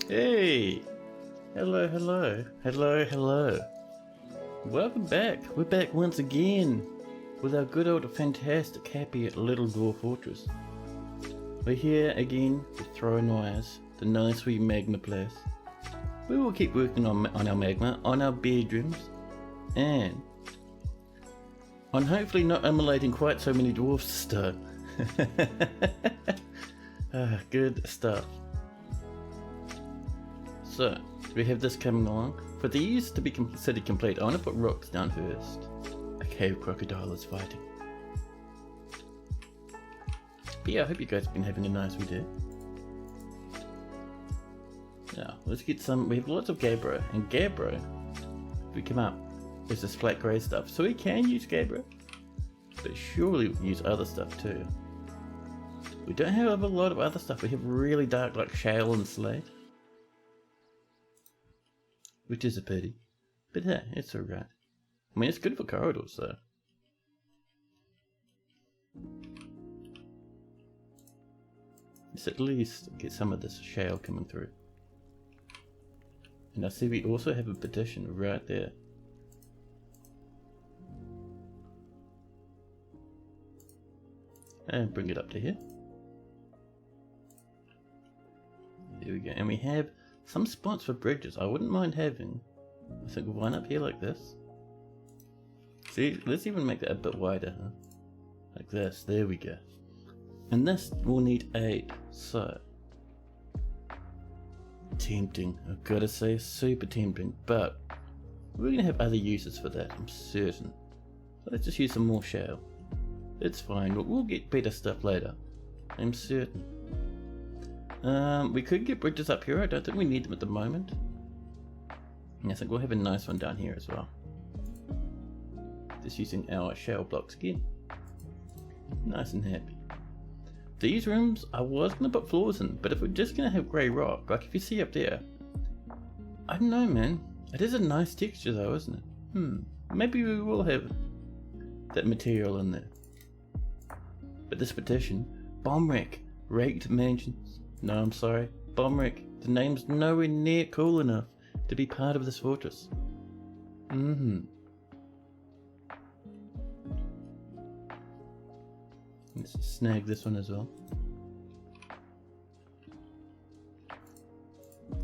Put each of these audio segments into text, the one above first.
Hey! Hello, hello. Hello, hello. Welcome back. We're back once again with our good old fantastic happy little dwarf fortress. We're here again with Thrownwires, the nice wee Magma place. We will keep working on our Magma, on our bedrooms, and on hopefully not immolating quite so many dwarfs to start. Good stuff. So, we have this coming along. For these to be considered complete, I want to put rocks down first. A cave crocodile is fighting. But yeah, I hope you guys have been having a nice wee day. Now, let's get some. We have lots of gabbro, and gabbro, if we come up, is this flat grey stuff. So we can use gabbro, but surely we can use other stuff too. We don't have a lot of other stuff. We have really dark, like shale and slate, which is a pity. But yeah, it's alright. I mean, it's good for corridors though. Let's at least get some of this shale coming through. And I see we also have a petition right there. And bring it up to here. There we go. And we have some spots for bridges. I wouldn't mind having, I think, one up here like this. See, let's even make that a bit wider, huh? Like this. There we go. And this will need 8. So tempting. I've got to say, super tempting. But we're going to have other uses for that, I'm certain. So let's just use some more shale. It's fine. We'll get better stuff later, I'm certain. We could get bridges up here. I don't think we need them at the moment. And I think we'll have a nice one down here as well. Just using our shale blocks again. Nice and happy. These rooms, I was going to put floors in, but if we're just going to have grey rock, like if you see up there, I don't know, man. It is a nice texture though, isn't it? Maybe we will have that material in there. But this petition, bomb wreck, raked mansions. No, I'm sorry, bomb wreck. The name's nowhere near cool enough to be part of this fortress. Let's just snag this one as well.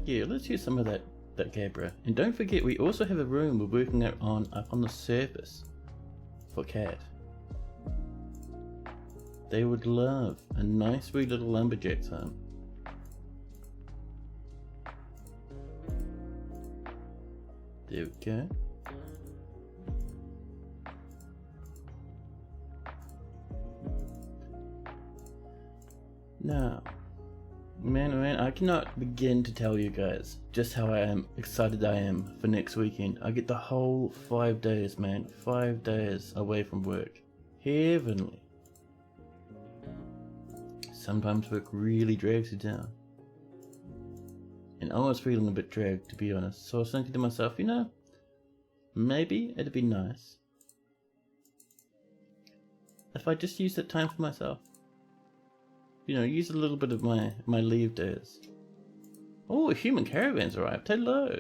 Yeah, let's use some of that gabbro. And don't forget, we also have a room we're working on up on the surface for cat. They would love a nice wee little lumberjack's home. There we go. Now, man, I cannot begin to tell you guys just how excited I am for next weekend. I get the whole 5 days, man. 5 days away from work. Heavenly. Sometimes work really drags you down. And I was feeling a bit dragged, to be honest. So I was thinking to myself, you know, maybe it'd be nice if I just use that time for myself. You know, use a little bit of my leave days. Oh, a human caravan's arrived. Hello.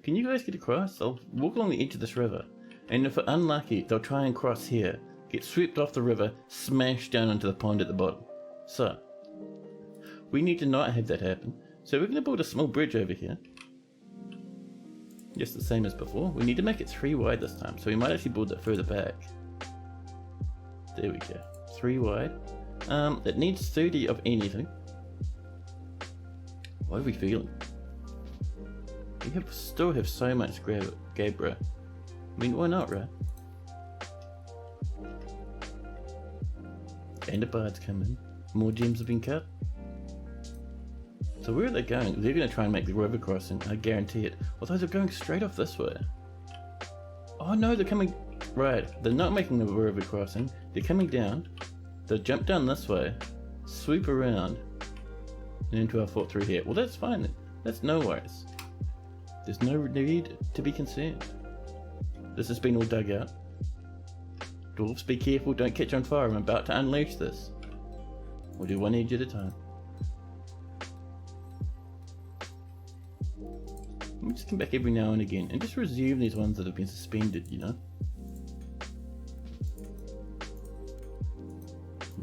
Can you guys get across? I'll walk along the edge of this river. And if we're unlucky, they'll try and cross here, get swept off the river, smash down into the pond at the bottom. So, we need to not have that happen. So we're going to build a small bridge over here. Just the same as before. We need to make it 3 wide this time. So we might actually build that further back. There we go. 3 wide. It needs 30 of anything. What are we feeling? We still have so much gabbro. I mean, why not, right? And the bards come in. More gems have been cut. So where are they going? They're going to try and make the river crossing, I guarantee it. Although they're going straight off this way. Oh no, they're coming... Right, they're not making the river crossing. They're coming down. They'll jump down this way, sweep around, and into our fort through here. Well, that's fine then. That's no worries. There's no need to be concerned. This has been all dug out. Dwarves, be careful, don't catch on fire. I'm about to unleash this. We'll do one edge at a time. just come back every now and again and just resume these ones that have been suspended, you know?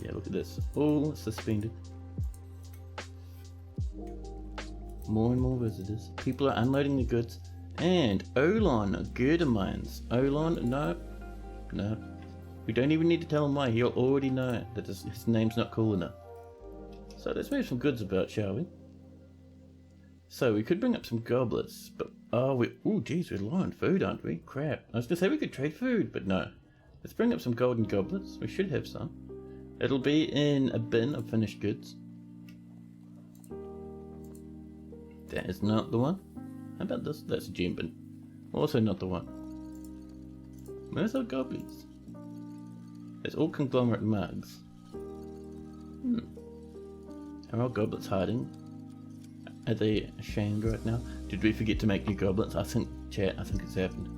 Yeah, look at this. All suspended. More and more visitors. People are unloading the goods. And Olon, girder mines. Olon, no. No. We don't even need to tell him why. He'll already know that his name's not cool enough. So let's move some goods about, shall we? So we could bring up some goblets, but oh geez, we're low on food, aren't we? Crap. I was gonna say we could trade food, but no. Let's bring up some golden goblets. We should have some. It'll be in a bin of finished goods. That is not the one. How about this? That's a gem bin. Also not the one. Where's our goblins? It's all conglomerate mugs. Are our goblets hiding? Are they ashamed right now? Did we forget to make new goblets? I think, chat, I think it's happened.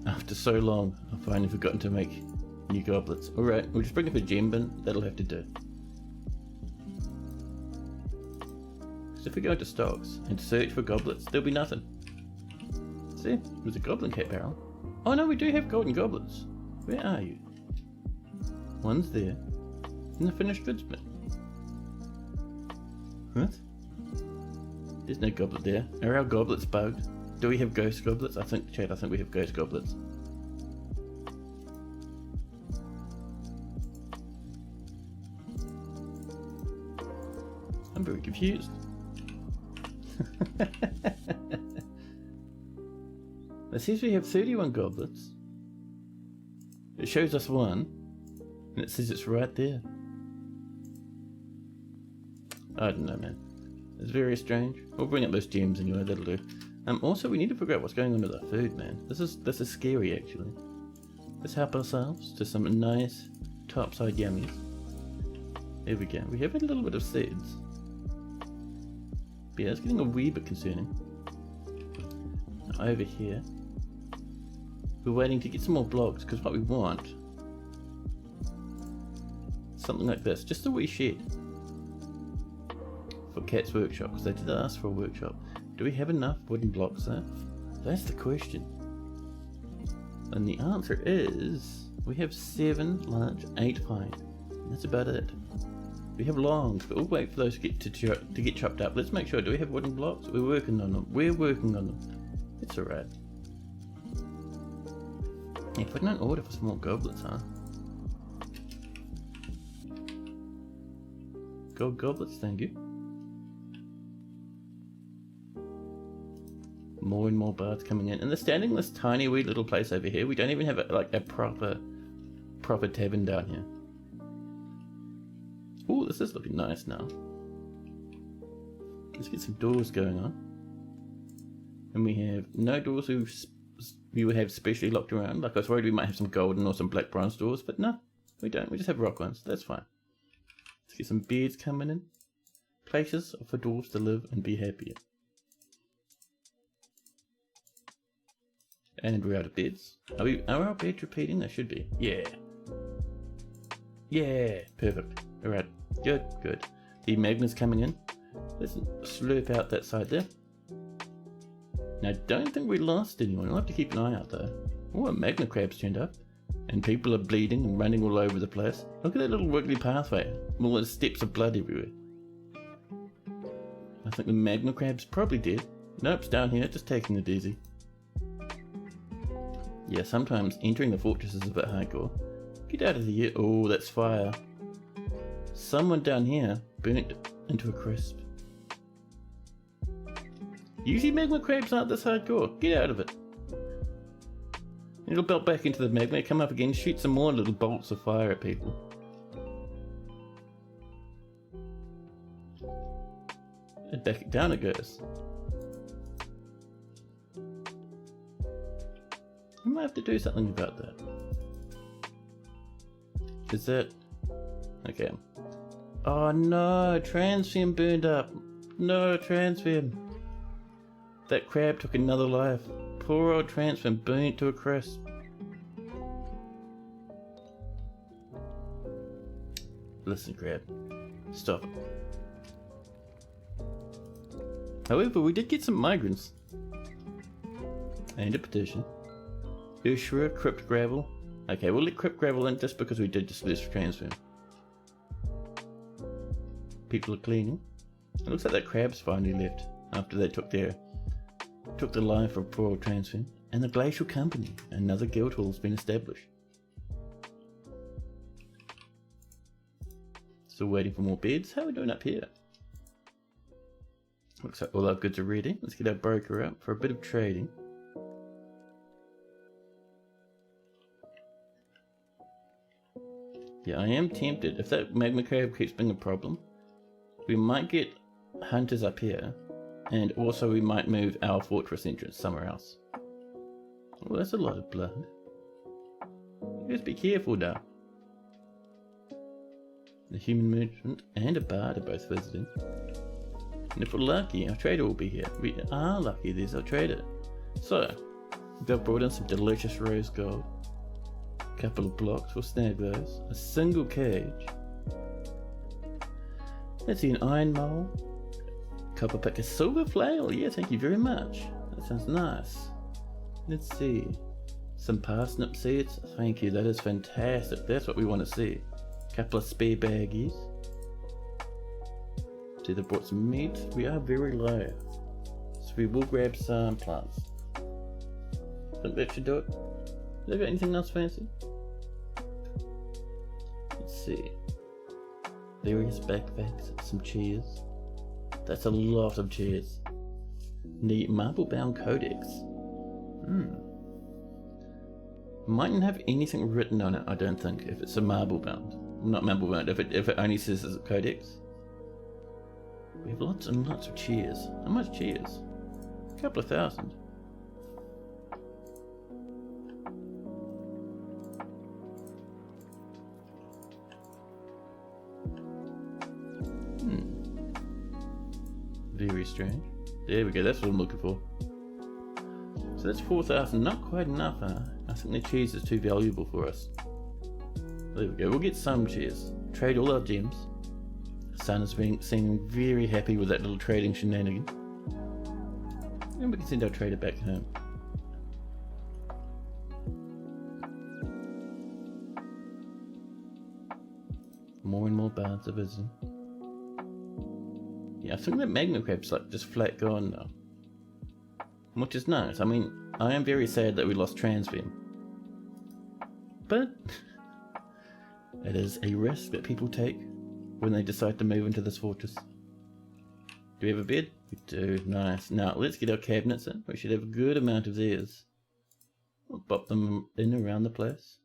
After so long, I've finally forgotten to make new goblets. Alright, we'll just bring up a gem bin. That'll have to do. So if we go into stocks and search for goblets, there'll be nothing. See? There's a goblin cat barrel. Oh no, we do have golden goblets. Where are you? One's there. In the finished goods bin. What? There's no goblet there. Are our goblets bugged? Do we have ghost goblets? I think, chat, I think we have ghost goblets. I'm very confused. It says we have 31 goblets. It shows us one, and it says it's right there. I don't know, man. It's very strange. We'll bring up those gems anyway, that'll do. Also, we need to figure out what's going on with our food, man. This is scary, actually. Let's help ourselves to some nice topside yummies. There we go. We have a little bit of seeds. But yeah, it's getting a wee bit concerning. Now, over here, we're waiting to get some more blocks, because what we want, something like this, just a wee shed. For Cat's workshop, because they did ask for a workshop. Do we have enough wooden blocks there? That's the question. And the answer is we have 7 large, 8 fine. That's about it. We have longs, but we'll wait for those to get chopped up. Let's make sure. Do we have wooden blocks? We're working on them. We're working on them. It's alright. Yeah, putting an order for some more goblets, huh? Gold goblets, thank you. More and more bards coming in, and they're standing in this tiny wee little place over here. We don't even have a proper tavern down here. Oh, this is looking nice now. Let's get some doors going on. And we have no doors we would have specially locked around. Like I was worried we might have some golden or some black bronze doors, but no, we don't. We just have rock ones. That's fine. Let's get some beds coming in. Places for dwarves to live and be happy. And we're out of beds. Are our beds repeating? They should be. Yeah. Yeah. Perfect. Alright. Good, good. The Magma's coming in. Let's slurp out that side there. Now, I don't think we lost anyone. We'll have to keep an eye out though. Oh, a Magma crab's turned up. And people are bleeding and running all over the place. Look at that little wiggly pathway. All those steps of blood everywhere. I think the Magma crab's probably dead. Nope, it's down here, just taking it easy. Yeah, sometimes entering the fortress is a bit hardcore. Get out of here. Oh, that's fire. Someone down here burnt into a crisp. Usually magma crabs aren't this hardcore. Get out of it. It'll belt back into the magma, come up again, shoot some more little bolts of fire at people. And back down it goes. We might have to do something about that. Is that... Okay. Oh no, Transfem burned up. No, Transfem. That crab took another life. Poor old Transfem burnt to a crisp. Listen, crab. Stop it. However, we did get some migrants. And a petition. Ushra, Crypt Gravel. Okay, we'll let Crypt Gravel in just because we did just lose transfer. People are cleaning. It looks like that crab's finally left after they took the life of poor old transfer. And the Glacial Company, another guild hall has been established. Still waiting for more beds. How are we doing up here? Looks like all our goods are ready. Let's get our broker up for a bit of trading. Yeah, I am tempted. If that magma crab keeps being a problem, we might get hunters up here, and also we might move our fortress entrance somewhere else. Well, that's a lot of blood. Just be careful now. The human merchant and a bard are both visiting. And if we're lucky, our trader will be here. We are lucky, there's our trader. So, they've brought in some delicious rose gold. A couple of blocks, we'll snag those. A single cage. Let's see, an iron mole. Copper pick, a silver flail. Yeah, thank you very much. That sounds nice. Let's see. Some parsnip seeds. Thank you, that is fantastic. That's what we want to see. A couple of spare baggies. See, they brought some meat. We are very low, so we will grab some plants. Think that should do it. Have they got anything else fancy? Let's see. Various backpacks, some chairs. That's a lot of chairs. The marble bound codex. Mightn't have anything written on it, I don't think, if it's a marble bound. Not marble bound, if it only says it's a codex. We have lots and lots of cheers. How much cheers? A couple of thousand. Very strange. There we go, that's what I'm looking for. So that's 4,000, not quite enough, huh? I think the cheese is too valuable for us. There we go, we'll get some cheers. Trade all our gems. Sun is seeming very happy with that little trading shenanigan. And we can send our trader back home. More and more bards are visiting. Yeah, I think that magma crab's like just flat gone now. Which is nice. I mean, I am very sad that we lost Transfem. But it is a risk that people take when they decide to move into this fortress. Do we have a bed? We do. Nice. Now let's get our cabinets in. We should have a good amount of these. We'll pop them in around the place.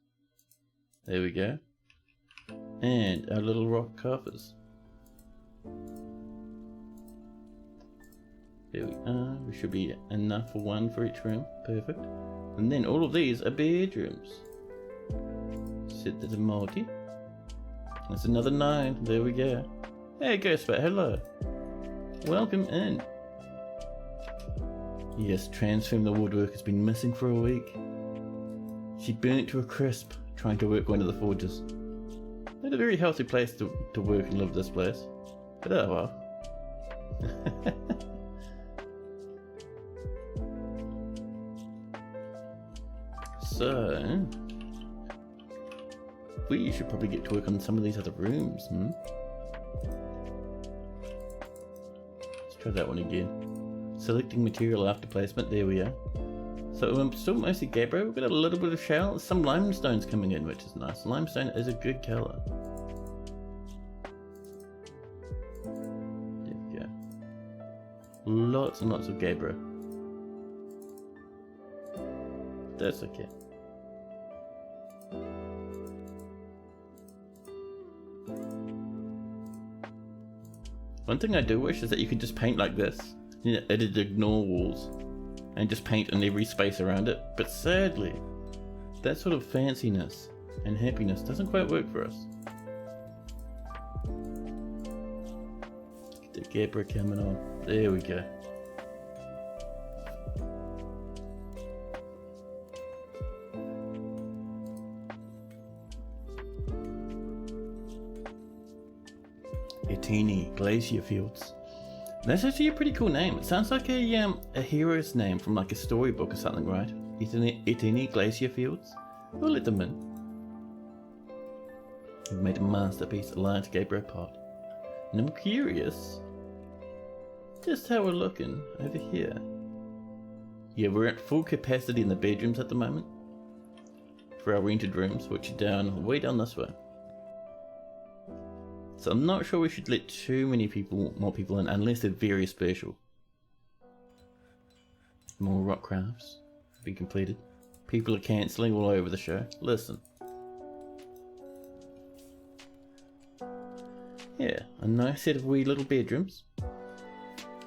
There we go. And our little rock coffers. There we are. We should be enough for one for each room. Perfect. And then all of these are bedrooms. Set that to multi. That's another 9. There we go. Hey, Ghostbat, hello. Welcome in. Yes, Transform the woodwork has been missing for a week. She burnt to a crisp trying to work one of the forges. Not a very healthy place to work and live, this place. But oh well. So we should probably get to work on some of these other rooms, Let's try that one again. Selecting material after placement, there we are. So I'm still mostly gabbro. We've got a little bit of shell, some limestone's coming in, which is nice. Limestone is a good colour. There we go. Lots and lots of gabbro. That's okay. One thing I do wish is that you could just paint like this. You know, it'd ignore walls and just paint in every space around it. But sadly, that sort of fanciness and happiness doesn't quite work for us. Get the Gabra coming on. There we go. Etini Glacier Fields. That's actually a pretty cool name. It sounds like a hero's name from like a storybook or something, right? Etini Glacier Fields. We'll let them in. We've made a masterpiece, a large Gabriel pot. And I'm curious just how we're looking over here. Yeah, we're at full capacity in the bedrooms at the moment for our rented rooms, which are way down this way. So I'm not sure we should let too many more people in, unless they're very special. More rock crafts be completed. People are cancelling all over the show. Listen. Yeah, a nice set of wee little bedrooms.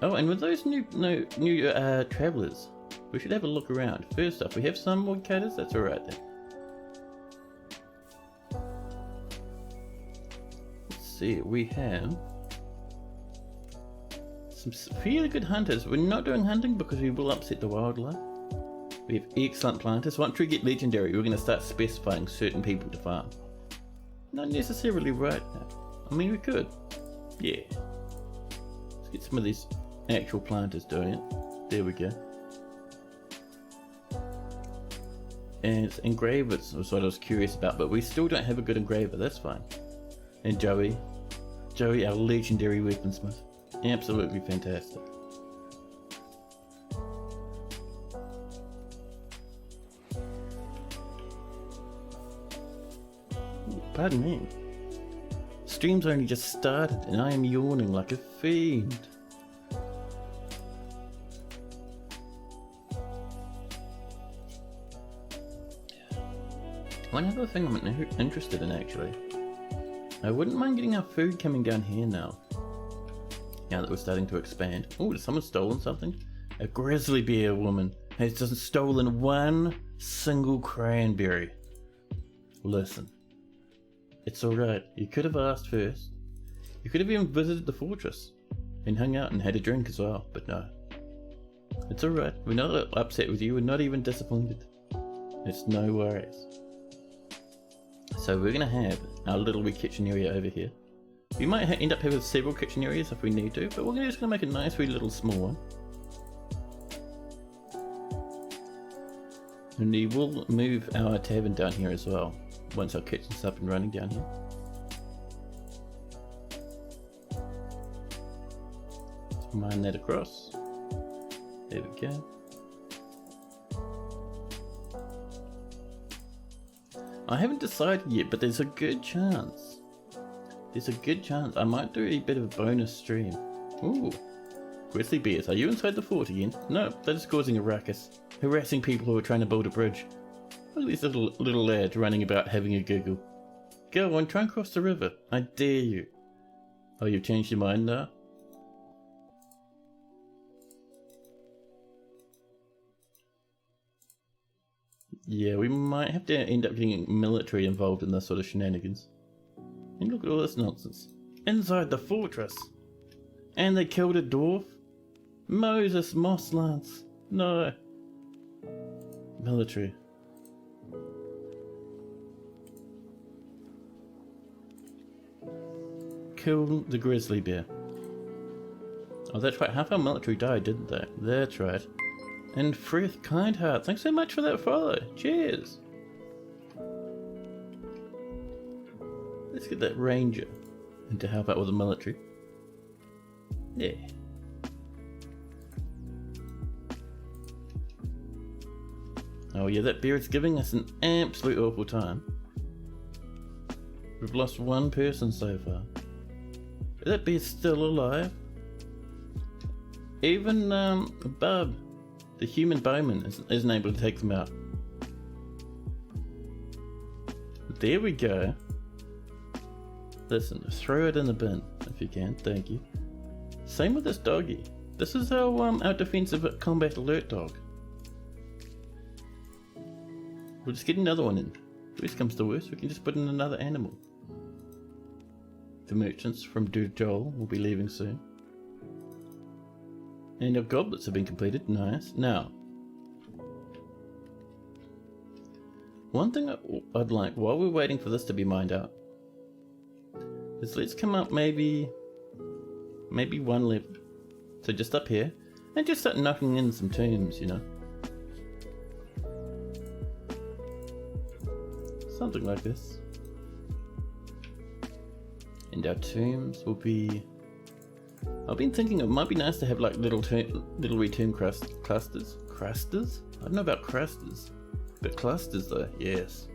Oh, and with those new travellers, we should have a look around. First off, we have some woodcutters. That's alright then. We have some fairly good hunters. We're not doing hunting because we will upset the wildlife. We have excellent planters. Once we get legendary, we're going to start specifying certain people to farm. Not necessarily right now. I mean, we could. Yeah. Let's get some of these actual planters doing it. There we go. And it's engravers was what I was curious about, but we still don't have a good engraver. That's fine. And Joey, our legendary weaponsmith. Absolutely fantastic. Ooh, pardon me. Stream's only just started and I am yawning like a fiend. One other thing I'm interested in actually. I wouldn't mind getting our food coming down here now. Now that we're starting to expand. Oh, has someone stolen something? A grizzly bear woman has just stolen one single cranberry. Listen. It's alright. You could have asked first. You could have even visited the fortress. And hung out and had a drink as well. But no. It's alright. We're not upset with you. We're not even disappointed. It's no worries. So we're going to have our little wee kitchen area over here. We might end up having several kitchen areas if we need to, but we're just going to make a nice wee little small one. And we will move our tavern down here as well, once our kitchen's up and running down here. Let's mine that across. There we go. I haven't decided yet, but there's a good chance. I might do a bit of a bonus stream. Ooh. Grizzly bears, are you inside the fort again? No, that is causing a ruckus. Harassing people who are trying to build a bridge. Look at these little lads running about having a giggle. Go on, try and cross the river. I dare you. Oh, you've changed your mind now? Yeah, we might have to end up getting military involved in this sort of shenanigans. And look at all this nonsense. Inside the fortress! And they killed a dwarf? Moses Mosslance! No! Military. Kill the grizzly bear. Oh, that's right, half our military died, didn't they? That's right. And Frith Kindheart, thanks so much for that follow. Cheers. Let's get that ranger and to help out with the military. Yeah. Oh yeah, that beard's giving us an absolute awful time. We've lost one person so far. That beard's still alive. Even Bub, the human bowman, isn't able to take them out. There we go. Listen, throw it in the bin if you can, thank you. Same with this doggy. This is our defensive combat alert dog. We'll just get another one in. Worst comes to worst, we can just put in another animal. The merchants from Joel will be leaving soon. And our goblets have been completed, nice. Now, one thing I'd like, while we're waiting for this to be mined out, is let's come up maybe one level. So just up here, and just start knocking in some tombs, you know. Something like this. And our tombs will be... I've been thinking it might be nice to have like little tomb clusters. Clusters? I don't know about clusters. But clusters though, yes.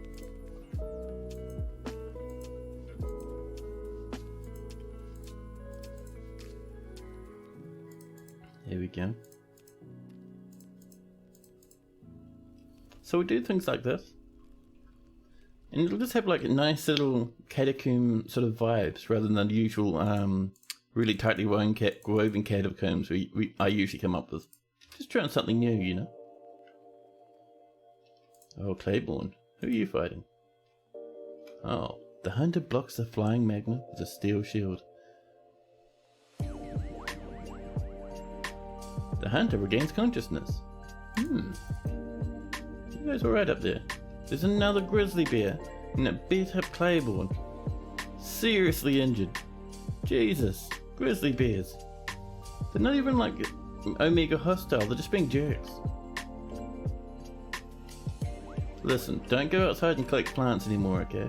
There we go. So we do things like this. And it'll just have like a nice little catacomb sort of vibes rather than the usual really tightly woven catacombs I usually come up with. Just trying something new, you know. Oh, Claiborne, who are you fighting? Oh, the hunter blocks the flying magma with a steel shield. The hunter regains consciousness. You guys alright up there? There's another grizzly bear and that beat up Claiborne. Seriously injured. Jesus, grizzly bears. They're not even like Omega hostile, they're just being jerks. Listen, don't go outside and collect plants anymore, okay?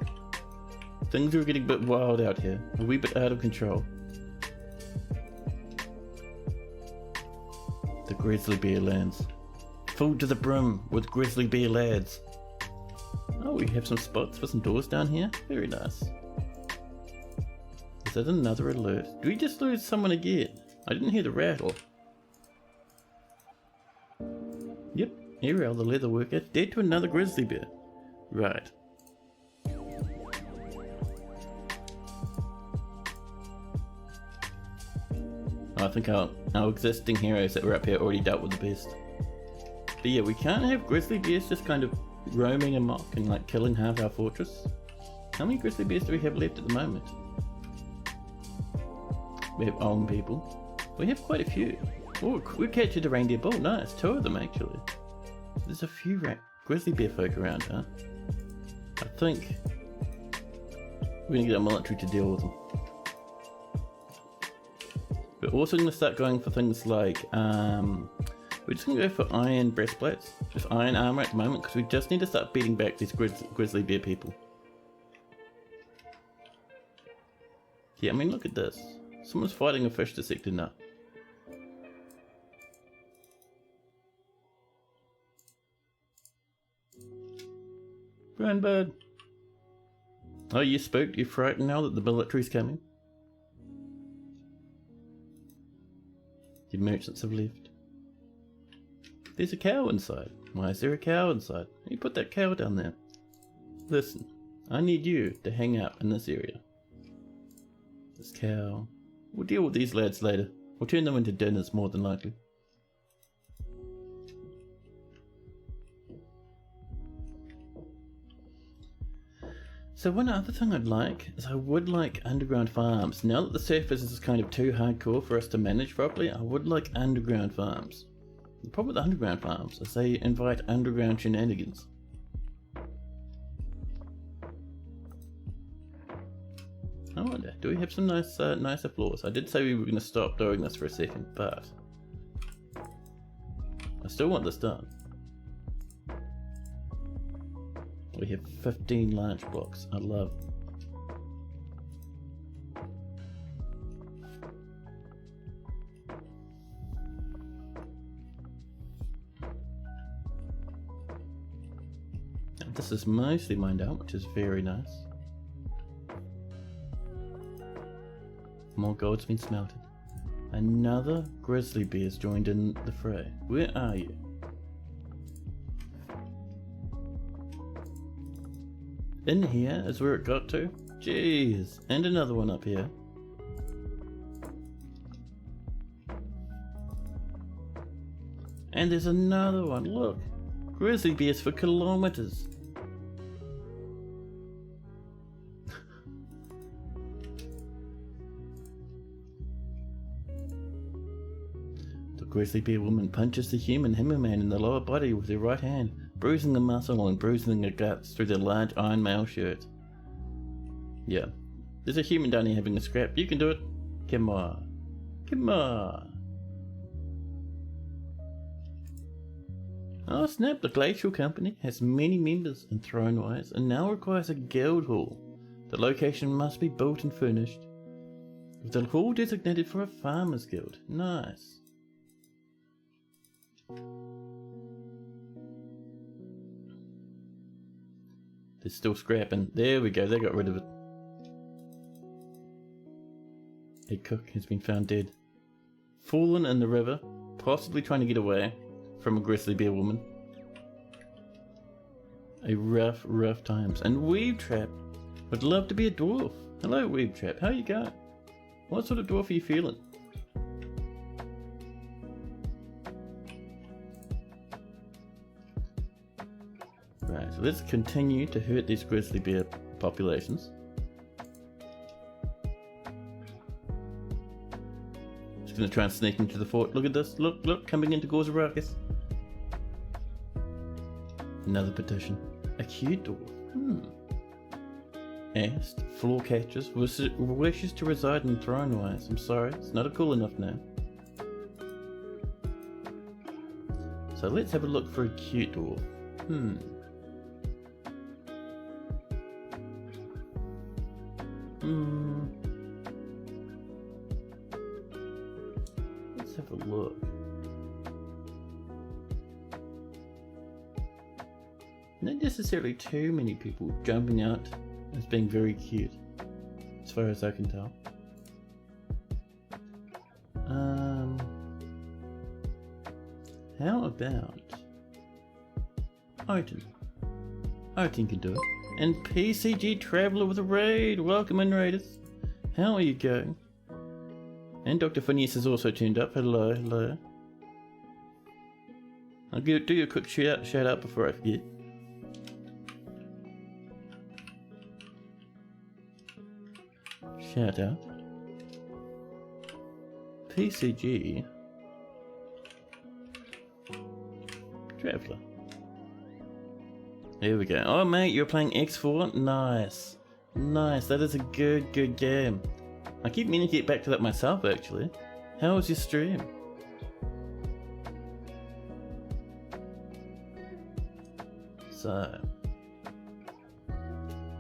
Things are getting a bit wild out here, a wee bit out of control. The grizzly bear lands. Filled to the brim with grizzly bear lads. Oh, we have some spots for some doors down here. Very nice. Is that another alert? Did we just lose someone again? I didn't hear the rattle. Yep, Ariel the leather worker dead to another grizzly bear. Right. I think our existing heroes that were up here already dealt with the beast. But yeah, we can't have grizzly bears just kind of roaming amok and like killing half our fortress. How many grizzly bears do we have left at the moment? We have old people. We have quite a few. Oh, we captured a reindeer bull. Nice, 2 of them actually. There's a few grizzly bear folk around, huh? I think we're gonna get our military to deal with them. We're also gonna start going for things like we're just going to go for iron breastplates, just iron armor at the moment, because we just need to start beating back these grizzly bear people. Yeah, I mean, look at this. Someone's fighting a fish dissected nut. Run, bud. Oh, you spooked? You're frightened now that the military's coming? The merchants have left. There's a cow inside. Why is there a cow inside? You put that cow down there. Listen, I need you to hang out in this area. This cow. We'll deal with these lads later. We'll turn them into dinners more than likely. So one other thing I'd like is I would like underground farms. Now that the surface is kind of too hardcore for us to manage properly, I would like underground farms. The problem with the underground farms is they invite underground shenanigans. I wonder, do we have some nice, nicer floors? I did say we were going to stop doing this for a second, but I still want this done. We have 15 large blocks. I love. And this is mostly mined out, which is very nice. More gold's been smelted. Another grizzly bear's joined in the fray. Where are you? In here is where it got to? Jeez. And another one up here. And there's another one, look. Grizzly bears for kilometers. The grizzly bear woman punches the human man in the lower body with her right hand, bruising the muscle and bruising the guts through their large iron mail shirt. Yeah, there's a human down here having a scrap. You can do it. Come on. Come on. Oh snap, the Glacial Company has many members in Thrownwires and now requires a guild hall. The location must be built and furnished, with the hall designated for a farmer's guild. Nice. There's still scrapping. There we go, they got rid of it. A cook has been found dead. Fallen in the river, possibly trying to get away from a grizzly bear woman. A rough times. And Weave Trap would love to be a dwarf. Hello Weave Trap, how you going? What sort of dwarf are you feeling? Right, so let's continue to hurt these grizzly bear populations. Just gonna try and sneak into the fort. Look at this, look, coming into Gorzarakis. Another petition. A cute dwarf. Asked, floor catchers, wishes to reside in Thrownwires. I'm sorry, it's not a cool enough name. So let's have a look for a cute dwarf. Let's have a look. Not necessarily too many people jumping out as being very cute, as far as I can tell. How about Odin? Odin can do it. And PCG Traveller with a raid. Welcome in, raiders. How are you going? And Dr. Phineas has also turned up. Hello. I'll do you a quick shout out before I forget. Shout out. PCG Traveller. There we go. Oh mate, you're playing X4? Nice. That is a good game. I keep meaning to get back to that myself actually. How was your stream? So,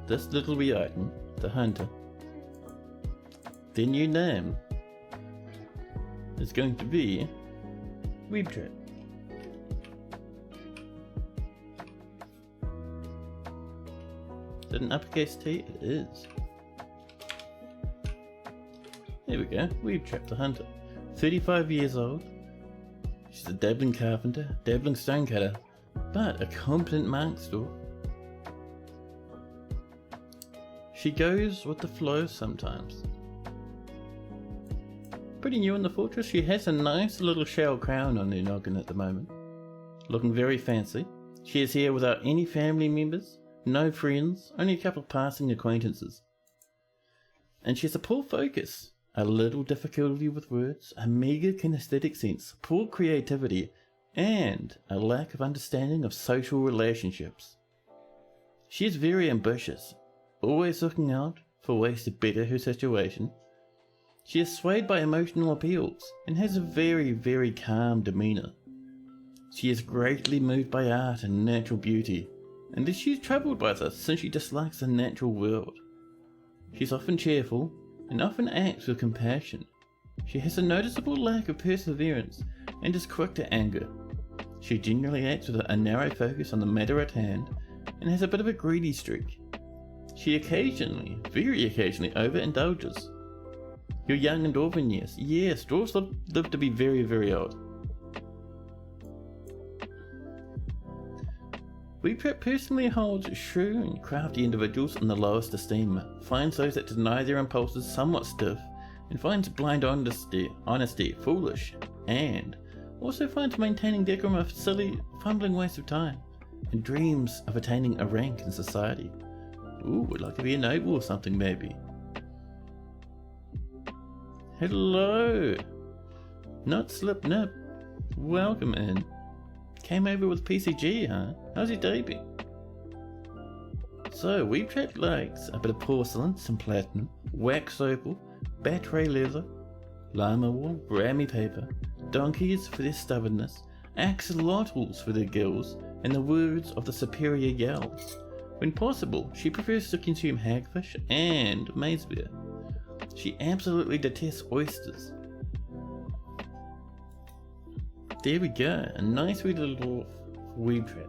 this little wee item, the hunter, their new name is going to be Weave Trap. Is that an uppercase T? It is. There we go, Weave Trap the hunter. 35 years old. She's a dabbling carpenter, dabbling stonecutter, but a competent marksdwarf. She goes with the flow sometimes. Pretty new in the fortress, she has a nice little shell crown on her noggin at the moment. Looking very fancy. She is here without any family members, no friends, only a couple of passing acquaintances. And she has a poor focus, a little difficulty with words, a meagre kinesthetic sense, poor creativity, and a lack of understanding of social relationships. She is very ambitious, always looking out for ways to better her situation. She is swayed by emotional appeals and has a very calm demeanour. She is greatly moved by art and natural beauty, and she is troubled by this since she dislikes the natural world. She is often cheerful and often acts with compassion. She has a noticeable lack of perseverance and is quick to anger. She generally acts with a narrow focus on the matter at hand and has a bit of a greedy streak. She occasionally, very occasionally, overindulges. You're young and dwarven, yes. Yes, dwarves live to be very old. Weave Trap personally holds shrewd and crafty individuals in the lowest esteem, finds those that deny their impulses somewhat stiff, and finds blind honesty foolish, and also finds maintaining decorum a silly, fumbling waste of time, and dreams of attaining a rank in society. Ooh, would like to be a noble or something maybe. Hello! Not Slip Nip. Welcome in. Came over with PCG, huh? How's your day been? So, Weave Trap likes a bit of porcelain, some platinum, wax opal, bat ray leather, llama wool, rammy paper, donkeys for their stubbornness, axolotls for their gills, and the words of the superior yell. When possible, she prefers to consume hagfish and maize beer. She absolutely detests oysters. There we go, a nice wee little weed trap.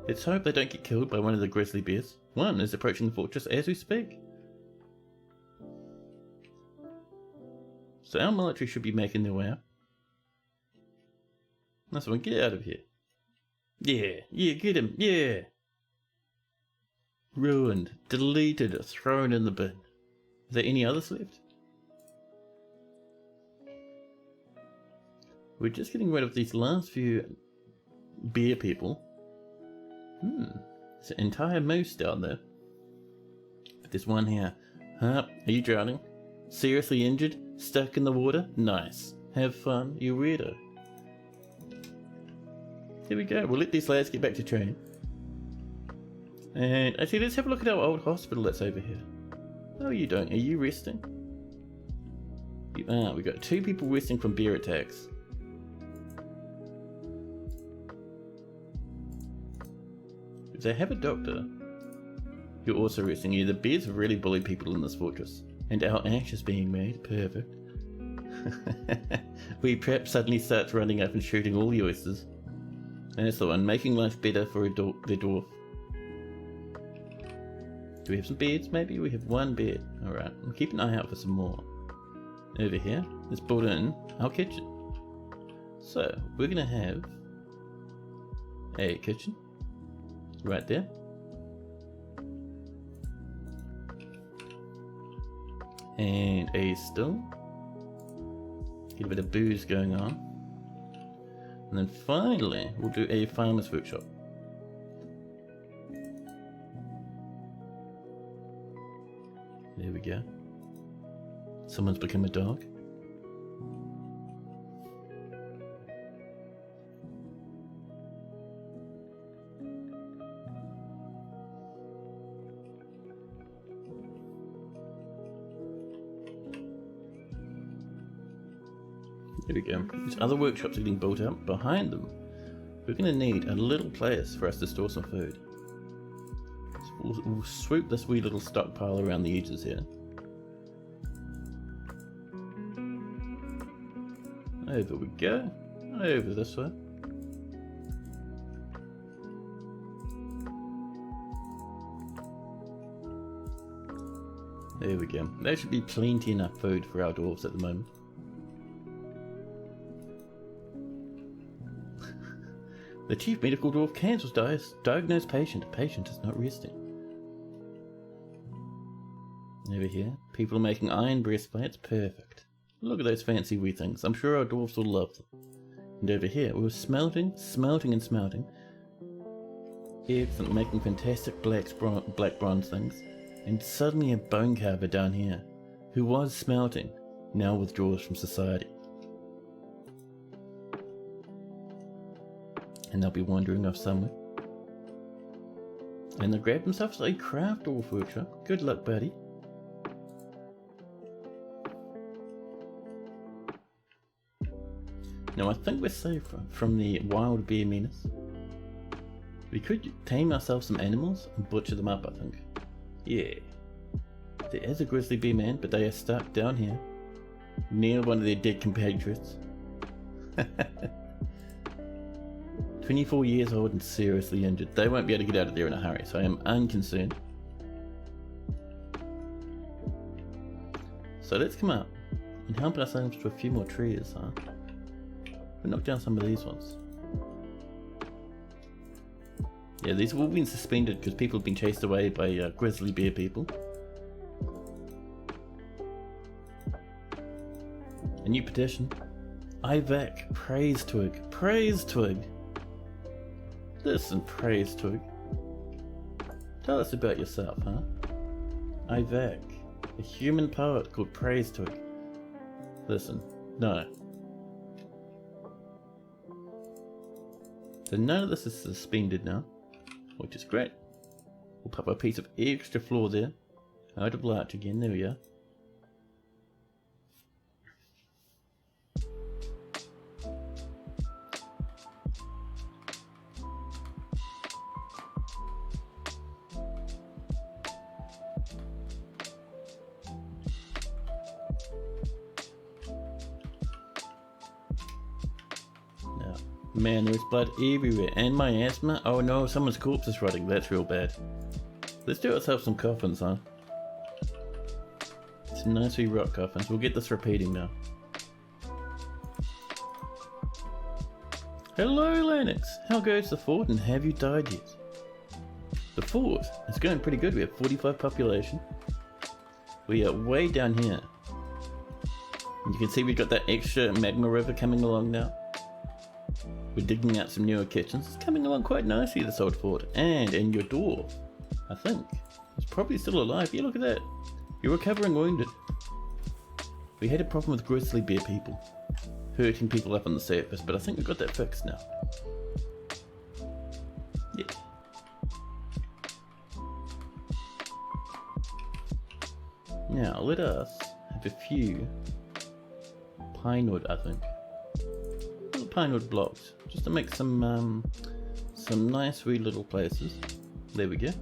Let's hope they don't get killed by one of the grizzly bears. One is approaching the fortress as we speak. So our military should be making their way up. Nice one, get out of here. Yeah, get him, yeah. Ruined, deleted, thrown in the bin. Is there any others left? We're just getting rid of these last few bear people. There's an entire moose down there. But there's one here. Huh? Are you drowning? Seriously injured? Stuck in the water? Nice. Have fun, you weirdo. There we go. We'll let these lads get back to training. And actually, let's have a look at our old hospital that's over here. How are you doing? Are you resting? You are. We've got 2 people resting from bear attacks. They have a doctor. You're also resting here. The bears have really bullied people in this fortress. And our ash is being made. Perfect. We prep suddenly starts running up and shooting all the oysters. And that's the one, making life better for their dwarf. Do we have some beds? Maybe we have 1 bed. Alright, we'll keep an eye out for some more. Over here, let's build in our kitchen. So, we're going to have a kitchen. Right there. And a still. Get a bit of booze going on. And then finally, we'll do a farmer's workshop. There we go. Someone's become a dog. There we go. These other workshops are getting built up. Behind them, we're going to need a little place for us to store some food. So we'll swoop this wee little stockpile around the edges here. Over we go. Over this way. There we go. There should be plenty enough food for our dwarves at the moment. The chief medical dwarf cancels diagnosed patient. Patient is not resting. Over here, people are making iron breastplates. Perfect. Look at those fancy wee things. I'm sure our dwarves will love them. And over here, we were smelting. Excellent, making fantastic black bronze things. And suddenly a bone carver down here, who was smelting, now withdraws from society. And they'll be wandering off somewhere. And they'll grab themselves a craft dwarf workshop. Good luck, buddy. Now I think we're safe from the wild bear menace. We could tame ourselves some animals and butcher them up, I think. Yeah. There is a grizzly bear man, but they are stuck down here, near one of their dead compatriots. 24 years old and seriously injured. They won't be able to get out of there in a hurry, so I am unconcerned. So let's come out and help ourselves to a few more trees, huh? We'll knock down some of these ones. Yeah, these have all been suspended because people have been chased away by grizzly bear people. A new petition. Ivec, praise twig, praise twig. Listen, praise twig. Tell us about yourself, huh? Ivec, a human poet called Praise Twig. Listen, no. So none of this is suspended now, which is great. We'll pop a piece of extra floor there. Out of larch again, there we are. Man, there's blood everywhere, and my asthma. Oh no, someone's corpse is rotting. That's real bad. Let's do ourselves some coffins, huh? Some nice wee rock coffins. We'll get this repeating now. Hello, Lennox. How goes the fort, and have you died yet? The fort is going pretty good. We have 45 population. We are way down here. And you can see we've got that extra Magma river coming along now. We're digging out some newer kitchens. It's coming along quite nicely, this old fort. And your dwarf, I think, is probably still alive. Yeah, look at that. You're recovering wounded. We had a problem with grizzly bear people hurting people up on the surface, but I think we've got that fixed now. Yeah. Now, let us have a few pine wood, I think. Little pine wood blocks, just to make some nice wee little places. There we go.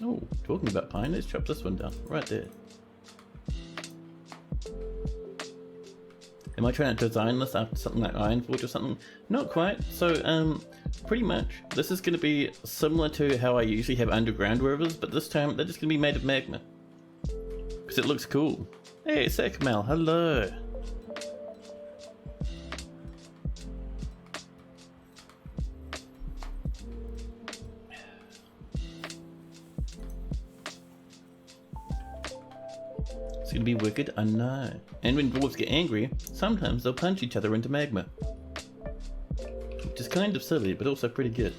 Oh, talking about pine, let's chop this one down, right there. Am I trying to design this after something like Ironforge or something? Not quite. So, pretty much, this is going to be similar to how I usually have underground rivers, but this time they're just going to be made of magma. Because it looks cool. Hey, Sakmal, hello! It's gonna be wicked, I know. And when dwarves get angry, sometimes they'll punch each other into magma. Which is kind of silly, but also pretty good.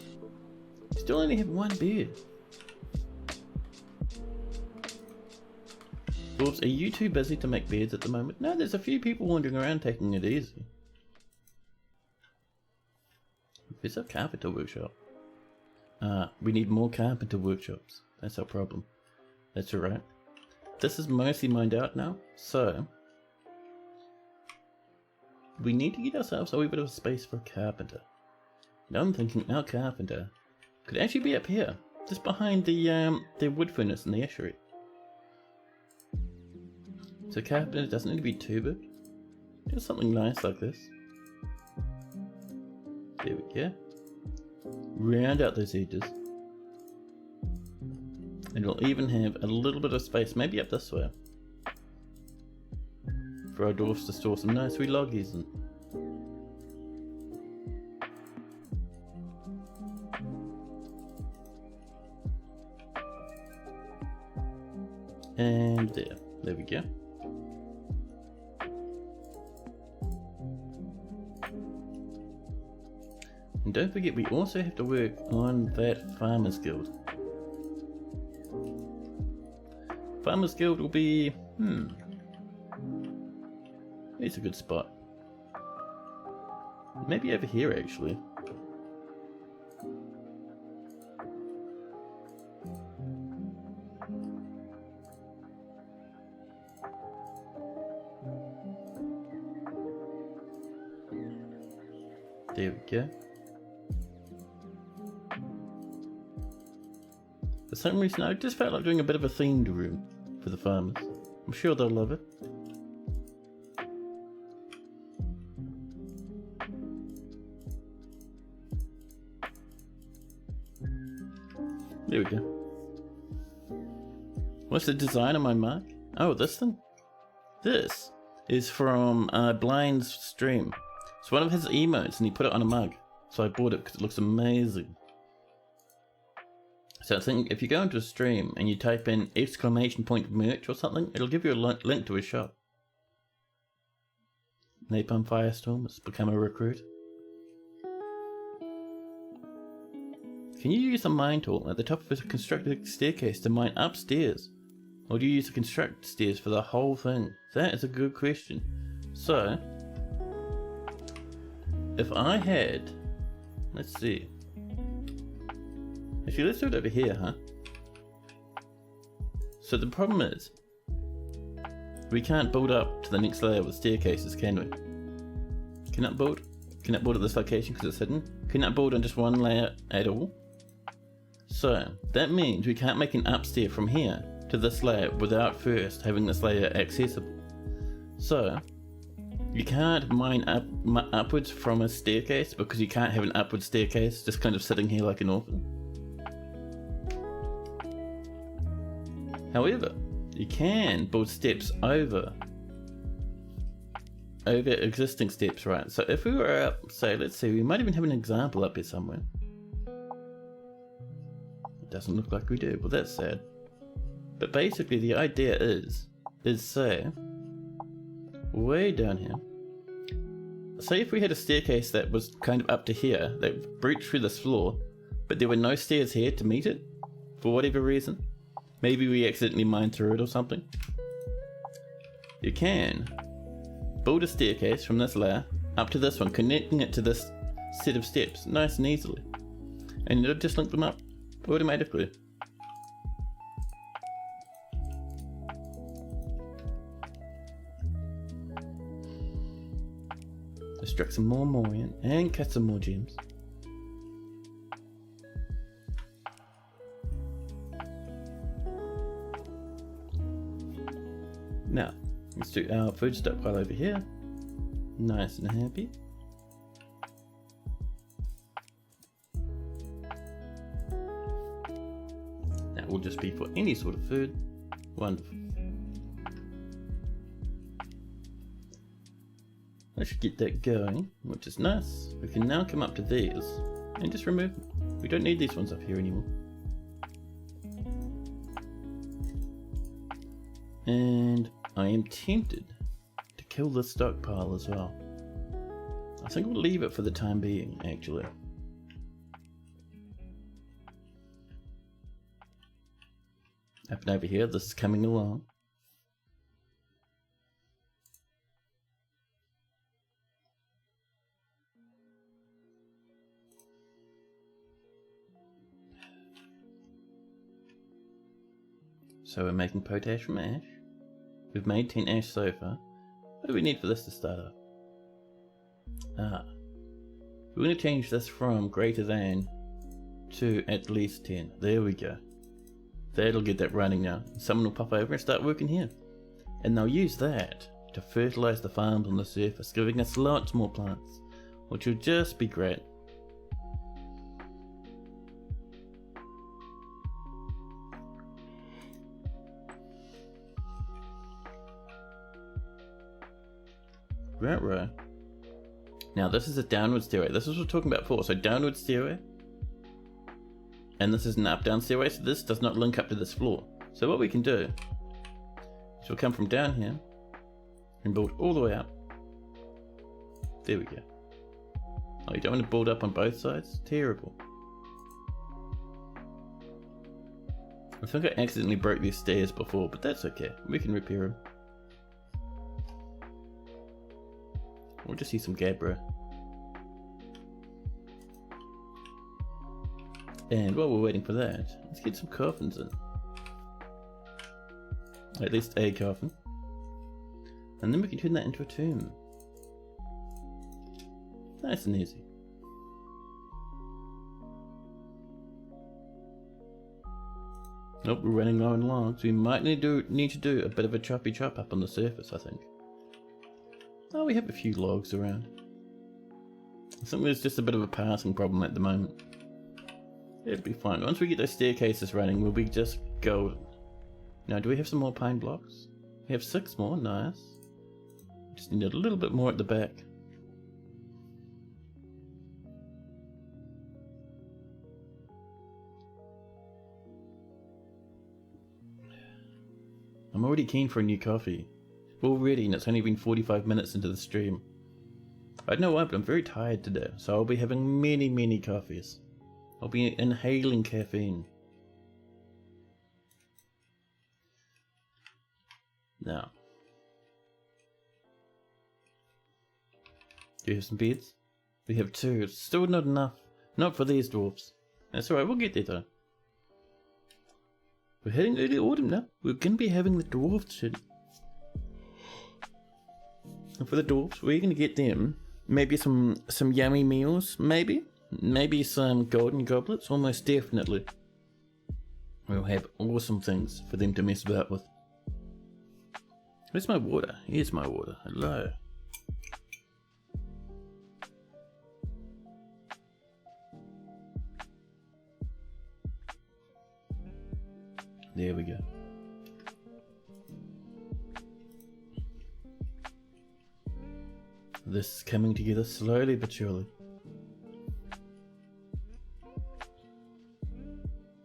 Still only have one beard. Dwarves, are you too busy to make beards at the moment? No, there's a few people wandering around taking it easy. There's a carpenter workshop. We need more carpenter workshops. That's our problem. That's alright. This is mostly mined out now, so we need to get ourselves a wee bit of space for a carpenter. Now I'm thinking our carpenter could actually be up here, just behind the wood furnace in the estuary. So carpenter doesn't need to be too big, just something nice like this. There we go. Round out those edges. And we'll even have a little bit of space, maybe up this way, for our dwarfs to store some nice wee loggies in. And there we go. And don't forget, we also have to work on that Farmer's Guild. Farmer's Guild will be, it's a good spot. Maybe over here actually. There we go. For some reason I just felt like doing a bit of a themed room for the farmers. I'm sure they'll love it. There we go. What's the design on my mug? Oh, this thing? This is from Blind's stream. It's one of his emotes and he put it on a mug. So I bought it because it looks amazing. So I think if you go into a stream and you type in !merch or something, it'll give you a link to his shop. Napalm Firestorm has become a recruit. Can you use a mine tool at the top of a constructed staircase to mine upstairs? Or do you use the construct stairs for the whole thing? That is a good question. So, if I had, let's see. Actually, let's do it over here, huh? So the problem is, we can't build up to the next layer with staircases, can we? Cannot build at this location because it's hidden. Cannot build on just one layer at all. So, that means we can't make an upstair from here to this layer without first having this layer accessible. So, You can't mine upwards from a staircase because you can't have an upward staircase just kind of sitting here like an orphan. However, you can build steps over existing steps, right? So if we were up, say, let's see, we might even have an example up here somewhere. It doesn't look like we do, well that's sad. But basically the idea is say, way down here, say if we had a staircase that was kind of up to here, that breached through this floor, but there were no stairs here to meet it, for whatever reason. Maybe we accidentally mined through it or something. You can build a staircase from this layer up to this one, connecting it to this set of steps, nice and easily. And it'll just link them up automatically. Extract some more Morian and cut some more gems. Now, let's do our food stockpile over here. Nice and happy. That will just be for any sort of food. Wonderful. I should get that going, which is nice. We can now come up to these and just remove them. We don't need these ones up here anymore. And I am tempted to kill this stockpile as well. I think we'll leave it for the time being, actually. Up and over here, this is coming along. So we're making potash from ash. We've made 10 ash so far. What do we need for this to start up? We're going to change this from greater than to at least 10. There we go. That'll get that running now. Someone will pop over and start working here. And they'll use that to fertilize the farms on the surface, giving us lots more plants, which will just be great. Right. Now this is a downward stairway. This is what we're talking about before. So downward stairway. And this is an up-down stairway, so this does not link up to this floor. So what we can do is we'll come from down here and build all the way up. There we go. Oh, you don't want to build up on both sides? Terrible. I think I accidentally broke these stairs before, but that's okay. We can repair them. We'll just use some gabbro. And while we're waiting for that, let's get some coffins in. At least a coffin. And then we can turn that into a tomb. Nice and easy. Nope, we're running low on logs. We might need to do a bit of a choppy chop up on the surface, I think. Oh, we have a few logs around. I think there's just a bit of a passing problem at the moment. It'll be fine. Once we get those staircases running, we'll be just golden. Now, do we have some more pine blocks? We have 6 more, nice. Just need a little bit more at the back. I'm already keen for a new coffee. Already, and it's only been 45 minutes into the stream. I don't know why, but I'm very tired today, so I'll be having many coffees. I'll be inhaling caffeine. Now. Do you have some beds? We have 2. It's still not enough. Not for these dwarfs. That's alright, we'll get there though. We're heading early autumn now. We're gonna be having the dwarfs shit. And for the dwarfs, we're gonna get them maybe some yummy meals, maybe some golden goblets, almost definitely. We'll have awesome things for them to mess about with. Where's my water? Here's my water. Hello. There we go. This is coming together slowly but surely.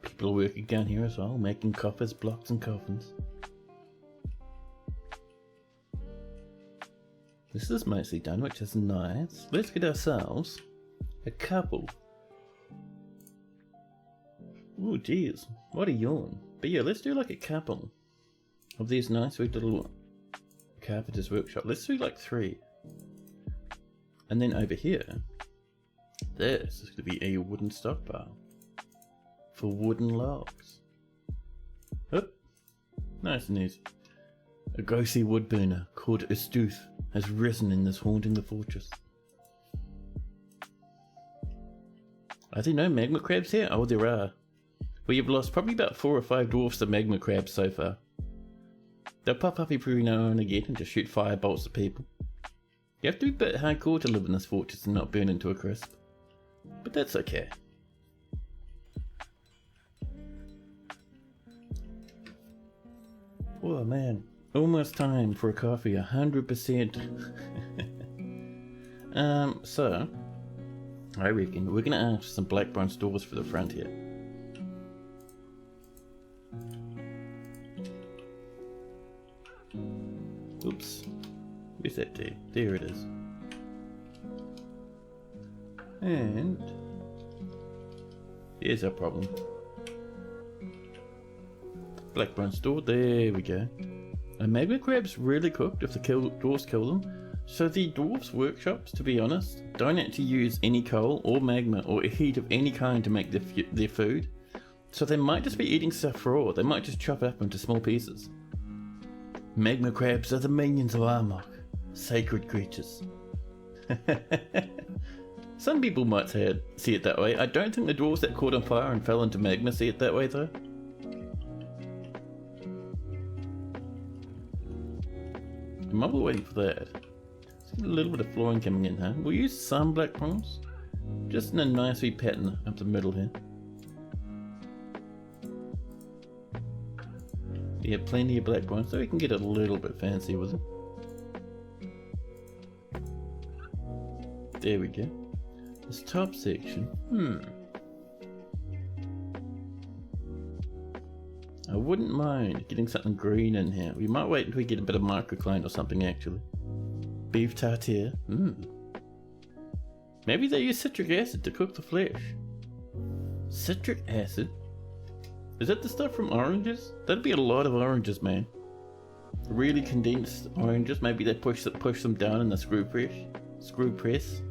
People are working down here as well, making coffers, blocks and coffins. This is mostly done, which is nice. Let's get ourselves a couple. Ooh, geez, what a yawn. But yeah, let's do like a couple of these nice sweet little carpenter's workshop. Let's do like 3. And then over here, this is going to be a wooden stockpile for wooden logs. Oh, nice and easy. A ghostly wood burner called Estuth has risen and is haunting the fortress. Are there no magma crabs here? Oh, there are. We have lost probably about 4 or 5 dwarfs to magma crabs so far. They'll pop up every now and again and just shoot firebolts at people. You have to be a bit hardcore to live in this fortress and not burn into a crisp. But that's okay. Oh man, almost time for a coffee, 100%. So, I reckon we're gonna ask for some black bronze doors for the front here. Oops. Where's that D? There it is. And here's our problem. Black bronze door, there we go. Are magma crabs really cooked if the dwarves kill them? So the dwarves' workshops, to be honest, don't actually use any coal or magma or heat of any kind to make their food. So they might just be eating stuff raw, they might just chop it up into small pieces. Magma crabs are the minions of Armok, sacred creatures. Some people might see it that way. I don't think the dwarves that caught on fire and fell into magma see it that way though. I'm while we're waiting for that, let's get a little bit of flooring coming in, huh? We'll use some black bronze, just in a nice wee pattern up the middle here. Yeah, plenty of black bronze, so we can get a little bit fancy with it. There we go. This top section, I wouldn't mind getting something green in here. We might wait until we get a bit of microcline or something actually. Beef tartare, Maybe they use citric acid to cook the flesh. Citric acid? Is that the stuff from oranges? That'd be a lot of oranges, man. Really condensed oranges. Maybe they push them down in the screw press.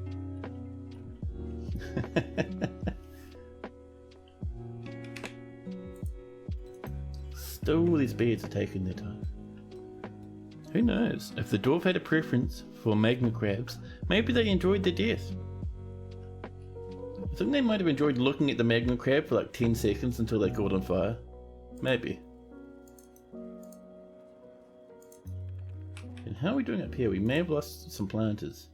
Still, these beards are taking their time. Who knows? If the dwarf had a preference for magma crabs, maybe they enjoyed their death. I think they might have enjoyed looking at the magma crab for like 10 seconds until they caught on fire. Maybe. And how are we doing up here? We may have lost some planters.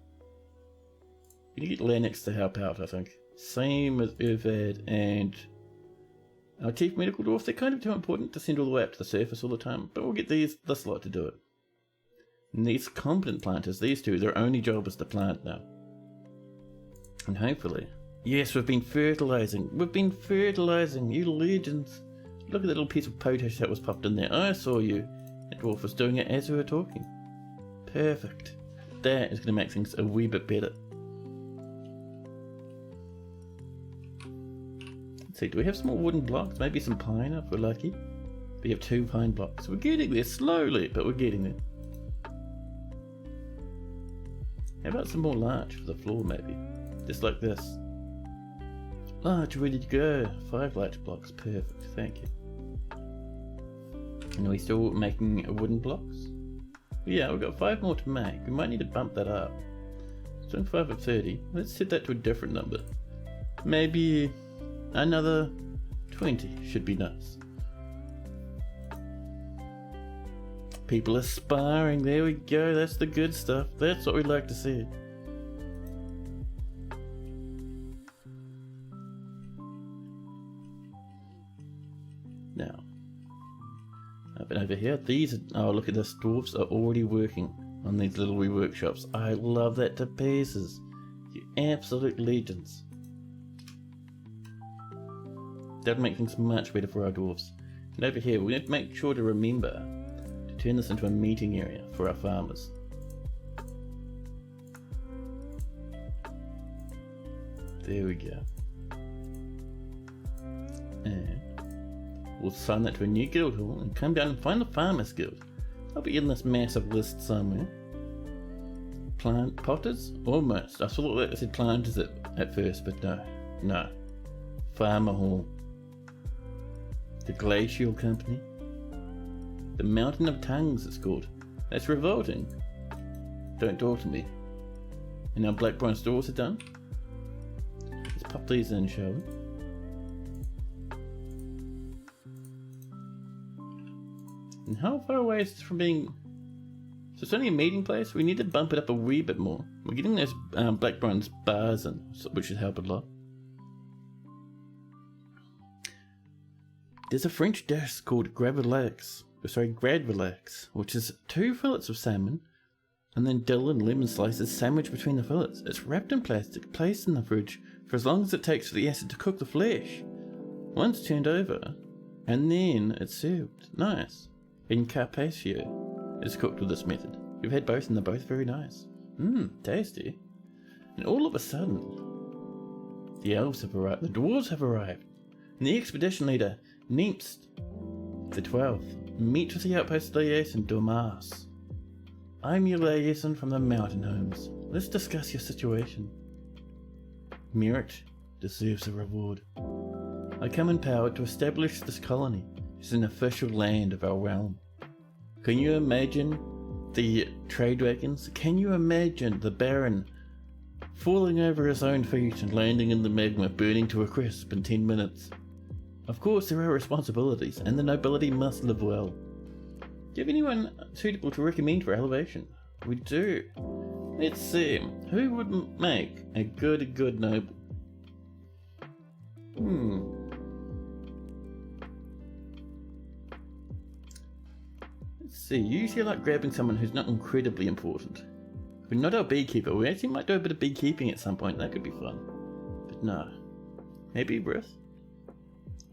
We need to get Lennox to help out, I think. Same as Irvad and our chief medical dwarf. They're kind of too important to send all the way up to the surface all the time, but we'll get this lot to do it. And these competent planters, these two, their only job is to plant now. And hopefully... Yes, we've been fertilizing. You legends. Look at that little piece of potash that was popped in there. I saw you. That dwarf was doing it as we were talking. Perfect. That is going to make things a wee bit better. Let's see, do we have some more wooden blocks? Maybe some pine if we're lucky. We have 2 pine blocks. We're getting there slowly, but we're getting there. How about some more larch for the floor maybe? Just like this. Larch, ready to go. 5 larch blocks, perfect, thank you. And are we still making wooden blocks? Yeah, we've got 5 more to make. We might need to bump that up. It's doing 5 of 30. Let's set that to a different number. Maybe another 20 should be nice. People are sparring, there we go, that's the good stuff. That's what we'd like to see. Now, But over here, these, oh look at this, dwarves are already working on these little wee workshops. I love that to pieces. You absolute legends. That'll make things much better for our dwarves. And over here, we need to make sure to remember to turn this into a meeting area for our farmers. There we go. And we'll assign that to a new guild hall and come down and find the Farmers Guild. I'll be in this massive list somewhere. Plant potters? Almost. I thought that it said planters at first, but no. No. Farmer Hall. The Glacial Company. The Mountain of Tongues it's called. That's revolting. Don't talk to me. And our black bronze doors are done. Let's pop these in, shall we? And how far away is this from being... So it's only a meeting place? We need to bump it up a wee bit more. We're getting those black bronze bars in, which should help a lot. There's a French dish called gravlax, which is 2 fillets of salmon, and then dill and lemon slices sandwiched between the fillets. It's wrapped in plastic, placed in the fridge for as long as it takes for the acid to cook the flesh. Once turned over, and then it's served. Nice. In carpaccio, it's cooked with this method. We've had both and they're both very nice. Tasty. And all of a sudden, the elves have arrived, the dwarves have arrived, and the expedition leader, Neemst, the 12th, meet with the outpost liaison, Dormas. I'm your liaison from the mountain homes. Let's discuss your situation. Merit deserves a reward. I come empowered to establish this colony as an official land of our realm. Can you imagine the trade wagons? Can you imagine the Baron falling over his own feet and landing in the magma, burning to a crisp in 10 minutes? Of course there are responsibilities, and the nobility must live well. Do you have anyone suitable to recommend for elevation? We do. Let's see. Who would make a good noble? Let's see. Usually I like grabbing someone who's not incredibly important. We're not our beekeeper. We actually might do a bit of beekeeping at some point. That could be fun. But no. Maybe Brith?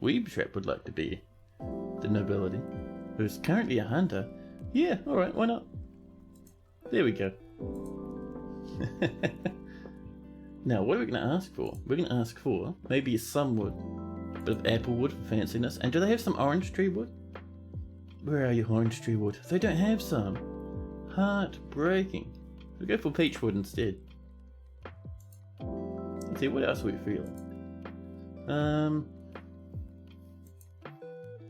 Weebtrap would like to be the nobility, who's currently a hunter. Yeah, alright, why not? There we go. Now, what are we going to ask for? We're going to ask for maybe some wood, a bit of apple wood for fanciness. And do they have some orange tree wood? Where are you, orange tree wood? They don't have some. Heartbreaking. We'll go for peach wood instead. Let's see, what else are we feeling?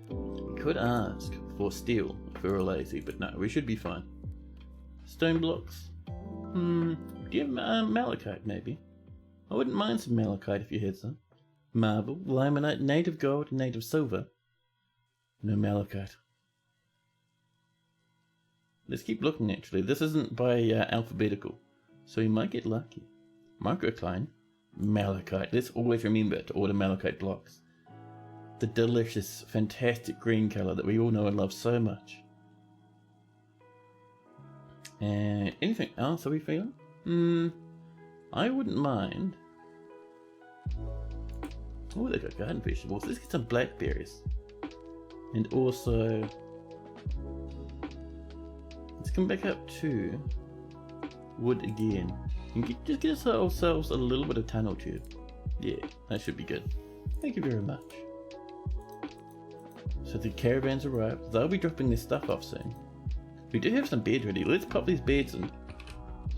We could ask for steel if we were lazy, but no, we should be fine. Stone blocks. Do you have malachite maybe? I wouldn't mind some malachite if you had some. Marble, limonite, native gold, and native silver. No malachite. Let's keep looking actually. This isn't by alphabetical, so you might get lucky. Microcline, malachite. Let's always remember to order malachite blocks. The delicious, fantastic green colour that we all know and love so much. And anything else are we feeling? I wouldn't mind. Oh, they got garden vegetables. Let's get some blackberries. And also, let's come back up to wood again. And just get ourselves a little bit of tunnel tube. Yeah, that should be good. Thank you very much. So the caravans arrived. They'll be dropping their stuff off soon. We do have some beds ready. Let's pop these beds in,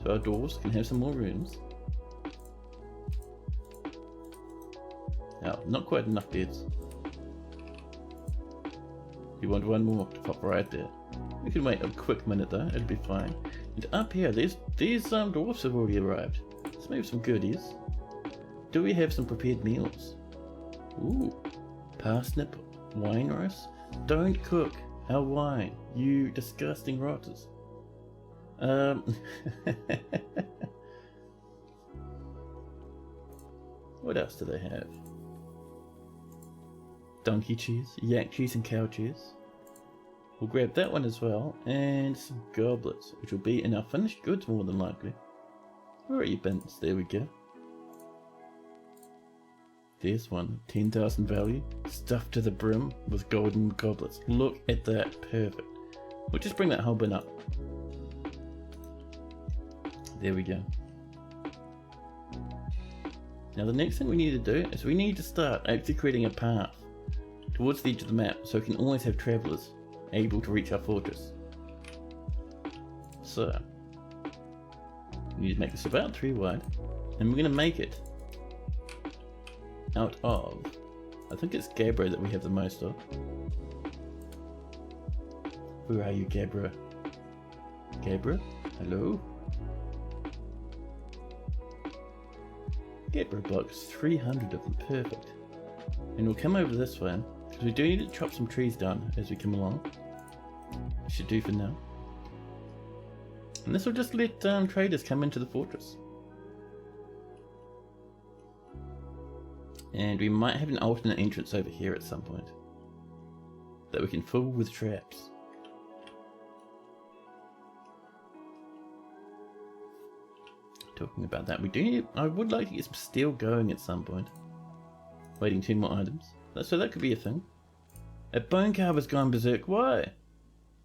so our dwarves can have some more rooms. Now, not quite enough beds. You want one more to pop right there. We can wait a quick minute though, it'll be fine. And up here, these dwarfs have already arrived. Let's move some goodies. Do we have some prepared meals? Ooh, parsnip, wine rice. Don't cook our wine, you disgusting rotters. What else do they have? Donkey cheese, yak cheese and cow cheese. We'll grab that one as well, and some goblets, which will be in our finished goods more than likely. Where are your bins? There we go. There's one, 10,000 value, stuffed to the brim with golden goblets. Look at that, perfect. We'll just bring that whole bin up. There we go. Now the next thing we need to do is we need to start actually creating a path towards the edge of the map so we can always have travellers able to reach our fortress. So, we need to make this about 3 wide, and we're going to make it out of, I think it's gabbro that we have the most of. Where are you, gabbro? Gabbro? Hello? Gabbro blocks, 300 of them, perfect. And we'll come over this way, because we do need to chop some trees down as we come along. Should do for now. And this will just let traders come into the fortress. And we might have an alternate entrance over here at some point that we can fill with traps. Talking about that, we do need, I would like to get some steel going at some point. Waiting 10 more items. So that could be a thing. A bone carver's gone berserk. Why?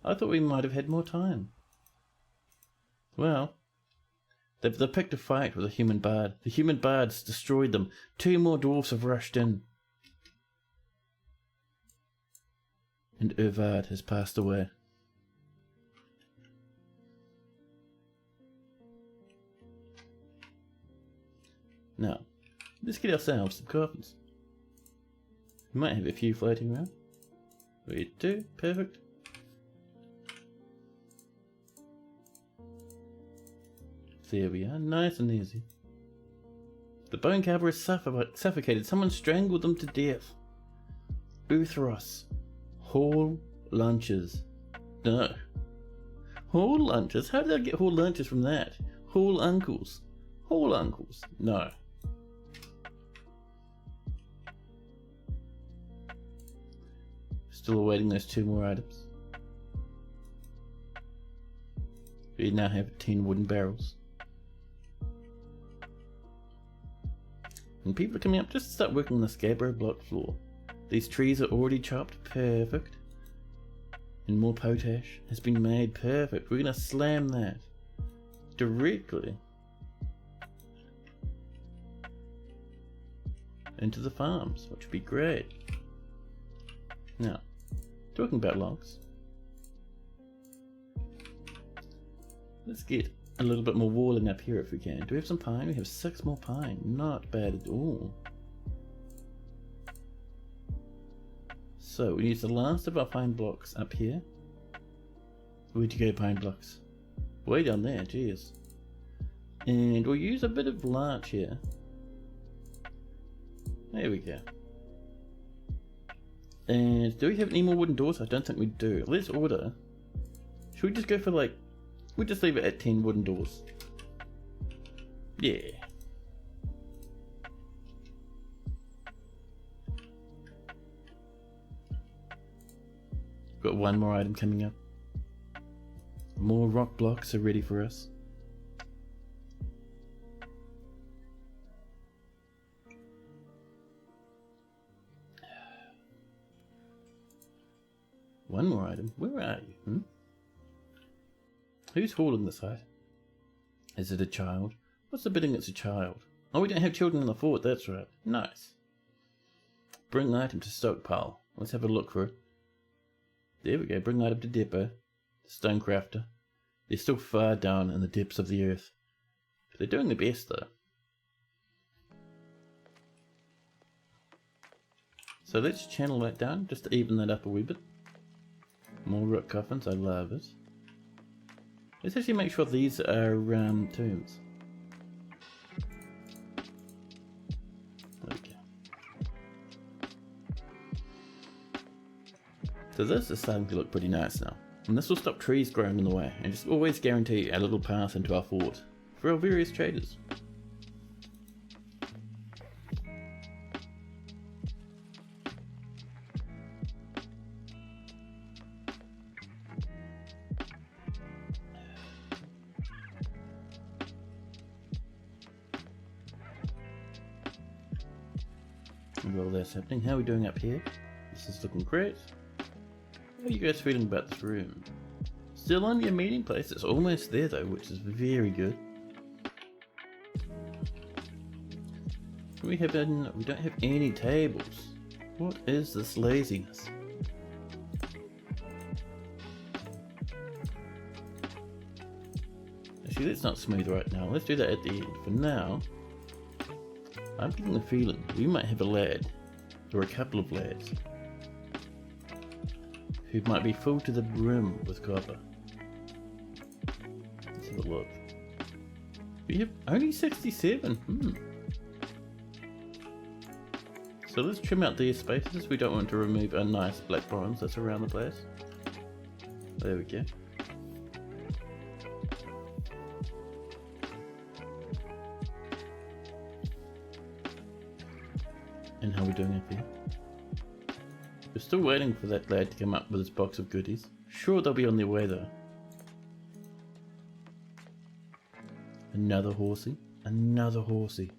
I thought we might have had more time. Well, they've picked a fight with a human bard. The human bards destroyed them. 2 more dwarfs have rushed in. And Urvard has passed away. Now, let's get ourselves some coffins. We might have a few floating around. We do, perfect. There we are, nice and easy. The bone carver is suffocated. Someone strangled them to death. Uthros. Hall lunches. No. Hall lunches? How did I get hall lunches from that? Hall uncles. Hall uncles. No. Still awaiting those 2 more items. We now have 10 wooden barrels. And people are coming up just to start working on the gabbro block floor. These trees are already chopped, perfect. And more potash has been made, perfect. We're going to slam that directly into the farms, which would be great. Now, talking about logs, let's get a little bit more walling up here if we can. Do we have some pine? We have 6 more pine. Not bad at all. So we use the last of our pine blocks up here. Where'd you go, pine blocks? Way down there, jeez. And we'll use a bit of larch here. There we go. And do we have any more wooden doors? I don't think we do. Let's order. Should we just go for like, we'll just leave it at 10 wooden doors. Yeah. Got 1 more item coming up. More rock blocks are ready for us. One more item. Where are you? Who's hauling this height? Is it a child? What's the bidding it's a child? Oh, we don't have children in the fort, that's right. Nice. Bring item to stockpile. Let's have a look for it. There we go, bring item to depot. Stonecrafter. They're still far down in the depths of the earth. They're doing their best though. So let's channel that down, just to even that up a wee bit. More rock coffins, I love it. Let's actually make sure these are tombs. Okay. So this is starting to look pretty nice now. And this will stop trees growing in the way and just always guarantee a little path into our fort for our various traders. while that's happening. How are we doing up here? This is looking great. How are you guys feeling about this room? Still only a meeting place. It's almost there though, which is very good. We don't have any tables. What is this laziness? Actually, let's not smooth right now. Let's do that at the end. For now, I'm getting a feeling we might have a lad, or a couple of lads, who might be full to the brim with copper. Let's have a look. We have only 67. So let's trim out these spaces. We don't want to remove our nice black bronze that's around the place. There we go. And how are we doing up here? We're still waiting for that lad to come up with his box of goodies. Sure, they'll be on their way though. Another horsey. Another horsey.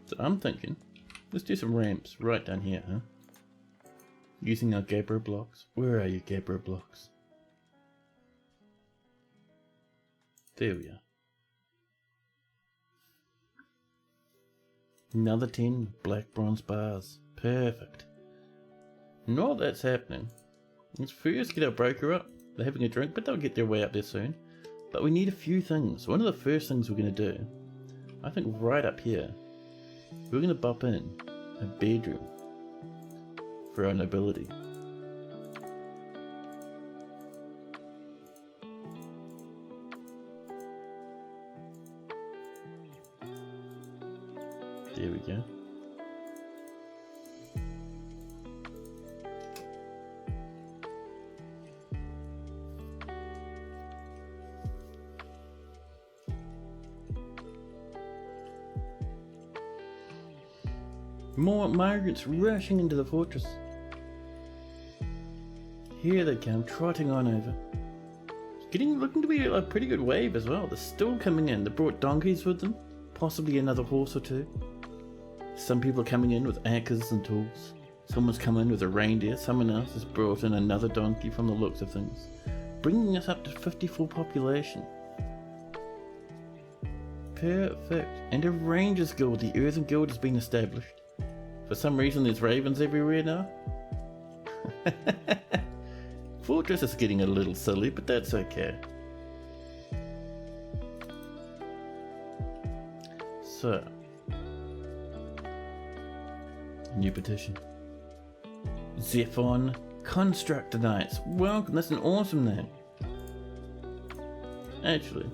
So I'm thinking, let's do some ramps right down here, huh? Using our Gabriel blocks. Where are you, Gabriel blocks? There we are. Another 10 black bronze bars. Perfect. And while that's happening, let's first get our broker up. They're having a drink, but they'll get their way up there soon. But we need a few things. One of the first things we're going to do, I think right up here, we're going to bump in a bedroom for our nobility. There we go. More migrants rushing into the fortress. Here they come, trotting on over. Looking to be a pretty good wave as well. They're still coming in. They brought donkeys with them, possibly another horse or two. Some people are coming in with anchors and tools. Someone's come in with a reindeer. Someone else has brought in another donkey from the looks of things, bringing us up to 54 population. Perfect. And a Rangers Guild. The Earthen Guild has been established. For some reason there's ravens everywhere now. Fortress is getting a little silly, but that's okay. So, new petition. Zephon Constructor Knights. Welcome, that's an awesome name. Actually,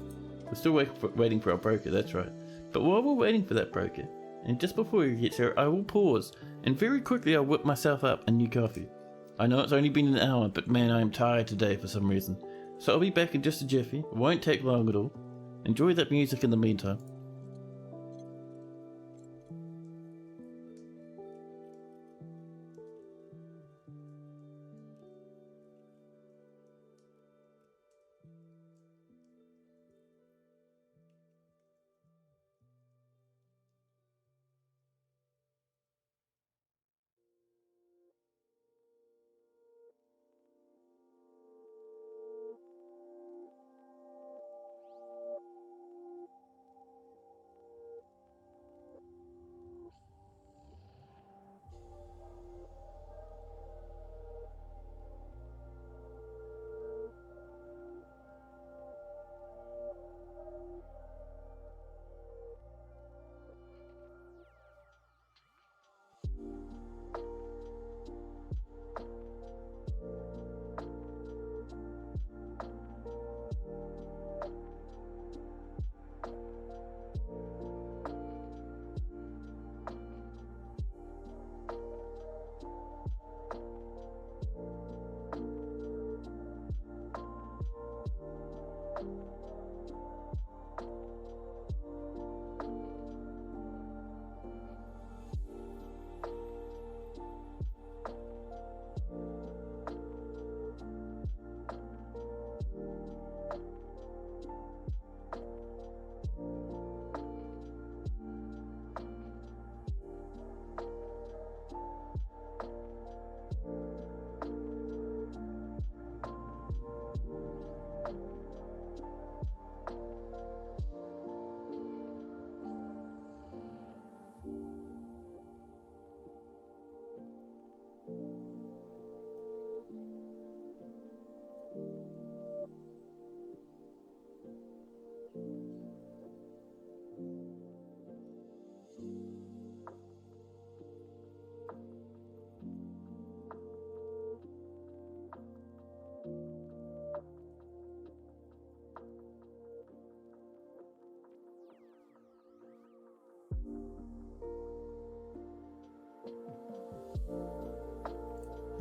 we're still waiting for our broker, that's right. But while we're waiting for that broker, and just before he gets here, I will pause, and very quickly I'll whip myself up a new coffee. I know it's only been an hour, but man, I am tired today for some reason. So I'll be back in just a jiffy. It won't take long at all. Enjoy that music in the meantime.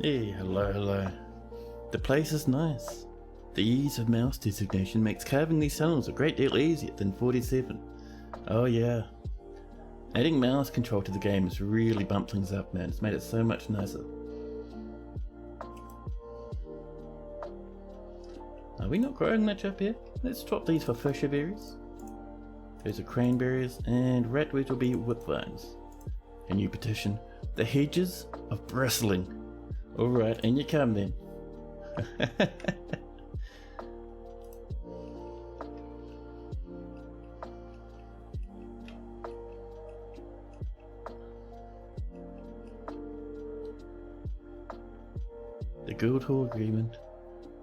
Hey, hello. The place is nice. The ease of mouse designation makes carving these tunnels a great deal easier than 47. Oh yeah. Adding mouse control to the game has really bumped things up, man. It's made it so much nicer. Are we not growing much up here? Let's swap these for fisher berries. Those are cranberries, and ratweed will be whipvines. A new petition. The hedges of bristling. Alright, and you come then. The Guildhall agreement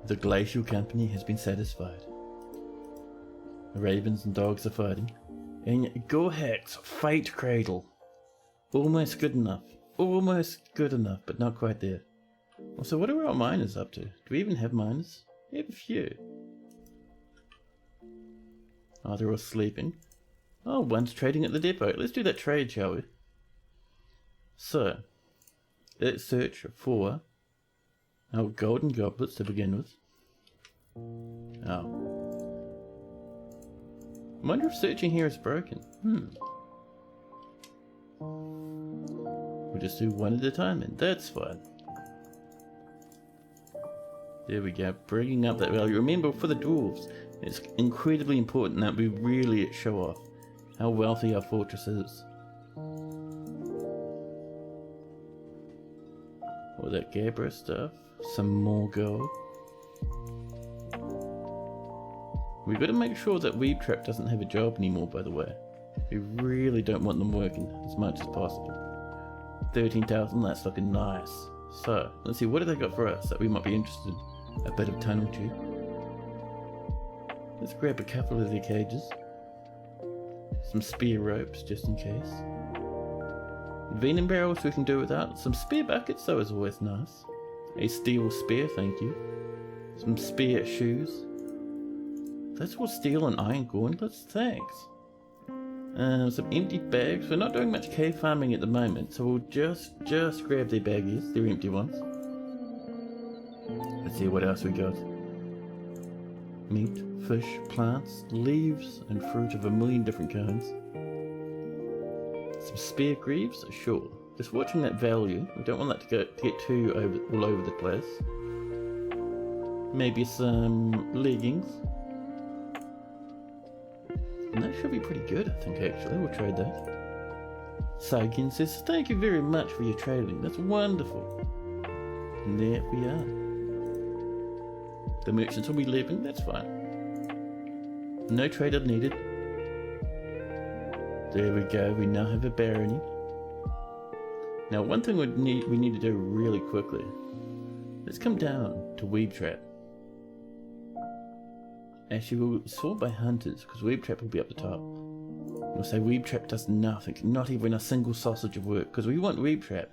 with the Glacial Company has been satisfied. The ravens and dogs are fighting, and Gorhack's Fate Cradle. Almost good enough, but not quite there. Also, what are our miners up to? Do we even have miners? We have a few. Oh, they're all sleeping. Oh, one's trading at the depot. Let's do that trade, shall we? So, let's search for our golden goblets to begin with. Oh. I wonder if searching here is broken. We'll just do one at a time, and that's fine. There we go, bringing up that value. Remember, for the dwarves, it's incredibly important that we really show off how wealthy our fortress is. All that Gabbro stuff, some more gold. We've got to make sure that Weeb Trap doesn't have a job anymore, by the way. We really don't want them working as much as possible. 13,000, that's looking nice. So, let's see, what have they got for us that we might be interested in? A bit of tunnel tube. Let's grab a couple of their cages. Some spear ropes, just in case. Venom barrels we can do without. Some spear buckets, though, is always nice. A steel spear, thank you. Some spear shoes. That's all steel and iron gauntlets, thanks. Some empty bags. We're not doing much cave farming at the moment, so we'll just grab their baggies, their empty ones. Let's see what else we got. Meat, fish, plants, leaves, and fruit of a million different kinds. Some spear greaves, sure. Just watching that value. We don't want that to get too all over the place. Maybe some leggings. And that should be pretty good, I think, actually. We'll trade that. Saikin says, thank you very much for your trading. That's wonderful. And there we are. The merchants will be leaving, that's fine. No trader needed. There we go, we now have a barony. Now one thing we need to do really quickly. Let's come down to Weeb Trap. Actually, we'll sort by hunters, because Weeb Trap will be up the top. We'll say Weeb Trap does nothing, not even a single sausage of work, because we want Weeb Trap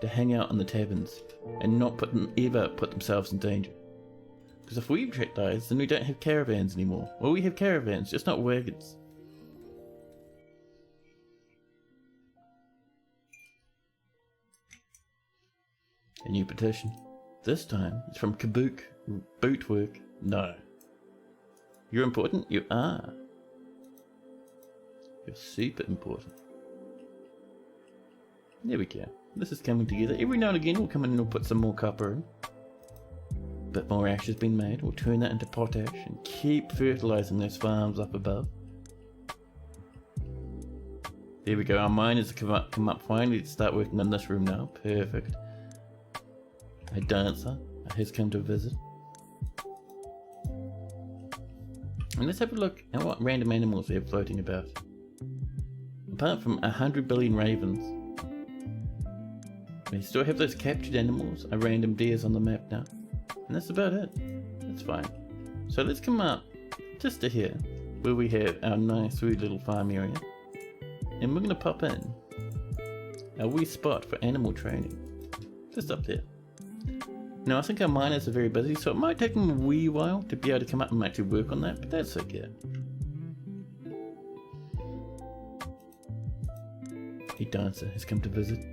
to hang out in the taverns and not ever put themselves in danger. Because if Weeb Trap dies, then we don't have caravans anymore. Well, we have caravans, just not wagons. A new petition. This time, it's from Kabook Bootwork. No. You're important? You are. You're super important. There we go. This is coming together. Every now and again we'll come in and we'll put some more copper in. Bit more ash has been made. We'll turn that into potash and keep fertilizing those farms up above. There we go. Our miners come up finally to start working on this room now. Perfect. A dancer has come to visit. And let's have a look at what random animals we have floating about. Apart from 100 billion ravens, we still have those captured animals, our random deers on the map now. And that's about it. That's fine. So let's come up just to here, where we have our nice wee little farm area. And we're going to pop in a wee spot for animal training. Just up there. Now I think our miners are very busy, so it might take them a wee while to be able to come up and actually work on that, but that's okay. A dancer has come to visit.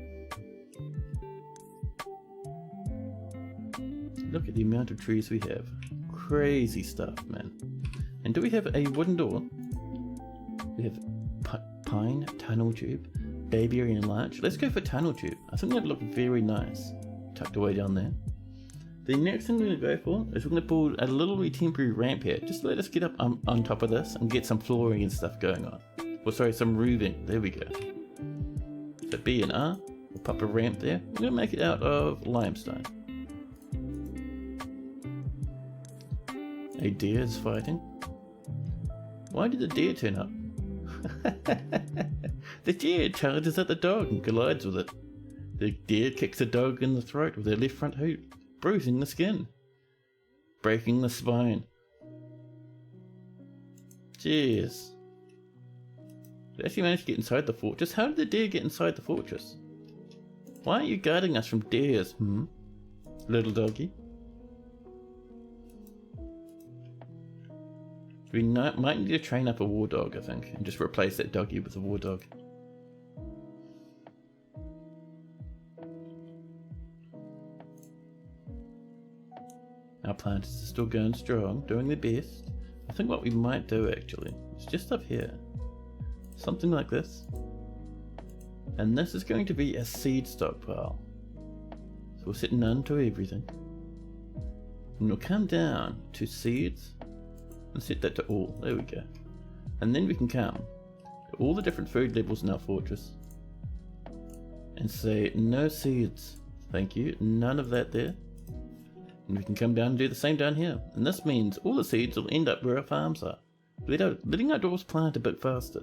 Look at the amount of trees we have. Crazy stuff, man. And do we have a wooden door? We have pine, tunnel tube, baby and larch. Let's go for tunnel tube. I think that'd look very nice. Tucked away down there. The next thing we're going to go for is we're going to build a little temporary ramp here. Just to let us get up on top of this and get some flooring and stuff going on. Or sorry, some roofing. There we go. So B and R. We'll pop a ramp there. We're going to make it out of limestone. A deer is fighting. Why did the deer turn up? The deer charges at the dog and collides with it. The deer kicks the dog in the throat with their left front hoof, bruising the skin, breaking the spine. Jeez. They actually managed to get inside the fortress. How did the deer get inside the fortress? Why aren't you guarding us from deers, little doggy? We might need to train up a war dog, I think, and just replace that doggy with a war dog. Our plant is still going strong, doing their best. I think what we might do actually is just up here. Something like this. And this is going to be a seed stockpile. So we'll set none to everything. And we'll come down to seeds and set that to all. There we go. And then we can come to all the different food levels in our fortress and say no seeds. Thank you. None of that there. And we can come down and do the same down here. And this means all the seeds will end up where our farms are. Letting our dwarves plant a bit faster.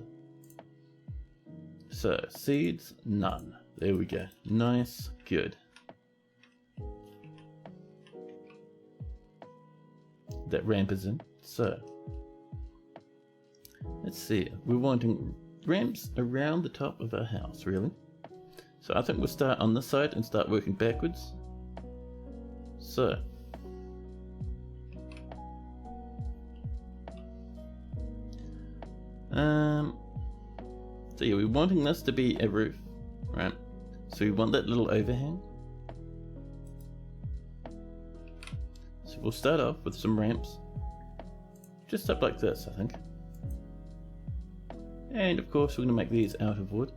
So, seeds, none. There we go. Nice, good. That ramp is in. So, let's see. We're wanting ramps around the top of our house, really. So I think we'll start on this side and start working backwards. So, yeah, we're wanting this to be a roof, right? So we want that little overhang. So we'll start off with some ramps. Just up like this, I think. And of course we're going to make these out of wood.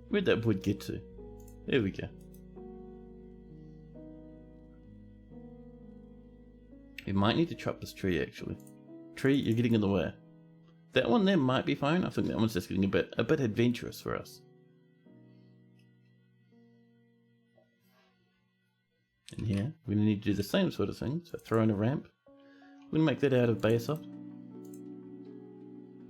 Where'd that wood get to? There we go. We might need to chop this tree actually. Tree, you're getting in the way. That one there might be fine. I think that one's just getting a bit adventurous for us. And here, we're going to need to do the same sort of thing. So throw in a ramp. We're going to make that out of basalt,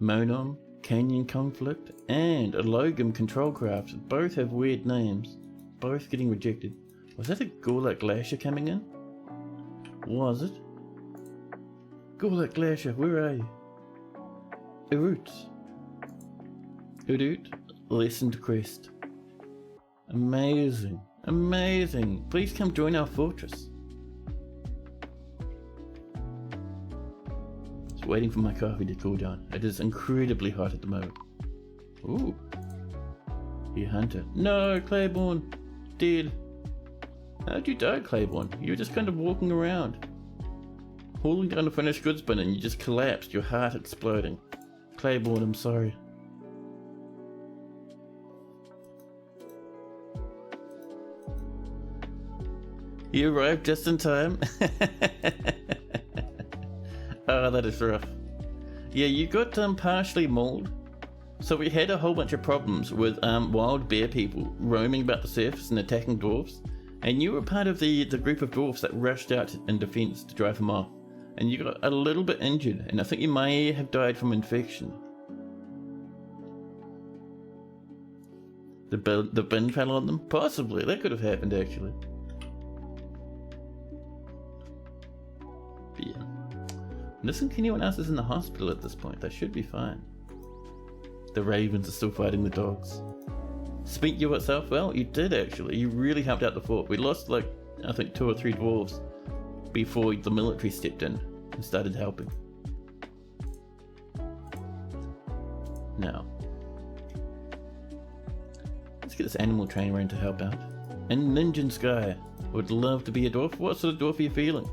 Monom, Canyon Conflict, and a Logam Control Craft. Both have weird names. Both getting rejected. Was that a Gorlak Glacier coming in? Was it? Gorlak Glacier, where are you? Urut. Urut, Lessened Crest. Amazing. Amazing. Please come join our fortress. Just waiting for my coffee to cool down. It is incredibly hot at the moment. Ooh. You hunter. No, Claiborne. Dead. How'd you die, Claiborne? You were just kind of walking around. Hauling down a finished goods bin and you just collapsed, your heart exploding. Claiborne, I'm sorry. You arrived just in time. Oh, that is rough. Yeah, you got partially mauled. So we had a whole bunch of problems with wild bear people roaming about the surface and attacking dwarves. And you were part of the group of dwarves that rushed out in defense to drive them off. And you got a little bit injured, and I think you may have died from infection. The bin fell on them? Possibly, that could have happened actually. But yeah. I don't think anyone else is in the hospital at this point. They should be fine. The ravens are still fighting the dogs. Speak you yourself well? You did actually. You really helped out the fort. We lost like, I think 2 or 3 dwarves before the military stepped in and started helping. Now, get this animal trainer in to help out. And Ninja Sky would love to be a dwarf. What sort of dwarf are you feeling?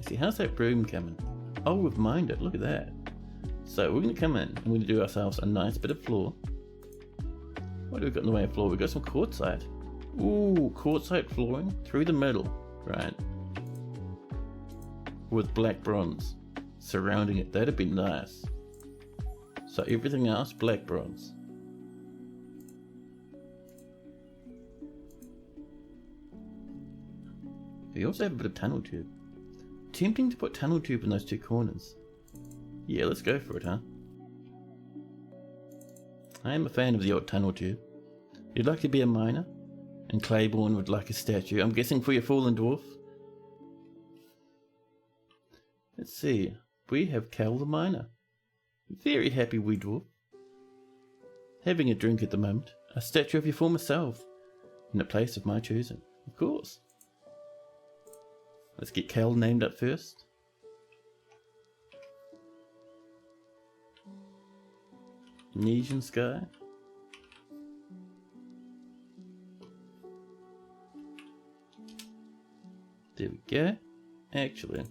See, how's that broom coming? Oh, we've mined it. Look at that. So we're going to come in and we're going to do ourselves a nice bit of floor. What do we got in the way of floor? We've got some quartzite. Ooh, quartzite flooring through the middle, right? With black bronze surrounding it. That'd be nice. So everything else, black bronze. We also have a bit of tunnel tube. Tempting to put tunnel tube in those two corners. Yeah, let's go for it, huh? I am a fan of the old tunnel tube. You'd like to be a miner? And Claiborne would like a statue. I'm guessing for your fallen dwarf? Let's see. We have Cal the miner. Very happy wee dwarf. Having a drink at the moment. A statue of your former self. In a place of my choosing. Of course. Let's get Cal named up first. Nesian Sky. There we go. Actually,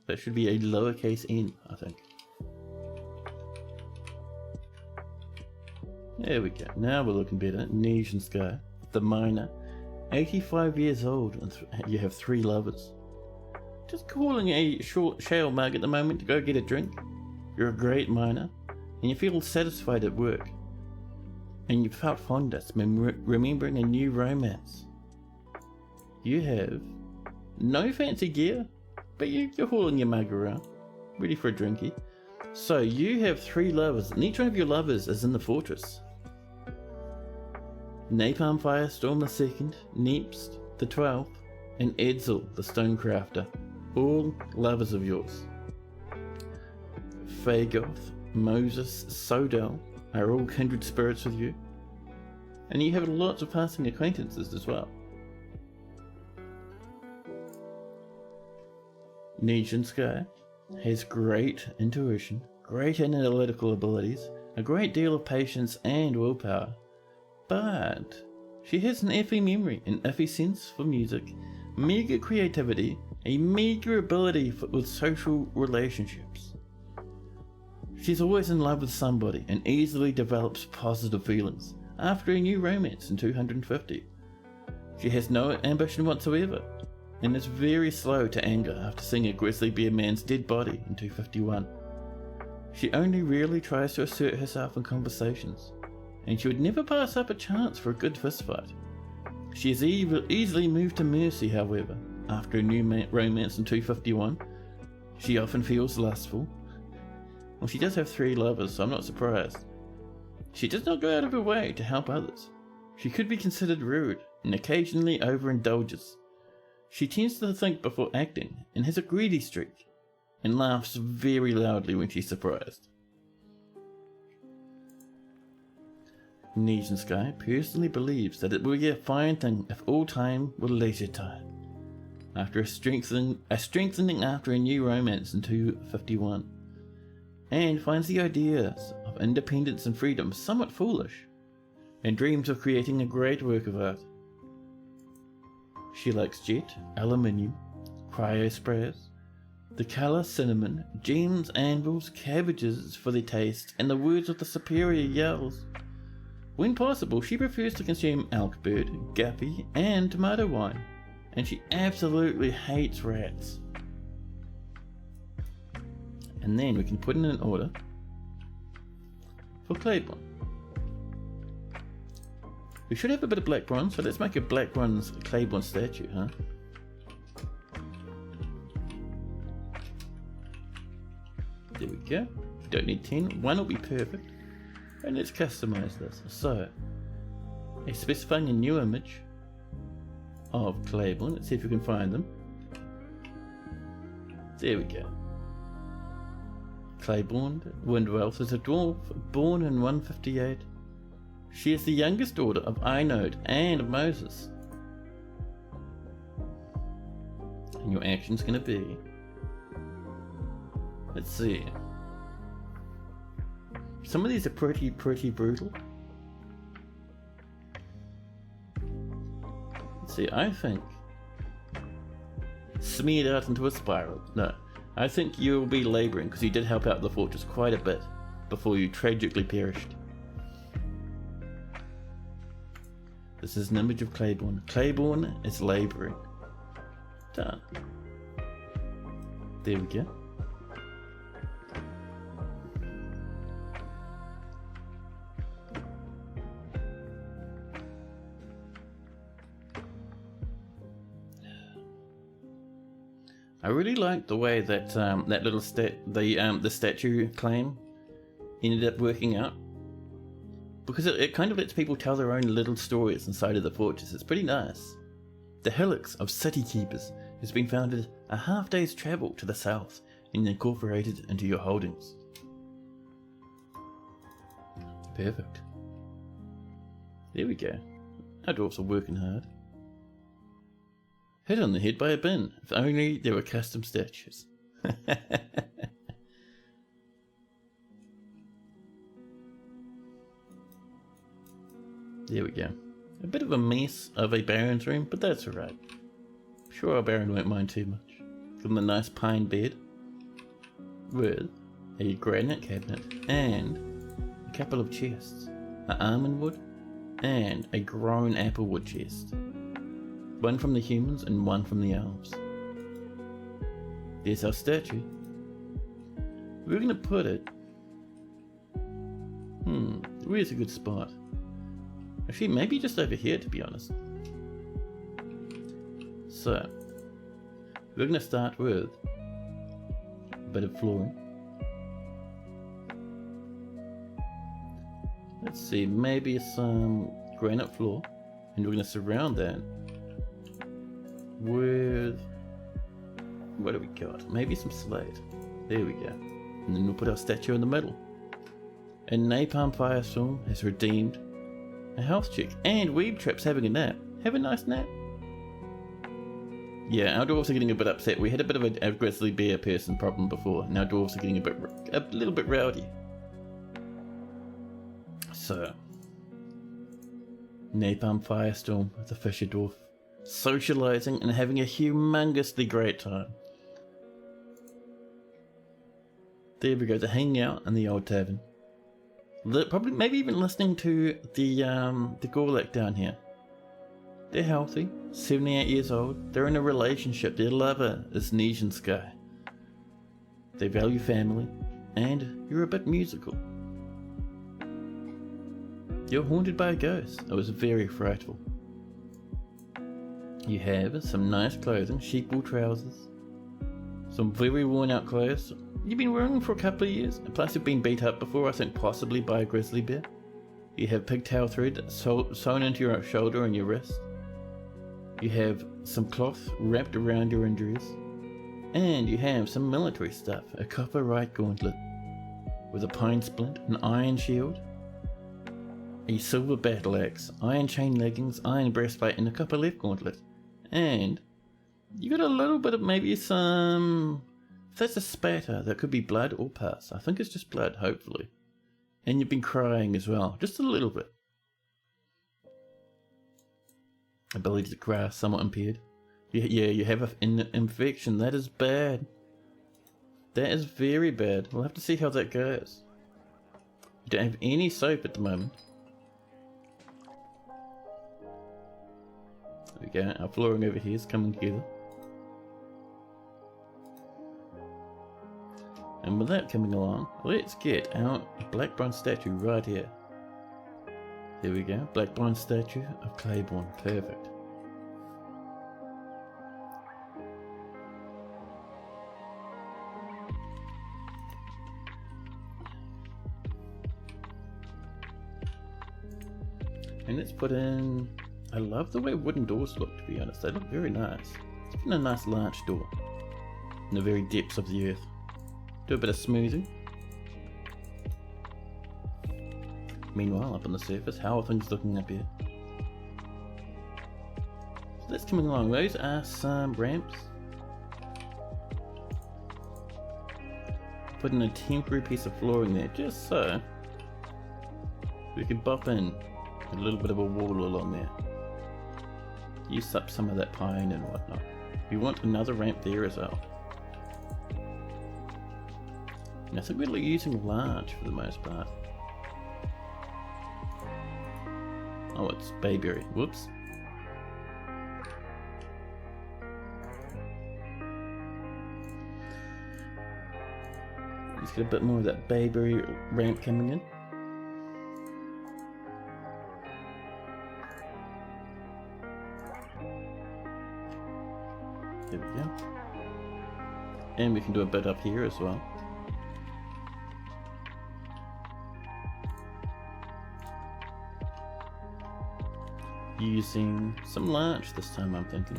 that should be a lowercase n, I think. There we go. Now we're looking better. Nesian Sky. The miner. 85 years old and you have 3 lovers. Just calling a short shale mug at the moment to go get a drink. You're a great miner and you feel satisfied at work. And you felt fondness remembering a new romance. You have no fancy gear, but you're hauling your mug around, ready for a drinky. So you have 3 lovers, and each one of your lovers is in the fortress. Napalm Firestorm the 2nd, Neepst the 12th, and Edsel the Stonecrafter, all lovers of yours. Fagoth, Moses, Sodel are all kindred spirits with you, and you have lots of passing acquaintances as well. Nesian Sky has great intuition, great analytical abilities, a great deal of patience and willpower, but she has an iffy memory, an iffy sense for music, meager creativity, a meager ability with social relationships. She's always in love with somebody and easily develops positive feelings after a new romance in 250. She has no ambition whatsoever and is very slow to anger after seeing a grizzly bear man's dead body in 251. She only rarely tries to assert herself in conversations, and she would never pass up a chance for a good fistfight. She is easily moved to mercy, however, after a new romance in 251. She often feels lustful. Well, she does have 3 lovers, so I'm not surprised. She does not go out of her way to help others. She could be considered rude and occasionally overindulges. She tends to think before acting and has a greedy streak, and laughs very loudly when she's surprised. Nesian Sky personally believes that it would be a fine thing if all time were leisure time. After a strengthening after a new romance in 251, and finds the ideas of independence and freedom somewhat foolish, and dreams of creating a great work of art. She likes jet, aluminium, cryo sprays, the colour cinnamon, gems, anvils, cabbages for their taste, and the words of the superior yells. When possible, she prefers to consume elkbird, guppy, and tomato wine, and she absolutely hates rats. And then we can put in an order for Claiborne. We should have a bit of black bronze, so let's make a black bronze Claiborne statue, huh? There we go. Don't need 10. 1 will be perfect. And let's customize this. So, specifying a new image of Claiborne. Let's see if we can find them. There we go. Claiborne Windwealth is a dwarf born in 158. She is the youngest daughter of Inode and of Moses. And your action's going to be... Let's see. Some of these are pretty brutal. Let's see, I think smeared out into a spiral. No, I think you'll be labouring because you did help out the fortress quite a bit before you tragically perished. This is an image of Claiborne. Claiborne is labouring. Done. There we go. I really like the way that that little the statue claim ended up working out, because it kind of lets people tell their own little stories inside of the fortress. It's pretty nice. The Helix of City Keepers has been founded a half-day's travel to the south and incorporated into your holdings. Perfect. There we go. Our dwarfs are working hard. Hit on the head by a bin. If only there were custom statues. There we go. A bit of a mess of a Baron's room, but that's alright. I'm sure our Baron won't mind too much. Give him a nice pine bed with a granite cabinet and a couple of chests. An almond wood and a grown applewood chest. One from the humans and one from the elves. There's our statue. We're gonna put it... where's a good spot? Actually, maybe just over here, to be honest. So, we're gonna start with a bit of flooring. Let's see, maybe some granite floor, and we're gonna surround that with, what do we got? Maybe some slate. There we go. And then we'll put our statue in the middle. And Napalm Firestorm has redeemed a health check. And Weeb Trap's having a nap. Have a nice nap. Yeah, our dwarves are getting a bit upset. We had a bit of a grizzly bear person problem before. Now dwarves are getting a little bit rowdy. So, Napalm Firestorm, the Fisher Dwarf, socializing and having a humongously great time. There we go, they're hanging out in the old tavern. Probably, maybe even listening to the Gorlek down here. They're healthy, 78 years old. They're in a relationship. Their lover is Nesian Sky. They value family, and you're a bit musical. You're haunted by a ghost. It was very frightful. You have some nice clothing, sheepwool trousers, some very worn out clothes. You've been wearing them for a couple of years, and plus you've been beat up before, I think possibly by a grizzly bear. You have pigtail thread sewn into your shoulder and your wrist. You have some cloth wrapped around your injuries. And you have some military stuff, a copper right gauntlet with a pine splint, an iron shield, a silver battle axe, iron chain leggings, iron breastplate, and a copper left gauntlet. And you got a little bit of maybe some... If that's a spatter, that could be blood or pus. I think it's just blood, hopefully. And you've been crying as well, just a little bit. Ability to cry somewhat impaired. Yeah, you have an infection. That is bad. That is very bad. We'll have to see how that goes. You don't have any soap at the moment. There we go, our flooring over here is coming together. And with that coming along, let's get our black bronze statue right here. There we go, black bronze statue of Claiborne, perfect. And let's put in... I love the way wooden doors look, to be honest. They look very nice. It's even a nice large door in the very depths of the earth. Do a bit of smoothing. Meanwhile, up on the surface, how are things looking up here? So that's coming along. Those are some ramps. Put in a temporary piece of flooring there, just so We can bop in a little bit of a wall along there. Use up some of that pine and whatnot. We want another ramp there as well. And I think we're using large for the most part. Oh, it's bayberry. Whoops. Let's get a bit more of that bayberry ramp coming in. There we go. And we can do a bit up here as well. Using some larch this time, I'm thinking.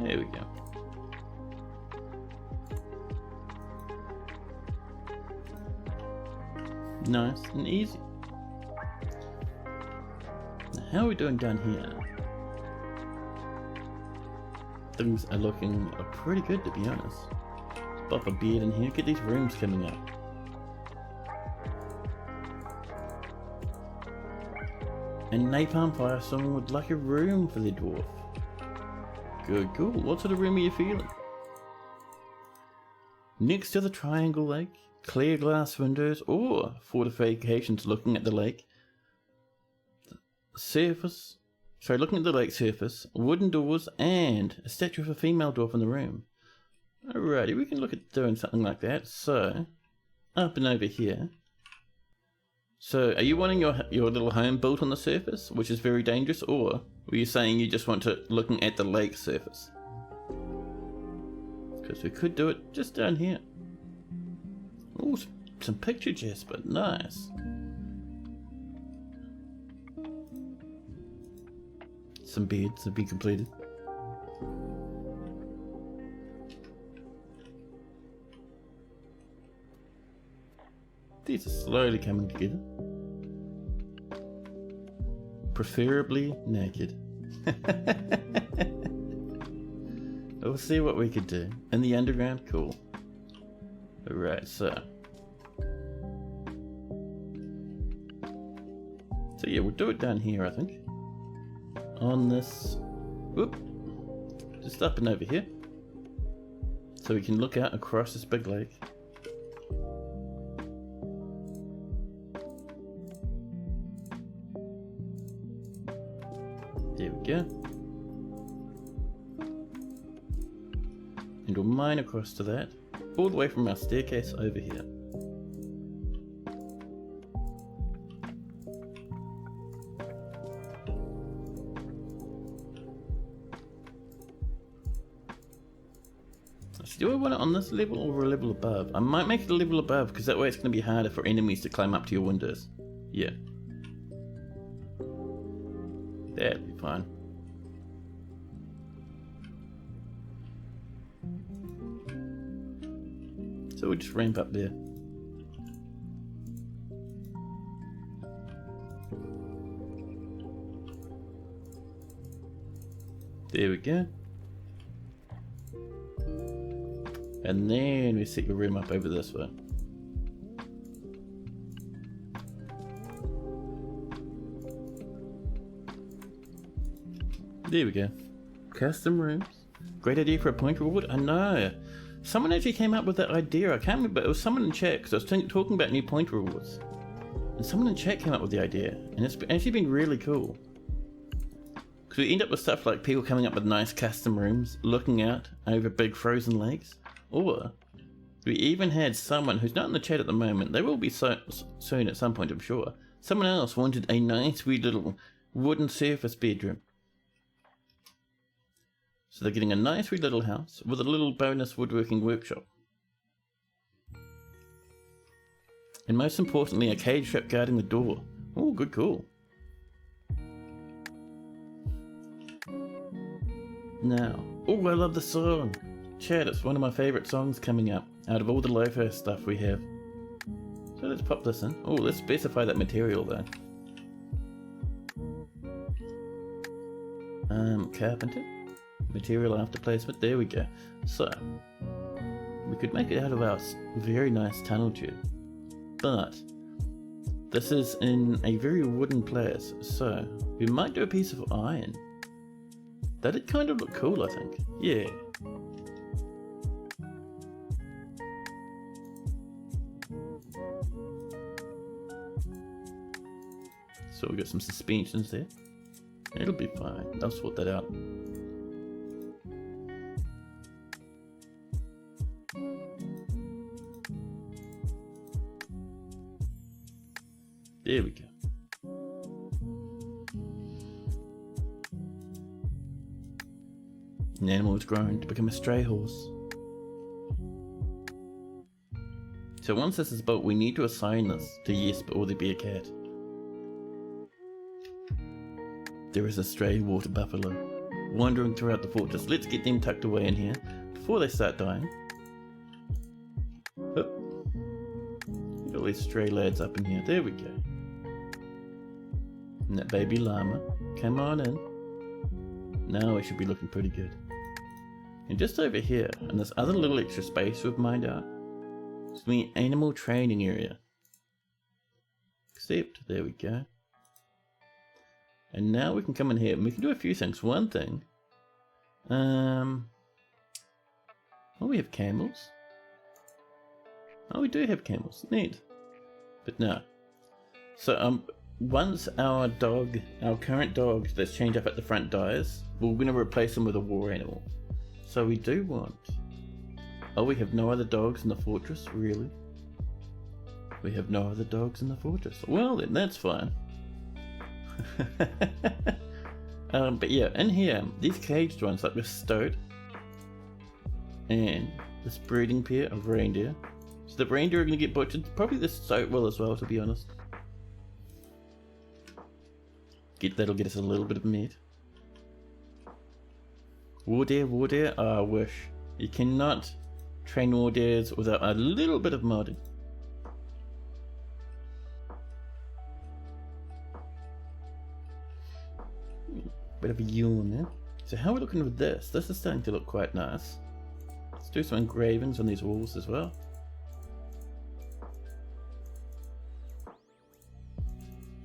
There we go. Nice and easy. Now, how are we doing down here? Things are looking pretty good, to be honest. Let's pop a beard in here, get these rooms coming up. And Napalm Fire someone would like a room for their dwarf. Good, cool. What sort of room are you feeling? Next to the triangle lake, clear glass windows or fortifications looking at the lake. Looking at the lake surface, wooden doors and a statue of a female dwarf in the room. Alrighty, we can look at doing something like that. So, up and over here. So, are you wanting your little home built on the surface, which is very dangerous, or were you saying you just want to looking at the lake surface? Because we could do it just down here. Oh, some picture chests, but nice. Some beds have been completed. These are slowly coming together. Preferably naked. We'll see what we could do. In the underground, cool. Alright, so yeah, we'll do it down here, I think. On this, whoop, just up and over here. So we can look out across this big lake. There we go. And we'll mine across to that, all the way from our staircase over here. Do I want it on this level or a level above? I might make it a level above because that way it's going to be harder for enemies to climb up to your windows. Yeah. That'd be fine. So we'll just ramp up there. There we go. And then we set your room up over this way. There we go. Custom rooms. Great idea for a point reward. I know. Someone actually came up with that idea. I can't remember. It was someone in chat because I was talking about new point rewards. And someone in chat came up with the idea. And it's actually been really cool. Because we end up with stuff like people coming up with nice custom rooms, looking out over big frozen lakes. Or we even had someone who's not in the chat at the moment. They will be soon at some point, I'm sure. Someone else wanted a nice wee little wooden surface bedroom. So they're getting a nice wee little house with a little bonus woodworking workshop. And most importantly, a cage trap guarding the door. Oh, good call. Now, oh, I love the song. Chat, it's one of my favourite songs coming up out of all the Lofi stuff we have. So let's pop this in. Oh, let's specify that material though. Carpenter. Material after placement, there we go. So, we could make it out of our very nice tunnel tube. But, this is in a very wooden place, so we might do a piece of iron. That'd kind of look cool, I think. Yeah. So we got some suspensions there. It'll be fine. I'll sort that out. There we go. An animal is grown to become a stray horse. So once this is built, we need to assign this to Jesper or the bear cat. There is a stray water buffalo wandering throughout the fortress. Let's get them tucked away in here before they start dying. Oh. Get all these stray lads up in here. There we go. And that baby llama. Come on in. Now we should be looking pretty good. And just over here, in this other little extra space we've mined out, is the animal training area. Except, there we go. And now we can come in here and we can do a few things. One thing, oh, we have camels. Oh, we do have camels. Neat. But no. So, once our current dog that's chained up at the front dies, we're going to replace him with a war animal. So we do want... Oh, we have no other dogs in the fortress? Really? We have no other dogs in the fortress. Well then, that's fine. But yeah, in here, these caged ones like this stoat and this breeding pair of reindeer. So the reindeer are going to get butchered. Probably the stoat will as well, to be honest. That'll get us a little bit of meat. War deer, oh, I wish. You cannot train war deers without a little bit of modding. Bit of a yawn there. So how are we looking with this? This is starting to look quite nice. Let's do some engravings on these walls as well.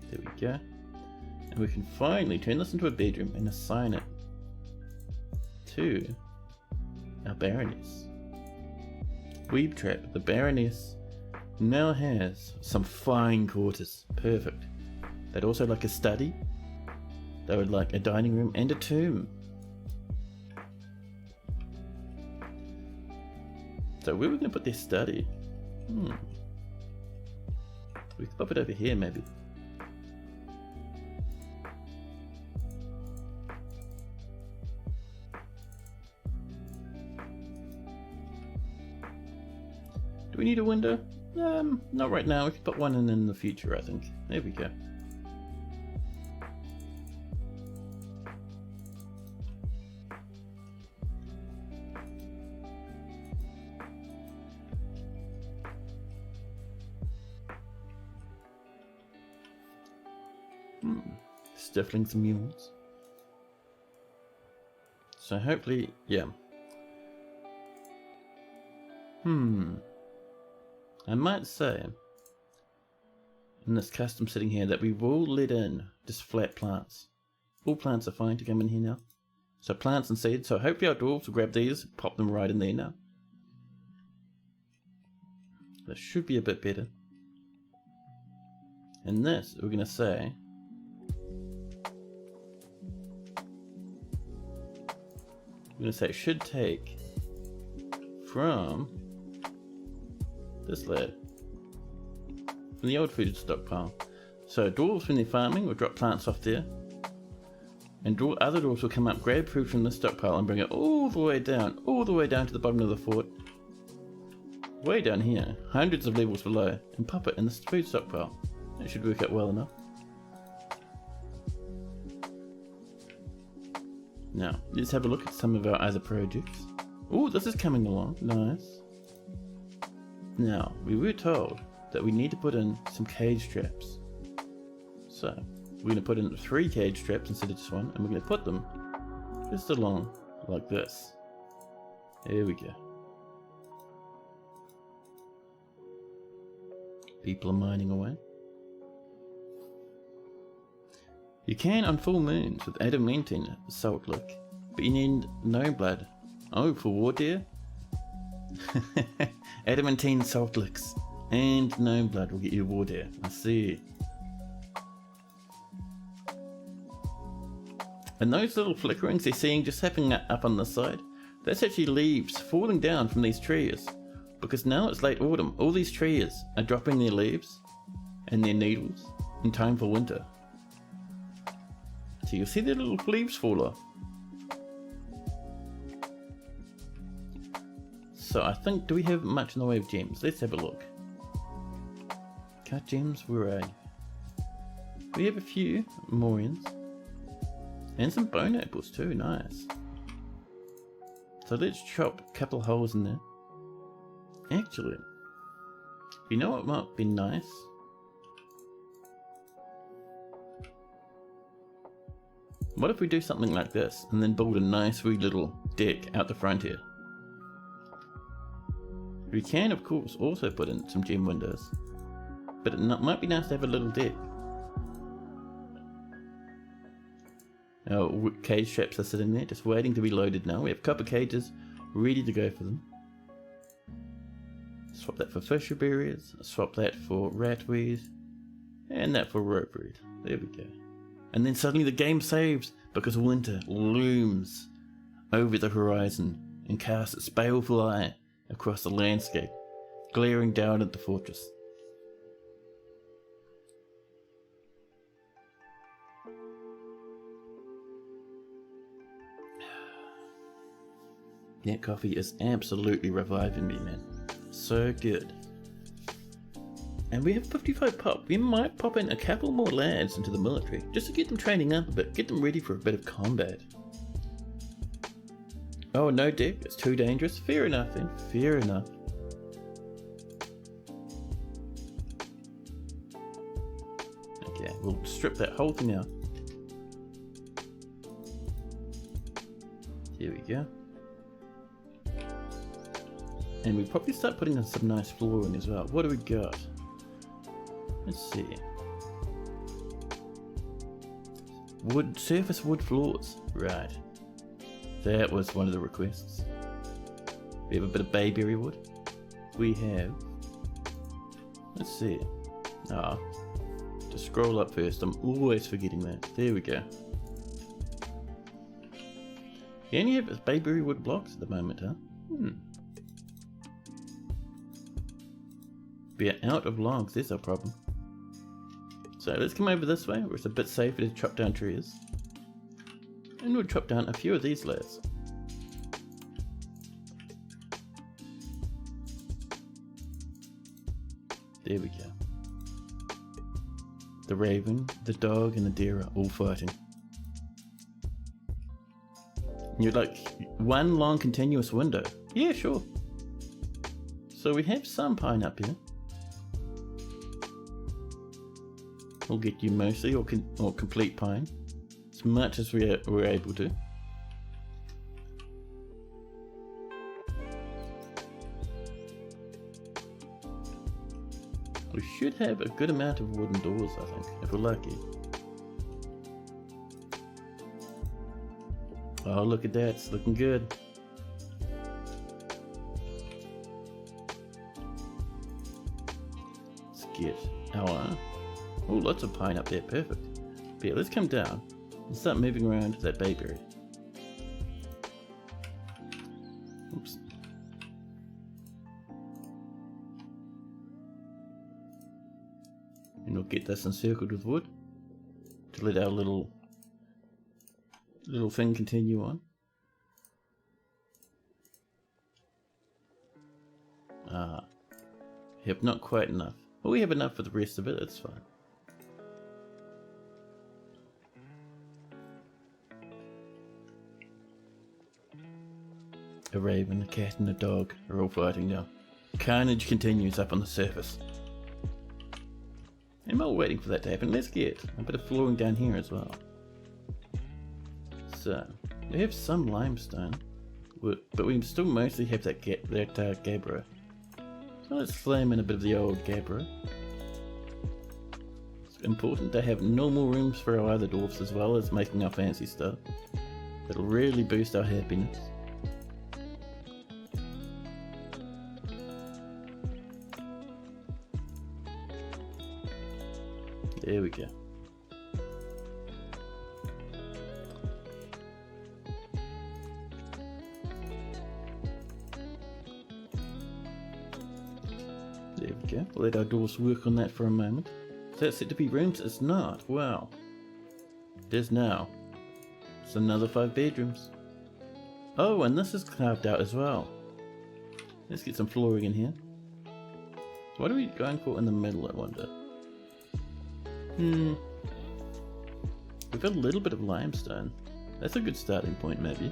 There we go. And we can finally turn this into a bedroom and assign it to our Baroness. Weeb Trap, the Baroness now has some fine quarters. Perfect. They'd also like a study. They would like a dining room and a tomb. So where are we going to put this study? We could pop it over here maybe. Do we need a window? Not right now. We could put one in the future, I think. There we go. Stifling some mules. So hopefully, yeah. I might say in this custom setting here that we will let in just flat plants. All plants are fine to come in here now. So plants and seeds. So hopefully our dwarves will grab these, pop them right in there now. That should be a bit better. And this, we're going to say, it should take from this lad, from the old food stockpile. So dwarves, when they're farming, will drop plants off there, and other dwarves will come up, grab food from the stockpile and bring it all the way down to the bottom of the fort, way down here, hundreds of levels below, and pop it in this food stockpile. That should work out well enough. Now, let's have a look at some of our other projects. Oh, this is coming along. Nice. Now, we were told that we need to put in some cage traps. So, we're going to put in 3 cage traps instead of just 1, and we're going to put them just along like this. There we go. People are mining away. You can on full moons with adamantine salt look, but you need no blood. Oh, for war deer? Adamantine salt licks and gnome blood will get you war deer. I see. And those little flickerings you're seeing just happening up on this side, that's actually leaves falling down from these trees. Because now it's late autumn, all these trees are dropping their leaves and their needles in time for winter. So you'll see their little leaves fall off. So I think, do we have much in the way of gems? Let's have a look. Cut gems, where are you? We have a few Morians. And some bone apples too, nice. So let's chop a couple holes in there. Actually, you know what might be nice? What if we do something like this and then build a nice wee little deck out the front here? We can of course also put in some gem windows, but it might be nice to have a little deck. Our cage traps are sitting there just waiting to be loaded now. We have copper cages ready to go for them. Swap that for fisher berries, swap that for ratweed, and that for ropeweed. There we go. And then suddenly the game saves because winter looms over the horizon and casts its baleful eye across the landscape, glaring down at the fortress. That coffee is absolutely reviving me, man. So good. And we have 55 pop. We might pop in a couple more lads into the military, just to get them training up a bit, get them ready for a bit of combat. Oh, no deck, it's too dangerous. Fair enough then, fair enough. Okay, we'll strip that whole thing out. Here we go. And we probably start putting in some nice flooring as well. What do we got? Let's see. Wood, surface wood floors. Right. That was one of the requests. We have a bit of bayberry wood. We have... Let's see. Just scroll up first. I'm always forgetting that. There we go. You only have bayberry wood blocks at the moment, huh? We are out of logs, there's our problem. So let's come over this way where it's a bit safer to chop down trees. And we'll chop down a few of these layers. There we go. The raven, the dog and the deer are all fighting. And you're like, one long continuous window. Yeah, sure. So we have some pine up here. We'll get you mostly or complete pine, as much as we're able to. We should have a good amount of wooden doors, I think, if we're lucky. Oh, look at that, it's looking good. Let's get our... Oh, lots of pine up there, perfect. But yeah, let's come down and start moving around that bayberry. Oops. And we'll get this encircled with wood to let our little thing continue on. Yep, not quite enough. Well, we have enough for the rest of it, it's fine. A raven, a cat and a dog are all fighting now. Carnage continues up on the surface. And while we're waiting for that to happen, let's get a bit of flooring down here as well. So, We have some limestone, but we still mostly have that gabbro. So let's flame in a bit of the old gabbro. It's important to have normal rooms for our other dwarfs as well as making our fancy stuff. It'll really boost our happiness. There we go. There we go. We'll let our dwarves work on that for a moment. Is that set to be rooms? It's not. Wow. It is now. It's another 5 bedrooms. Oh, and this is carved out as well. Let's get some flooring in here. What are we going for in the middle, I wonder? We've got a little bit of limestone. That's a good starting point, maybe.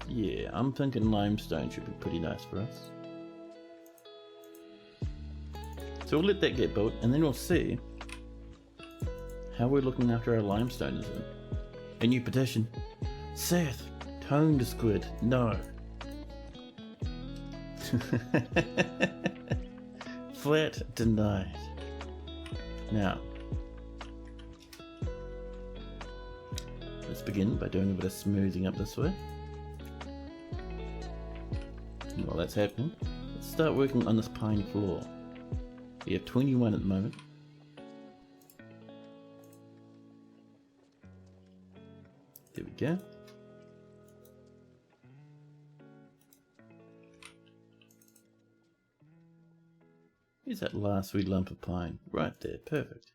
Yeah, I'm thinking limestone should be pretty nice for us. So we'll let that get built, and then we'll see how we're looking after our limestone is in. A new petition. Seth, tone to squid. No. Flat denied. Now, let's begin by doing a bit of smoothing up this way. And while that's happening, let's start working on this pine floor. We have 21 at the moment. There we go. Here's that last wee lump of pine. Right there, perfect.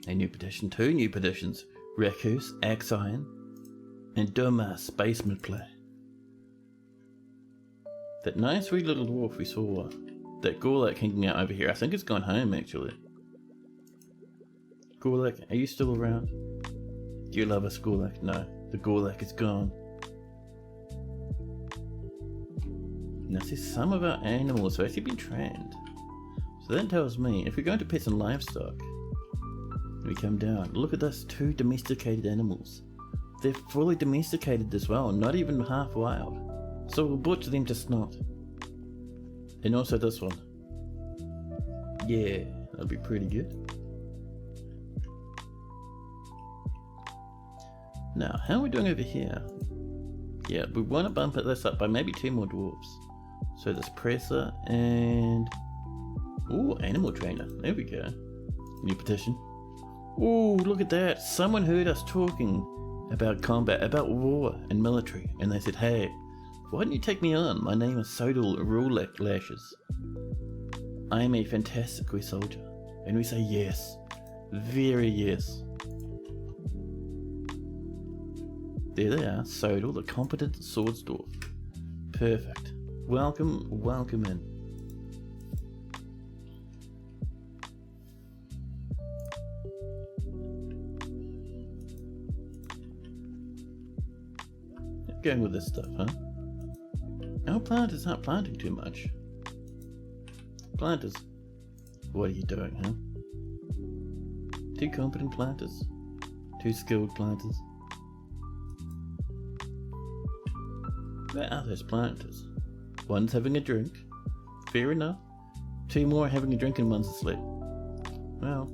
A new petition, 2 new petitions. Recus, Axe Iron, and Dumas Basement Play. That nice wee little dwarf we saw, that Gorlak hanging out over here, I think it's gone home actually. Gorlak, are you still around? Do you love us, Gorlak? No, the Gorlak is gone. Now see, some of our animals have actually been trained. So that tells me, if we're going to pets and livestock, we come down, look at this, 2 domesticated animals. They're fully domesticated as well, not even half wild. So we'll butcher them to snot. And also this one. Yeah, that'll be pretty good. Now, how are we doing over here? Yeah, we want to bump this up by maybe 2 more dwarves. So this presser and... Ooh, animal trainer. There we go. New petition. Ooh, look at that. Someone heard us talking about combat, about war and military. And they said, hey, why don't you take me on? My name is Sodal Rulak Lashes. I am a fantastic wee soldier. And we say yes. Very yes. There they are, Sodal, the competent swords dwarf. Perfect. Welcome, welcome in. Going with this stuff, huh? Our planters aren't planting too much. Planters, what are you doing, huh? 2 competent planters. 2 skilled planters. Where are those planters? One's having a drink. Fair enough. 2 more are having a drink and one's asleep. Well.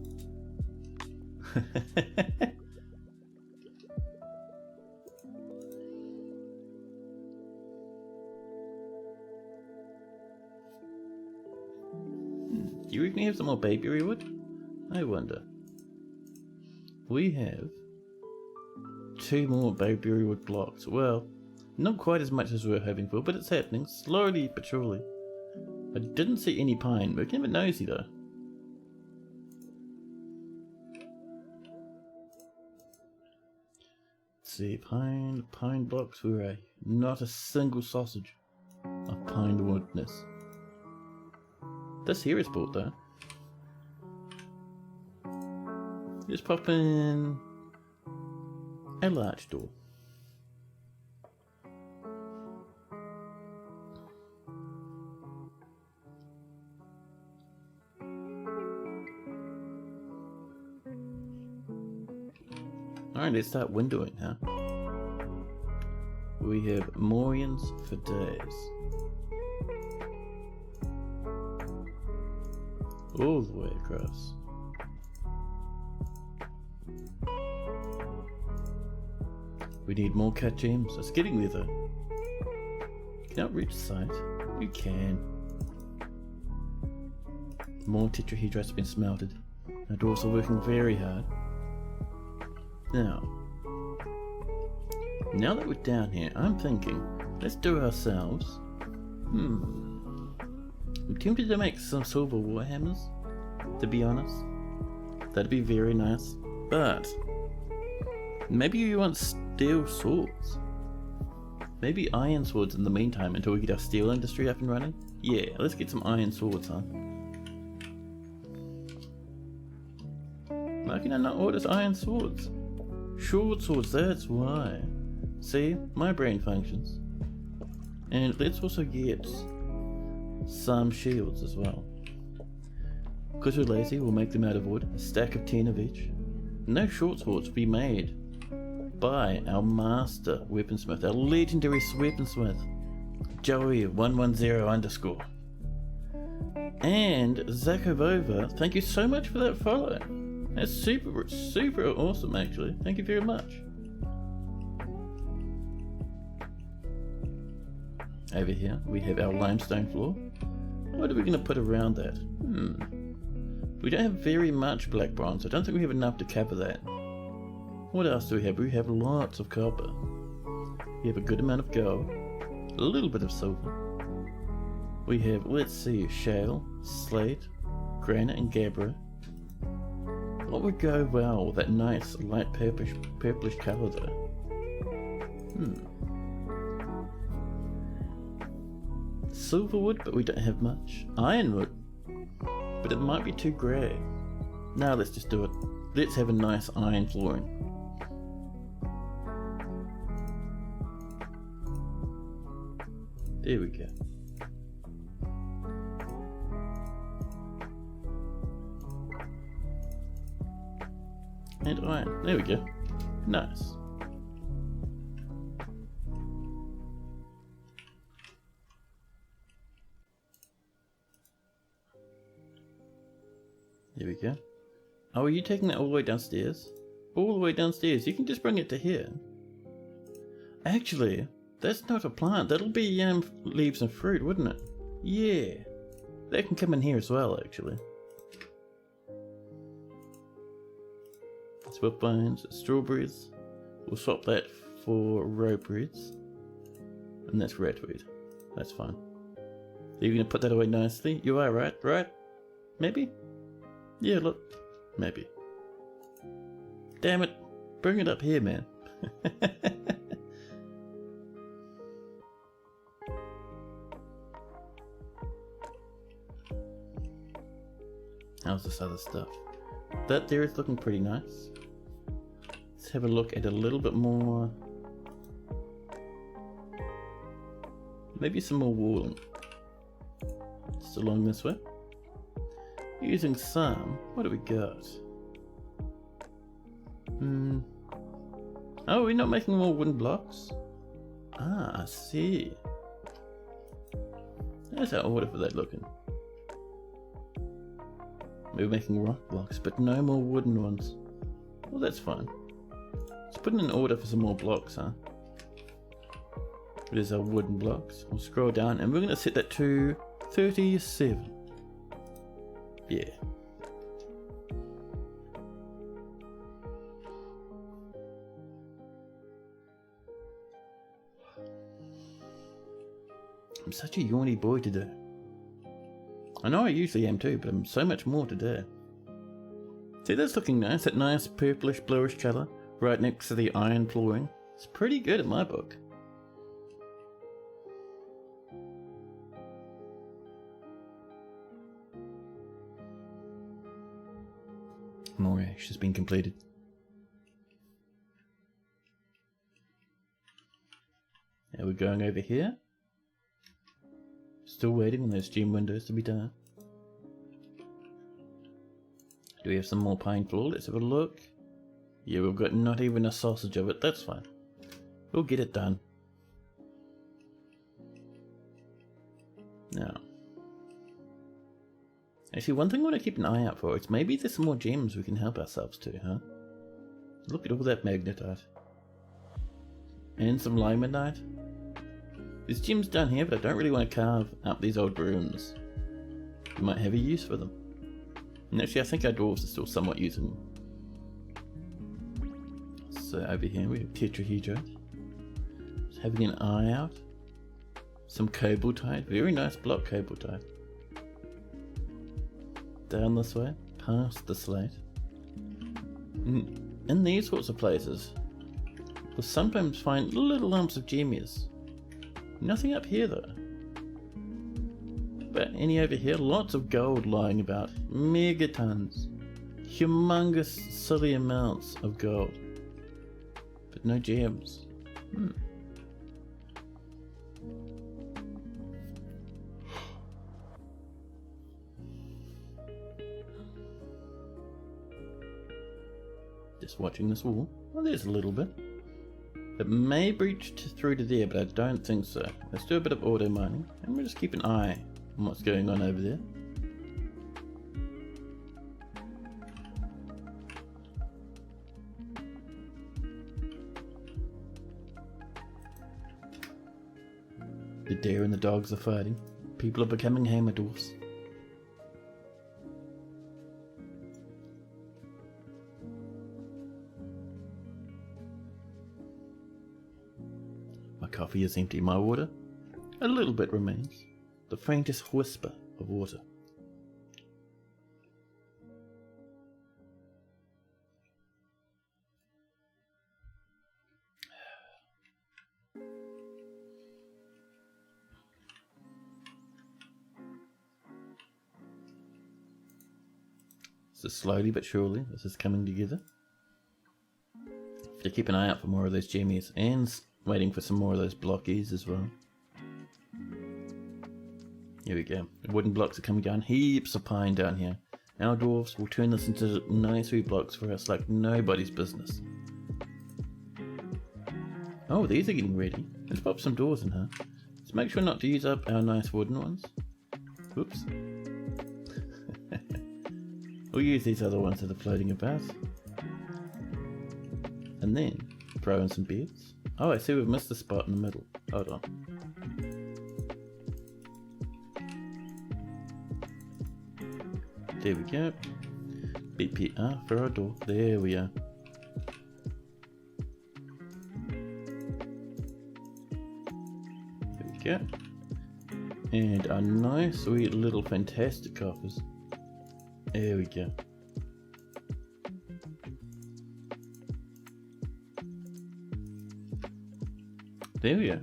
Do you reckon we have some more bayberry wood? I wonder. We have 2 more bayberry wood blocks. Well, not quite as much as we were hoping for, but it's happening, slowly but surely. I didn't see any pine, but kind of nosy though. Let's see, pine blocks, hooray. Not a single sausage of pine woodness. This here is built though. Let's pop in a large door. Alright, let's start windowing, huh? We have morions for days. All the way across. We need more cut gems. It's getting there though. Cannot reach sight. You can. More tetrahedrites have been smelted. Our dwarves are working very hard. Now that we're down here, I'm thinking, let's do ourselves. I'm tempted to make some silver warhammers, to be honest. That'd be very nice. But maybe you want steel swords. Maybe iron swords in the meantime until we get our steel industry up and running. Yeah, let's get some iron swords, huh? Why can I not order iron swords? Short swords, that's why. See, my brain functions. And let's also get some shields as well. Because we're lazy, we'll make them out of wood, a stack of 10 of each. And those short swords will be made by our master weaponsmith, our legendary weaponsmith, Joey110_. And Zakovova, thank you so much for that follow. That's super awesome actually. Thank you very much. Over here we have our limestone floor. What are we going to put around that? We don't have very much black bronze. I don't think we have enough to cover that. What else do we have? We have lots of copper. We have a good amount of gold. A little bit of silver. We have, let's see, shale, slate, granite and gabbro. What would go well with that nice light purplish colour though? Silverwood, but we don't have much. Ironwood, but it might be too grey. Now let's just do it. Let's have a nice iron flooring. There we go. And iron. There we go. Nice. There we go. Oh, are you taking that all the way downstairs? All the way downstairs. You can just bring it to here. Actually, that's not a plant. That'll be leaves and fruit, wouldn't it? Yeah. That can come in here as well, actually. Swift vines, strawberries. We'll swap that for rope reds. And that's ratweed. That's fine. Are you going to put that away nicely? You are, right? Right? Maybe? Yeah, look. Maybe. Damn it. Bring it up here, man. How's this other stuff? That there is looking pretty nice. Let's have a look at a little bit more. Maybe some more walling. Just along this way. Using some. What do we got? Oh, we're not making more wooden blocks? Ah, I see. There's our order for that looking. We're making rock blocks, but no more wooden ones. Well, that's fine. Let's put in an order for some more blocks, huh? There's our wooden blocks. We'll scroll down and we're going to set that to 37. Yeah. I'm such a yawny boy today. I know I usually am too, but I'm so much more today. See, that's looking nice, that nice purplish bluish colour right next to the iron flooring. It's pretty good in my book. More ash has been completed. Now we're going over here. Still waiting on those gem windows to be done. Do we have some more pine floor? Let's have a look. Yeah, we've got not even a sausage of it. That's fine. We'll get it done. Now. Actually, one thing I want to keep an eye out for is maybe there's some more gems we can help ourselves to, huh? Look at all that magnetite. And some limonite. There's gems down here, but I don't really want to carve up these old rooms. We might have a use for them. And actually, I think our dwarves are still somewhat using them. So over here we have tetrahedrite. Just having an eye out. Some cobaltite. Very nice block cobaltite. Down this way, past the slate. In these sorts of places, we'll sometimes find little lumps of gemius. Nothing up here though. But any over here, lots of gold lying about. Megatons. Humongous silly amounts of gold. But no gems. Just watching this wall. Well, there's a little bit. It may breach through to there, but I don't think so. Let's do a bit of auto mining, and we'll just keep an eye on what's going on over there. The deer and the dogs are fighting. People are becoming hammer dwarfs. Coffee is empty. My water? A little bit remains. The faintest whisper of water. So slowly but surely this is coming together. Have to keep an eye out for more of those gemmies and waiting for some more of those blockies as well. Here we go. The wooden blocks are coming down. Heaps of pine down here. Our dwarves will turn this into nice wee blocks for us like nobody's business. Oh, these are getting ready. Let's pop some doors in here. Let's make sure not to use up our nice wooden ones. Whoops. We'll use these other ones that are floating about. And then throw in some beds. Oh, I see we've missed a spot in the middle. Hold on. There we go. BPR for our door. There we are. There we go. And our nice sweet little fantastic coffers. There we go. There we go.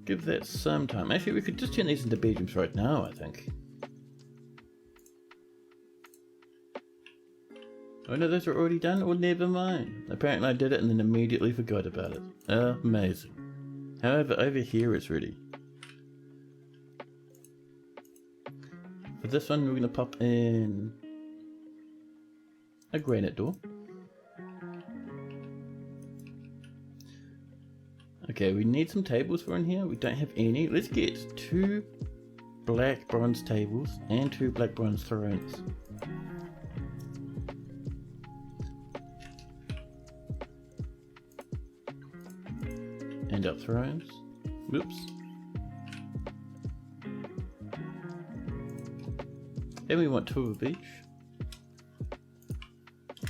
Give that some time. Actually, we could just turn these into bedrooms right now, I think. Oh no, those are already done? Well, never mind. Apparently I did it and then immediately forgot about it. Amazing. However, over here it's ready. For this one, we're going to pop in a granite door. Okay, we need some tables for in here. We don't have any. Let's get 2 black bronze tables and 2 black bronze thrones. And up thrones. Whoops. And we want 2 of each.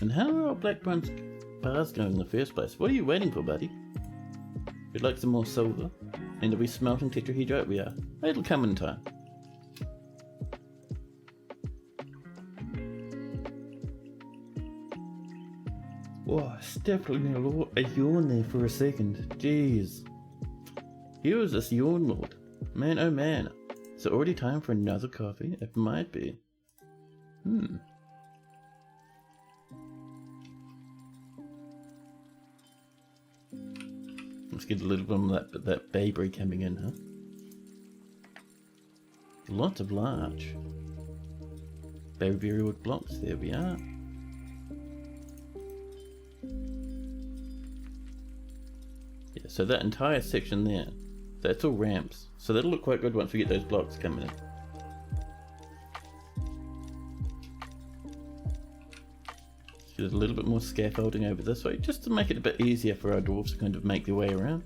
And how are our black bronze bars going in the first place? What are you waiting for, buddy? We'd like some more silver. And are we smelting tetrahedrite? We are. It'll come in time. Whoa, definitely a yawn there for a second. Jeez. Here is this yawn lord. Man, oh man. Is it already time for another coffee? It might be. Let's get a little bit of that bayberry coming in, huh? Lots of large bayberry wood blocks. There we are. Yeah, so that entire section there, that's all ramps. So that'll look quite good once we get those blocks coming in. There's a little bit more scaffolding over this way, just to make it a bit easier for our dwarves to kind of make their way around.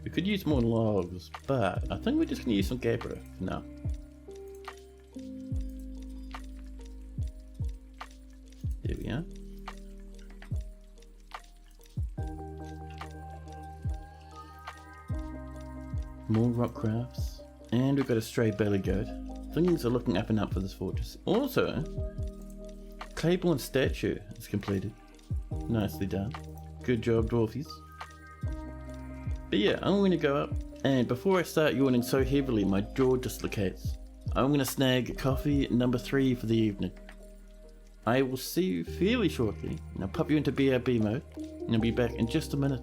We could use more logs, but I think we're just going to use some gabbro for now. There we are. More rock crafts, and we've got a stray belly goat. Things are looking up and up for this fortress. Also, Claiborne's statue is completed. Nicely done. Good job, dwarfies. But yeah, I'm going to go up, and before I start yawning so heavily my jaw dislocates, I'm going to snag coffee number 3 for the evening. I will see you fairly shortly, and I'll pop you into BRB mode, and I'll be back in just a minute.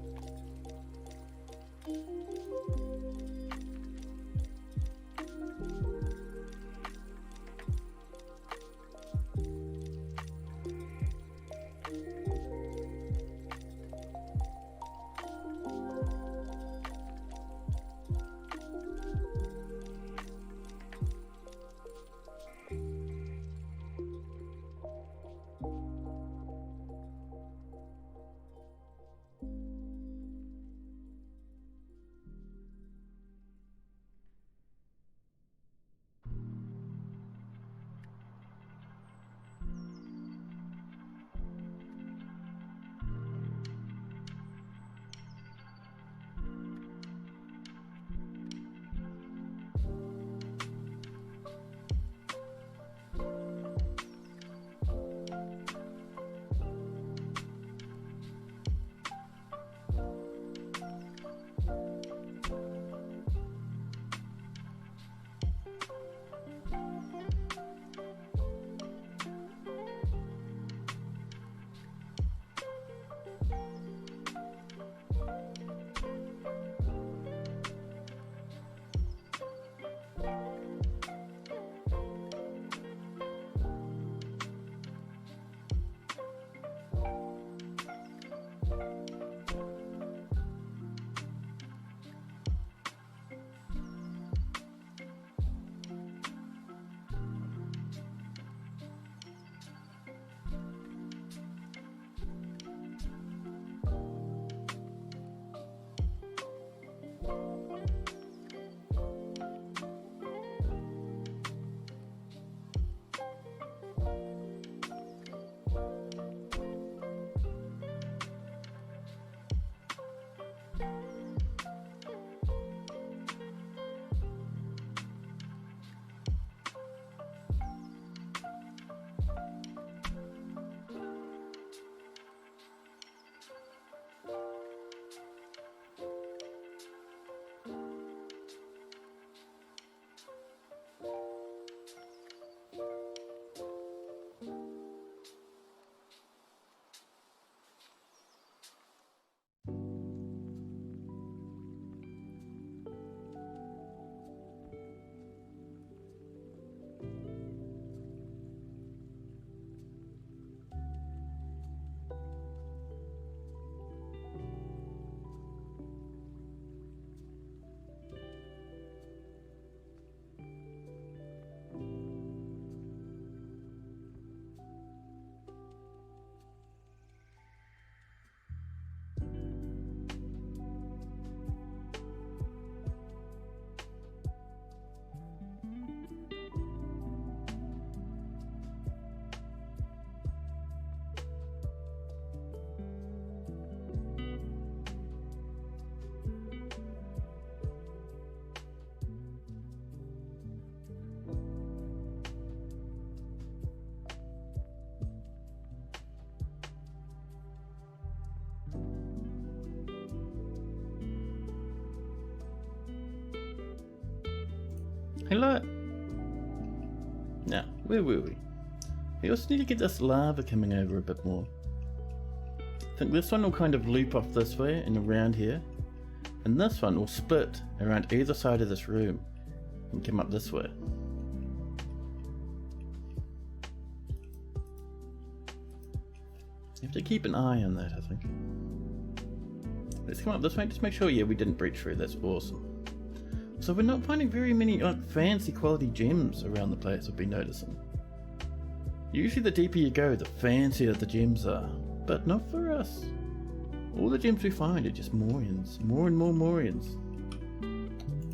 Hello. Now, where were we? We also need to get this lava coming over a bit more. think this one will kind of loop off this way and around here. And this one will split around either side of this room and come up this way. You have to keep an eye on that, I think. Let's come up this way, just make sure, yeah, we didn't breach through, that's awesome. So we're not finding very many fancy quality gems around the place, I've been noticing. Usually the deeper you go, the fancier the gems are, but not for us. All the gems we find are just Morians, more and more Morians.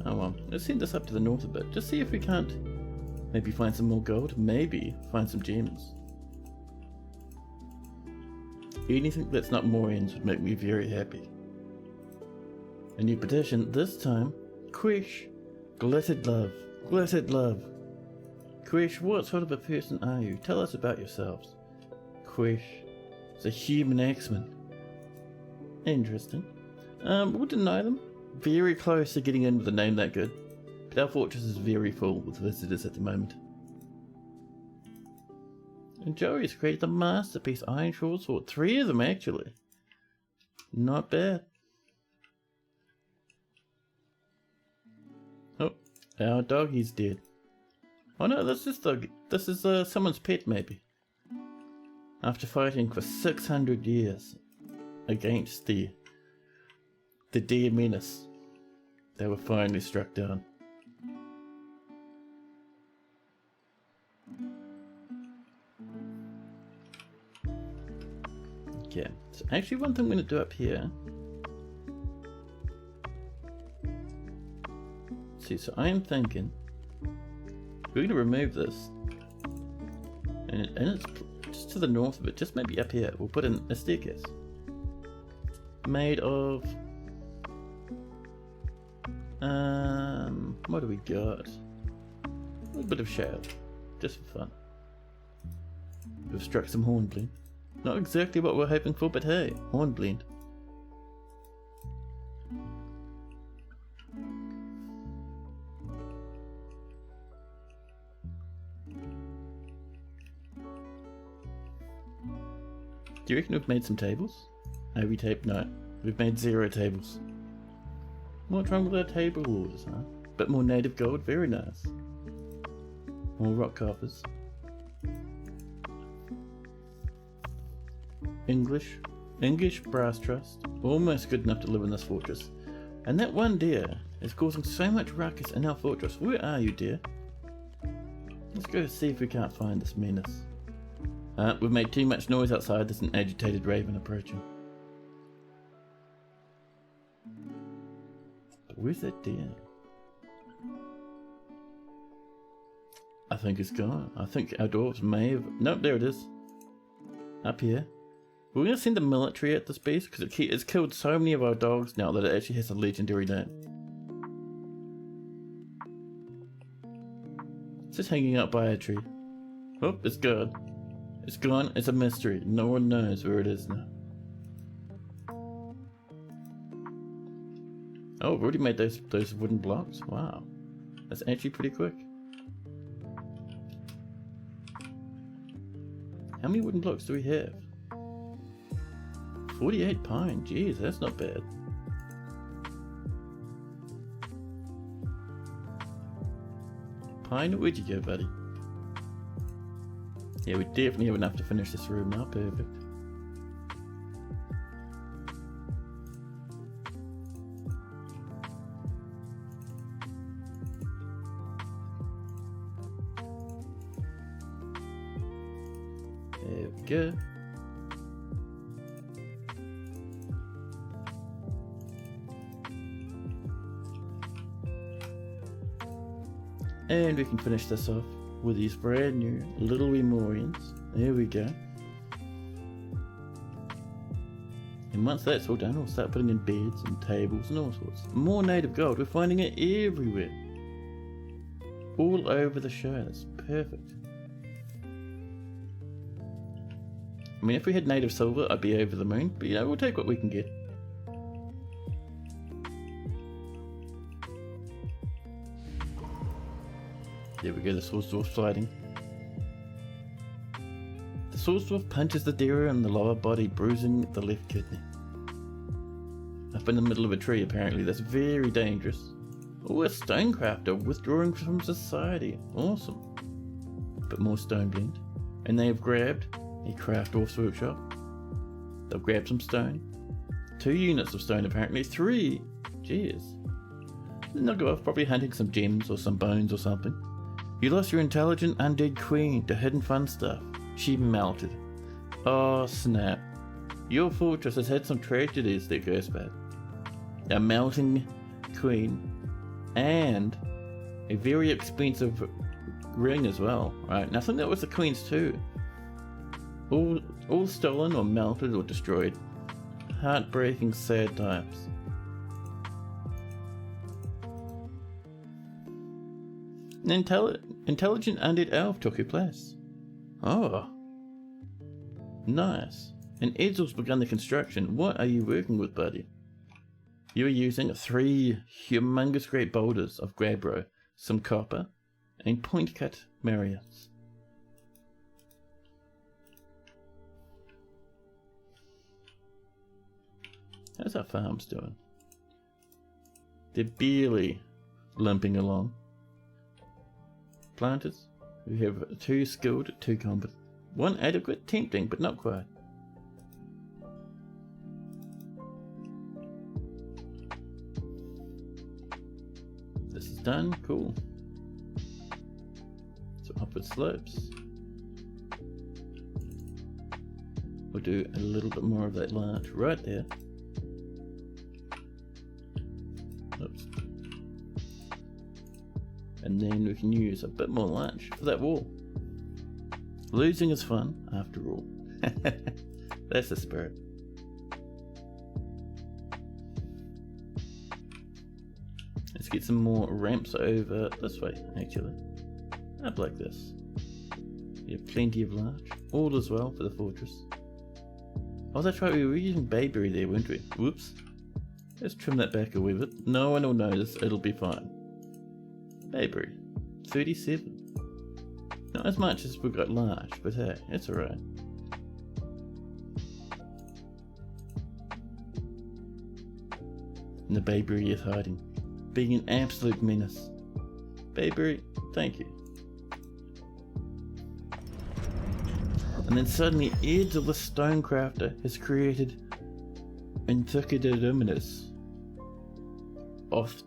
Oh well, let's send this up to the north a bit, just see if we can't maybe find some more gold, maybe find some gems. Anything that's not Morians would make me very happy. A new petition, this time, Quish, glittered love, glittered love. Quish, what sort of a person are you? Tell us about yourselves. Quish, it's a human X-Men. Interesting. We'll deny them. Very close to getting in with a name that good. But our fortress is very full with visitors at the moment. And Joey's created the masterpiece Iron Short Sword. 3 of them actually. Not bad. Oh, our doggy's dead. Oh no, this is someone's pet maybe. After fighting for 600 years against the dear menace, they were finally struck down. Okay, so actually one thing I'm going to do up here. See, so I am thinking we're going to remove this, and it's just to the north of it, just maybe up here. We'll put in a staircase made of what do we got? A little bit of shale, just for fun. We've struck some hornblende. Not exactly what we're hoping for, but hey, hornblende. Do you reckon we've made some tables? Have we taped? No. We've made 0 tables. What's wrong with our table orders, huh? Bit more native gold, very nice. More rock coffers. English brass trust. Almost good enough to live in this fortress. And that one deer is causing so much ruckus in our fortress. Where are you, dear? Let's go see if we can't find this menace. We've made too much noise outside. There's an agitated raven approaching. But where's that deer? I think it's gone. I think our dwarves may have... Nope, there it is. Up here. We're going to send the military at this beast because it's killed so many of our dogs now that it actually has a legendary name. It's just hanging out by a tree. Oh, it's gone. It's gone. It's a mystery. No one knows where it is now. Oh, we've already made those wooden blocks. Wow. That's actually pretty quick. How many wooden blocks do we have? 48 pine. Jeez, that's not bad. Pine, where'd you go, buddy? Yeah, we definitely have enough to finish this room now. Perfect. There we go. And we can finish this off with these brand new little Remorians. There we go. And once that's all done, we'll start putting in beds and tables and all sorts. More native gold. We're finding it everywhere. All over the show. That's perfect. I mean, if we had native silver, I'd be over the moon. But you know, we'll take what we can get. There we go, the sword's all sliding. The Sawsworth punches the deer in the lower body, bruising the left kidney. Up in the middle of a tree, apparently. That's very dangerous. Oh, a stonecrafter withdrawing from society. Awesome. Bit more stone blend. And they have grabbed a craft off's workshop. They've grabbed some stone. 2 units of stone, apparently. 3. Jeez. Then they'll go off probably hunting some gems or some bones or something. You lost your intelligent undead queen to hidden fun stuff. She melted. Oh snap. Your fortress has had some tragedies there, Ghostbad. A melting queen and a very expensive ring as well. Right, now I think that was the queen's too. All stolen or melted or destroyed. Heartbreaking, sad times. An intelligent undead elf took your place. Oh. Nice. And Edsel's begun the construction. What are you working with, buddy? You are using 3 humongous great boulders of Gabbro, some copper, and point-cut Mariots. How's our farms doing? They're barely limping along. Planters, we have 2 skilled, 2 competent. 1 adequate, tempting, but not quite. This is done, cool. So upward slopes. We'll do a little bit more of that large right there. Oops. And then we can use a bit more large for that wall. Losing is fun, after all. That's the spirit. Let's get some more ramps over this way, actually. Up like this. We have plenty of large. All as well for the fortress. Oh, that's right, we were using bayberry there, weren't we? Whoops. Let's trim that back a wee bit. No one will notice, it'll be fine. Bayberry. 37. Not as much as we've got large, but hey, it's alright. And the bayberry is hiding, being an absolute menace. Bayberry, thank you. And then suddenly Edsel the Stonecrafter has created Inthicadidominus. Off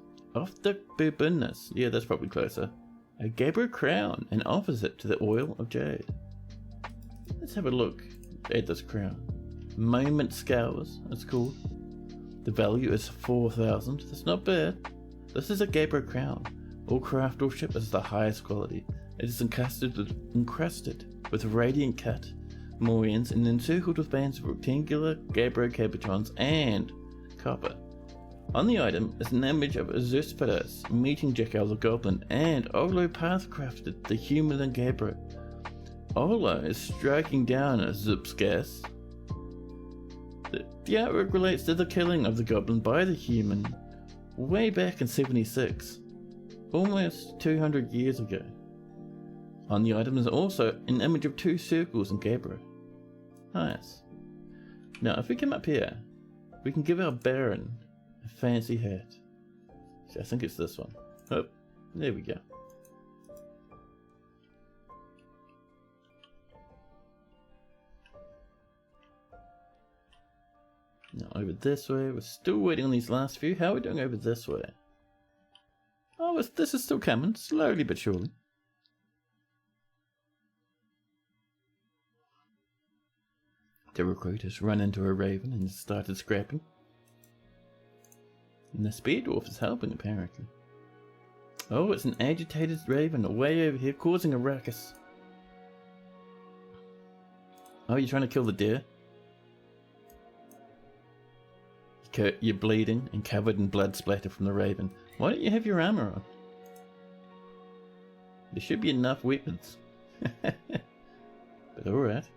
the business. Yeah, that's probably closer. A Gabbro crown, and offers it to the oil of jade. Let's have a look at this crown. Moment Scowers, it's called. The value is 4,000. That's not bad. This is a Gabbro crown. All craftsmanship is the highest quality. It is encrusted with radiant cut morions and encircled with bands of rectangular Gabbro cabochons and copper. On the item is an image of Zerspharos meeting Jackal the Goblin and Olo pathcrafted the human and Gabbro. Olo is striking down a Zupsgas. The artwork relates to the killing of the Goblin by the human way back in 76, almost 200 years ago. On the item is also an image of 2 circles in Gabbro. Nice. Now if we come up here, we can give our Baron a fancy hat. So I think it's this one. Oh, there we go. Now over this way, we're still waiting on these last few. How are we doing over this way? Oh, this is still coming, slowly but surely. The recruiters run into a raven and started scrapping. And the spear dwarf is helping, apparently. Oh, it's an agitated raven way over here causing a ruckus. Oh, you're trying to kill the deer? You're bleeding and covered in blood splatter from the raven. Why don't you have your armor on? There should be enough weapons. But alright.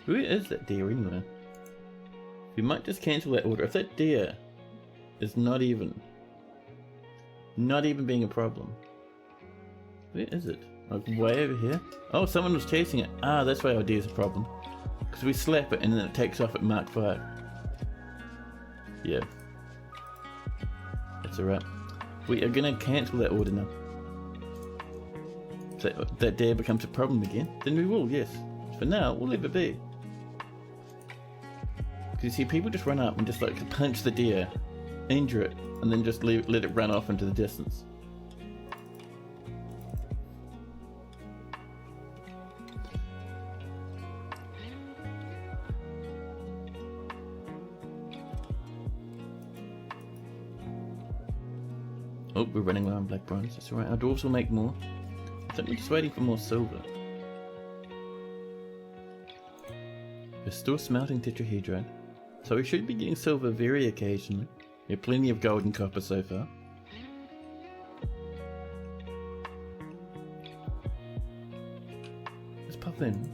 Who is that deer anyway? We might just cancel that order. If that deer is not even being a problem. Where is it? Like way over here? Oh, someone was chasing it. Ah, that's why our deer's a problem. Because we slap it and then it takes off at Mark 5. Yeah. That's alright. We are going to cancel that order now. So that deer becomes a problem again, then we will, yes. For now, we'll leave it be. Because you see, people just run up and just like punch the deer, injure it, and then just let it run off into the distance. Oh, we're running low on black bronze. That's alright. Our dwarves will make more. I think we're just waiting for more silver. We're still smelting tetrahedrite, so we should be getting silver very occasionally. We have plenty of gold and copper so far. Let's pop in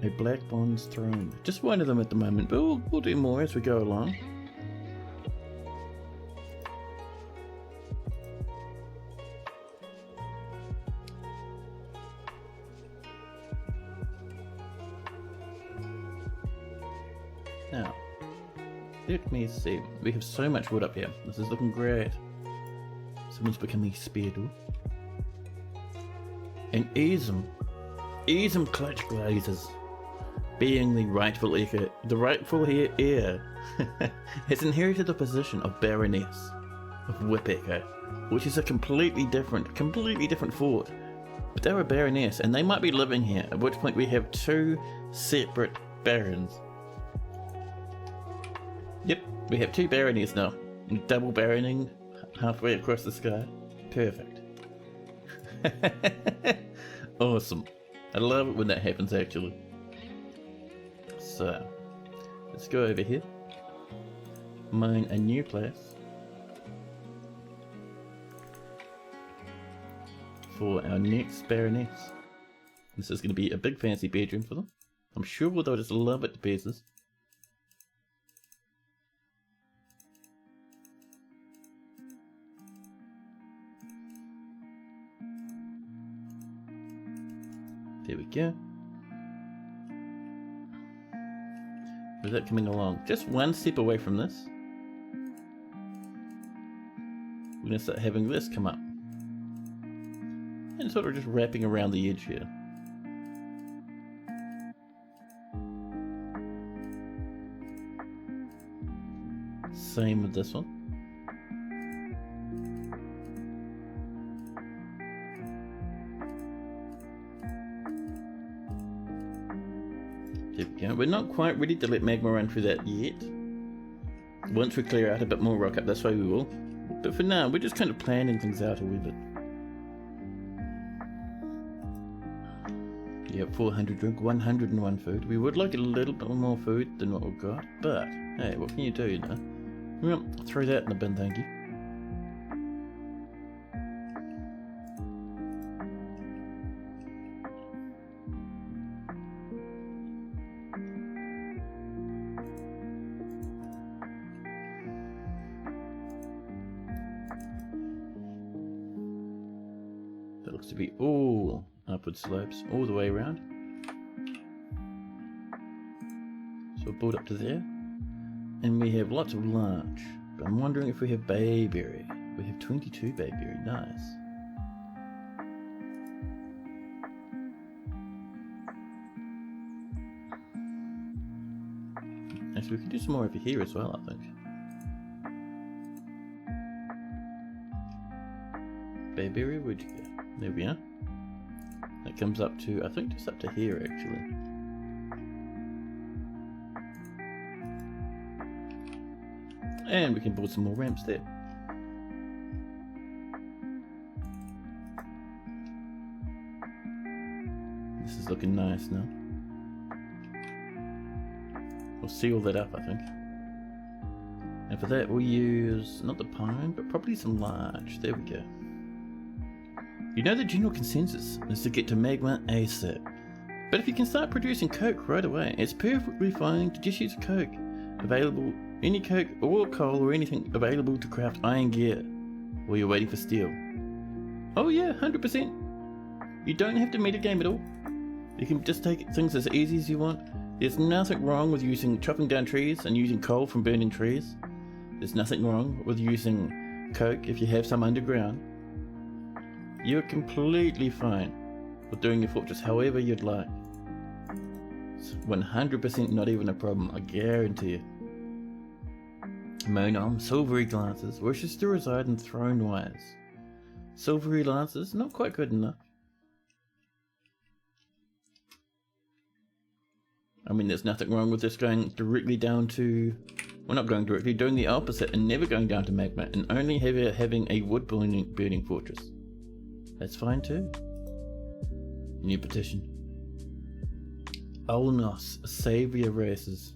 a black bronze throne. Just one of them at the moment, but we'll do more as we go along. Now, let me see. We have so much wood up here. This is looking great. Someone's becoming speared. And Easem Clutch Glazers, being the rightful heir, has inherited the position of Baroness of Whip Echo, which is a completely different fort. But they're a Baroness, and they might be living here, at which point we have two separate Barons. Yep, we have two baronies now. Double baroning halfway across the sky. Perfect. Awesome. I love it when that happens, actually. So, let's go over here. Mine a new place for our next baroness. This is going to be a big fancy bedroom for them. I'm sure they'll just love it to pieces. There we go. With that coming along, just one step away from this, we're going to start having this come up. And sort of just wrapping around the edge here. Same with this one. There we go. We're not quite ready to let Magma run through that yet. Once we clear out a bit more rock up this way we will. But for now, we're just kind of planning things out a wee bit. Yep, 400 drink, 101 food. We would like a little bit more food than what we've got, but hey, what can you do, you know? Well, throw that in the bin, thank you. That looks to be all upward slopes all the way around. So we'll build up to there. And we have lots of larch. But I'm wondering if we have bayberry. We have 22 bayberry, nice. Actually, we can do some more over here as well, I think. Bayberry, where'd you go? There we are. That comes up to, I think just up to here actually. And we can build some more ramps there. This is looking nice now. We'll seal that up, I think. And for that we'll use, not the pine, but probably some larch. There we go. You know the general consensus is to get to Magma ASAP. But if you can start producing coke right away, it's perfectly fine to just use coke. Available, any coke or coal or anything available to craft iron gear while you're waiting for steel. Oh yeah, 100%. You don't have to metagame at all. You can just take things as easy as you want. There's nothing wrong with chopping down trees and using coal from burning trees. There's nothing wrong with using coke if you have some underground. You're completely fine with doing your fortress however you'd like. It's 100% not even a problem, I guarantee you. Monom, silvery glances, wishes to reside in Thrownwires. Silvery lances, not quite good enough. I mean, there's nothing wrong with this going directly down to... Well, not going directly, doing the opposite and never going down to Magma and only having a wood burning fortress. That's fine too. New petition. Olnos, saviour races.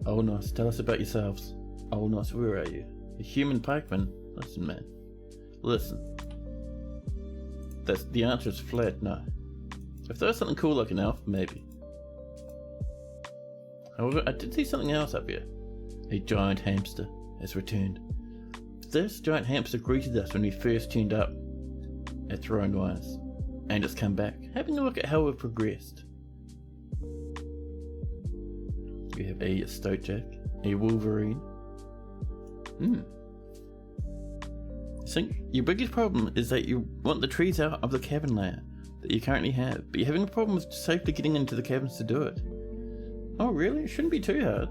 Olnos, tell us about yourselves. Olnos, where are you? A human pikeman? Listen, man. Listen. The answer is flat no. If there was something cool like an elf, maybe. However, I did see something else up here. A giant hamster has returned. This giant hamster greeted us when we first tuned up at Thrownwires, and it's come back. Having a look at how we've progressed. We have a Stoatjack, a Wolverine. I think your biggest problem is that you want the trees out of the cavern layer that you currently have, but you're having a problem with safely getting into the caverns to do it. Oh really? It shouldn't be too hard.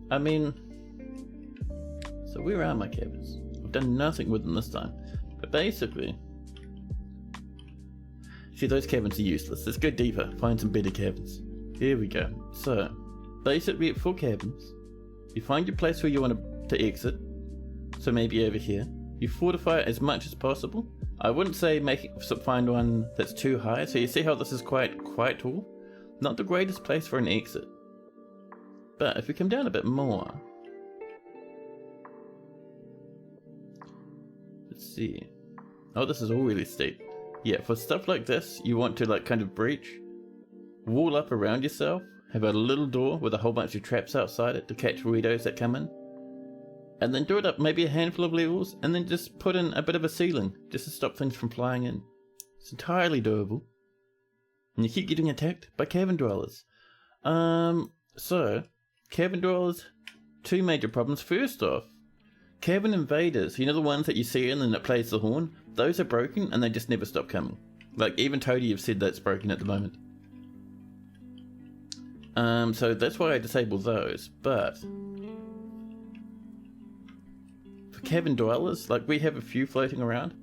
I mean, so where are my caverns? I've done nothing with them this time, but basically, see, those caverns are useless. Let's go deeper, find some better caverns. Here we go. So, basically at 4 caverns, you find your place where you want to exit, so maybe over here. You fortify it as much as possible. I wouldn't say find one that's too high, so you see how this is quite tall? Not the greatest place for an exit. But if we come down a bit more, let's see. Oh, this is all really steep. Yeah, for stuff like this, you want to like kind of breach, wall up around yourself, have a little door with a whole bunch of traps outside it to catch weirdos that come in, and then do it up maybe a handful of levels, and then just put in a bit of a ceiling just to stop things from flying in. It's entirely doable. And you keep getting attacked by cavern dwellers. So, cavern dwellers, 2 major problems. First off, cavern invaders, you know the ones that you see in and it plays the horn? Those are broken and they just never stop coming. Like, even Toady have said that's broken at the moment. So that's why I disabled those, but for cavern dwellers, like we have a few floating around.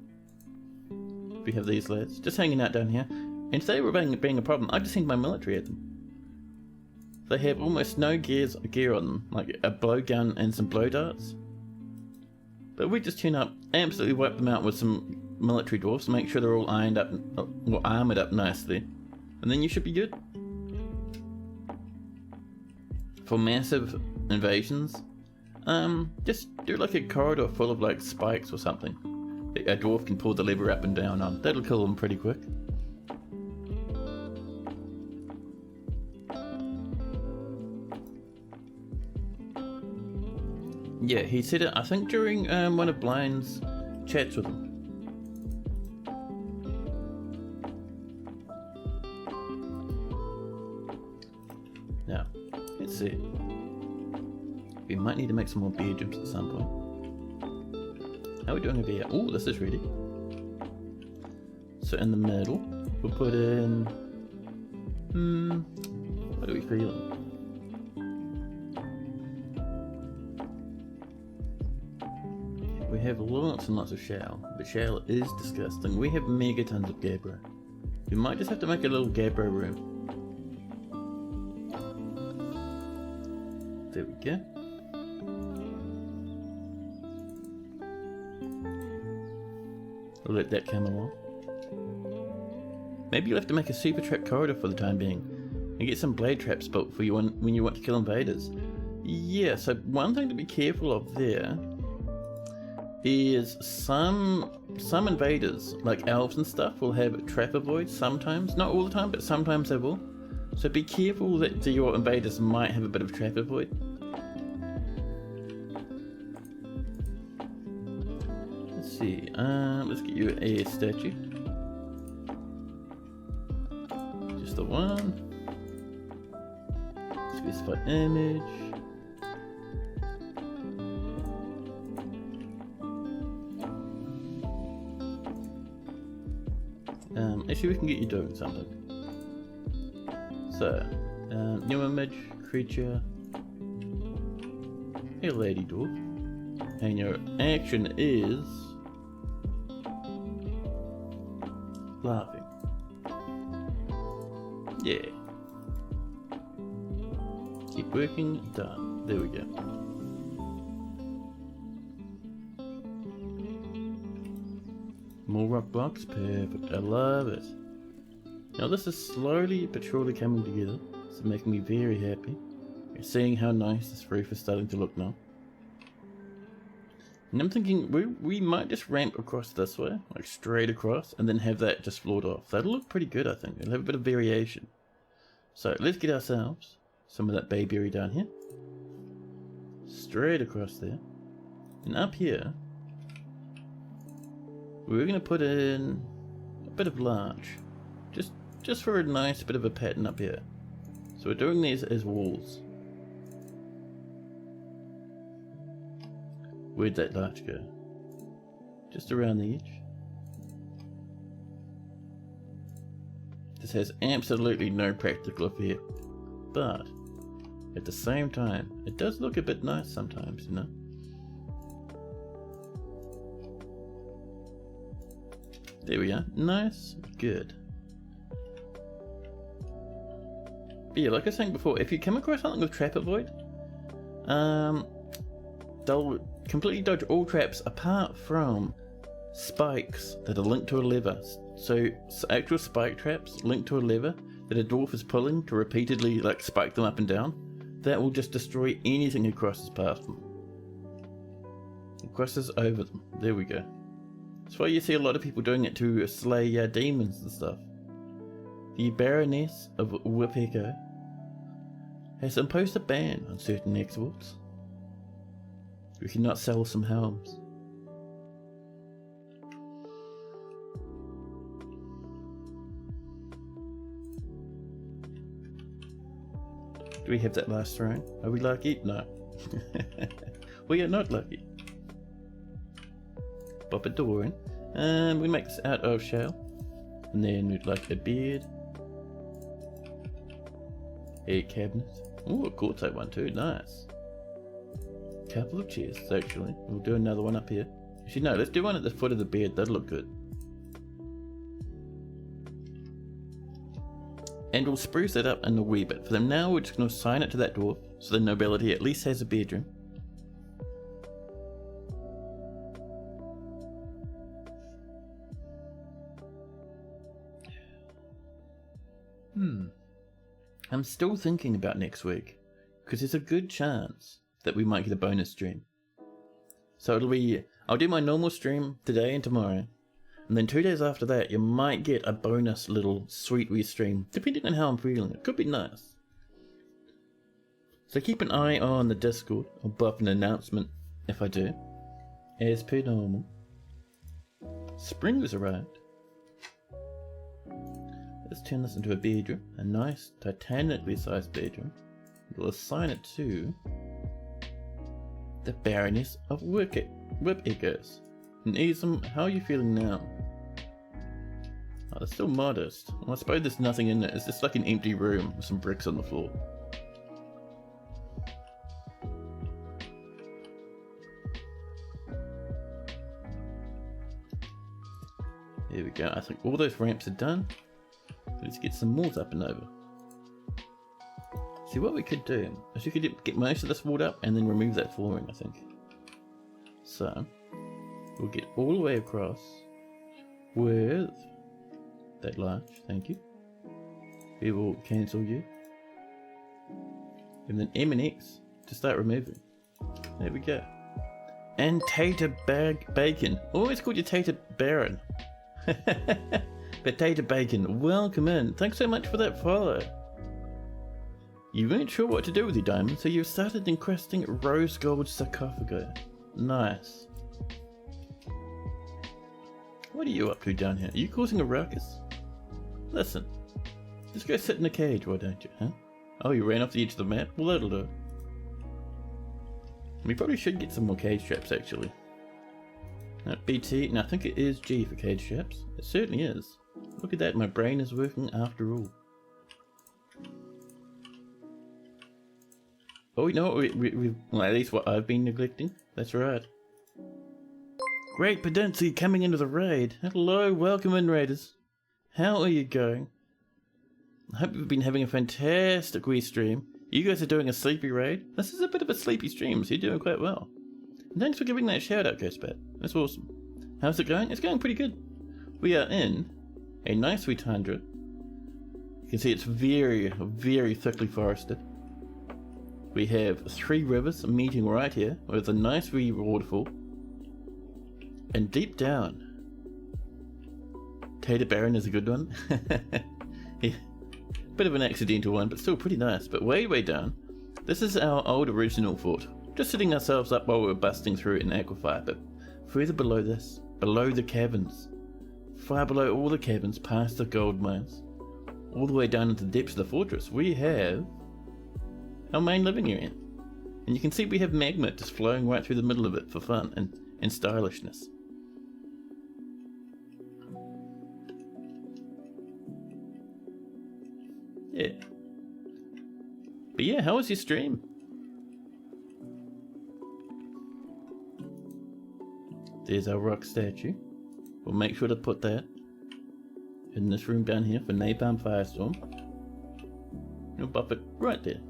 We have these lads, just hanging out down here. Instead of being a problem, I just send my military at them. They have almost no gear on them, like a blowgun and some blow darts. But we just tune up, absolutely wipe them out with some military dwarfs, make sure they're all ironed up, or armoured up nicely, and then you should be good. For massive invasions, just do like a corridor full of like spikes or something. A dwarf can pull the lever up and down on. That'll kill them pretty quick. Yeah, he said it, I think during one of Blind's chats with him. Now, let's see. We might need to make some more beer jumps at some point. How are we doing over here? Oh, this is ready. So in the middle, we'll put in... what are we feeling? We have lots and lots of shell, but shell is disgusting. We have megatons of gabbro. We might just have to make a little gabbro room. There we go. We'll let that come along. Maybe you'll have to make a super trap corridor for the time being, and get some blade traps built for you when you want to kill invaders. Yeah, so one thing to be careful of there is some invaders, like elves and stuff, will have trap avoids sometimes. Not all the time, but sometimes they will. So be careful that your invaders might have a bit of trap avoid. Let's see. Let's get you a statue. Just the one. Specify image. Actually, we can get you doing something. So, new image, creature, a lady dwarf, and your action is laughing. Yeah. Keep working, done. There we go. More rock blocks, perfect, I love it. Now this is slowly but surely coming together, it's making me very happy. You're seeing how nice this roof is starting to look now. And I'm thinking we might just ramp across this way, like straight across, and then have that just floored off. That'll look pretty good, I think. It'll have a bit of variation. So let's get ourselves some of that bayberry down here. Straight across there. And up here, we're going to put in a bit of larch. Just for a nice bit of a pattern up here. So we're doing these as walls. Where'd that larch go? Just around the edge. This has absolutely no practical effect, but at the same time, it does look a bit nice sometimes, you know? There we are. Nice. Good. But yeah, like I was saying before, if you come across something with Trap Avoid, they'll completely dodge all traps apart from spikes that are linked to a lever. So actual spike traps linked to a lever that a dwarf is pulling to repeatedly like spike them up and down. That will just destroy anything it crosses past them. It crosses over them. There we go. That's why you see a lot of people doing it to slay demons and stuff. The Baroness of Whippeco has imposed a ban on certain exports. We cannot sell some helms. Do we have that last throne? Are we lucky? No. We are not lucky. Pop a door in. We make this out of shell. And then we'd like a bed. A cabinet. Ooh, a quartzite one too. Nice. Couple of chests actually. We'll do another one up here. Actually no, let's do one at the foot of the bed. That'll look good. And we'll spruce that up in a wee bit. For them now, we're just going to assign it to that dwarf, so the nobility at least has a bedroom. I'm still thinking about next week, because there's a good chance that we might get a bonus stream. So it'll be, I'll do my normal stream today and tomorrow, and then 2 days after that you might get a bonus little sweet wee stream, depending on how I'm feeling. It could be nice. So keep an eye on the Discord. I'll buff an announcement if I do. As per normal. Spring has arrived. Let's turn this into a bedroom, a nice titanically sized bedroom. We'll assign it to the Baroness of Whippeco. And Ism, how are you feeling now? Oh, they're still modest. Well, I suppose there's nothing in it. It's just like an empty room with some bricks on the floor. There we go. I think all those ramps are done. Let's get some walls up and over. See, what we could do is we could get most of this walled up and then remove that flooring, I think. So, we'll get all the way across with that larch, thank you. We will cancel you. And then M and X to start removing. There we go. And Tater Bacon. Always called you Tater Baron. Potato Bacon, welcome in. Thanks so much for that follow. You weren't sure what to do with your diamond, so you started encrusting rose gold sarcophagi. Nice. What are you up to down here? Are you causing a ruckus? Listen, just go sit in a cage, why don't you, huh? Oh, you ran off the edge of the map? Well, that'll do. We probably should get some more cage traps, actually. BT, and I think it is G for cage traps. It certainly is. Look at that, my brain is working after all. Oh, you know what well, at least what I've been neglecting. That's right. Great Pedinci coming into the raid. Hello, welcome in, raiders. How are you going? I hope you've been having a fantastic wee stream. You guys are doing a sleepy raid. This is a bit of a sleepy stream, so you're doing quite well. And thanks for giving that shout out, Ghostbat. That's awesome. How's it going? It's going pretty good. We are in a nice wee tundra. You can see it's very, very thickly forested. We have 3 rivers meeting right here with a nice wee waterfall. And deep down, Tater Baron is a good one. Yeah. Bit of an accidental one, but still pretty nice. But way, way down, this is our old original fort. Just setting ourselves up while we're busting through an aquifer, but further below this, below the caverns, far below all the caverns, past the gold mines, all the way down into the depths of the fortress, we have our main living area. And you can see we have magma just flowing right through the middle of it for fun and stylishness. Yeah. But yeah, how was your stream? There's our rock statue. We'll make sure to put that in this room down here for Napalm Firestorm. We'll buff it right there.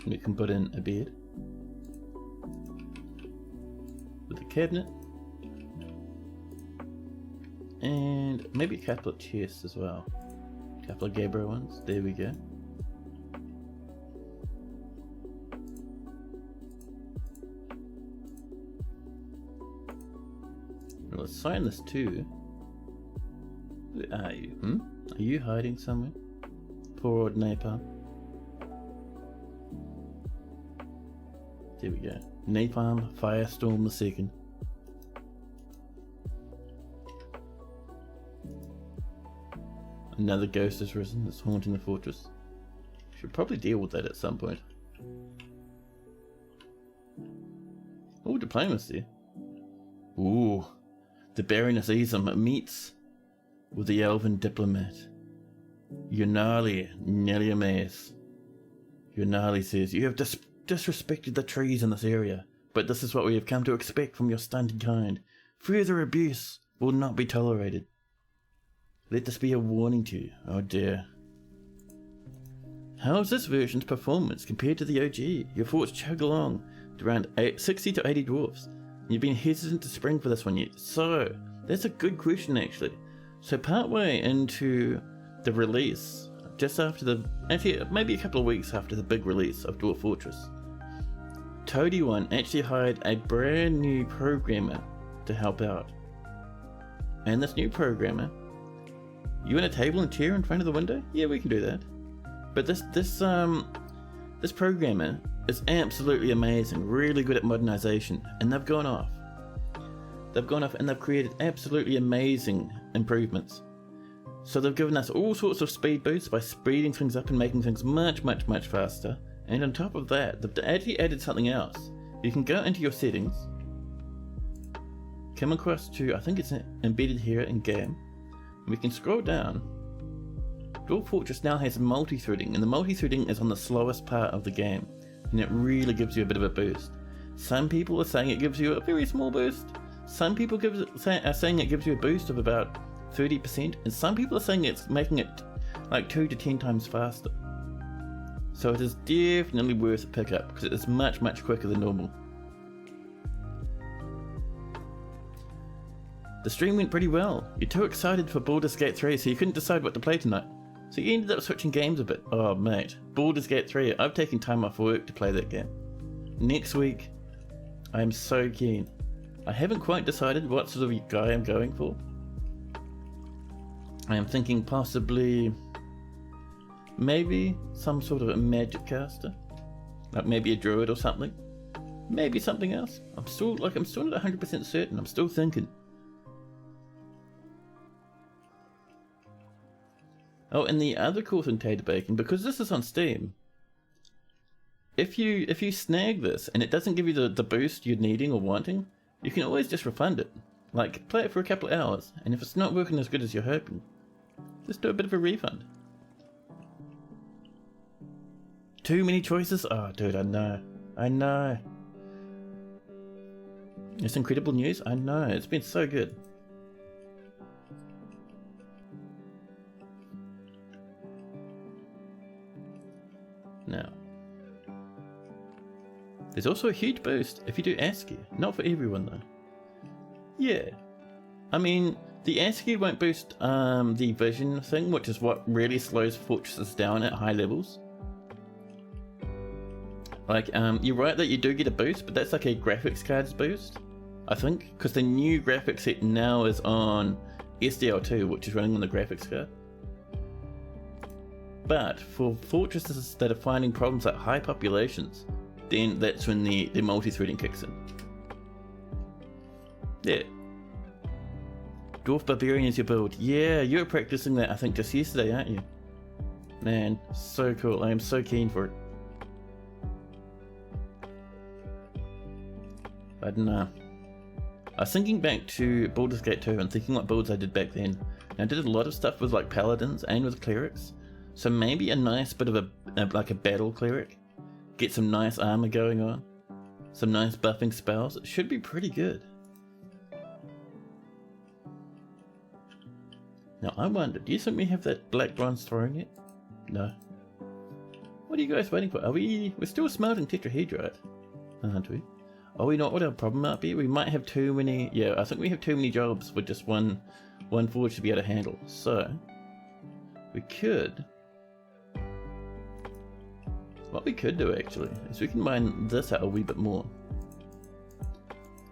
We can put in a bed with a cabinet and maybe a couple of chests as well. A couple of Gabriel ones. There we go. We'll assign this to... Where are you? Are you hiding somewhere? Poor old Napalm. There we go. Napalm Firestorm II. Another ghost has risen that's haunting the fortress. Should probably deal with that at some point. Oh, diplomacy. Ooh. The Baroness Isam meets with the elven diplomat. Yunali Neliames. Yunali says, "You have disrespected the trees in this area, but this is what we have come to expect from your stunted kind. Further abuse will not be tolerated. Let this be a warning to you." Oh dear. How is this version's performance compared to the OG? Your forts chug along to around 60 to 80 dwarfs. You've been hesitant to spring for this one yet. So, that's a good question actually. So partway into the release, just after the, actually maybe a couple of weeks after the big release of Dwarf Fortress, Toady One actually hired a brand new programmer to help out. And this new programmer, you want a table and chair in front of the window? Yeah, we can do that. But this programmer is absolutely amazing, really good at modernization, and they've gone off. They've gone off and they've created absolutely amazing improvements. So they've given us all sorts of speed boosts by speeding things up and making things much, much, much faster. And on top of that, they've actually added something else. You can go into your settings, come across to, I think it's embedded here in game, and we can scroll down. Dwarf Fortress now has multi-threading, and the multi-threading is on the slowest part of the game, and it really gives you a bit of a boost. Some people are saying it gives you a very small boost, some people are saying it gives you a boost of about 30%, and some people are saying it's making it like 2 to 10 times faster. So it is definitely worth a pickup, because it is much, much quicker than normal. The stream went pretty well. You're too excited for Baldur's Gate 3, so you couldn't decide what to play tonight. So you ended up switching games a bit. Oh mate, Baldur's Gate 3, I've taken time off work to play that game. Next week, I am so keen. I haven't quite decided what sort of guy I'm going for. I am thinking possibly, maybe some sort of a magic caster. Like maybe a druid or something. Maybe something else. I'm still not 100% certain. I'm still thinking. Oh, and the other cool thing, Tater Bacon, because this is on Steam, if you snag this and it doesn't give you the boost you're needing or wanting, you can always just refund it. Like, play it for a couple of hours, and if it's not working as good as you're hoping, just do a bit of a refund. Too many choices? Oh, dude, I know. It's incredible news? I know, it's been so good. Now, there's also a huge boost if you do ASCII. Not for everyone though. Yeah. I mean, the ASCII won't boost the vision thing, which is what really slows fortresses down at high levels. Like, you're right that you do get a boost, but that's like a graphics card's boost, I think, because the new graphics set now is on SDL2, which is running on the graphics card. But for fortresses that are finding problems at high populations, then that's when the multi-threading kicks in. Yeah. Dwarf Barbarian is your build. Yeah, you were practicing that I think just yesterday, aren't you? Man, so cool. I am so keen for it. But no. I was thinking back to Baldur's Gate 2 and thinking what builds I did back then. And I did a lot of stuff with like paladins and with clerics. So maybe a nice bit of a battle cleric. Get some nice armor going on. Some nice buffing spells. It should be pretty good. Now I wonder, do you think we have that black bronze throne yet? No. What are you guys waiting for? We're still smelting tetrahedrite, aren't we? Oh, you know what our problem might be? We might have too many. Yeah, I think we have too many jobs with just one forge to be able to handle. So we could. What we could do actually is we can mine this out a wee bit more,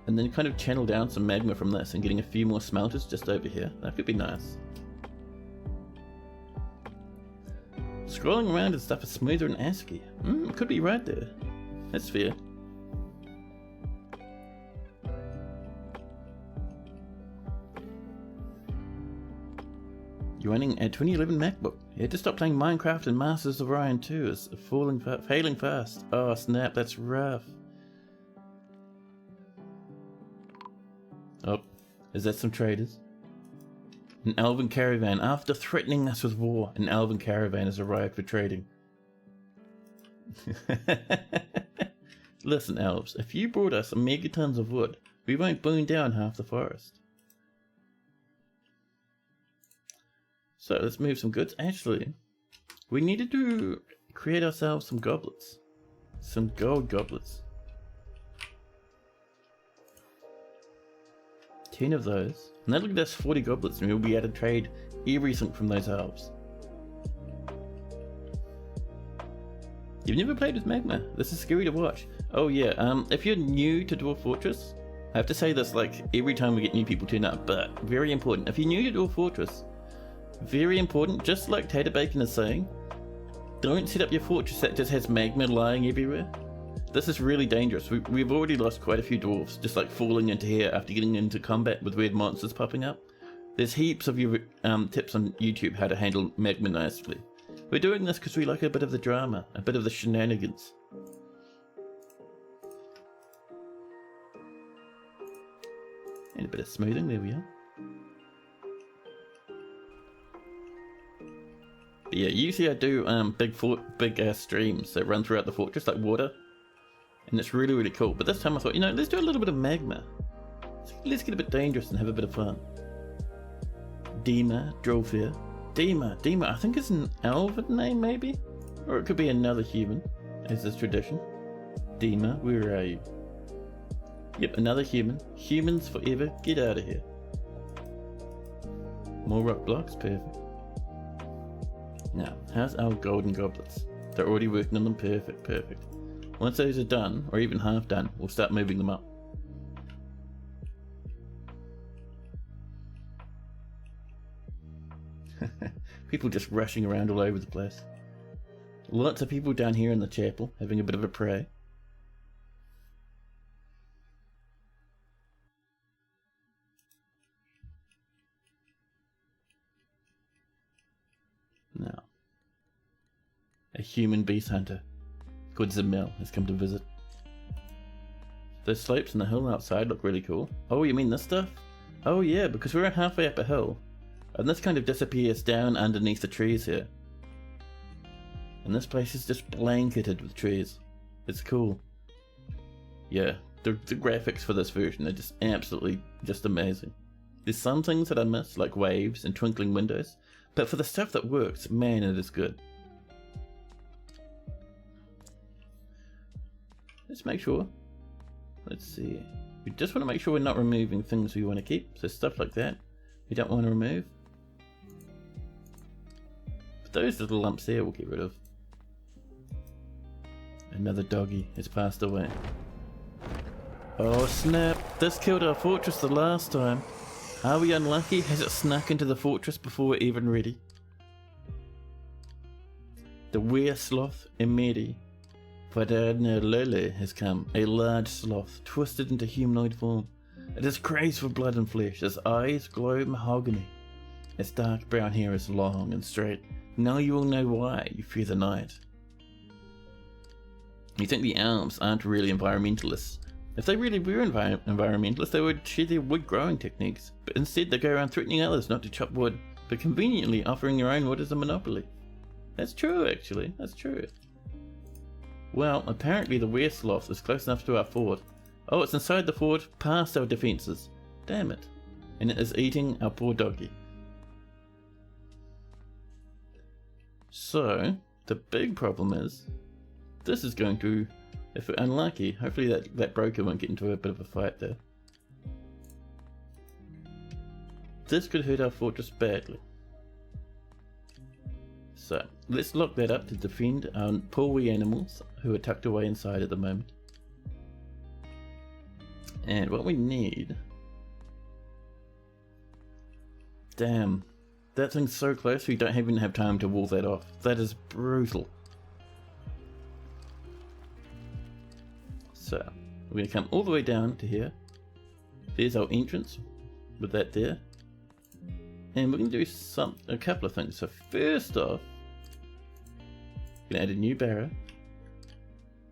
and then kind of channel down some magma from this and getting a few more smelters just over here. That could be nice. Scrolling around and stuff is smoother than ASCII. Could be right there. That's fair. You're running a 2011 MacBook. You had to stop playing Minecraft and Masters of Orion 2 is failing fast. Oh snap, that's rough. Oh, is that some traders? An elven caravan. After threatening us with war, an elven caravan has arrived for trading. Listen, elves, if you brought us megatons of wood, we won't burn down half the forest. So let's move some goods. Actually, we needed to create ourselves some goblets. Some gold goblets. 10 of those. And that'll give us 40 goblets and we'll be able to trade everything from those elves. You've never played with Magma. This is scary to watch. Oh yeah, if you're new to Dwarf Fortress, I have to say this like every time we get new people turn up, but very important. If you're new to Dwarf Fortress, very important, just like Tater Bacon is saying, don't set up your fortress that just has magma lying everywhere. This is really dangerous. We've already lost quite a few dwarves, just like falling into here after getting into combat with weird monsters popping up. There's heaps of tips on YouTube how to handle magma nicely. We're doing this because we like a bit of the drama, a bit of the shenanigans. And a bit of smoothing, there we are. But yeah, usually I do big streams that run throughout the fortress, like water. And it's really, really cool. But this time I thought, you know, let's do a little bit of magma. Let's get a bit dangerous and have a bit of fun. Dima, Drolfir. Dima, I think it's an elven name maybe? Or it could be another human, as is tradition. Dima, where are you? Yep, another human. Humans forever, get out of here. More rock blocks, perfect. Now, how's our golden goblets? They're already working on them, perfect. Once those are done, or even half done, we'll start moving them up. People just rushing around all over the place. Lots of people down here in the chapel, having a bit of a pray. A human beast hunter called Zamel has come to visit. Those slopes on the hill outside look really cool. Oh, you mean this stuff? Oh yeah, because we're halfway up a hill, and this kind of disappears down underneath the trees here. And this place is just blanketed with trees. It's cool. Yeah, the graphics for this version are just absolutely just amazing. There's some things that I miss, like waves and twinkling windows, but for the stuff that works, man, it is good. Let's make sure. Let's see. We just want to make sure we're not removing things we want to keep. So stuff like that, we don't want to remove. But those little lumps there we'll get rid of. Another doggy has passed away. Oh snap! This killed our fortress the last time. Are we unlucky? Has it snuck into the fortress before we're even ready? The were sloth Emeri Lele has come, a large sloth, twisted into humanoid form. It has craves for blood and flesh, its eyes glow mahogany. Its dark brown hair is long and straight. Now you will know why you fear the night. You think the elves aren't really environmentalists. If they really were environmentalists, they would share their wood growing techniques, but instead they go around threatening others not to chop wood, but conveniently offering their own wood as a monopoly. That's true, actually, that's true. Well, apparently the were sloth is close enough to our fort. Oh, it's inside the fort, past our defences. Damn it. And it is eating our poor doggy. So, the big problem is, this is going to, if we're unlucky, hopefully that broker won't get into a bit of a fight there. This could hurt our fortress badly. So, let's lock that up to defend our poor wee animals who are tucked away inside at the moment. And what we need... Damn. That thing's so close we don't even have time to wall that off. That is brutal. So, we're going to come all the way down to here. There's our entrance with that there. And we're going to do a couple of things. So first off, we're going to add a new barrier.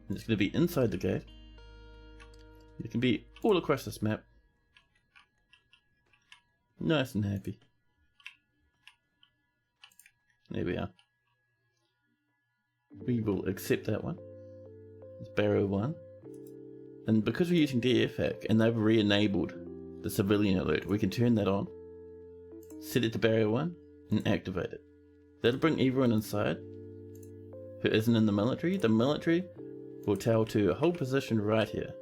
And it's going to be inside the gate. It can be all across this map. Nice and happy. There we are. We will accept that one. It's barrier 1. And because we're using DFAC and they've re-enabled the civilian alert, we can turn that on, set it to barrier 1 and activate it. That'll bring everyone inside who isn't in the military. The military will tell to hold position right here.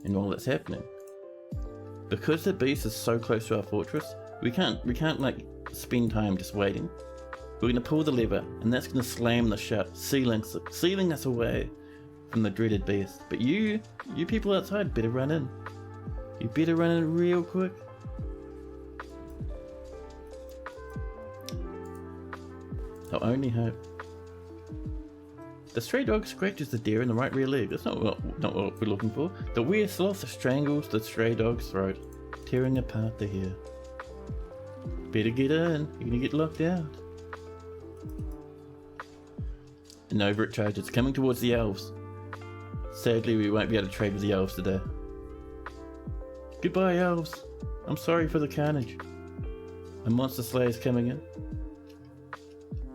And while that's happening, because the beast is so close to our fortress, we can't like spend time just waiting. We're going to pull the lever, and that's going to slam the shut, sealing us away from the dreaded beast. But you people outside better run in. You better run in real quick. Our only hope. The stray dog scratches the deer in the right rear leg. That's not what we're looking for. The were sloth strangles the stray dog's throat, tearing apart the hair. Better get in. You're gonna get locked out. And over it charges, coming towards the elves. Sadly, we won't be able to trade with the elves today. Goodbye, elves. I'm sorry for the carnage. A monster slayer's coming in.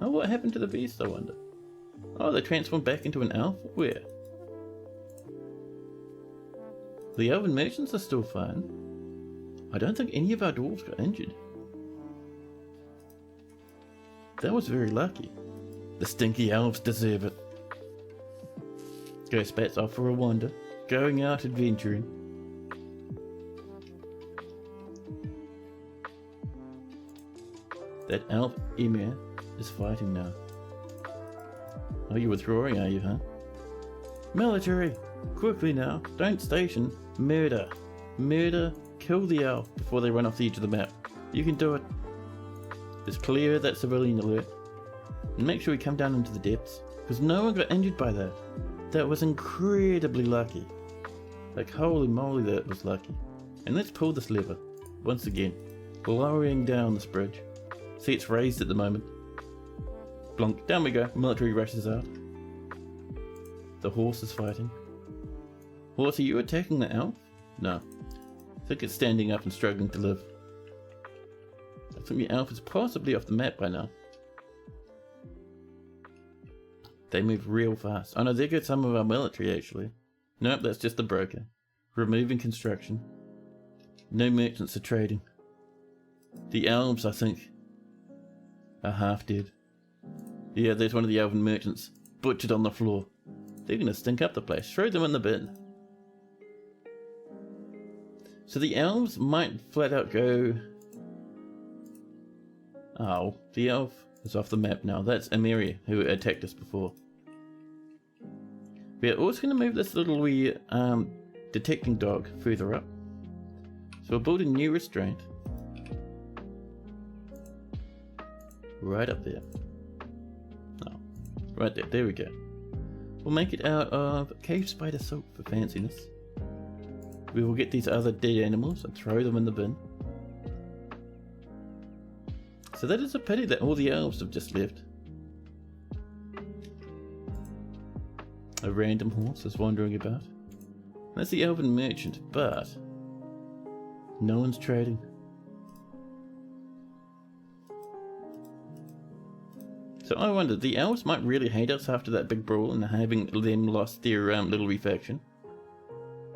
Oh, what happened to the beast, I wonder? Oh, they transformed back into an elf? Where? The elven merchants are still fine. I don't think any of our dwarves got injured. That was very lucky. The stinky elves deserve it. Go Spats off for a wander, going out adventuring. That elf Emir is fighting now. Oh, you're withdrawing, are you, huh? Military! Quickly now, don't station. Murder. Murder, kill the elf before they run off the edge of the map. You can do it. Just clear that civilian alert. And make sure we come down into the depths, because no one got injured by that. That was incredibly lucky. Like, holy moly, that was lucky. And let's pull this lever, once again. lowering down this bridge. See, it's raised at the moment. Blonk, down we go. Military rushes out. The horse is fighting. Horse, are you attacking the elf? No. I think it's standing up and struggling to live. I think the elf is possibly off the map by now. They move real fast. Oh no, there goes some of our military actually. Nope, that's just the broker. Removing construction. No merchants are trading. The elves, I think, are half dead. Yeah, there's one of the elven merchants. Butchered on the floor. They're gonna stink up the place. Throw them in the bin. So the elves might flat out go... Oh, the elf is off the map now. That's Emiria, who attacked us before. We are also going to move this little wee detecting dog further up. So we'll build a new restraint. Right up there. Oh, right there. There we go. We'll make it out of cave spider silk for fanciness. We will get these other dead animals and throw them in the bin. So that is a pity that all the elves have just left. A random horse is wandering about. That's the elven merchant, but no one's trading. So I wonder, the elves might really hate us after that big brawl and having them lost their little refaction.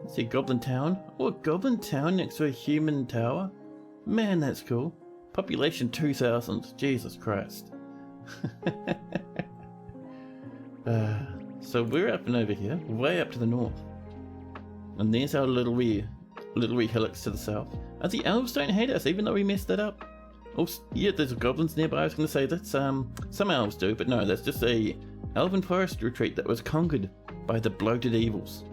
Let's see, Goblin Town. Oh, a Goblin Town next to a human tower? Man, that's cool. Population 2,000. Jesus Christ. So we're up and over here, way up to the north. And there's our little wee hillocks to the south. And the elves don't hate us, even though we messed that up. Oh, yeah, there's goblins nearby. I was going to say that some elves do, but no, that's just a elven forest retreat that was conquered by the bloated evils.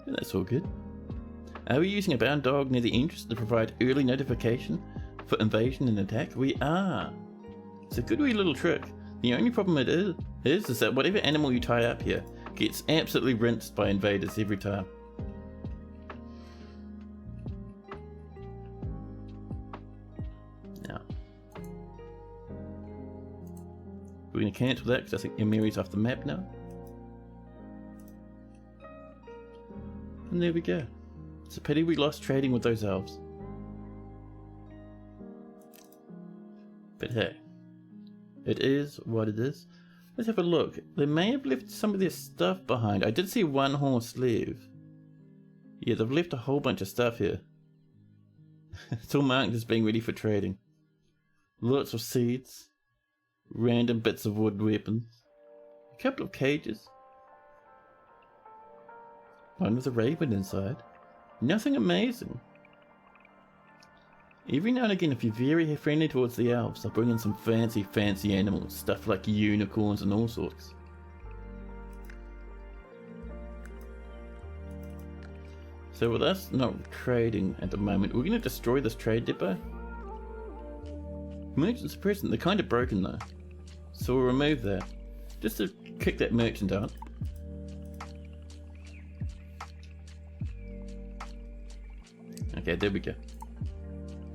Yeah, that's all good. Are we using a bound dog near the entrance to provide early notification for invasion and attack? We are. It's a good wee little trick. The only problem it is that whatever animal you tie up here gets absolutely rinsed by invaders every time. Now, we're going to cancel that because I think Emiri's off the map now. And there we go. It's a pity we lost trading with those elves. But hey, it is what it is. Let's have a look. They may have left some of their stuff behind. I did see one horse leave. Yeah, they've left a whole bunch of stuff here. It's all marked as being ready for trading. Lots of seeds. Random bits of wood weapons. A couple of cages. One with a raven inside. Nothing amazing. Every now and again, if you're very friendly towards the elves, they'll bring in some fancy animals. Stuff like unicorns and all sorts. So with us not trading at the moment, we're going to destroy this trade depot. Merchants are present. They're kind of broken though. So we'll remove that. Just to kick that merchant out. Okay, there we go.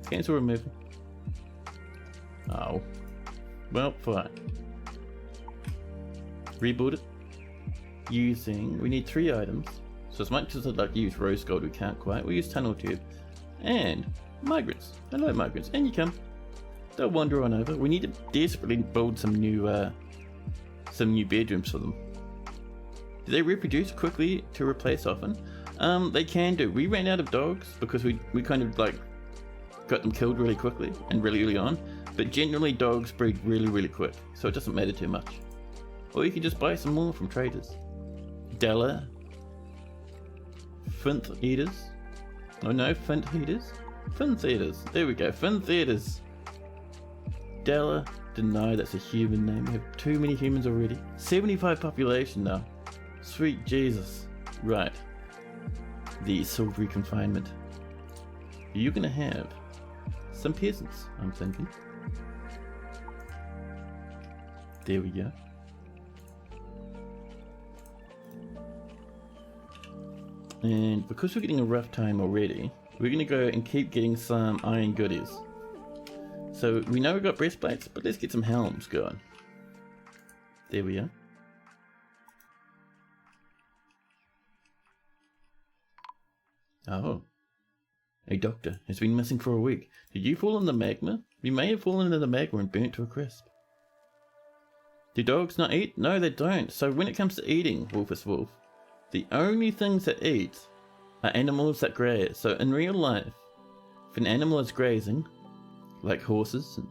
Cancel removal. Oh. Well, fine. Rebuild it. Using... We need 3 items. So as much as I'd like to use rose gold, we can't quite. We'll use tunnel tube. And migrants. Hello, migrants. And you come. They'll wander on over. We need to desperately build some new bedrooms for them. Do they reproduce quickly to replace often? They can do. We ran out of dogs because we kind of like got them killed really quickly and really early on. But generally dogs breed really quick, so it doesn't matter too much. Or you can just buy some more from traders. Della. Finth eaters. Oh no, Finth eaters. Finth eaters. There we go. Finth eaters. Della. Deny that's a human name. We have too many humans already. 75 population now. Sweet Jesus. Right. The silvery confinement. You're gonna have some peasants, I'm thinking. There we go. And because we're getting a rough time already, we're gonna go and keep getting some iron goodies. So we know we've got breastplates, but let's get some helms going. There we are. Oh. A doctor has been missing for a week. Did you fall in the magma? We may have fallen into the magma and burnt to a crisp. Do dogs not eat? No, they don't. So when it comes to eating, Wolfus Wolf, the only things that eat are animals that graze. So in real life, if an animal is grazing, like horses and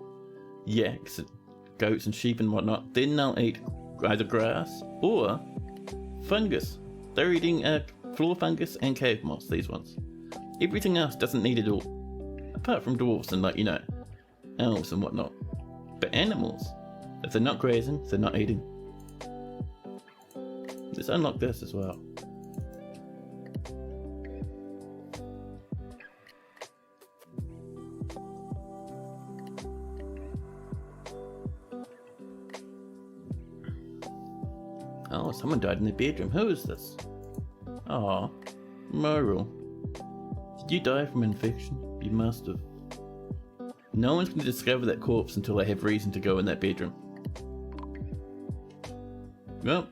yaks and goats and sheep and whatnot, then they'll eat either grass or fungus. They're eating floor fungus and cave moss, these ones. Everything else doesn't need it all. Apart from dwarves and, like, you know, elves and whatnot. But animals, if they're not grazing, they're not eating. Let's unlock this as well. Oh, someone died in their bedroom. Who is this? Oh, Merle. Did you die from infection? You must have. No one's going to discover that corpse until they have reason to go in that bedroom. Well.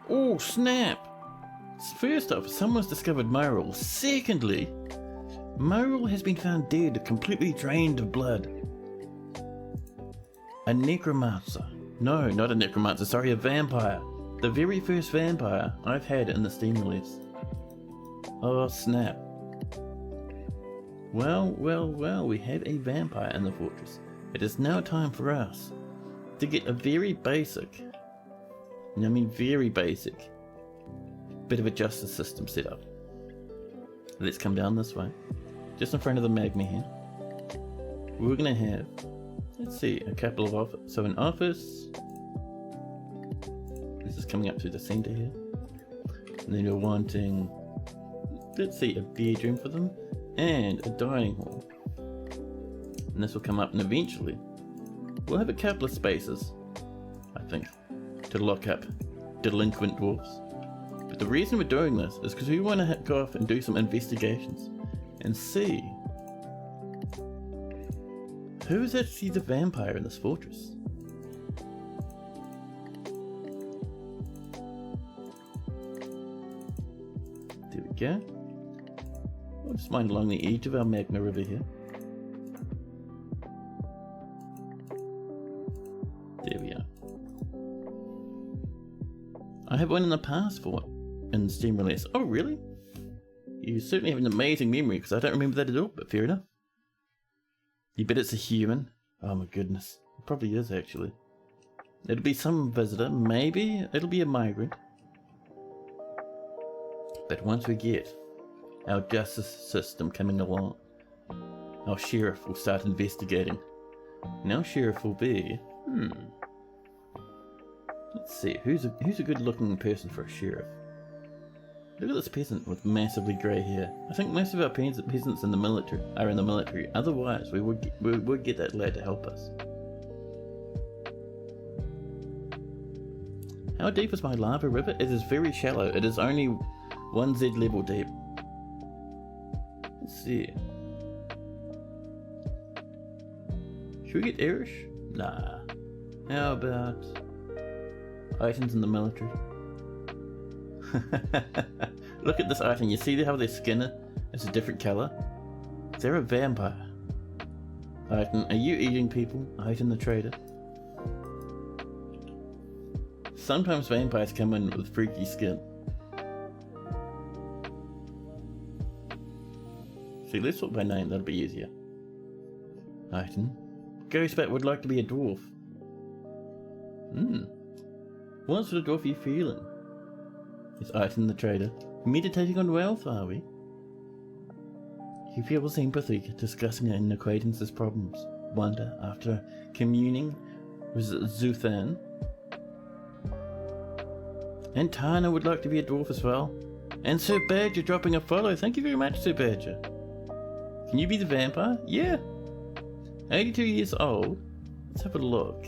Oh, snap! First off, someone's discovered Merle. Secondly, Merle has been found dead, completely drained of blood. A necromancer. No, not a necromancer, sorry, a vampire. The very first vampire I've had in the Steam release. Oh, snap. Well, we have a vampire in the fortress. It is now time for us to get a very basic, and I mean very basic, bit of a justice system set up. Let's come down this way, just in front of the magma here. We're gonna have, let's see, a couple of offices. So an office, this is coming up to the center here. And then we're wanting, let's see, a bedroom for them and a dining hall. And this will come up, and eventually we'll have a couple of spaces, I think, to lock up delinquent dwarves. But the reason we're doing this is because we want to go off and do some investigations and see who is actually the vampire in this fortress. There we go. We'll just mine along the edge of our magma river here. There we are. I have one in the past for in Steam release. Oh, really? You certainly have an amazing memory, because I don't remember that at all, but fair enough. You bet it's a human? Oh my goodness. It probably is, actually. It'll be some visitor, maybe it'll be a migrant. But once we get our justice system coming along, our sheriff will start investigating. And our sheriff will be... Let's see, who's a good looking person for a sheriff? Look at this peasant with massively grey hair. I think most of our peasants in the military are in the military. Otherwise, we would get that lad to help us. How deep is my lava river? It is very shallow. It is only 1Z level deep. Let's see. Should we get Irish? Nah. How about items in the military? Look at this item. You see how their skin is a different colour? They're a vampire. Item, are you eating people? Item the trader. Sometimes vampires come in with freaky skin. See, let's sort by name, that'll be easier. Item. Ghostbat would like to be a dwarf. What sort of dwarf are you feeling? Is Item the trader. Meditating on wealth, are we? You feel sympathy discussing an acquaintance's problems. Wonder after communing with Zuthan. And Tana would like to be a dwarf as well. And Sir Badger dropping a follow. Thank you very much, Sir Badger. Can you be the vampire? Yeah. 82 years old. Let's have a look.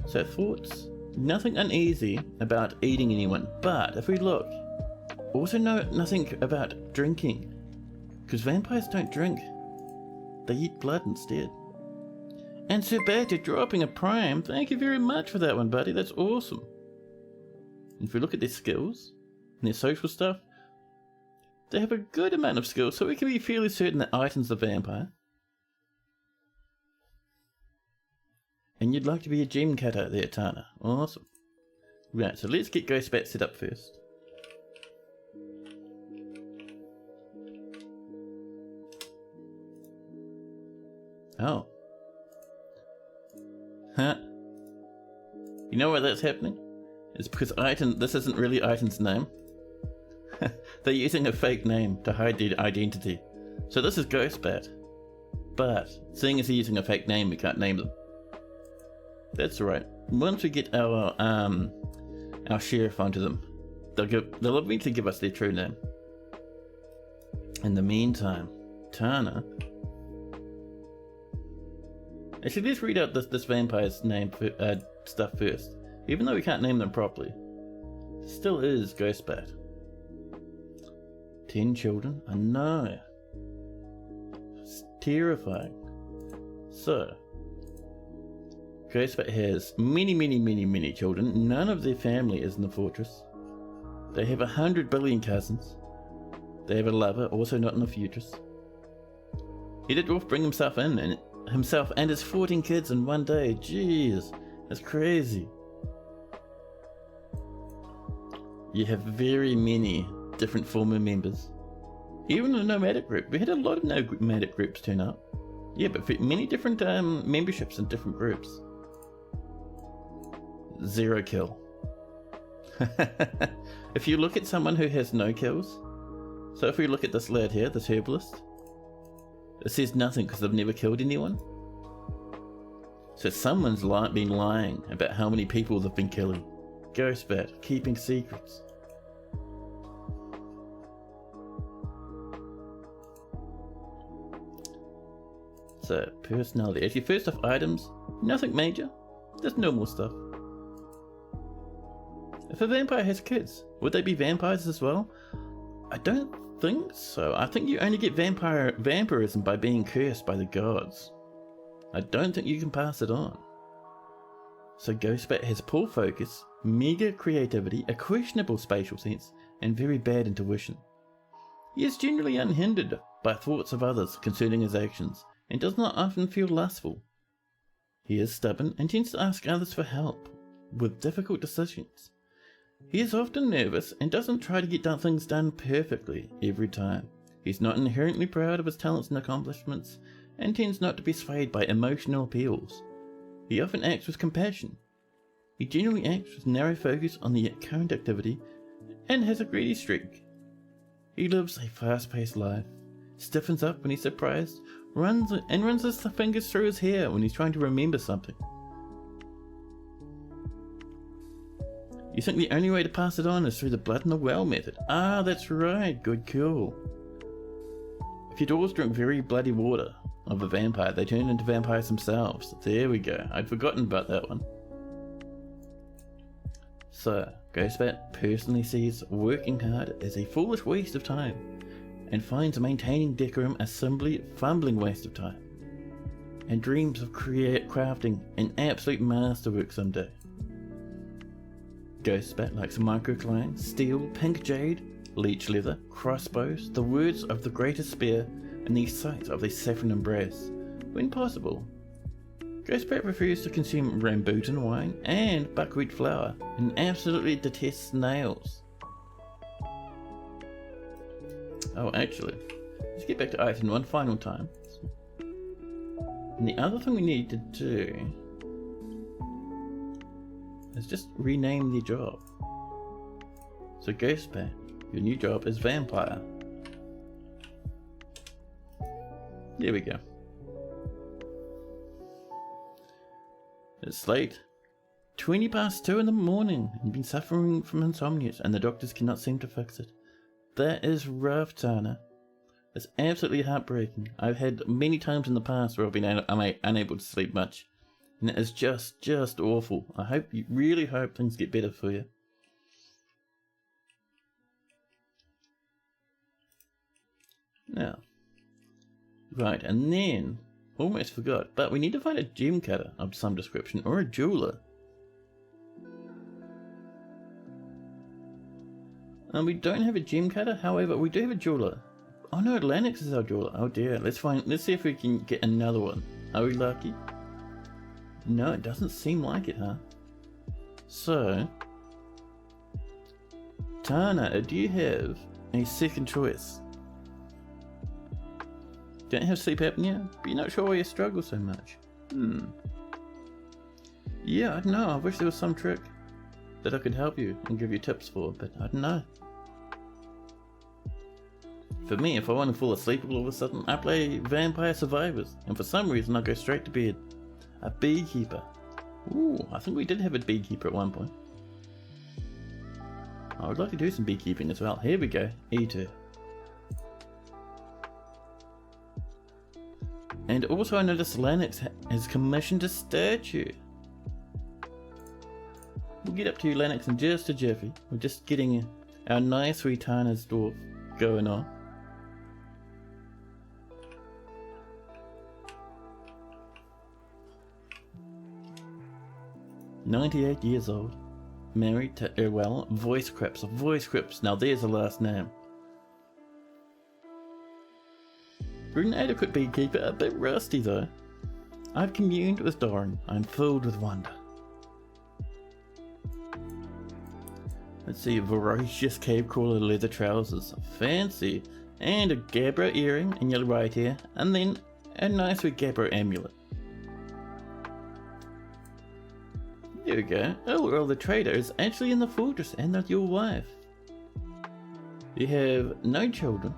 So thoughts. Nothing uneasy about eating anyone, but if we look, also nothing about drinking, because vampires don't drink, they eat blood instead. And Sir Batter dropping a prime, thank you very much for that one, buddy, that's awesome. And if we look at their skills and their social stuff, they have a good amount of skills, so we can be fairly certain that Item's the vampire. And you'd like to be a gem cutter there, Tana. Awesome. Right, so let's get Ghostbat set up first. Oh. Huh. You know why that's happening? It's because Item, this isn't really Item's name. They're using a fake name to hide their identity. So this is Ghostbat. But, seeing as they're using a fake name, we can't name them. That's right. Once we get our sheriff onto them, they'll eventually give us their true name. In the meantime, Tana. Actually, let's read out this vampire's name stuff first. Even though we can't name them properly, it still is Ghostbat. 10 children? I know. It's terrifying. So, Ghostbat has many children. None of their family is in the fortress. They have 100 billion cousins. They have a lover, also not in the fortress. He did bring himself in, and himself and his 14 kids in one day. Jeez, that's crazy. You have very many different former members. Even a nomadic group. We had a lot of nomadic groups turn up. Yeah, but for many different memberships in different groups. 0 kill. If you look at someone who has no kills, so if we look at this lad here, this herbalist, it says nothing because they've never killed anyone. So someone's been lying about how many people they've been killing. Ghostbat, keeping secrets. So, personality. Actually, first off, items. Nothing major. Just normal stuff. If a vampire has kids, would they be vampires as well? I don't think so. I think you only get vampirism by being cursed by the gods. I don't think you can pass it on. So Ghostbat has poor focus, meager creativity, a questionable spatial sense, and very bad intuition. He is generally unhindered by thoughts of others concerning his actions, and does not often feel lustful. He is stubborn and tends to ask others for help with difficult decisions. He is often nervous and doesn't try to get things done perfectly every time. He's not inherently proud of his talents and accomplishments, and tends not to be swayed by emotional appeals. He often acts with compassion. He generally acts with narrow focus on the current activity, and has a greedy streak. He lives a fast-paced life, stiffens up when he's surprised, runs his fingers through his hair when he's trying to remember something. You think the only way to pass it on is through the blood in the well method? Ah, that's right, good call. If your dwarves drink very bloody water of a vampire, they turn into vampires themselves. There we go, I'd forgotten about that one. So, Ghostbat personally sees working hard as a foolish waste of time, and finds maintaining decorum a simply fumbling waste of time, and dreams of crafting an absolute masterwork someday. Ghostbat likes microcline, steel, pink jade, leech leather, crossbows, the words of the greatest spear, and the sight of the saffron embrace, when possible. Ghostbat prefers to consume rambutan wine and buckwheat flour, and absolutely detests snails. Oh, actually, let's get back to item one final time. And the other thing we need to do is just rename the job. So Ghostbat, your new job is vampire. There we go. It's late. 20 past 2 in the morning, and been suffering from insomnia, and the doctors cannot seem to fix it. That is rough, Tana. It's absolutely heartbreaking. I've had many times in the past where I've been unable to sleep much. And it is just awful. Really hope things get better for you. Now, right, and then, almost forgot, but we need to find a gem cutter of some description, or a jeweler. And we don't have a gem cutter, however, we do have a jeweler. Oh no, Lennox is our jeweler. Oh dear, let's see if we can get another one. Are we lucky? No, it doesn't seem like it, huh? So, Tana, do you have a second choice? Don't have sleep apnea, but you're not sure why you struggle so much. Yeah, I don't know. I wish there was some trick that I could help you and give you tips for, but I don't know. For me, if I want to fall asleep all of a sudden, I play Vampire Survivors, and for some reason I go straight to bed. A beekeeper. Ooh, I think we did have a beekeeper at one point. I would like to do some beekeeping as well. Here we go, E2. And also I noticed Lennox has commissioned a statue. We'll get up to you, Lennox, in just a jiffy. We're just getting our nice wee Tana's dwarf going on. "98 years old, married to Voice Crips. Now there's a last name. For an adequate beekeeper, a bit rusty though. I've communed with Doran. I'm filled with wonder." Let's see, voracious cave crawler leather trousers, fancy, and a gabbro earring in your right ear, and then a nice wee gabbro amulet. There we go. Oh, well, the trader is actually in the fortress and not your wife. You have no children,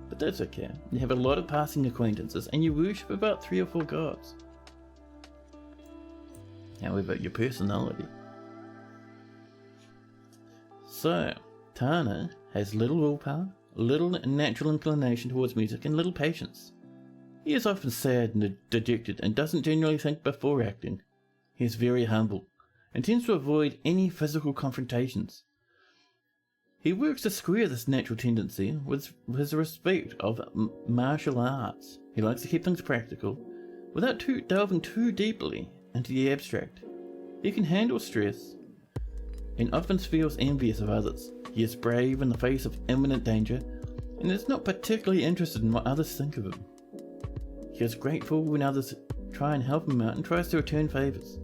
but that's okay. You have a lot of passing acquaintances and you worship about 3 or 4 gods. However, your personality. So, Tana has little willpower, little natural inclination towards music, and little patience. He is often sad and dejected and doesn't generally think before acting. He is very humble and tends to avoid any physical confrontations. He works to square this natural tendency with his respect of martial arts. He likes to keep things practical without delving too deeply into the abstract. He can handle stress and often feels envious of others. He is brave in the face of imminent danger and is not particularly interested in what others think of him. He is grateful when others try and help him out and tries to return favours.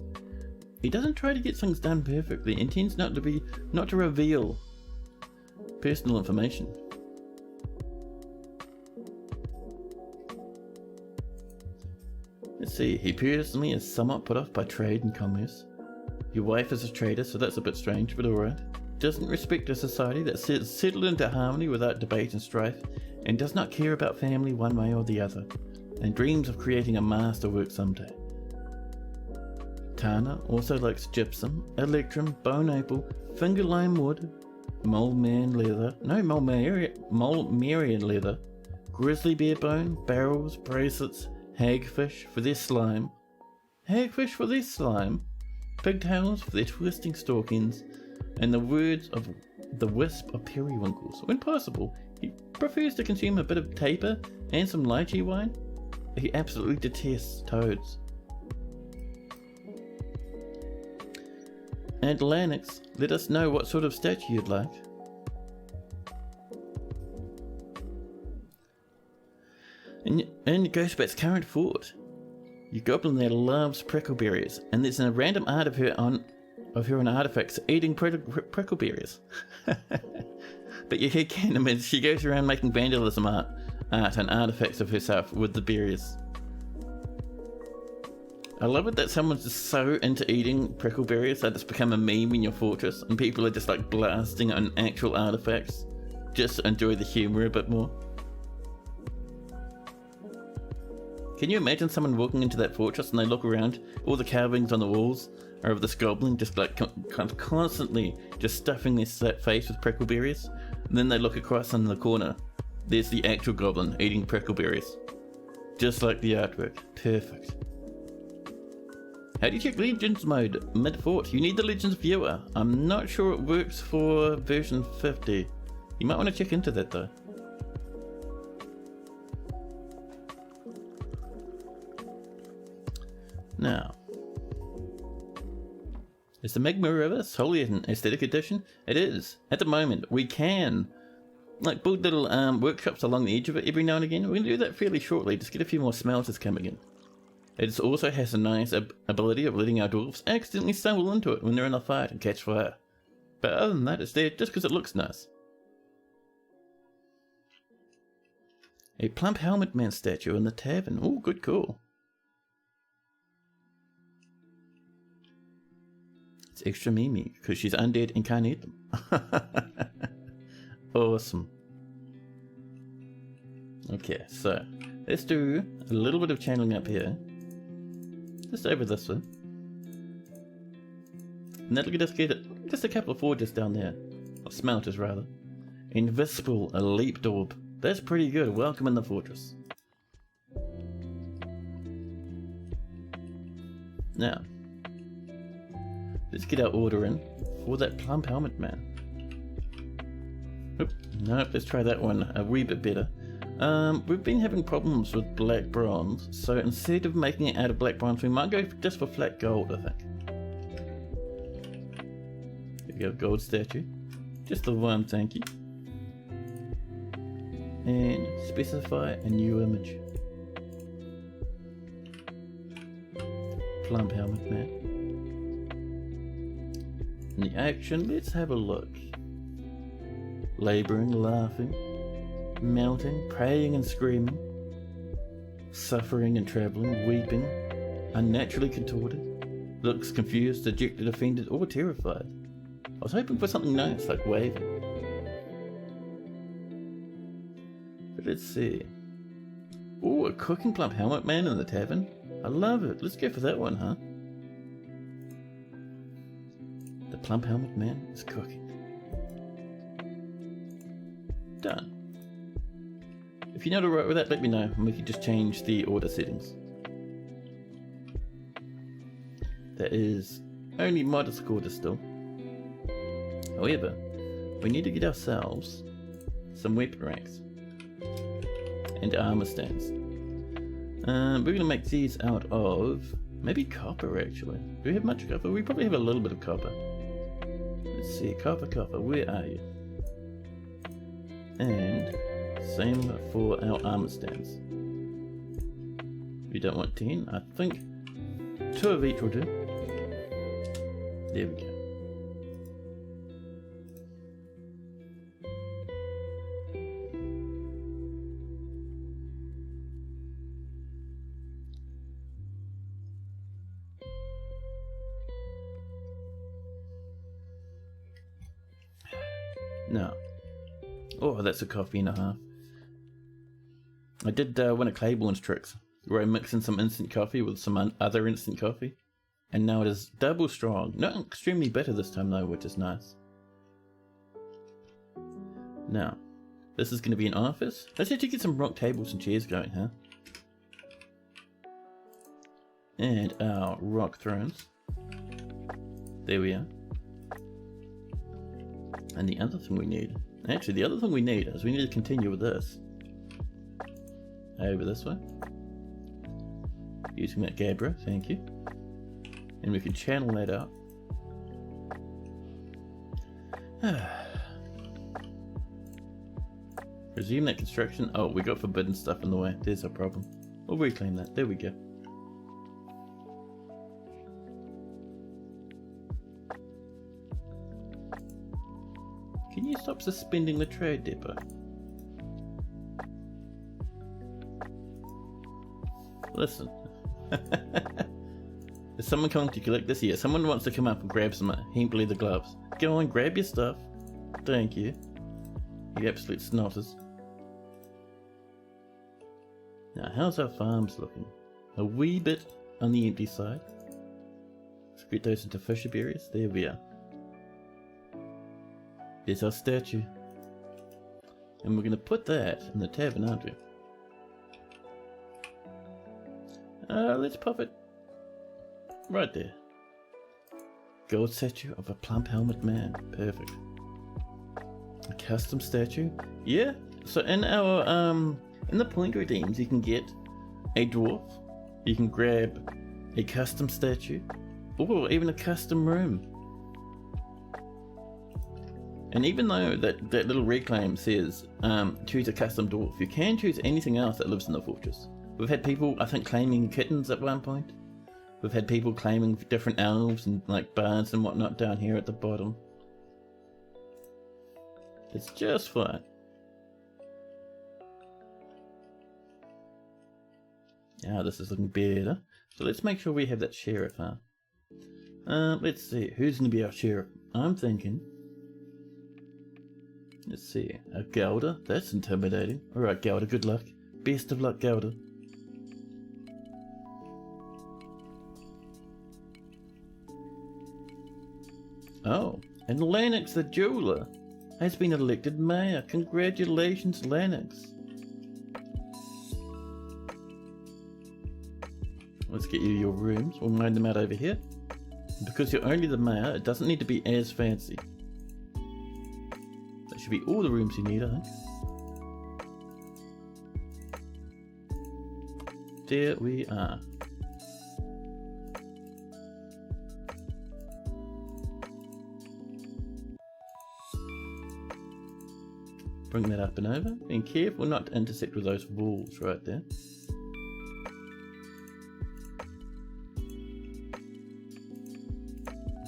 He doesn't try to get things done perfectly and tends not to reveal personal information. Let's see, he personally is somewhat put off by trade and commerce. Your wife is a trader, so that's a bit strange, but alright. Doesn't respect a society that's settled into harmony without debate and strife, and does not care about family one way or the other, and dreams of creating a masterwork someday. Tana also likes gypsum, electrum, bone apple, finger lime wood, mulmerian leather, grizzly bear bone, barrels, bracelets, hagfish for their slime, pigtails for their twisting stalk ends, and the words of the wisp of periwinkles. When possible, he prefers to consume a bit of taper and some lychee wine. He absolutely detests toads. And Lennox, let us know what sort of statue you'd like. In Ghostbat's current fort, your goblin there loves prickleberries, and there's a random art of her on artifacts eating prickleberries. But you can imagine she goes around making vandalism art and artifacts of herself with the berries. I love it that someone's just so into eating prickleberries that it's become a meme in your fortress, and people are just like blasting on actual artifacts just to enjoy the humour a bit more. Can you imagine someone walking into that fortress and they look around, all the carvings on the walls are of this goblin just like constantly just stuffing their face with prickleberries, and then they look across in the corner, there's the actual goblin eating prickleberries. Just like the artwork. Perfect. How do you check Legends mode mid-fort? You need the Legends viewer. I'm not sure it works for version 50. You might want to check into that though. Now, is the Magma River solely an aesthetic edition? It is. At the moment, we can like build little workshops along the edge of it every now and again. We're going to do that fairly shortly, just get a few more smelters coming in. It also has a nice ability of letting our dwarves accidentally stumble into it when they're in a fight and catch fire. But other than that, it's there just because it looks nice. A plump helmet man statue in the tavern. Oh, good call. It's extra Mimi because she's undead and can't eat them. Awesome. Okay, so let's do a little bit of channeling up here. Just over this way. And that'll get us just a couple of forges down there. Or smelters rather. Invisible Elite Orb. That's pretty good. Welcome in the fortress. Now, let's get our order in for that plump helmet man. Oop, nope, let's try that one a wee bit better. We've been having problems with black bronze, so instead of making it out of black bronze, we might go just for flat gold, I think. Here we go, gold statue. Just the one, thank you. And specify a new image. Plump helmet man. In the action, let's have a look. Labouring, laughing, melting, praying and screaming, suffering and travelling, weeping, unnaturally contorted, looks confused, dejected, offended, or terrified. I was hoping for something nice like waving. But let's see. Oh, a cooking plump helmet man in the tavern. I love it. Let's go for that one, huh? The plump helmet man is cooking. Done. If you're not alright with that, let me know and we can just change the order settings. That is only modest quarter still. However, we need to get ourselves some weapon racks and armor stands. We're going to make these out of maybe copper actually. Do we have much copper? We probably have a little bit of copper. Let's see, copper, where are you? And same for our armor stands. We don't want 10, I think 2 of each will do. There we go. Now, oh, that's a coffee and a half. I did one of Claiborne's tricks, where I mix in some instant coffee with some other instant coffee, and now it is double strong. Not extremely bitter this time though, which is nice. Now, this is going to be an office. Let's actually get some rock tables and chairs going, huh? And our rock thrones. There we are. And the other thing we need, actually the other thing we need is we need to continue with this. Over this way. Using that Gabra, thank you. And we can channel that out. Resume that construction. Oh, we got forbidden stuff in the way. There's our problem. We'll reclaim that. There we go. Can you stop suspending the trade depot? Listen. Is someone coming to collect this? Yeah, someone wants to come up and grab some hemp leather gloves. Go on, grab your stuff. Thank you. You absolute snotters. Now, how's our farms looking? A wee bit on the empty side. Let's get those into fisher berries. There we are. There's our statue. And we're going to put that in the tavern, aren't we? Let's pop it Right there. Gold statue of a plump helmet man. Perfect. A custom statue. Yeah. So in our in the point redeems, you can get a dwarf. You can grab a custom statue, or even a custom room. And even though that little reclaim says choose a custom dwarf, you can choose anything else that lives in the fortress. We've had people, I think, claiming kittens at one point. We've had people claiming different elves and like bards and whatnot down here at the bottom. It's just fine. Yeah, this is looking better. So let's make sure we have that sheriff, huh? Let's see, who's going to be our sheriff? I'm thinking... Let's see, a Gelder? That's intimidating. Alright, Gelder, good luck. Best of luck, Gelder. Oh, and Lennox the jeweler has been elected mayor. Congratulations, Lennox. Let's get you your rooms. We'll mine them out over here. Because you're only the mayor, it doesn't need to be as fancy. That should be all the rooms you need, I think. There we are. Bring that up and over. Being careful not to intersect with those walls right there.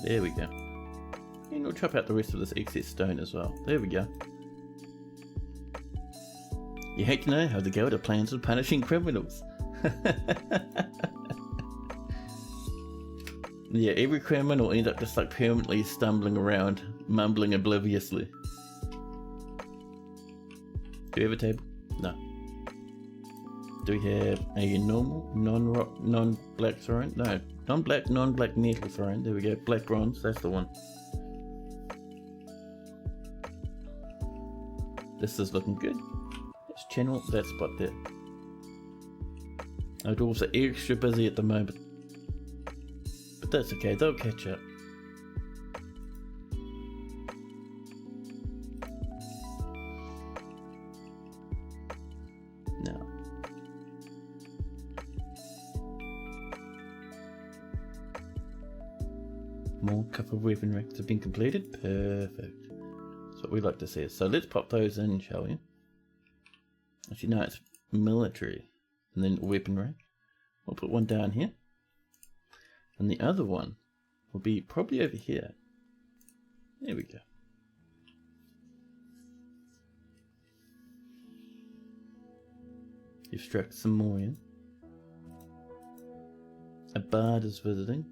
There we go. And we'll chop out the rest of this excess stone as well. There we go. You hate to know how the Gelder plans on punishing criminals. Yeah, every criminal ends up just like permanently stumbling around, mumbling obliviously. Do we have a table? No. Do we have a normal, non-black throne? No. Non-black metal throne. There we go. Black bronze. That's the one. This is looking good. Let's channel that spot there. Our dwarves are extra busy at the moment. But that's okay. They'll catch up. Now. More couple of weapon racks have been completed. Perfect. That's what we like to see. So let's pop those in, shall we? Actually, no, it's military. And then weapon rack. We'll put one down here. And the other one will be probably over here. There we go. You've struck some more in. A bard is visiting.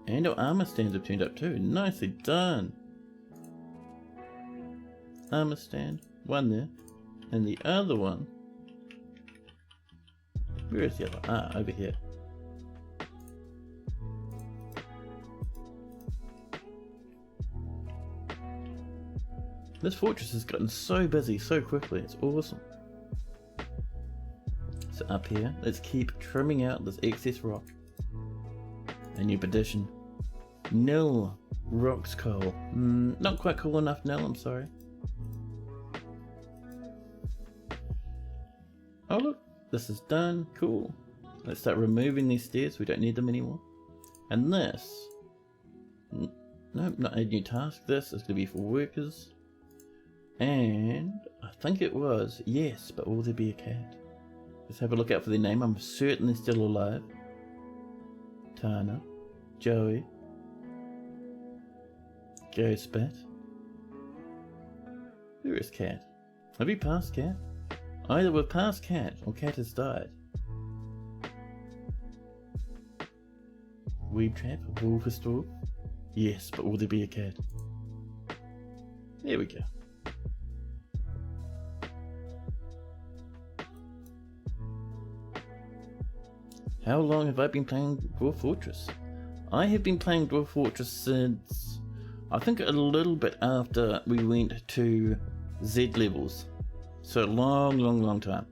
And our armor stands have turned up too. Nicely done. Armor stand. One there. And the other one. Where is the other? Ah, over here. This fortress has gotten so busy so quickly. It's awesome. So up here, let's keep trimming out this excess rock. A new petition. Nil rocks coal. Not quite cool enough, Nil, I'm sorry. Oh look, this is done. Cool. Let's start removing these stairs. We don't need them anymore. And this. Nope, not a new task. This is going to be for workers. And I think it was, yes, but will there be a cat? Let's have a look out for their name. I'm certainly still alive. Tana, Joey, Ghostbat. Where is Cat? Have we passed Cat? Either we've passed Cat or Cat has died. Weed trap, wolf store. Yes, but will there be a cat? There we go. How long have I been playing Dwarf Fortress? I have been playing Dwarf Fortress since, I think, a little bit after we went to Z levels. So long time.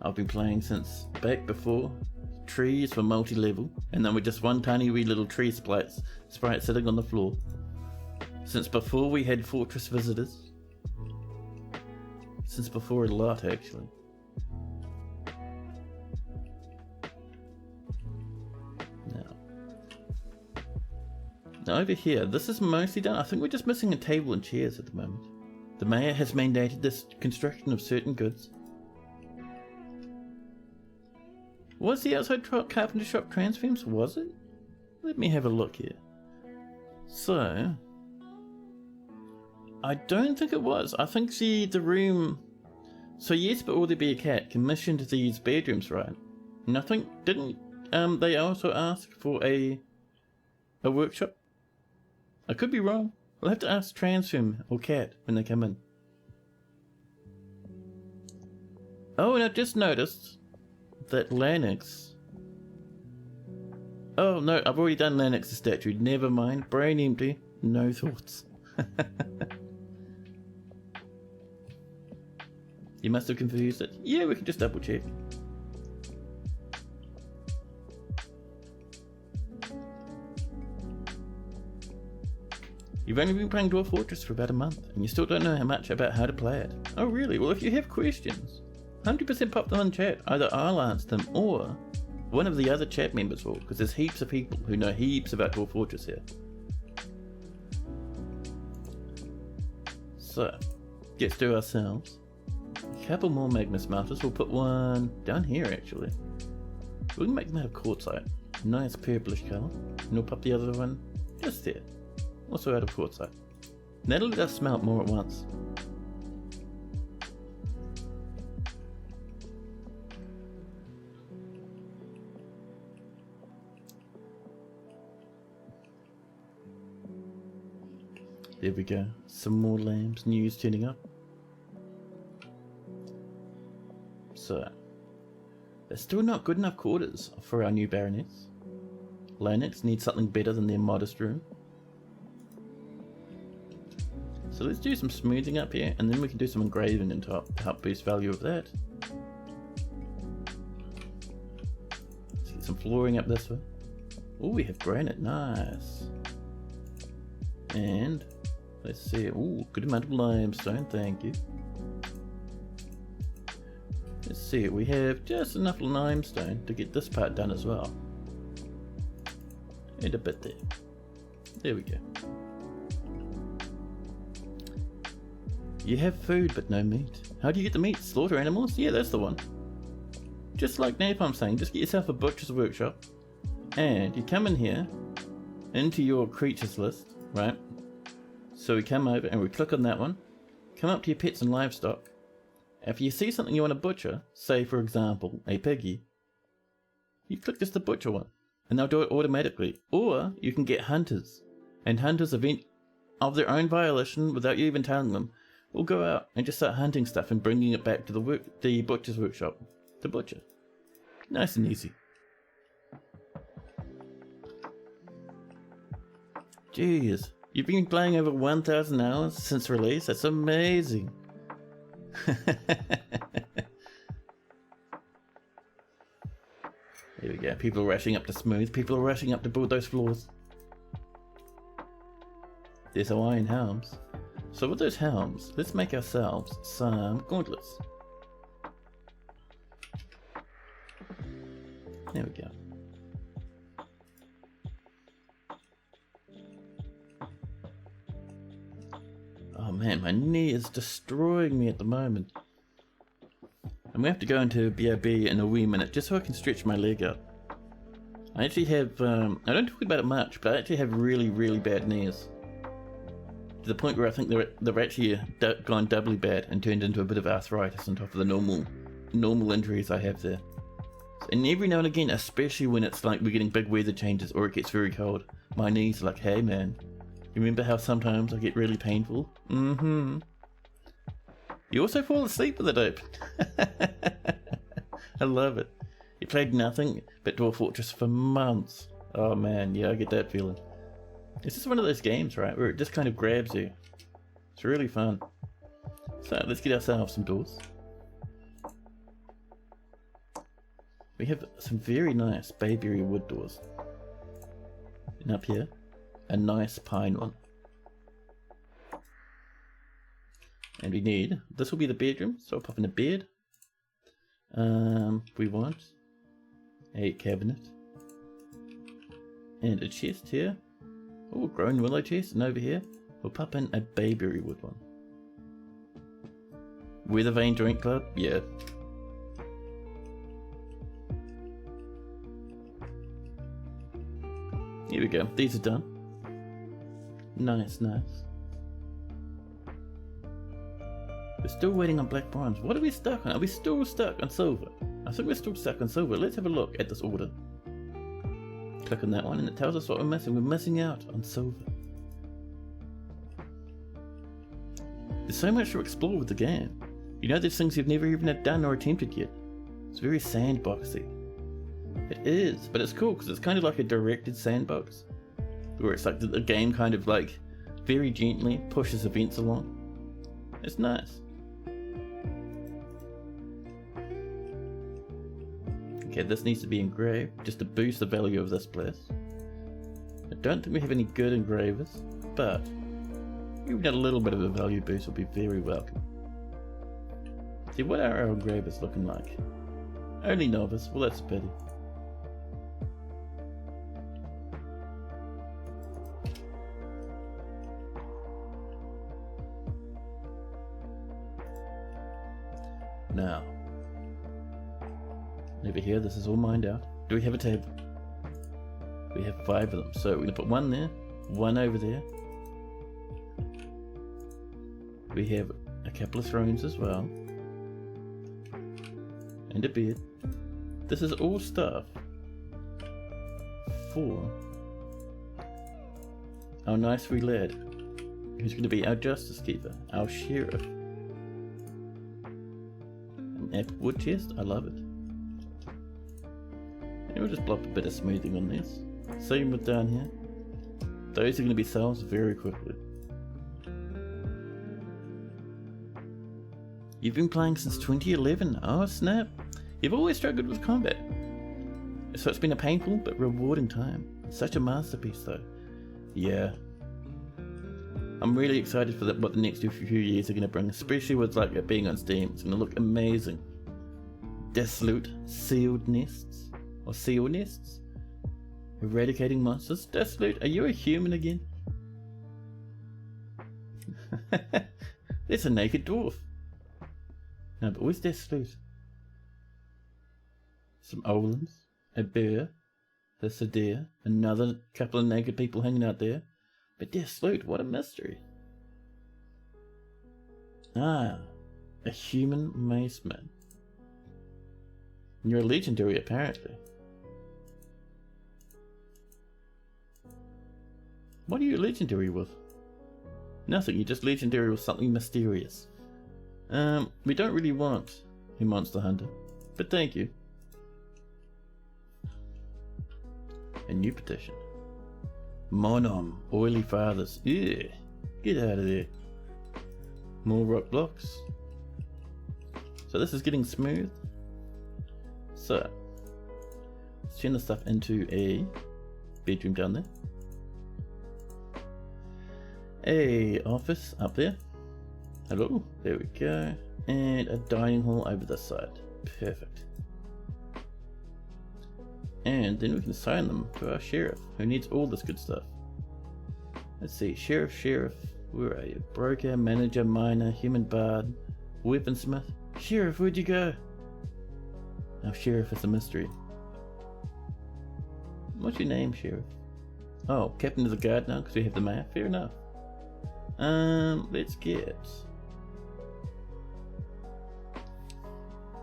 I've been playing since back before trees for multi-level, and then with just one tiny wee little tree sprite sitting on the floor. Since before we had fortress visitors. Since before a lot, actually. Now over here, this is mostly done. I think we're just missing a table and chairs at the moment. The mayor has mandated this construction of certain goods. Was the outside carpenter shop transforms? Was it? Let me have a look here. So, I don't think it was. I think the room. So yes, but will there be a cat? Commissioned these bedrooms, right? Nothing. Didn't they also ask for a workshop? I could be wrong. We'll have to ask Transform or Cat when they come in. Oh, and I just noticed that Lanix... Oh no, I've already done Lanix's statue. Never mind. Brain empty. No thoughts. You must have confused it. Yeah, we can just double check. You've only been playing Dwarf Fortress for about a month, and you still don't know much about how to play it. Oh really? Well, if you have questions, 100% pop them in chat. Either I'll answer them, or one of the other chat members will, because there's heaps of people who know heaps about Dwarf Fortress here. So, let's do ourselves a couple more Magma smelters. We'll put one down here actually. We can make them out of quartzite. Nice purplish colour. And we'll pop the other one just there. Also out of quartzite. That'll let us smelt more at once. There we go. Some more lamps. News turning up. So, they're still not good enough quarters for our new Baroness. Lanix needs something better than their modest room. So let's do some smoothing up here, and then we can do some engraving on top to help boost value of that. Let's get some flooring up this way. Oh, we have granite, nice. And let's see, ooh, good amount of limestone, thank you. Let's see, we have just enough limestone to get this part done as well. And a bit there. There we go. You have food but no meat. How do you get the meat? Slaughter animals? Yeah, that's the one. Just like Napalm saying, just get yourself a butcher's workshop, and you come in here, into your creatures list, right? So we come over and we click on that one, come up to your pets and livestock. If you see something you want to butcher, say for example, a piggy, you click just the butcher one, and they'll do it automatically. Or you can get hunters, and hunters of their own volition, without you even telling them, will go out and just start hunting stuff and bringing it back to the butcher's workshop to butcher. Nice and easy. Jeez, you've been playing over 1,000 hours since release? That's amazing. There we go, people are rushing up to smooth, people are rushing up to build those floors. There's our iron helms. So with those helms, let's make ourselves some gauntlets. There we go. Oh man, my knee is destroying me at the moment. I'm gonna have to go into BRB in a wee minute just so I can stretch my leg out. I actually have, I don't talk about it much, but I actually have really, really bad knees. To the point where I think they're actually gone doubly bad and turned into a bit of arthritis on top of the normal injuries I have there. And every now and again, especially when it's like we're getting big weather changes or it gets very cold, my knees are like, hey man, you remember how sometimes I get really painful? Mm-hmm. You also fall asleep with it open. I love it. You played nothing but Dwarf Fortress for months. Oh man, yeah, I get that feeling. It's just one of those games, right, where it just kind of grabs you. It's really fun. So let's get ourselves some doors. We have some very nice bayberry wood doors. And up here, a nice pine one. And we need, this will be the bedroom, so I'll pop in a bed. We want a cabinet. And a chest here. Oh, grown willow chest, and over here, we'll pop in a bayberry wood one. Weather Vane Joint Club? Yeah. Here we go, these are done. Nice, nice. We're still waiting on black bronze. What are we stuck on? Are we still stuck on silver? I think we're still stuck on silver. Let's have a look at this order. Click on that one and it tells us what we're missing. We're missing out on silver. There's so much to explore with the game. You know, there's things you've never even done or attempted yet. It's very sandboxy. It is, but it's cool because it's kind of like a directed sandbox. Where it's like the game kind of like very gently pushes events along. It's nice. Okay, this needs to be engraved just to boost the value of this place. I don't think we have any good engravers, but even a little bit of a value boost will be very welcome. See, what are our engravers looking like? Only novice, well that's a pity. Now, over here, this is all mined out. Do we have a table? We have 5 of them, so we're going to put one there, one over there. We have a couple of thrones as well. And a bed. This is all stuff for our nice wee lad, who's going to be our justice keeper, our sheriff. Apple wood chest, I love it. And we'll just plop a bit of smoothing on this. Same with down here. Those are going to be solved very quickly. You've been playing since 2011. Oh snap! You've always struggled with combat. So it's been a painful but rewarding time. Such a masterpiece though. Yeah. I'm really excited for what the next few years are going to bring, especially with like it being on Steam. It's going to look amazing. Desolate sealed nests, or seal nests, eradicating monsters. Desolate, are you a human again? There's a naked dwarf. No, but where's Desolate? Some Olins, a bear, there's a deer, another couple of naked people hanging out there. But Desolate, what a mystery. Ah, a human maceman. You're a legendary, apparently. What are you legendary with? Nothing, you're just legendary with something mysterious. We don't really want a monster hunter, but thank you. A new petition. Monom, oily fathers. Yeah, get out of there. More rock blocks. So this is getting smooth. So let's turn the stuff into a bedroom down there. A office up there. Hello, there we go. And a dining hall over this side. Perfect. And then we can assign them to our sheriff, who needs all this good stuff. Let's see, sheriff, where are you? Broker, manager, miner, human bard, weaponsmith. Sheriff, where'd you go? Our sheriff is a mystery. What's your name, sheriff? Oh, captain of the guard now, because we have the map. Fair enough. Let's get...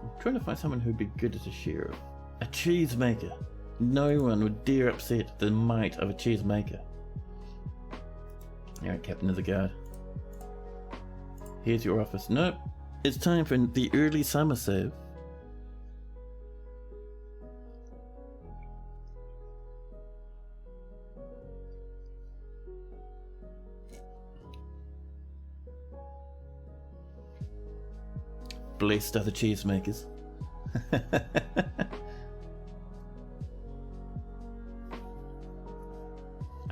I'm trying to find someone who'd be good as a sheriff. A cheesemaker. No one would dare upset the might of a cheesemaker. Alright, captain of the guard. Here's your office. Nope. It's time for the early summer save. Blessed are the cheesemakers.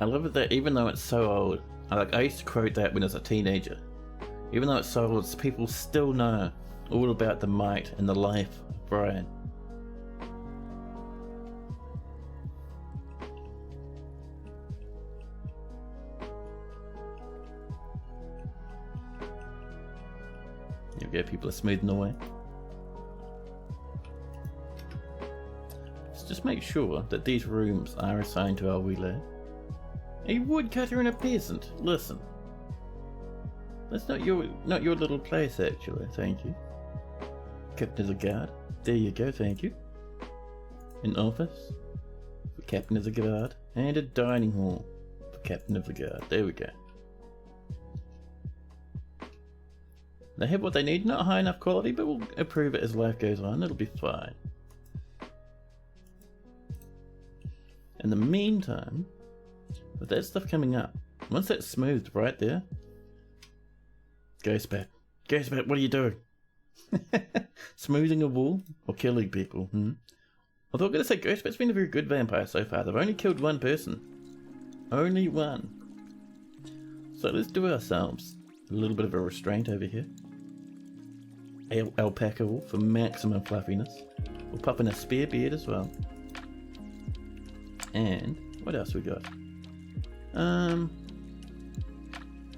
I love it that even though it's so old, I used to quote that when I was a teenager. Even though it's so old, people still know all about the might and the life of Brian. There we go, people are smoothing away. Let's just make sure that these rooms are assigned to our wee lad. A woodcutter and a peasant. Listen, that's not your little place, actually. Thank you. Captain of the guard. There you go. Thank you. An office for captain of the guard, and a dining hall for captain of the guard. There we go. They have what they need. Not high enough quality, but we'll improve it as life goes on. It'll be fine. In the meantime, with that stuff coming up, once that's smoothed right there, Ghostbat, what are you doing? Smoothing a wall or killing people? Although I'm gonna say Ghostbat's been a very good vampire so far. They've only killed one person, only one. So let's do ourselves a little bit of a restraint over here. Alpaca wool for maximum fluffiness. We'll pop in a spare beard as well. And what else we got?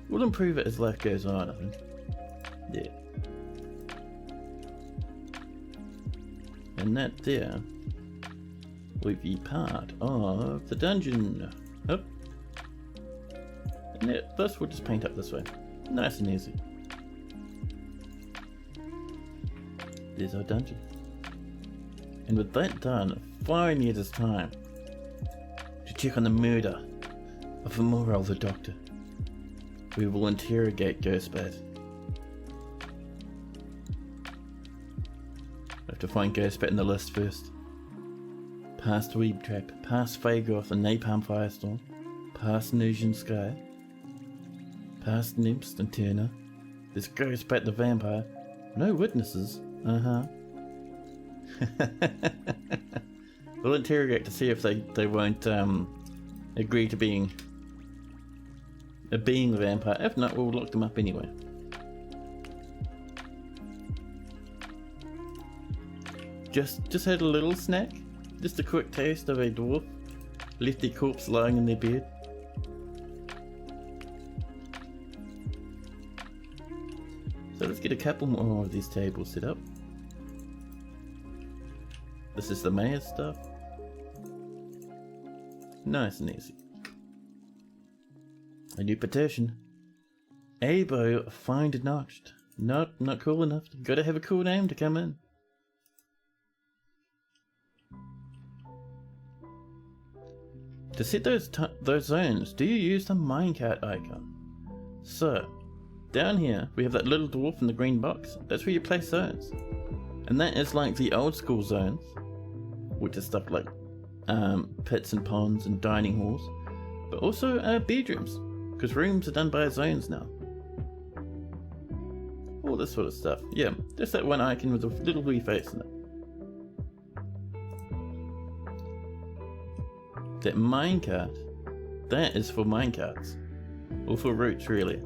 We'll improve it as life goes on, I think. Yeah. And that there will be part of the dungeon. Up. And this we'll just paint up this way. Nice and easy. There's our dungeon. And with that done, finally it is time to check on the murder of Morel the Doctor. We will interrogate Ghostbat. I have to find Ghostbat in the list first. Past Weeb Trap, past Fagoth and Napalm Firestorm, past Nusian Sky, past Nymphs and Turner. There's Ghostbat the Vampire. No witnesses. We'll interrogate to see if they won't agree to being a vampire. If not, we'll lock them up anyway. Just had a little snack. Just a quick taste of a dwarf. Left their corpse lying in their bed. So let's get a couple more of these tables set up. This is the mayor's stuff. Nice and easy. A new petition. Abo find notched. Not cool enough. Gotta have a cool name to come in. To set those zones, do you use the minecart icon? So, down here we have that little dwarf in the green box. That's where you place zones. And that is like the old school zones, which is stuff like pits and ponds and dining halls, but also bedrooms, because rooms are done by zones now. All this sort of stuff. Yeah, just that one icon with a little wee face in it. That minecart, that is for minecarts, or for routes really.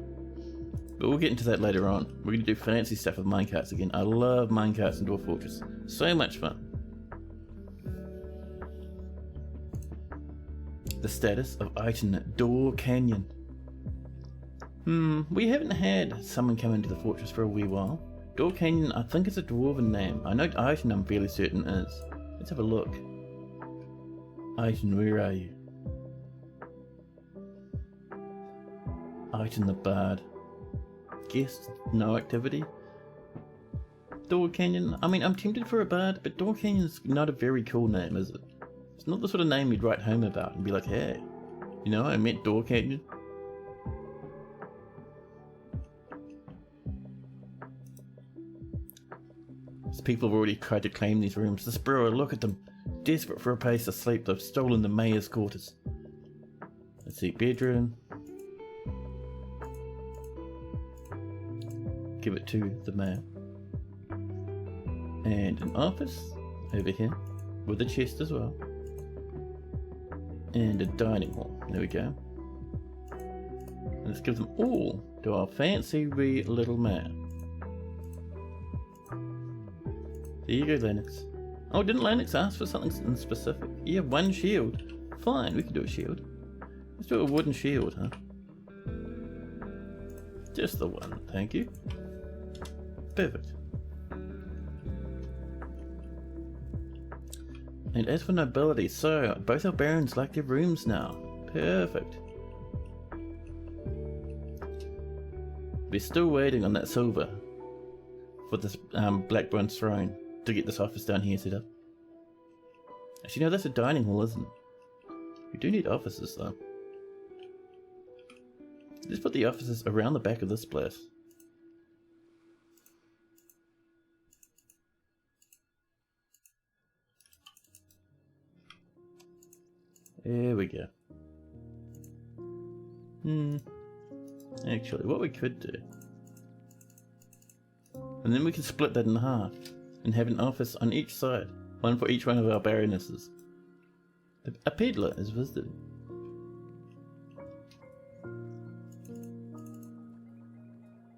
But we'll get into that later on. We're going to do fancy stuff with minecarts again. I love minecarts in Dwarf Fortress. So much fun. The status of Iton Door Canyon. We haven't had someone come into the fortress for a wee while. Door Canyon, I think it's a dwarven name. I know Iton I'm fairly certain is. Let's have a look. Iton, where are you? Iton the Bard. Guest, no activity. Door Canyon, I mean, I'm tempted for a bard, but Door Canyon's not a very cool name, is it? It's not the sort of name you'd write home about and be like, hey, you know, I met Door Canyon. These people have already tried to claim these rooms. This brewer, look at them. Desperate for a place to sleep, they've stolen the mayor's quarters. Let's see, bedroom. Give it to the mayor. And an office over here with a chest as well. And a dining hall. There we go. Let's give them all to our fancy wee little man. There you go, Lennox. Oh, didn't Lennox ask for something in specific? Yeah, 1 shield. Fine, we can do a shield. Let's do a wooden shield, huh? Just the one, thank you. Perfect. And as for nobility, so both our barons like their rooms now. Perfect. We're still waiting on that silver for this Black Bronze throne to get this office down here set up. Actually, no, that's a dining hall, isn't it? We do need offices though. Let's put the offices around the back of this place. There we go. Actually, what we could do, and then we can split that in half and have an office on each side, one for each one of our baronesses. A peddler is visited.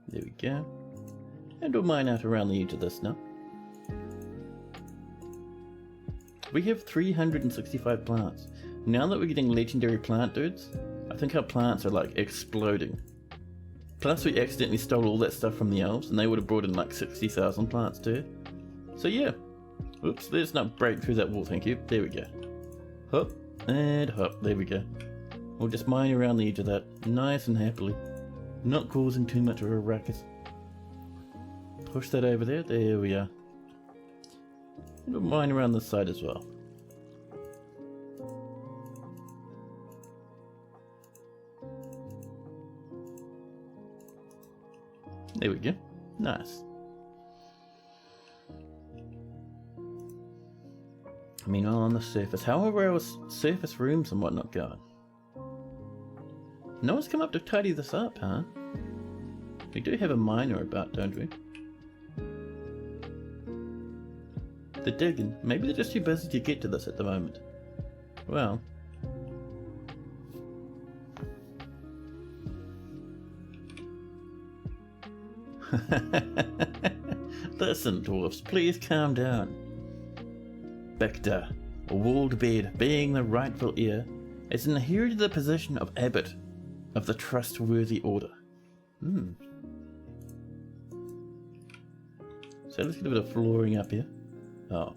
There we go. And we'll mine out around the edge of this now. We have 365 plants. Now that we're getting legendary plant dudes, I think our plants are like exploding. Plus we accidentally stole all that stuff from the elves and they would have brought in like 60,000 plants too. So yeah. Oops, let's not break through that wall, thank you. There we go. Hop and hop, there we go. We'll just mine around the edge of that, nice and happily. Not causing too much of a ruckus. Push that over there, there we are. And we'll mine around this side as well. There we go. Nice. Meanwhile, on the surface, how are our surface rooms and whatnot going? No one's come up to tidy this up, huh? We do have a miner about, don't we? They're digging. Maybe they're just too busy to get to this at the moment. Well. Listen, dwarfs, please calm down. Victor, a walled bed, being the rightful heir, has inherited the position of abbot of the trustworthy order. So let's get a bit of flooring up here. Oh.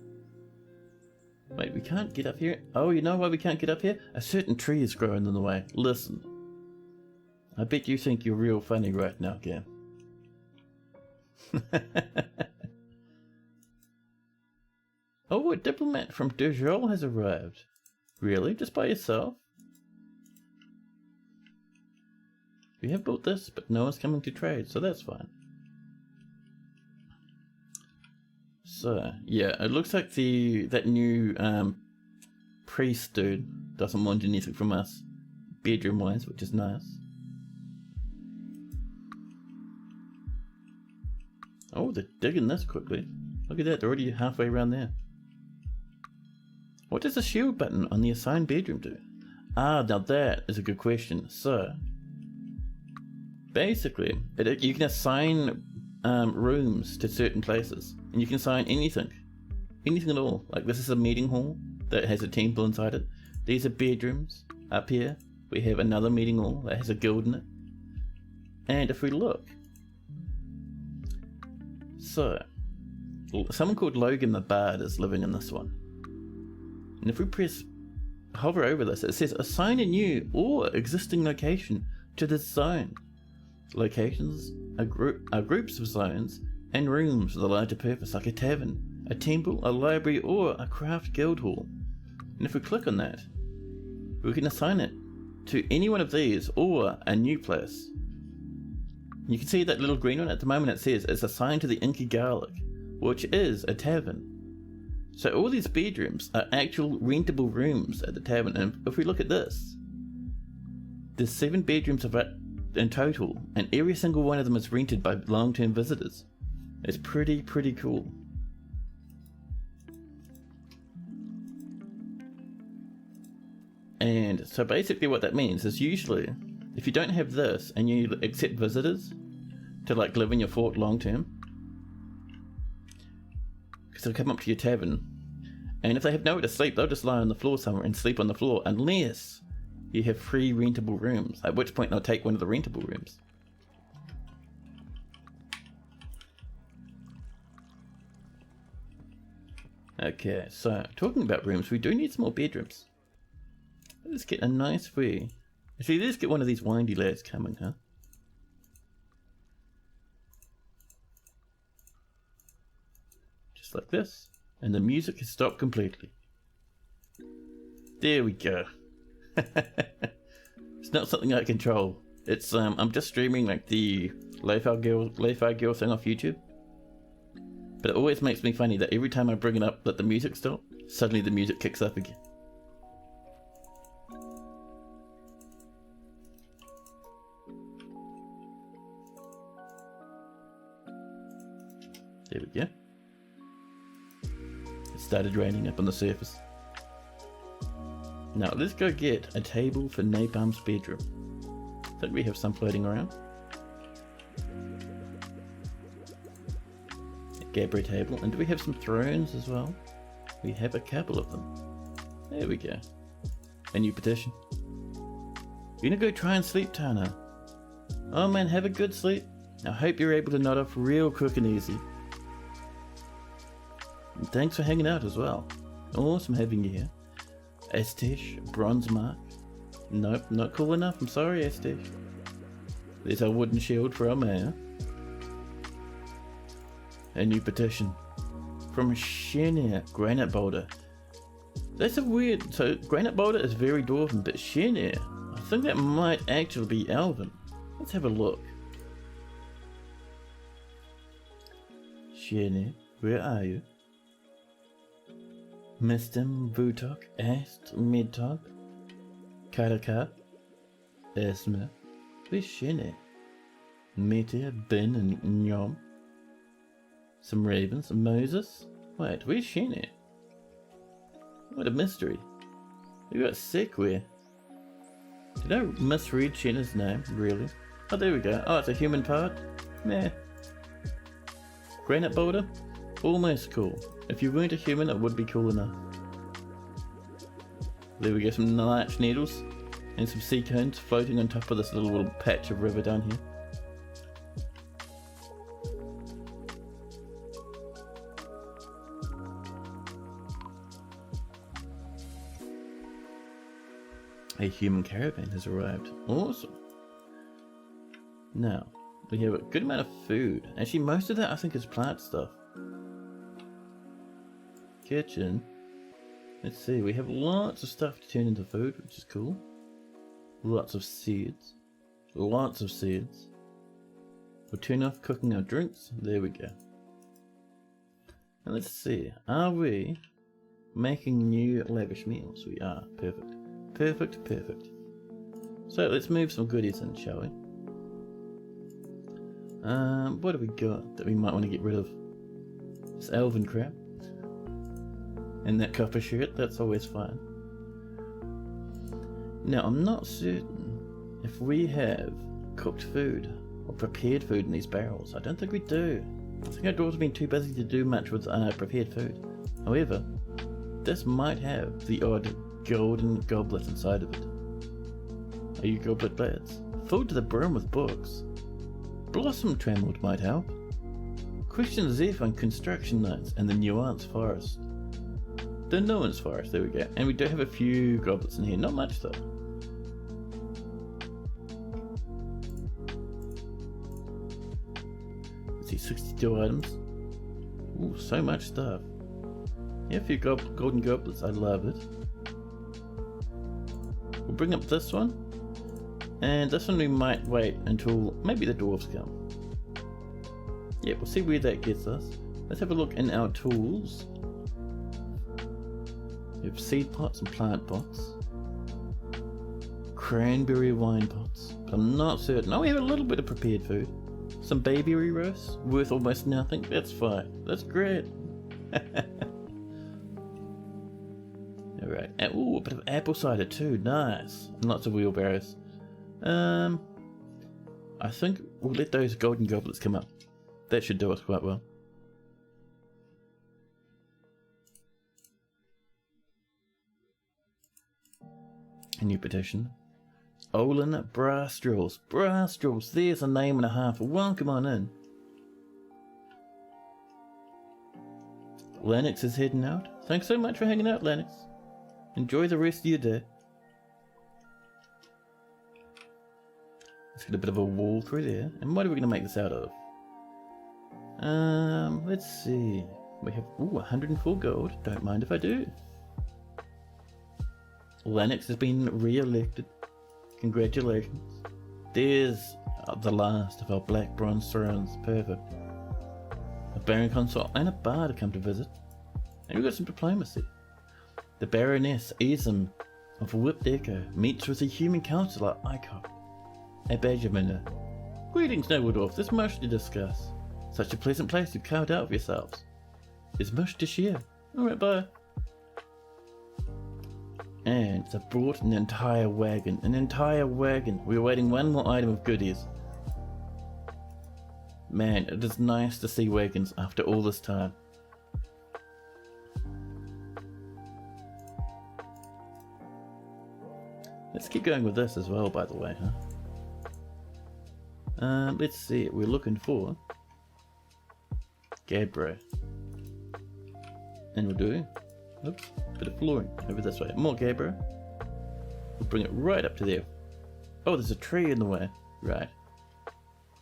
Wait, we can't get up here? Oh, you know why we can't get up here? A certain tree is growing in the way. Listen. I bet you think you're real funny right now, Gam. Oh, a diplomat from Dujol has arrived. Really? Just by yourself? We have built this, but no one's coming to trade, so that's fine. So, yeah, it looks like that new priest dude doesn't want anything from us, bedroom-wise, which is nice. Oh, they're digging this quickly. Look at that, they're already halfway around there. What does the shield button on the assigned bedroom do? Ah, now that is a good question. So, basically, you can assign rooms to certain places, and you can assign anything at all. Like this is a meeting hall that has a temple inside it. These are bedrooms. Up here we have another meeting hall that has a guild in it. And if we look, so someone called Logan the Bard is living in this one. And if we hover over this, it says assign a new or existing location to this zone. Locations are groups of zones and rooms with a larger purpose, like a tavern, a temple, a library, or a craft guild hall. And if we click on that, we can assign it to any one of these or a new place. You can see that little green one at the moment. It says it's assigned to the Inky Garlic, which is a tavern. So all these bedrooms are actual rentable rooms at the tavern. And if we look at this, there's 7 bedrooms of it in total, and every single one of them is rented by long-term visitors. It's pretty cool. And so basically what that means is usually if you don't have this and you accept visitors to like live in your fort long term, because they'll come up to your tavern, and if they have nowhere to sleep, they'll just lie on the floor somewhere and sleep on the floor, unless you have free rentable rooms, at which point they'll take one of the rentable rooms. Okay, so talking about rooms, we do need some more bedrooms. Let's get a nice view. Actually, let's get one of these windy lads coming, huh? Just like this. And the music has stopped completely. There we go. It's not something I control. It's I'm just streaming like the Lo-Fi Girl thing off YouTube. But it always makes me funny that every time I bring it up that the music stops, suddenly the music kicks up again. There we go. It started raining up on the surface. Now let's go get a table for Napalm's bedroom. I think we have some floating around. A Gabbro table. And do we have some thrones as well? We have a couple of them. There we go. A new petition. You're gonna go try and sleep, Tana. Oh man, have a good sleep. I hope you're able to nod off real quick and easy. And thanks for hanging out as well. Awesome having you here. Estesh, bronze mark. Nope, not cool enough. I'm sorry, Estesh. There's our wooden shield for our mayor. A new petition. From Shenir, granite boulder. That's a weird... So, granite boulder is very dwarven, but Shenir, I think that might actually be elven. Let's have a look. Shenir, where are you? Mistim, Vutok, Est, Midtok, Karaka, Esme, where's Shenir? Meteor, Ben, and Nyom. Some ravens, Moses. Wait, where's Shenir? What a mystery. We got Sequia. Did I misread Shenir's name? Really? Oh, there we go. Oh, it's a human part? Meh. Granite boulder? Almost cool. If you weren't a human, it would be cool enough. There we go, some larch needles and some sea cones floating on top of this little patch of river down here. A human caravan has arrived. Awesome. Now, we have a good amount of food. Actually, most of that I think is plant stuff. Kitchen. Let's see, we have lots of stuff to turn into food, which is cool. Lots of seeds. Lots of seeds. We'll turn off cooking our drinks. There we go. And let's see, are we making new lavish meals? We are. Perfect. Perfect, perfect. So let's move some goodies in, shall we? What have we got that we might want to get rid of? This elven crap. And that copper shirt, that's always fine. Now, I'm not certain if we have cooked food or prepared food in these barrels. I don't think we do. I think our dwarves have been too busy to do much with prepared food. However, this might have the odd golden goblet inside of it. Are you goblet lads? Filled to the brim with books. Blossom Trammeled might help. Question Zeph on construction notes and the Nuance Forest. The Nuance Forest, there we go. And we do have a few goblets in here, not much though. Let's see, 62 items. Ooh, so much stuff. Yeah, a few golden goblets, I love it. We'll bring up this one. And this one we might wait until maybe the dwarves come. Yeah, we'll see where that gets us. Let's have a look in our tools. We have seed pots and plant pots. Cranberry wine pots. But I'm not certain. Oh, we have a little bit of prepared food. Some baby roast, worth almost nothing. That's fine. That's great. Alright. Ooh, a bit of apple cider too. Nice. And lots of wheelbarrows. I think we'll let those golden goblets come up. That should do us quite well. A new petition. Olin Brastrels. Brastrels, there's a name and a half. Welcome on in. Lennox is heading out. Thanks so much for hanging out, Lennox. Enjoy the rest of your day. Let's get a bit of a wall through there. And what are we going to make this out of? Let's see. We have 104 gold. Don't mind if I do. Lennox has been re-elected. Congratulations. There's the last of our black bronze thrones. Perfect. A Baron Consort and a Bard have come to visit. And we've got some diplomacy. The Baroness Ism of Whipped Echo meets with the human councillor Icon. A badge of honor. Greetings, noble dwarf. There's much to discuss. Such a pleasant place you've carved out for yourselves. There's much to share. Alright, bye. And they brought an entire wagon. An entire wagon. We're waiting one more item of goodies. Man, it is nice to see wagons after all this time. Let's keep going with this as well, by the way, huh? Let's see. We're looking for Gabbro. And we'll do... Oops. Bit of flooring over this way. More Gabbro. We'll bring it right up to there. Oh, there's a tree in the way. Right.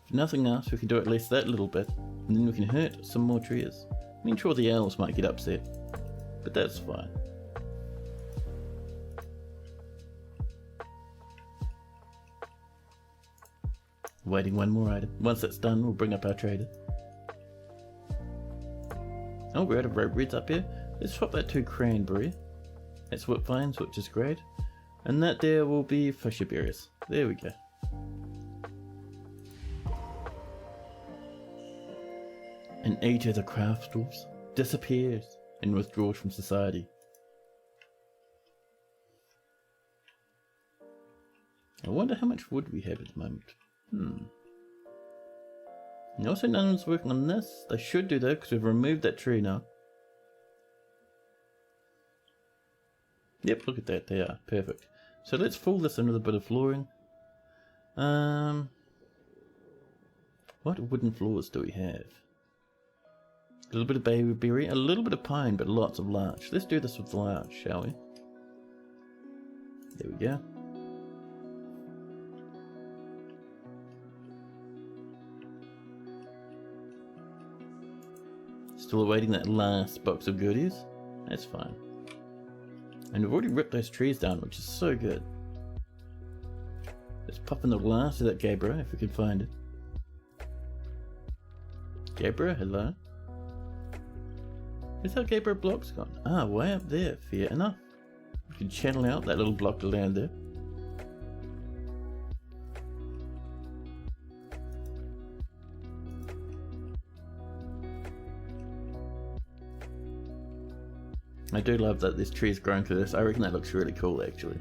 If nothing else, we can do at least that little bit, and then we can hurt some more trees. I mean, sure, the elves might get upset, but that's fine. Waiting one more item. Once that's done, we'll bring up our trader. Oh, we're out of rope reeds up here. Let's swap that to cranberry. That's whip vines, which is great. And that there will be fisher berries. There we go. And each of the craft dwarfs disappears and withdraws from society. I wonder how much wood we have at the moment. And also no one's working on this. They should do that because we've removed that tree now. Yep, look at that, they are. Perfect. So let's fill this in with a bit of flooring. What wooden floors do we have? A little bit of bayberry, a little bit of pine, but lots of larch. Let's do this with larch, shall we? There we go. Still awaiting that last box of goodies. That's fine. And we've already ripped those trees down, which is so good. Let's pop in the last of that Gabbro, if we can find it. Gabbro, hello? Where's our Gabbro blocks gone? Ah, way up there, fair enough. We can channel out that little block to land there. I do love that this tree is growing through this. I reckon that looks really cool, actually.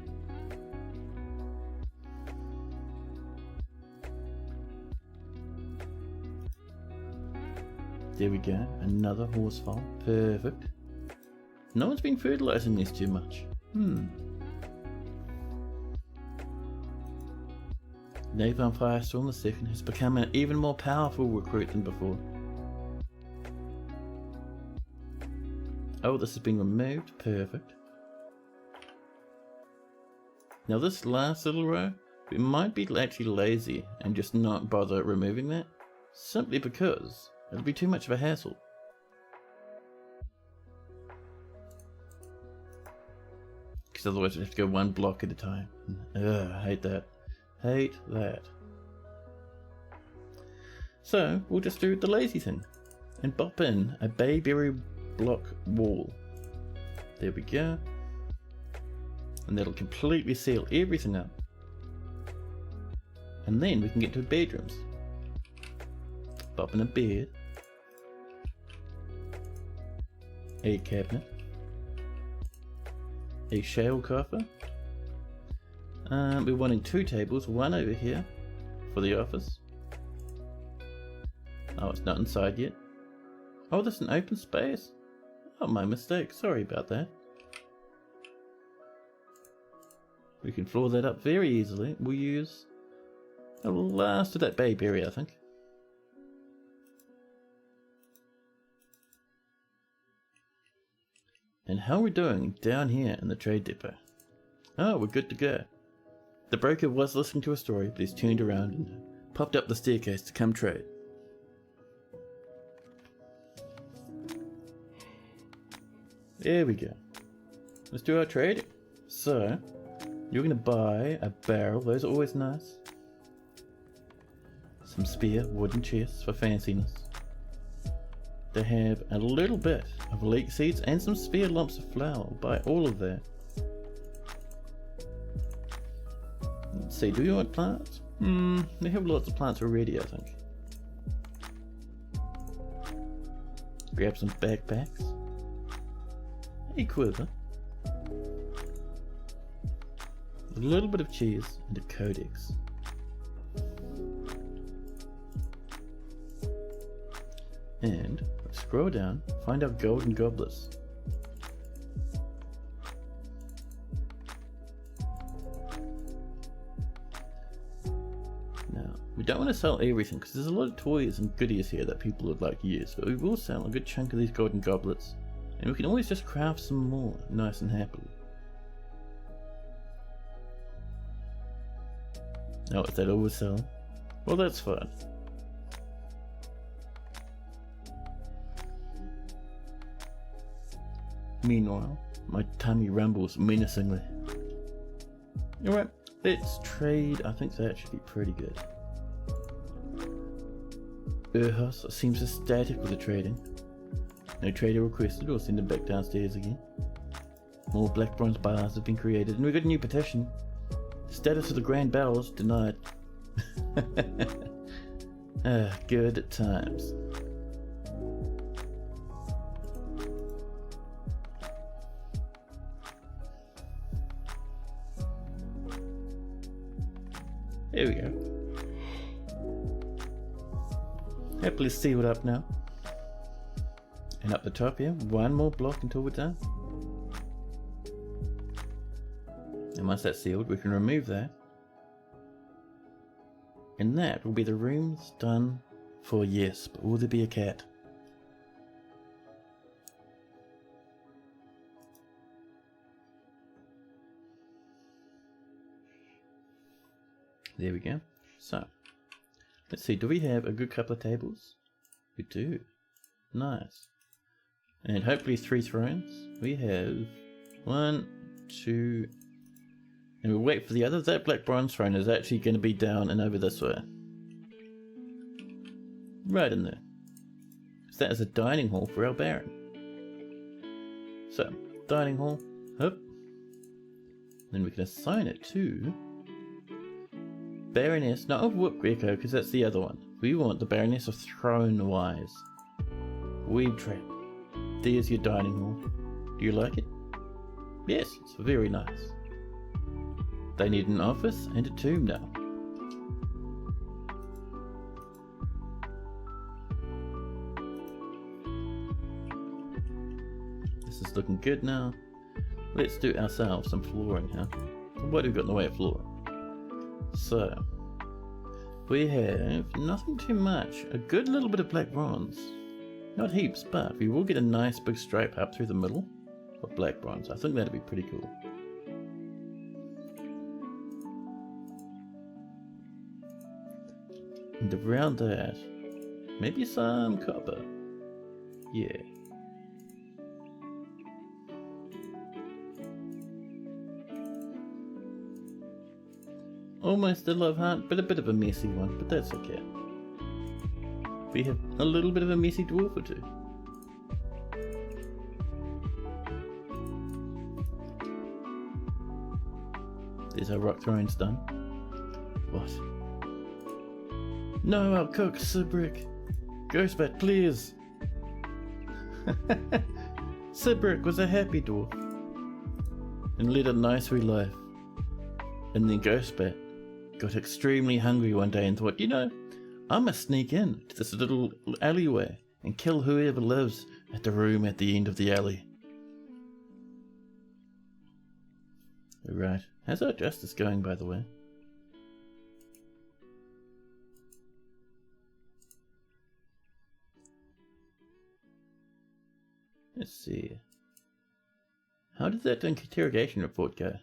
There we go. Another horse farm. Perfect. No one's been fertilizing these too much. Nathan Firestorm II has become an even more powerful recruit than before. Oh, this has been removed. Perfect. Now this last little row, we might be actually lazy and just not bother removing that, simply because it'll be too much of a hassle. Because otherwise we have to go one block at a time. Ugh, I hate that. Hate that. So, we'll just do the lazy thing and bop in a bayberry block wall. There we go. And that'll completely seal everything up. And then we can get to the bedrooms. Pop in a bed. A cabinet. A shale coffer. We're wanting 2 tables, one over here for the office. Oh, it's not inside yet. Oh, there's an open space. Oh, my mistake. Sorry about that. We can floor that up very easily. We'll use the last of that babe area, I think. And how are we doing down here in the trade depot? Oh, we're good to go. The broker was listening to a story, but he's turned around and popped up the staircase to come trade. There we go. Let's do our trade. So, you're going to buy a barrel. Those are always nice. Some spare wooden chests for fanciness. They have a little bit of leek seeds and some spare lumps of flour. Buy all of that. Let's see, do you want plants? They have lots of plants already, I think. Grab some backpacks. A quiver. A little bit of cheese and a codex. And let's scroll down, find our golden goblets. Now, we don't want to sell everything because there's a lot of toys and goodies here that people would like to use, but we will sell a good chunk of these golden goblets, and we can always just craft some more nice and happily. Oh, is that all we're selling? Well, that's fine. Meanwhile, my tummy rumbles menacingly. Alright, let's trade. I think that should be pretty good. Urhus seems ecstatic with the trading. No trader requested, or send him back downstairs again. More black bronze bars have been created, and we got a new petition. Status of the Grand Bells denied. Good at times. There we go. Happily sealed up now. And up the top here, one more block until we're done. And once that's sealed, we can remove that. And that will be the rooms done for yes, but will there be a cat? There we go. So, let's see, do we have a good couple of tables? We do. Nice. And hopefully 3 thrones. We have 1, 2, and we'll wait for the other. That black bronze throne is actually going to be down and over this way. Right in there. So that is a dining hall for our Baron. So, dining hall, up. Then we can assign it to Baroness, not of Whoop Greco, because that's the other one. We want the Baroness of Thrownwires. Weeb Trap. There's your dining hall. Do you like it? Yes, it's very nice. They need an office and a tomb now. This is looking good now. Let's do ourselves some flooring, huh? What do we got in the way of flooring? So, we have nothing too much. A good little bit of black bronze. Not heaps, but we will get a nice big stripe up through the middle of black bronze. I think that'd be pretty cool. And around that, maybe some copper. Yeah. Almost a love heart, but a bit of a messy one, but that's okay. We have a little bit of a messy dwarf or two. There's our rock thrones done. What? No, our cook, Sibrick. Ghostbat, please. Sibrick was a happy dwarf and led a nice wee life. And then Ghostbat got extremely hungry one day and thought, you know, I must sneak in to this little alleyway and kill whoever lives at the room at the end of the alley. Right, how's our justice going, by the way? Let's see. How did that interrogation report go?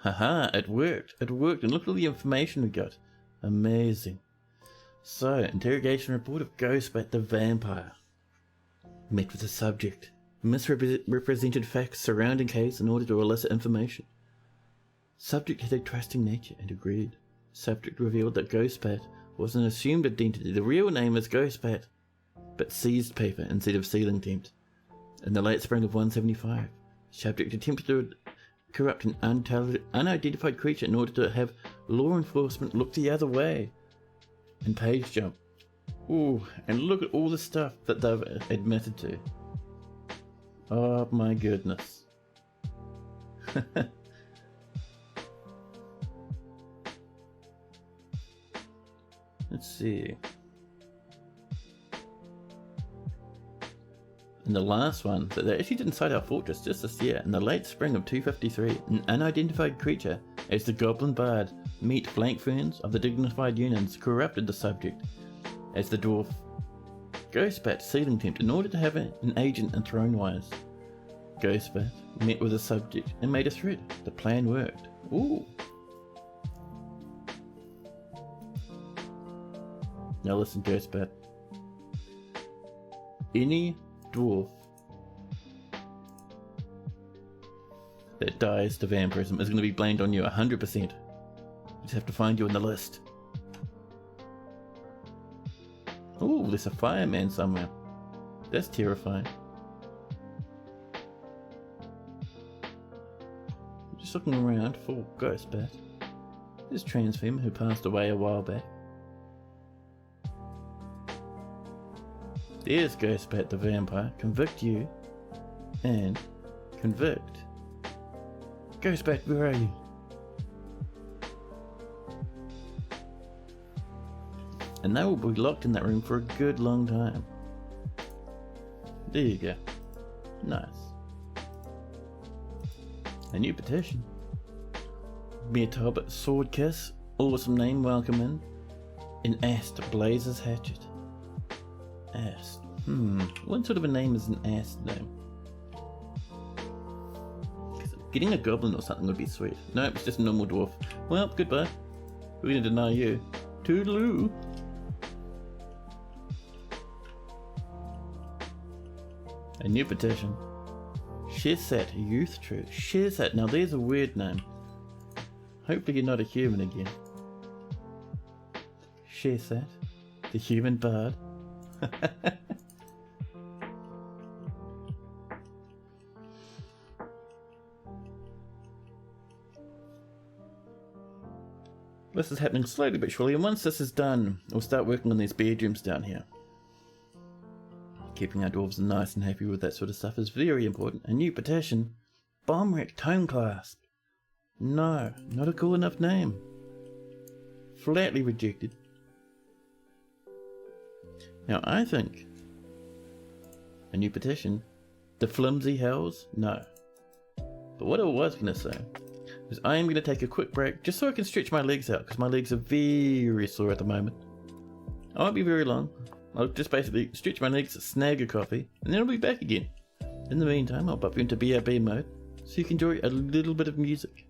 Haha, it worked. It worked, and look at all the information we got. Amazing. So, interrogation report of Ghostbat the vampire. Met with the subject. Misrepresented facts surrounding case in order to elicit information. Subject had a trusting nature and agreed. Subject revealed that Ghostbat was an assumed identity. The real name is Ghostbat, but seized paper instead of sealing tempt. In the late spring of 175, subject attempted to corrupt an unidentified creature in order to have law enforcement look the other way. And page jump. Ooh, and look at all the stuff that they've admitted to. Oh my goodness. Let's see. And the last one, that they actually did inside our fortress just this year, in the late spring of 253, an unidentified creature, as the Goblin Bard, meet flank ferns of the dignified unions, corrupted the subject, as the dwarf Ghostbat sealing tempt in order to have an agent in Thrownwires. Ghostbat met with the subject and made a threat. The plan worked. Ooh. Now listen, Ghostbat. Any dwarf that dies to vampirism is going to be blamed on you 100%. You just have to find you in the list. Ooh, there's a fireman somewhere. That's terrifying. Just looking around for Ghostbat. There's Transfem, who passed away a while back. There's Ghostbat the vampire. Convict you. And convict. Ghostbat, where are you? And they will be locked in that room for a good long time. There you go. Nice. A new petition. Metob Sword Kiss. Awesome name, welcome in. An Ast Blazes Hatchet. Ast. What sort of a name is an Ast name? Getting a goblin or something would be sweet. Nope, it's just a normal dwarf. Well, goodbye. We're gonna deny you. Toodaloo. A new petition. Shizat Youth True. Shizat. Now there's a weird name. Hopefully you're not a human again. Shizat. The human bard. This is happening slowly but surely, and once this is done, we'll start working on these bedrooms down here. Keeping our dwarves nice and happy with that sort of stuff is very important. A new petition. Bombwreck Tome Clasp. No, not a cool enough name. Flatly rejected. Now I think a new petition. The Flimsy Hells? No. But what I was going to say is I am going to take a quick break just so I can stretch my legs out, because my legs are very sore at the moment. I won't be very long. I'll just basically stretch my legs, snag a coffee, and then I'll be back again. In the meantime, I'll pop you into BRB mode so you can enjoy a little bit of music.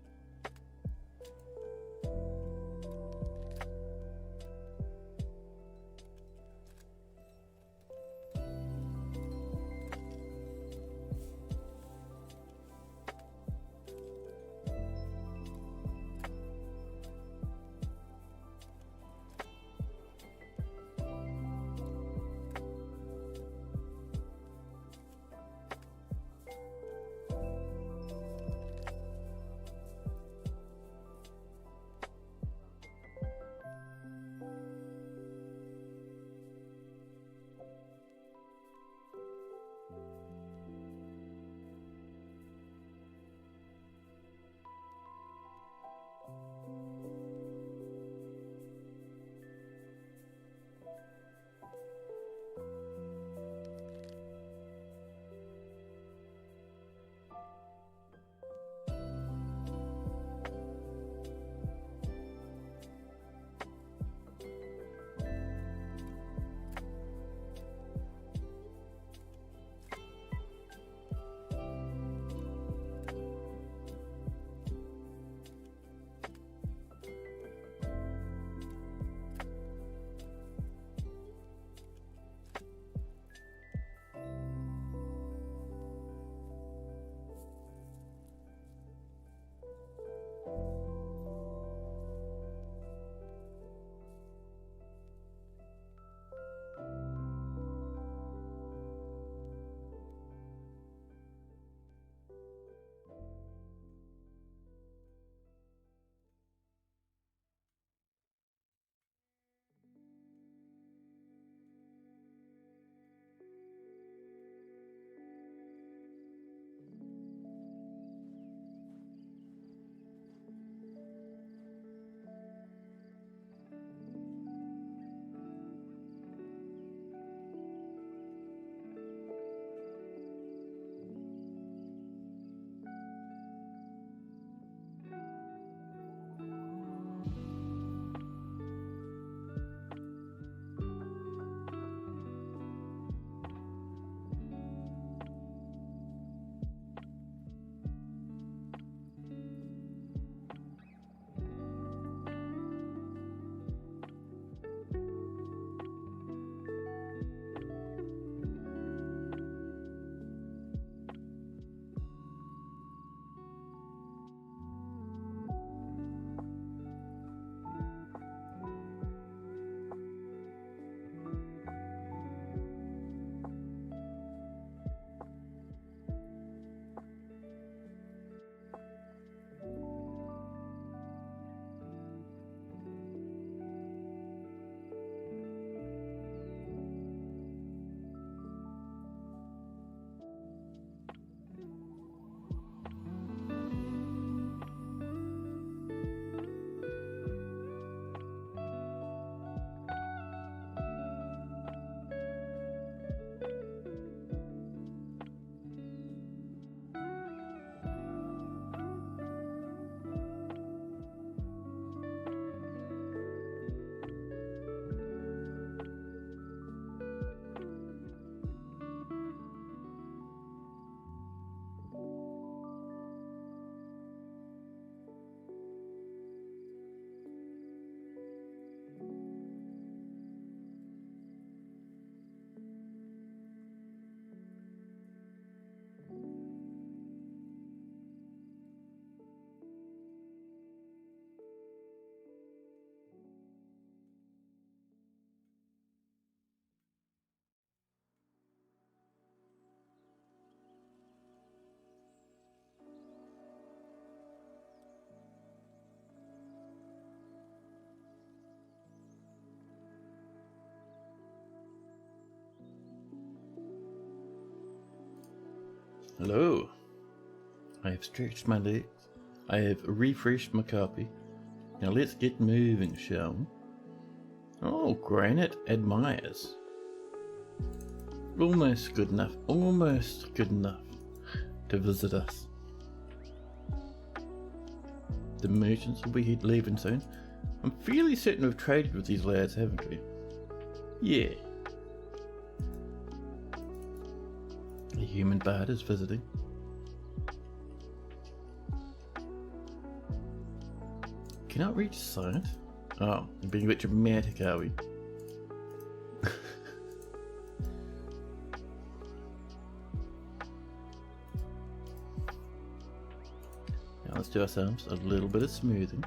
Hello. I have stretched my legs. I have refreshed my copy. Now let's get moving, shall we? Oh, Granite admires. Almost good enough to visit us. The merchants will be leaving soon. I'm fairly certain we've traded with these lads, haven't we? Yeah. The human bard is visiting. Cannot reach sight. Oh, I'm being a bit dramatic, are we? Now let's do ourselves a little bit of smoothing.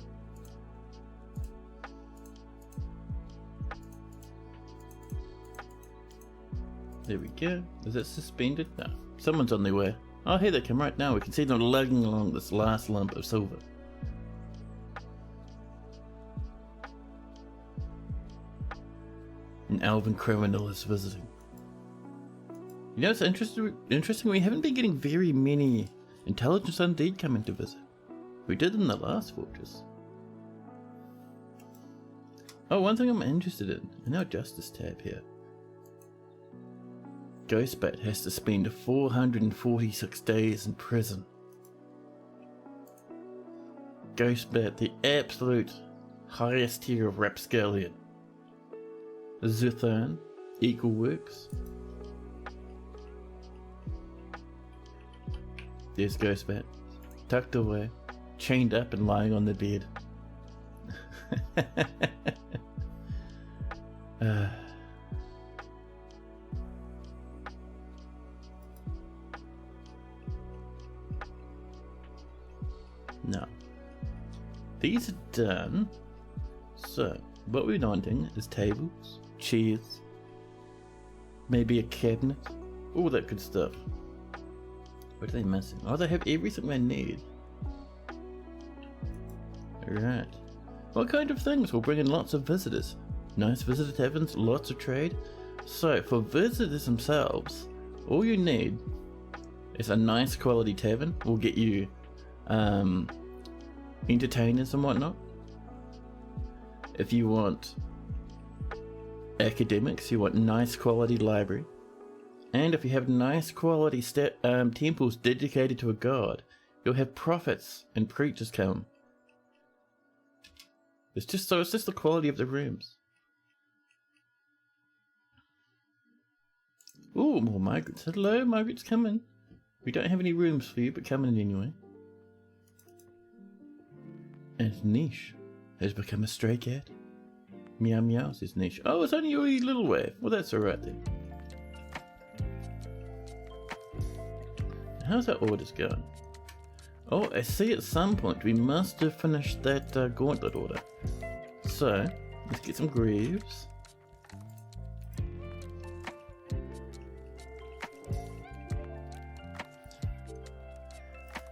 There we go. Is it suspended? No. Someone's on their way. Oh, here they come right now. We can see them lugging along this last lump of silver. An elven criminal is visiting. You know, it's interesting. We haven't been getting very many intelligence undead coming to visit. We did in the last fortress. Oh, one thing I'm interested in our justice tab here. Ghostbat has to spend 446 days in prison. Ghostbat, the absolute highest tier of rapscallion. Zuthan, equal works. There's Ghostbat, tucked away, chained up and lying on the bed. No. These are done. So, what we're wanting is tables, chairs, maybe a cabinet, all that good stuff. What are they missing? Oh, they have everything they need. Alright. What kind of things will bring in lots of visitors? Nice visitor taverns, lots of trade. So, for visitors themselves, all you need is a nice quality tavern. Will get you entertainers and whatnot. If you want academics, you want nice quality library, and if you have nice quality temples dedicated to a god, you'll have prophets and preachers come. It's just the quality of the rooms. Ooh, more migrants. Hello, migrants, come in. We don't have any rooms for you, but come in anyway. And Niche has become a stray cat. Meow meow, says Niche. Oh, it's only a wee little way. Well, that's alright then. How's our orders going? Oh, I see at some point we must have finished that gauntlet order. So, let's get some greaves.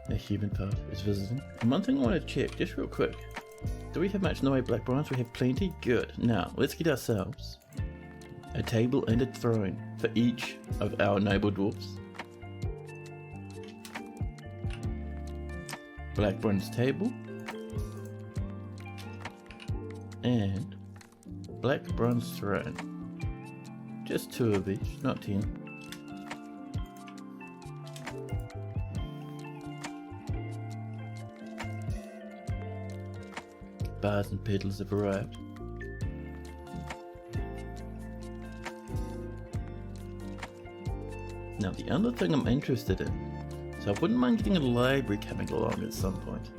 A human part is visiting. And one thing I want to check, just real quick. Do we have much in the way of black bronze? We have plenty? Good. Now, let's get ourselves a table and a throne for each of our noble dwarfs. Black bronze table. And black bronze throne. Just 2 of each, not 10. Bars and peddlers have arrived. Now the other thing I'm interested in, so I wouldn't mind getting a library coming along at some point.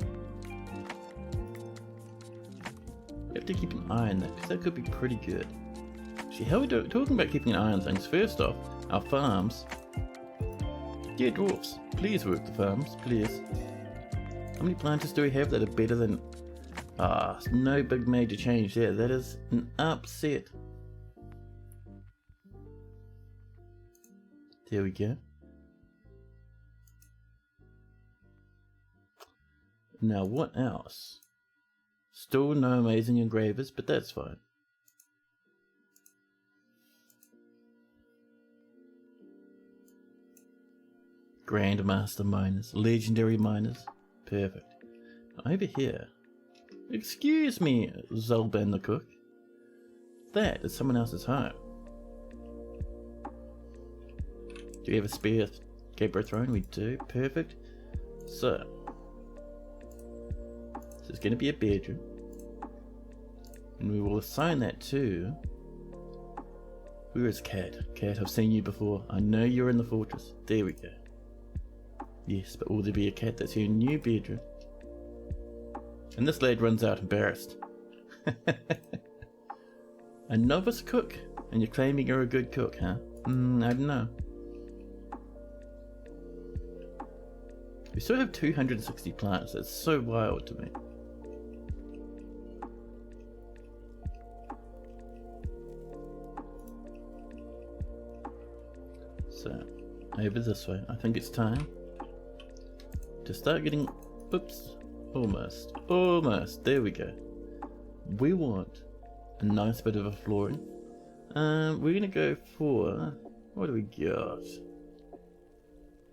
We have to keep an eye on that, because that could be pretty good. See, how are we talking about keeping an eye on things? First off, our farms. Yeah, dwarfs, please work the farms, please. How many planters do we have that are better than... Ah, no big major change there. That is an upset. There we go. Now what else? Still no amazing engravers, but that's fine. Grandmaster miners, legendary miners. Perfect. Over here. Excuse me, Zolban the cook. That is someone else's home. Do we have a spare Gabriel throne? We do. Perfect. So, this is going to be a bedroom. And we will assign that to... Where is Cat? Cat, I've seen you before. I know you're in the fortress. There we go. Yes, but will there be a cat that's your new bedroom? And this lad runs out embarrassed. A novice cook? And you're claiming you're a good cook, huh? I don't know. We still have 260 plants. That's so wild to me. So, over this way. I think it's time to start getting... Oops. Almost. Almost. There we go. We want a nice bit of a flooring. We're going to go for... What do we got?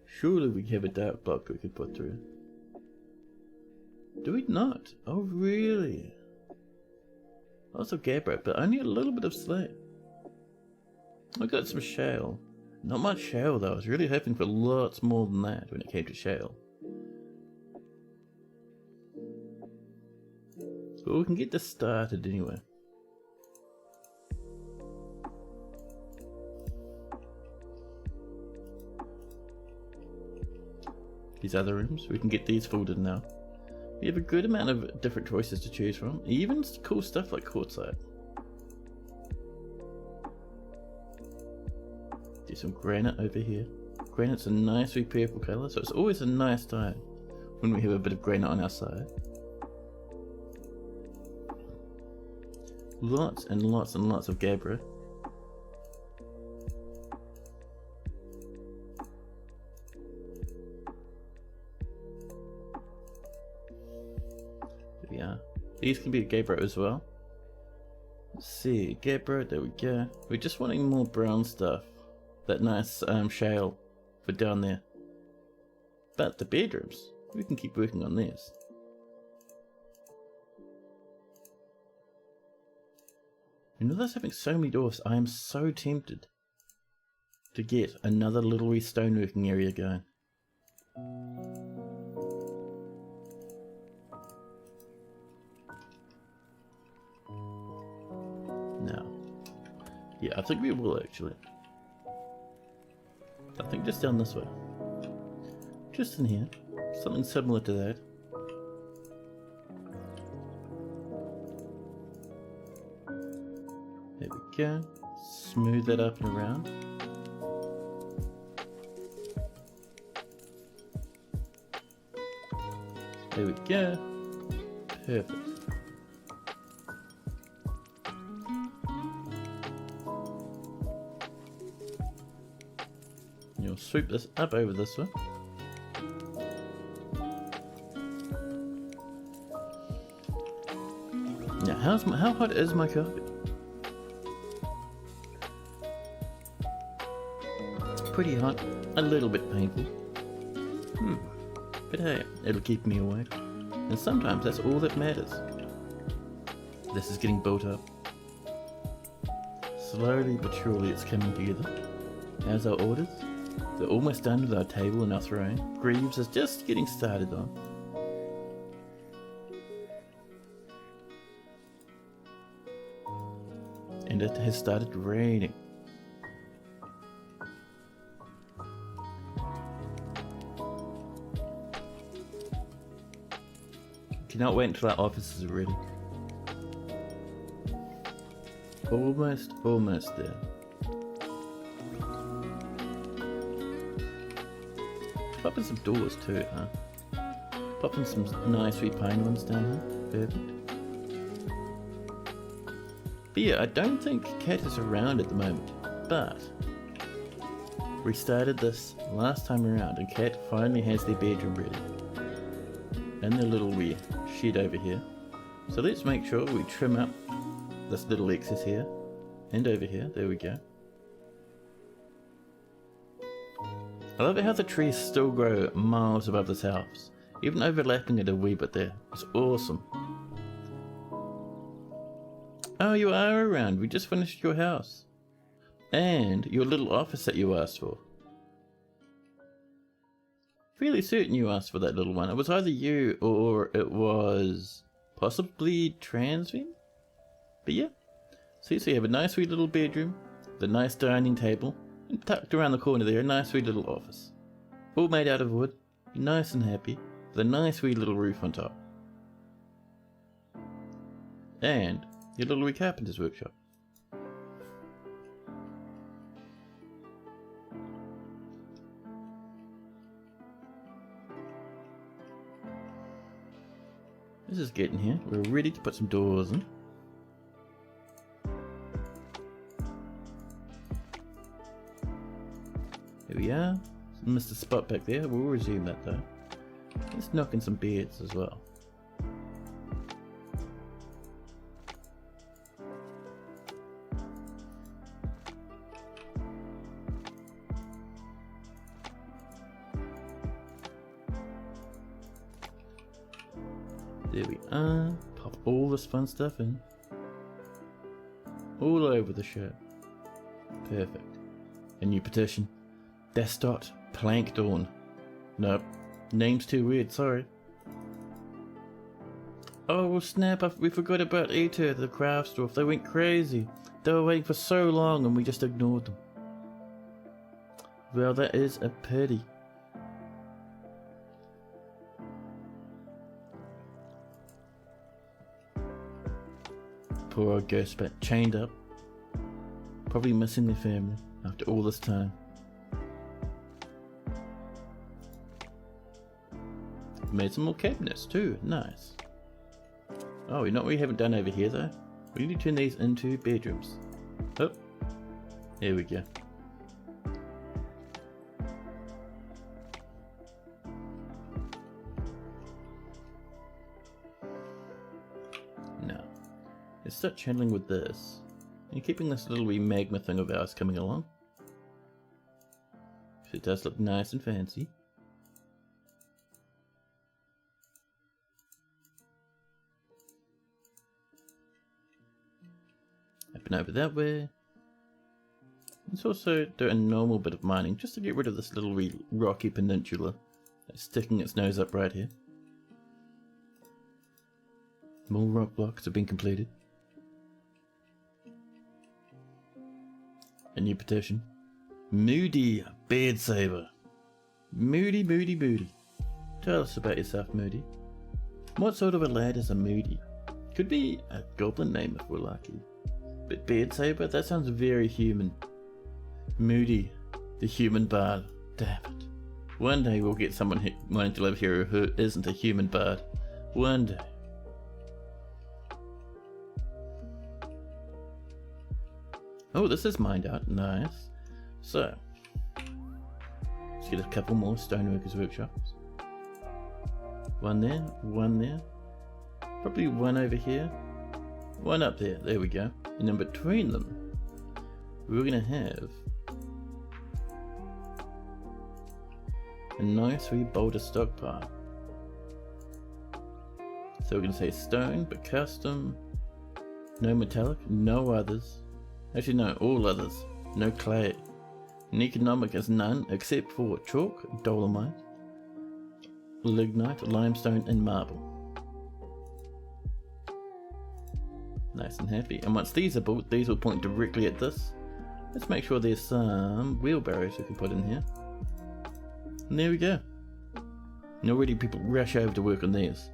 Surely we have a dark block we could put through. Do we not? Oh, really? Also gabbro, but only a little bit of slate. I got some shale. Not much shale though. I was really hoping for lots more than that when it came to shale. But we can get this started anyway. These other rooms, we can get these folded now. We have a good amount of different choices to choose from, even cool stuff like quartzite. Do some granite over here. Granite's a nice wee purple colour, so it's always a nice time when we have a bit of granite on our side. Lots and lots and lots of gabbro. There we are. These can be gabbro as well. Let's see, gabbro, there we go. We're just wanting more brown stuff. That nice shale for down there. But the bedrooms, we can keep working on these. And with us having so many doors, I am so tempted to get another little wee stoneworking area going. Now, yeah, I think we will actually. I think just down this way. Just in here. Something similar to that. There we go. Smooth that up and around. There we go. Perfect. You'll swoop this up over this way. Now, how hot is my carpet? It's pretty hot, a little bit painful. But hey, it'll keep me awake. And sometimes that's all that matters. This is getting built up. Slowly but surely it's coming together. How's our orders? They're almost done with our table and our throne. Greaves is just getting started on. And it has started raining. Cannot wait until our offices are ready. Almost there. Pop in some doors too, huh? Pop in some nice wee pine ones down here. Perfect. But yeah, I don't think Cat is around at the moment, but we started this last time around and Cat finally has their bedroom ready. And their little wee shed over here. So let's make sure we trim up this little excess here and over here. There we go. I love how the trees still grow miles above this house, even overlapping it a wee bit there. It's awesome. Oh, you are around. We just finished your house. And your little office that you asked for. Fairly certain you asked for that little one. It was either you or it was possibly Transvene? But yeah. So you have a nice wee little bedroom, the nice dining table, and tucked around the corner there, a nice wee little office. All made out of wood, nice and happy, with a nice wee little roof on top. And your little wee carpenter's workshop. This is getting here. We're ready to put some doors in. Here we are. Missed a spot back there. We'll resume that though. Let's knock in some beds as well. There we are. Pop all this fun stuff in. All over the shirt. Perfect. A new petition. Destot Plankdawn. Nope. Name's too weird, sorry. Oh snap, we forgot about Eater, the craft store. They went crazy. They were waiting for so long and we just ignored them. Well, that is a pity. Poor old Ghostbat, chained up. Probably missing their family after all this time. Made some more cabinets too, nice. Oh, you know what we haven't done over here though? We need to turn these into bedrooms. Oh, there we go. Now, let's start channeling with this. And keeping this little wee magma thing of ours coming along. So it does look nice and fancy. Up and over that way. Let's also do a normal bit of mining just to get rid of this little wee rocky peninsula that's sticking its nose up right here. More rock blocks have been completed. A new petition. Moody Beard Saber. Moody, Moody, Moody. Tell us about yourself, Moody. What sort of a lad is a Moody? Could be a goblin name if we're lucky. But Beard Saber, that sounds very human. Moody, the human bard. Damn it. One day we'll get someone wanting to live here who isn't a human bard. One day. Oh, this is mined out. Nice. So, let's get a couple more stoneworkers workshops. One there. Probably one over here. One up there. There we go. And in between them, we're going to have a nice wee boulder stockpile. So we're going to say stone, but custom. No metallic, no others. Actually no, all others. No clay. And economic is none except for chalk, dolomite, lignite, limestone and marble. Nice and happy. And once these are built, these will point directly at this. Let's make sure there's some wheelbarrows we can put in here. And there we go. And already people rush over to work on these.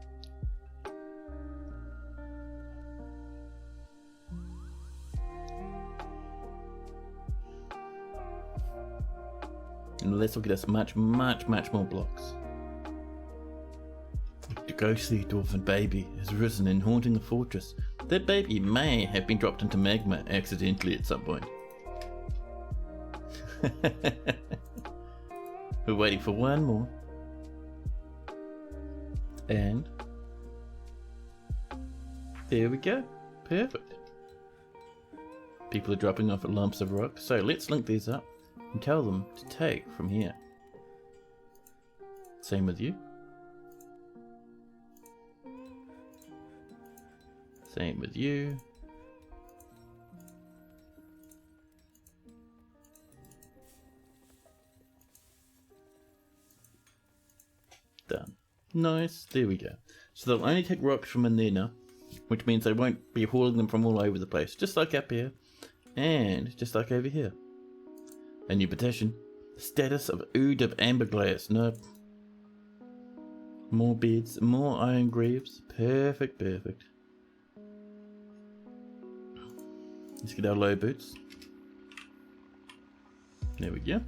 And this will get us much more blocks. The ghostly dwarven baby has risen and haunting the fortress. That baby may have been dropped into magma accidentally at some point. We're waiting for one more. And there we go. Perfect. People are dropping off lumps of rock, so let's link these up and tell them to take from here. Same with you. Same with you. Done. Nice, there we go. So they'll only take rocks from in there now, which means they won't be hauling them from all over the place, just like up here, and just like over here. A new petition. Status of Ood of Amberglass. Nope. More beds, more iron greaves. Perfect, perfect. Let's get our low boots. There we go.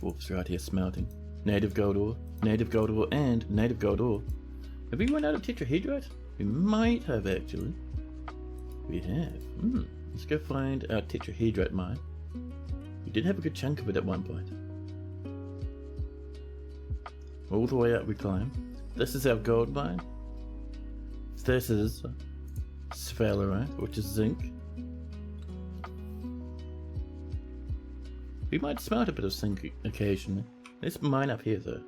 Wolves right here smelting. Native gold ore, and native gold ore. Have we run out of tetrahedrite? We might have actually. We have. Let's go find our tetrahedrite mine. We did have a good chunk of it at one point. All the way up we climb. This is our gold mine. This is sphalerite, which is zinc. We might smelt a bit of zinc occasionally. Let's mine up here though.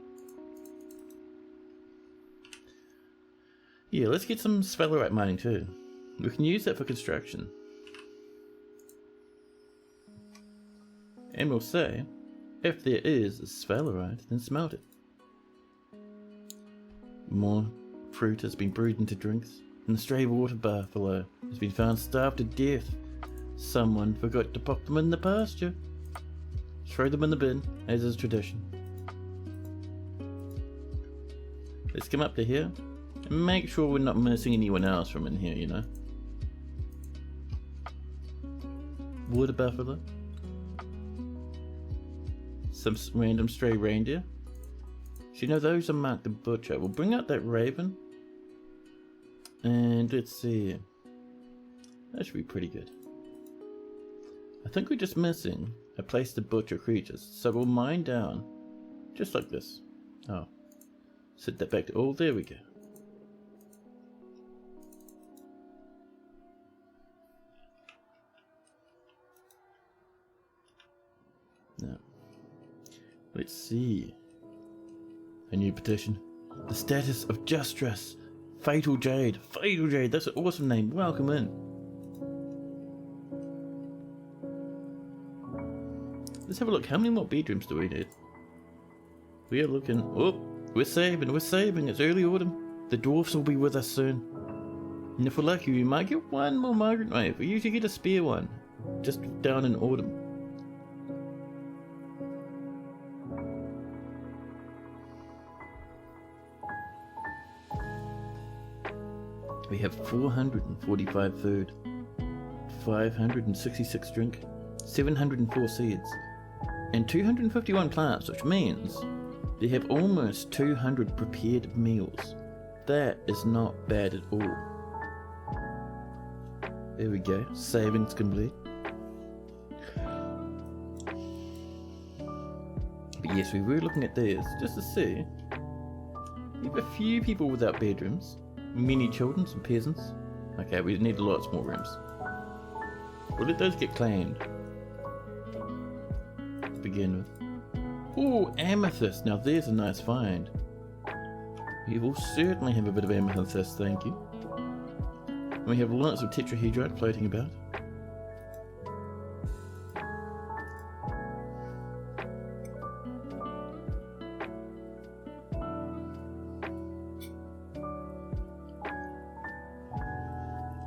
Yeah, let's get some sphalerite mining too. We can use that for construction. And we'll say, if there is sphalerite, then smelt it. More fruit has been brewed into drinks, and the stray water buffalo has been found starved to death. Someone forgot to pop them in the pasture. Throw them in the bin, as is tradition. Let's come up to here and make sure we're not missing anyone else from in here, you know. Water buffalo. Some random stray reindeer. So you know those are marked the butcher. We'll bring out that raven. And let's see. That should be pretty good. I think we're just missing a place to butcher creatures, so we'll mine down, just like this. Oh, set that back to, oh, there we go. Now, let's see. A new petition. The status of Justress. Fatal Jade. Fatal Jade, that's an awesome name. Welcome in. Let's have a look. How many more bedrooms do we need? We are looking. Oh, we're saving. We're saving. It's early autumn. The dwarfs will be with us soon. And if we're lucky, we might get one more migrant wave. We usually get a spare one. Just down in autumn. We have 445 food. 566 drink. 704 seeds. And 251 plants, which means they have almost 200 prepared meals. That is not bad at all. There we go, savings complete. But yes, we were looking at these just to see. We have a few people without bedrooms, many children, some peasants. Okay, we need lots more rooms. We'll let those get claimed. Begin with. Oh, amethyst. Now there's a nice find. We will certainly have a bit of amethyst, thank you. And we have lots of tetrahedrite floating about.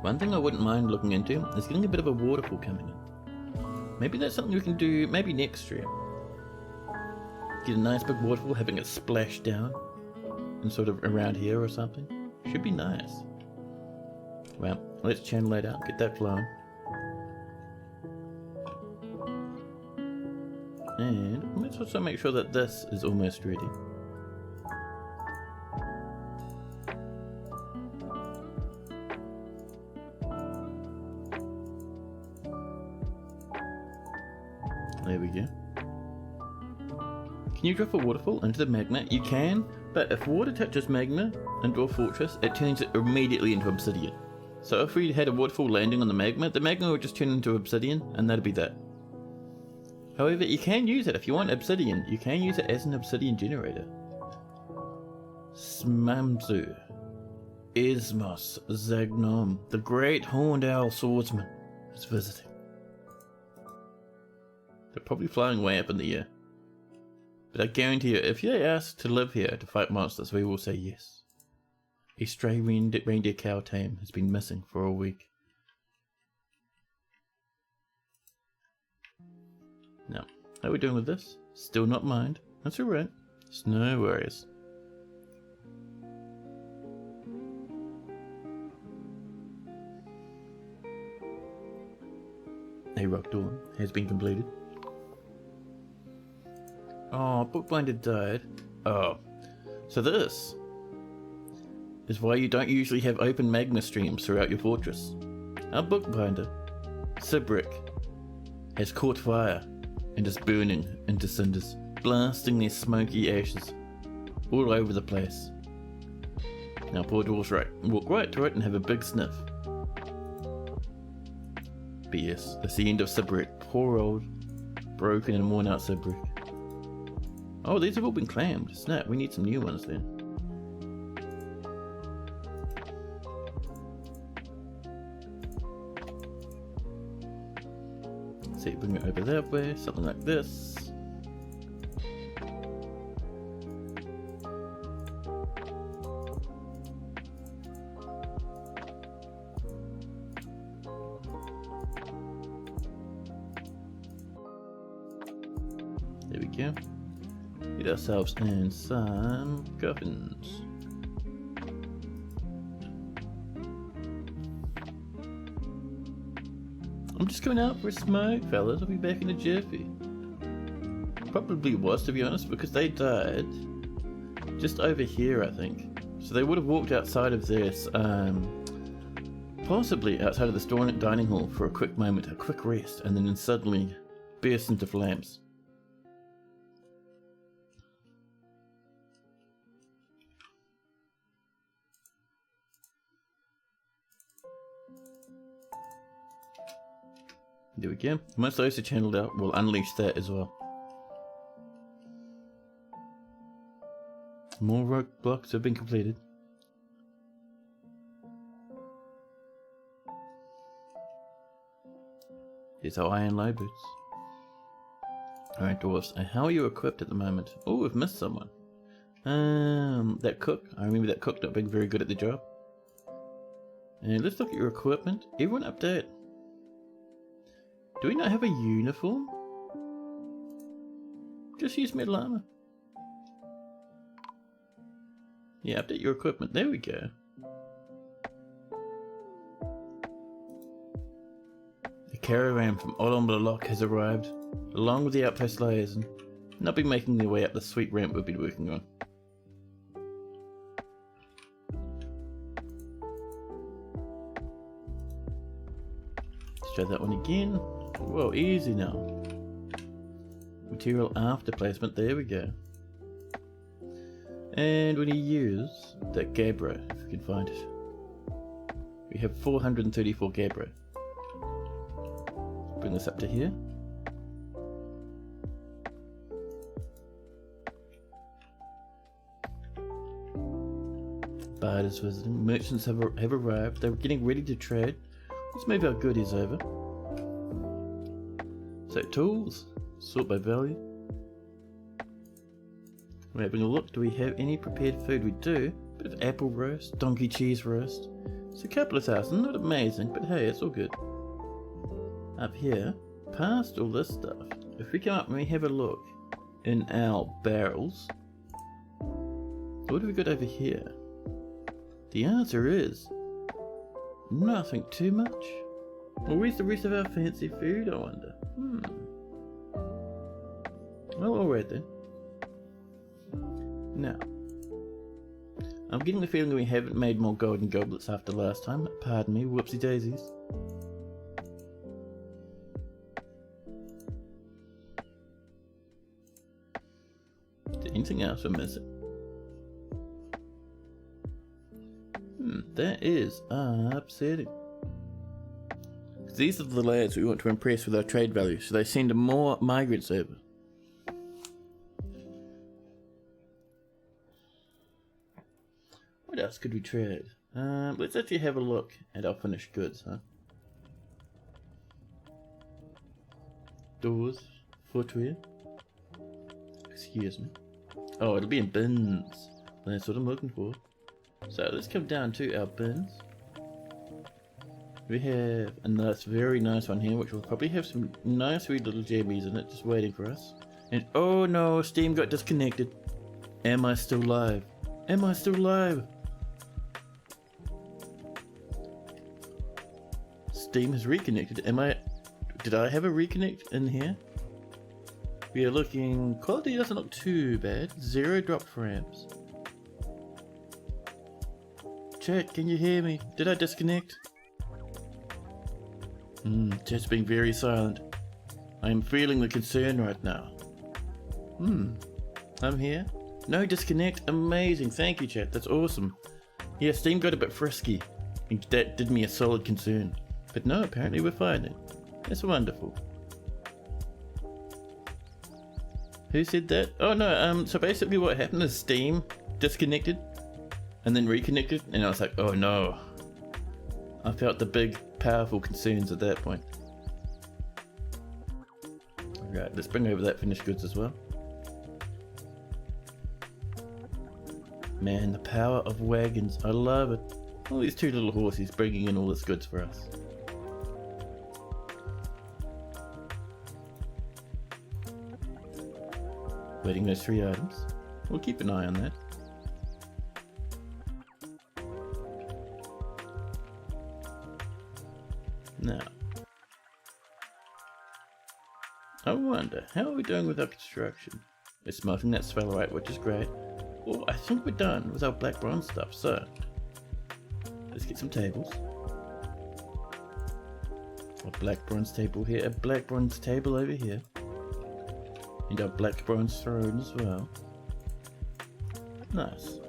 One thing I wouldn't mind looking into is getting a bit of a waterfall coming in. Maybe that's something we can do maybe next stream. Get a nice big waterfall, having it splash down and sort of around here or something. Should be nice. Well, let's channel that out, get that flowing. And let's also make sure that this is almost ready. There we go. Can you drop a waterfall into the magma? You can, but if water touches magma into a fortress, it turns it immediately into obsidian. So if we had a waterfall landing on the magma would just turn into obsidian, and that'd be that. However, you can use it if you want obsidian. You can use it as an obsidian generator. Smamzu. Ismos Zagnom, the great horned owl swordsman, is visiting. They're probably flying way up in the air. But I guarantee you, if you're asked to live here to fight monsters, we will say yes. A stray reindeer cow tame has been missing for a week. Now, how are we doing with this? Still not mined. That's alright. It's no worries. A rock door has been completed. Oh, Bookbinder died. Oh, so this is why you don't usually have open magma streams throughout your fortress. Our Bookbinder, Sibrick, has caught fire and is burning into cinders, blasting their smoky ashes all over the place. Now poor dwarfs walk right to it and have a big sniff. But yes, that's the end of Sibrick. Poor old, broken and worn out Sibrick. Oh, these have all been claimed. Snap, we need some new ones then. Let's see, bring it over that way, something like this. There we go. Get ourselves in some coffins. I'm just going out for a smoke, fellas. I'll be back in a jiffy. Probably was, to be honest, because they died just over here, I think. So they would have walked outside of this, possibly outside of the dining hall for a quick moment, a quick rest, and then suddenly burst into flames. There we go. Once those are channeled out, we'll unleash that as well. More rock blocks have been completed. Here's our iron low boots. Alright, dwarves. How are you equipped at the moment? Oh, we've missed someone. That cook. I remember that cook not being very good at the job. And let's look at your equipment. Everyone update. Do we not have a uniform? Just use metal armor. Yeah, update your equipment. There we go. The caravan from Olombalok has arrived, along with the outpost liaison, and they'll be making their way up the sweet ramp we've been working on. Let's try that one again. Whoa, easy now. Material after placement, there we go. And we need to use that gabbro, if we can find it. We have 434 gabbro. Bring this up to here. Bard is visiting. Merchants have arrived. They're getting ready to trade. Let's move our goodies over. So tools, sort by value. We're having a look. Do we have any prepared food? We do. Bit of apple roast, donkey cheese roast. It's a couple of thousand, not amazing, but hey, it's all good. Up here, past all this stuff, if we come up and we have a look in our barrels, what have we got over here? The answer is nothing too much. Well, where's the rest of our fancy food, I wonder? Well, alright then. Now, I'm getting the feeling we haven't made more golden goblets after last time. Pardon me, whoopsie daisies. Anything else we're missing? That is upsetting. These are the lads we want to impress with our trade value, so they send more migrants over. What else could we trade? Let's actually have a look at our finished goods, huh? Doors, footwear. Excuse me. Oh, it'll be in bins. That's what I'm looking for. So let's come down to our bins. We have a nice, very nice one here, which will probably have some nice wee little jammies in it, just waiting for us. And oh no, Steam got disconnected. Am I still live? Am I still live? Steam has reconnected. Did I have a reconnect in here? We are looking, quality doesn't look too bad. 0 drop frames. Chat, can you hear me? Did I disconnect? Chat's being very silent. I am feeling the concern right now. I'm here. No disconnect. Amazing. Thank you, chat. That's awesome. Yeah, Steam got a bit frisky. And that did me a solid concern. But no, apparently we're fine then. That's wonderful. Who said that? Oh no, so basically what happened is Steam disconnected and then reconnected, and I was like, oh no. I felt the big, powerful concerns at that point. Alright, let's bring over that finished goods as well. Man, the power of wagons, I love it. All these two little horses bringing in all this goods for us. Waiting those 3 items. We'll keep an eye on that. Now, I wonder, how are we doing with our construction? We're smelting that sphalerite, which is great. Oh, I think we're done with our black bronze stuff, so let's get some tables. A black bronze table here, a black bronze table over here. And our black bronze throne as well. Nice.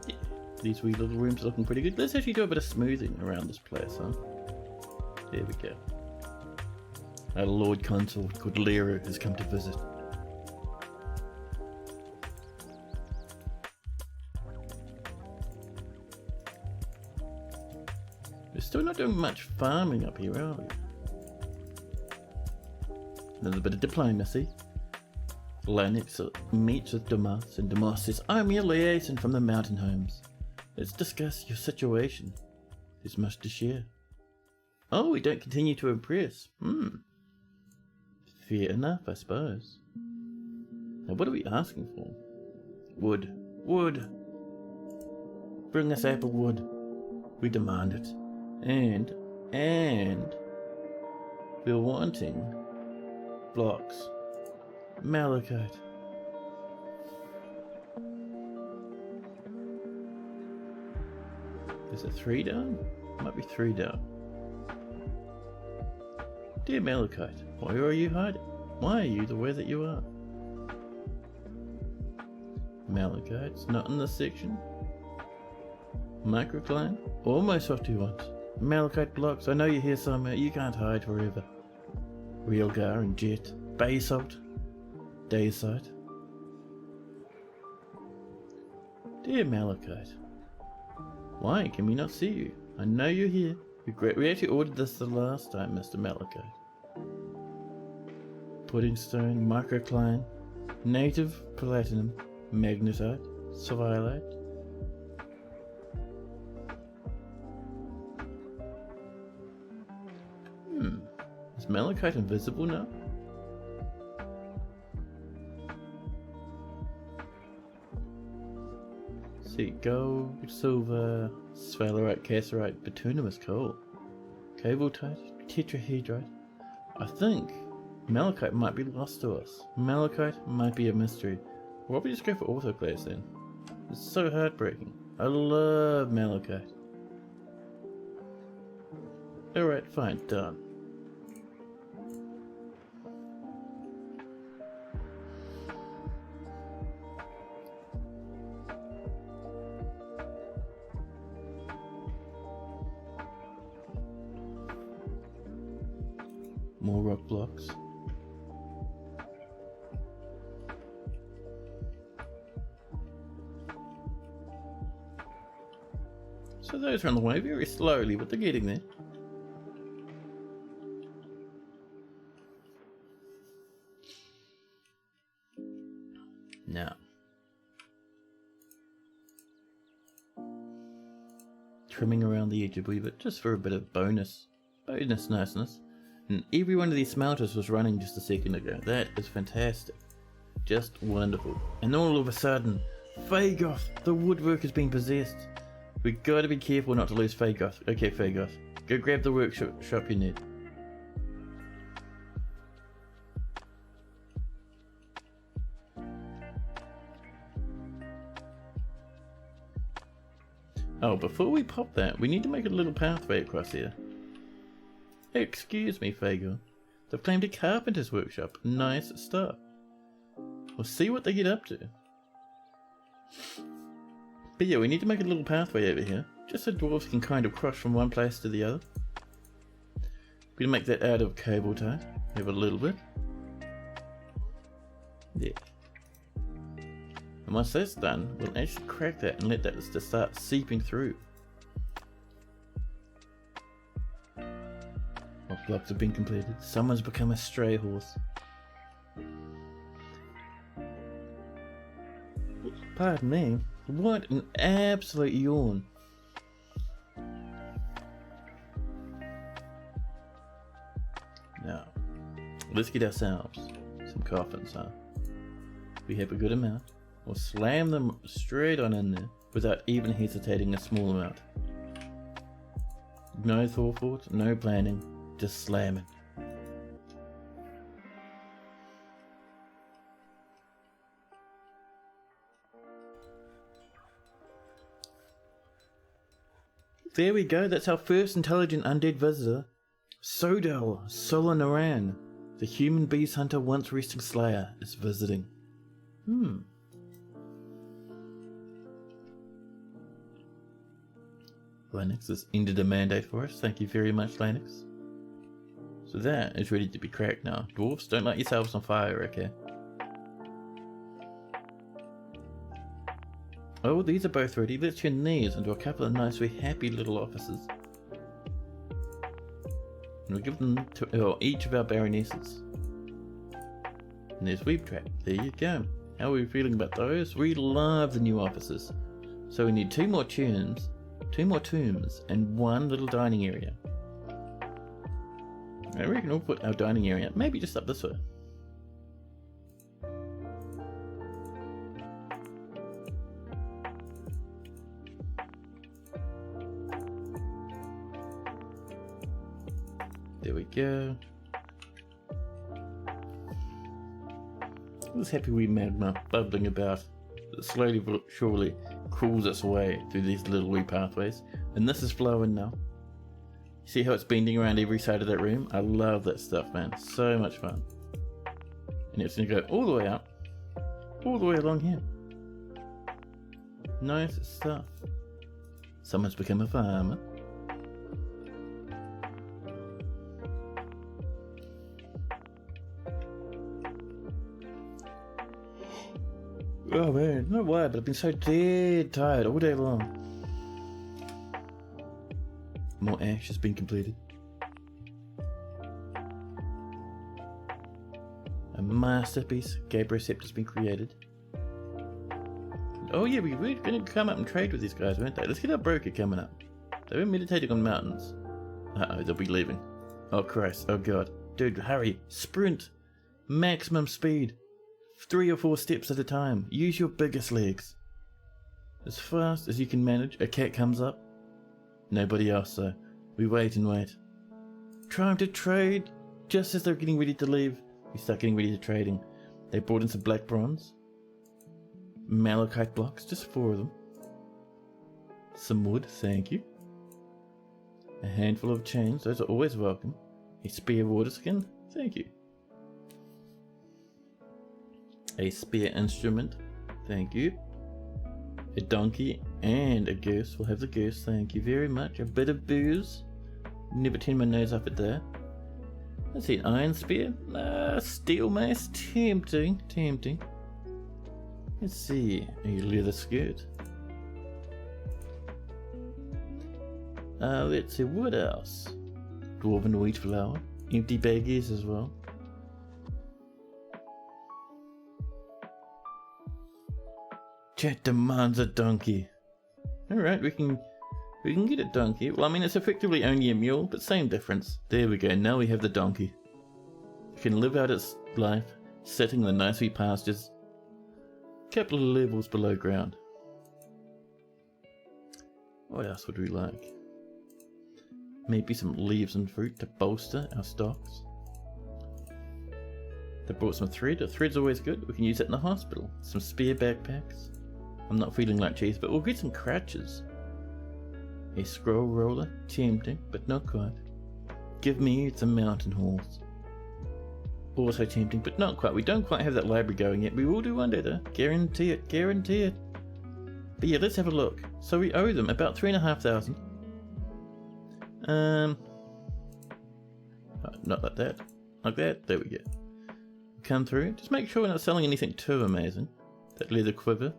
Yeah, these wee little rooms are looking pretty good. Let's actually do a bit of smoothing around this place, huh? There we go. Our Lord Consort called Lero has come to visit. Still not doing much farming up here, are we? A little bit of diplomacy. Lennox meets with Damas, and Damas says, I'm your liaison from the mountain homes. Let's discuss your situation. There's much to share. Oh, we don't continue to impress. Fair enough, I suppose. Now, what are we asking for? Wood. Wood. Bring us apple wood. We demand it. And we're wanting blocks. Malachite. Is it 3 down? Might be 3 down. Dear Malachite, why are you hiding? Why are you the way that you are? Malachite's not in this section. Microcline? Almost what you want. Malachite blocks, I know you're here somewhere, you can't hide forever. Realgar and Jet. Basalt. Daysight. Dear Malachite, why can we not see you? I know you're here. We actually ordered this the last time, Mr. Malachite. Pudding stone, microcline, native platinum, magnetite, svilite. Is Malachite invisible now? See, gold, silver, sphalerite, cassiterite, bituminous coal, cabaltite, tetrahedrite. I think Malachite might be lost to us. Malachite might be a mystery. Why don't we just go for autoclaves then? It's so heartbreaking. I love malachite. Alright, fine, done. More rock blocks. So those are on the way very slowly, but they're getting there. Now, trimming around the edge a wee bit, just for a bit of bonus niceness. And every one of these smelters was running just a second ago. That is fantastic. Just wonderful. And all of a sudden, Fagoth, the woodwork has been possessed. We gotta be careful not to lose Fagoth. Okay, Fagoth, go grab the workshop you need. Oh, before we pop that, we need to make a little pathway across here. Excuse me, Fagoth. They've claimed a carpenter's workshop. Nice stuff. We'll see what they get up to. But yeah, we need to make a little pathway over here, just so dwarves can kind of cross from one place to the other. We're gonna make that out of cable tie. Have a little bit. Yeah. And once that's done, we'll actually crack that and let that just start seeping through. What blocks have been completed? Someone's become a stray horse. Pardon me. What an absolute yawn. Now, let's get ourselves some coffins, huh? We have a good amount. We'll slam them straight on in there without even hesitating a small amount. No thought, no planning, just slamming. There we go, that's our first intelligent undead visitor. Sodal Solanaran, the human beast hunter once resting slayer, is visiting. Linux has ended a mandate for us, thank you very much, Linux. So that is ready to be cracked now. Dwarves, don't light yourselves on fire, okay? Oh, these are both ready. Let's turn these into a couple of nice, happy little offices. And we'll give them to each of our baronesses. And there's Weep Trap. There you go. How are we feeling about those? We love the new offices. So we need two more tombs, and one little dining area. I reckon we'll put our dining area maybe just up this way. There we go. This happy wee magma bubbling about that slowly but surely crawls its way through these little wee pathways. And this is flowing now. See how it's bending around every side of that room? I love that stuff, man. So much fun. And it's going to go all the way up, all the way along here. Nice stuff. Someone's become a farmer. Oh man, I don't know why, but I've been so dead tired all day long. More ash has been completed. A masterpiece Gabricept has been created. Oh yeah, we were going to come up and trade with these guys, weren't they? Let's get our broker coming up. They were meditating on mountains. Uh-oh, they'll be leaving. Oh Christ, oh god. Dude, hurry, sprint. Maximum speed. 3 or 4 steps at a time. Use your biggest legs. As fast as you can manage, a cat comes up. Nobody else though. We wait and wait. Trying to trade. Just as they're getting ready to leave, we start getting ready to trading. They brought in some black bronze. Malachite blocks, just 4 of them. Some wood, thank you. A handful of chains, those are always welcome. A spear water skin, thank you. A spear instrument, thank you. A donkey and a goose, we'll have the goose, thank you very much. A bit of booze, never turn my nose up at that. Let's see, an iron spear, steel mace, tempting. Let's see, a leather skirt. Let's see, what else? Dwarven wheat flour, empty baggies as well. Chat demands a donkey. Alright, we can get a donkey. Well, I mean, it's effectively only a mule, but same difference. There we go, now we have the donkey. It can live out its life, sitting in the nice wee pastures, a couple of levels below ground. What else would we like? Maybe some leaves and fruit to bolster our stocks. They brought some thread. A thread's always good. We can use it in the hospital. Some spear backpacks. I'm not feeling like cheese, but we'll get some crutches. A scroll roller. Tempting, but not quite. Give me some mountain horse. Also tempting, but not quite. We don't quite have that library going yet. We will do one day though. Guarantee it. Guarantee it. But yeah, let's have a look. So we owe them about 3,500. Not like that. Like that. There we go. Come through. Just make sure we're not selling anything too amazing. That leather quiver.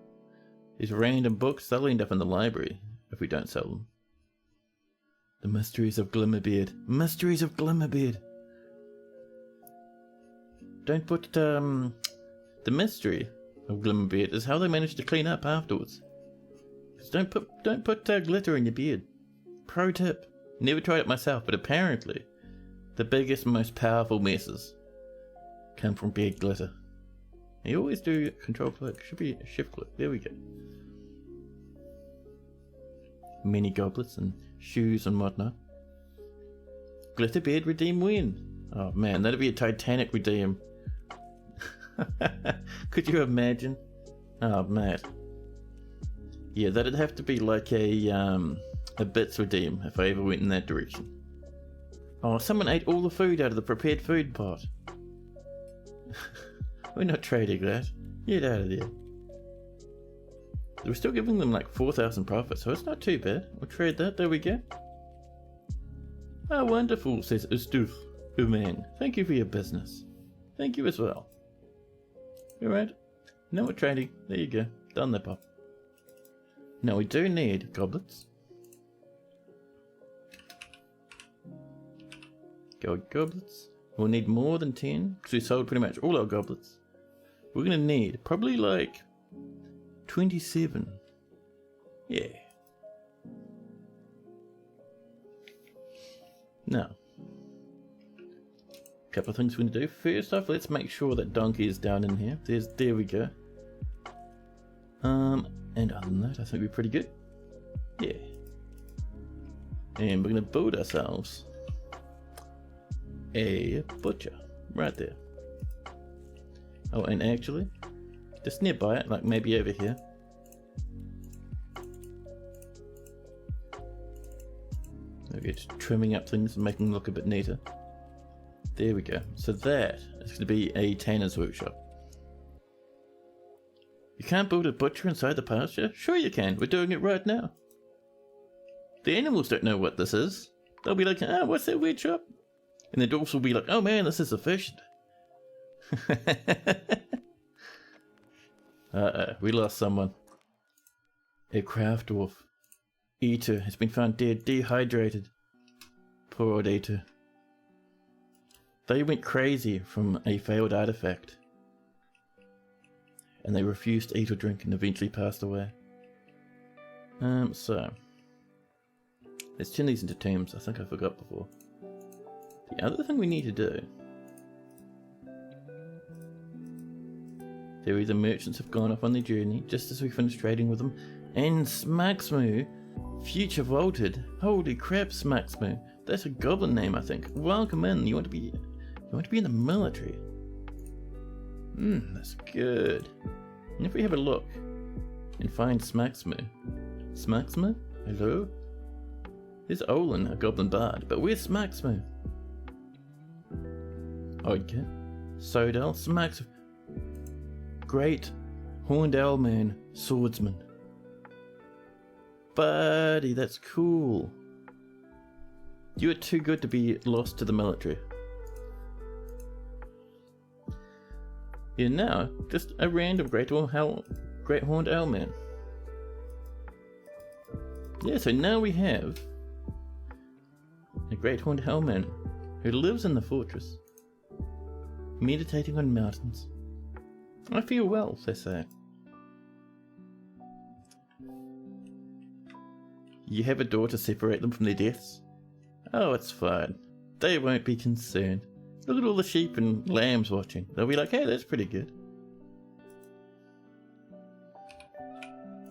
These random books, they'll end up in the library if we don't sell them. The mysteries of Glimmerbeard. Mysteries of Glimmerbeard. Don't put, the mystery of Glimmerbeard is how they manage to clean up afterwards. Just don't put glitter in your beard. Pro tip. Never tried it myself, but apparently the biggest, most powerful messes come from beard glitter. You always do control click. Should be shift click. There we go. Many goblets and shoes and whatnot. Glitter beard redeem win. Oh man, that'd be a Titanic redeem. Could you imagine? Oh man. Yeah, that'd have to be like a bits redeem if I ever went in that direction. Oh, someone ate all the food out of the prepared food pot. We're not trading that. Get out of there. We're still giving them like 4,000 profit, so it's not too bad. We'll trade that. There we go. Ah, wonderful, says Ustuf. Man, thank you for your business. Thank you as well. Alright. Now we're trading. There you go. Done that, pop. Now we do need goblets. Gold goblets. We'll need more than 10 because we sold pretty much all our goblets. We're going to need probably like 27. Yeah. Now, a couple of things we're going to do. First off, let's make sure that donkey is down in here. There we go. And other than that, I think we're pretty good. Yeah. And we're going to build ourselves a butcher right there. Oh, and actually, just nearby it, like maybe over here. Okay, just trimming up things and making them look a bit neater. There we go. So that is going to be a tanner's workshop. You can't build a butcher inside the pasture? Sure you can. We're doing it right now. The animals don't know what this is. They'll be like, ah, what's that weird shop? And the dwarfs will be like, oh man, this is efficient. Uh-oh, we lost someone. A craft dwarf. Eater has been found dead, dehydrated. Poor old Eater. They went crazy from a failed artifact. And they refused to eat or drink and eventually passed away. So. Let's turn these into tombs. I think I forgot before. The other thing we need to do. The merchants have gone off on their journey just as we finished trading with them. And Smagsmoo, future vaulted. Holy crap, Smagsmoo. That's a goblin name, I think. Welcome in. You want to be in the military. That's good. And if we have a look, and find Smaxma. Smaxma? Hello? There's Olin, a goblin bard, but where's Smaxma? Okay. Sodal, Smax. Great horned owl man, swordsman. Buddy, that's cool. You are too good to be lost to the military. You're now just a random great horned owl man. Yeah, so now we have a great horned owl man who lives in the fortress, meditating on mountains. I feel well, they say. You have a door to separate them from their deaths? Oh, it's fine. They won't be concerned. Look at all the sheep and lambs watching. They'll be like, hey, that's pretty good.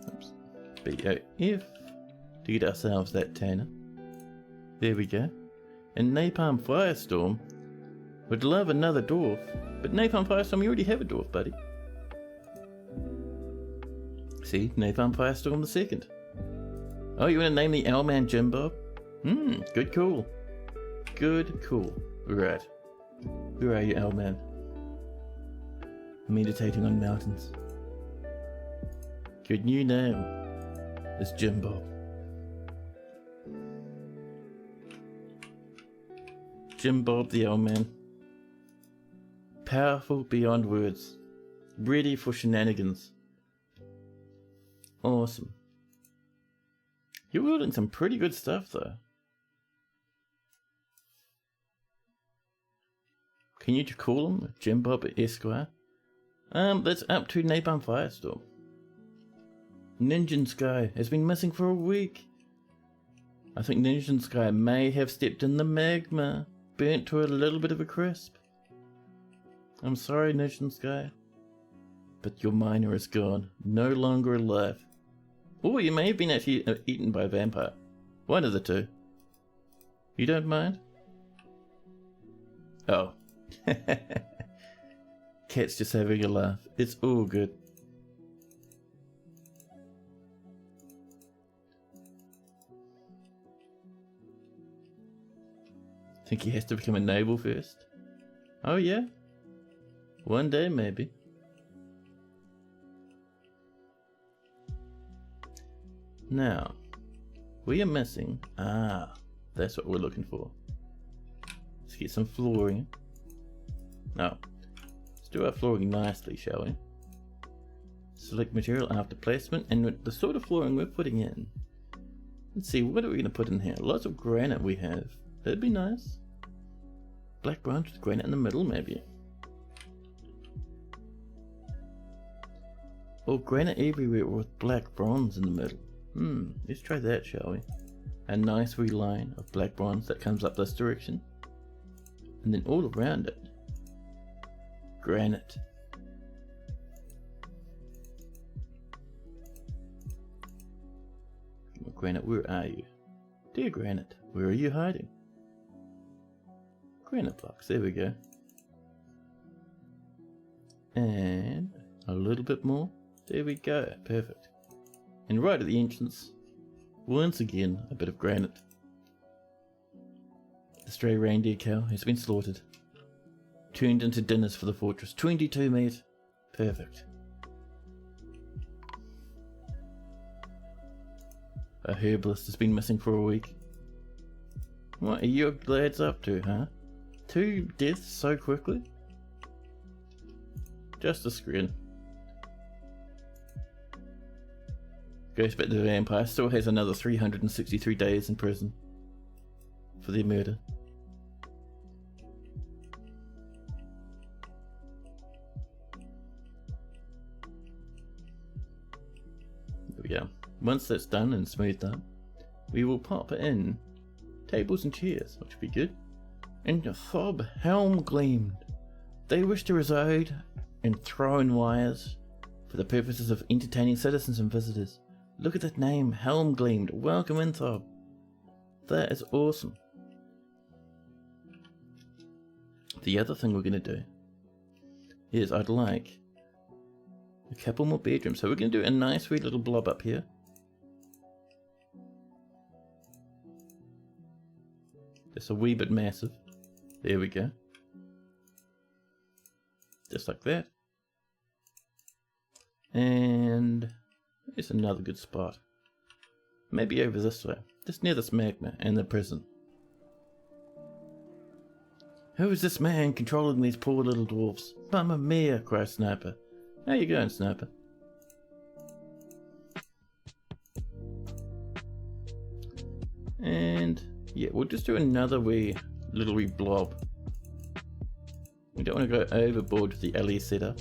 Oops. BOF to get ourselves that tanner. There we go. And Napalm Firestorm would love another dwarf. But Napalm Firestorm, you already have a dwarf, buddy. See, Napalm Firestorm the second. Oh, you want to name the Owlman Jim Bob? Good call. Good call. Right. Where are you, Owlman? Meditating on mountains. Good new name is Jim Bob. Jim Bob the Owlman. Powerful beyond words. Ready for shenanigans. Awesome. You're wielding some pretty good stuff though. Can you call him Jim Bob Esquire? That's up to Napalm Firestorm. Ninja Sky has been missing for a week. I think Ninja Sky may have stepped in the magma, burnt to a little bit of a crisp. I'm sorry, Ninja Sky, but your miner is gone, no longer alive. Or you may have been actually eaten by a vampire. One of the two. You don't mind? Oh. Cat's just having a laugh. It's all good. Think he has to become a noble first? Oh yeah? One day maybe. Now, we are missing... that's what we're looking for. Let's get some flooring. Now, let's do our flooring nicely, shall we? Select material after placement, and the sort of flooring we're putting in. Let's see, what are we going to put in here? Lots of granite we have. That'd be nice. Black bronze with granite in the middle, maybe. Or granite everywhere with black bronze in the middle. Let's try that, shall we? A nice wee line of black bronze that comes up this direction. And then all around it, granite. Granite, where are you? Dear Granite, where are you hiding? Granite blocks, there we go. And a little bit more. There we go, perfect. And right at the entrance, once again, a bit of granite. The stray reindeer cow has been slaughtered. Turned into dinners for the fortress. 22 meat. Perfect. A herbalist has been missing for a week. What are you lads up to, huh? 2 deaths so quickly? Just a screen. Goes back to the vampire, still has another 363 days in prison for their murder. There we go. Once that's done and smoothed up, we will pop in tables and chairs, which would be good. And Thob Helm gleamed. They wish to reside in Thrownwires for the purposes of entertaining citizens and visitors. Look at that name, Helm Gleamed. Welcome in, Thob. That is awesome. The other thing we're going to do is I'd like A couple more bedrooms. So we're going to do a nice wee little blob up here. Just a wee bit massive. There we go. Just like that. And it's another good spot. Maybe over this way. Just near this magma and the prison. Who is this man controlling these poor little dwarfs? Mamma mia, cries Sniper. How you going, Sniper? And yeah, we'll just do another wee little wee blob. We don't want to go overboard with the alley setup.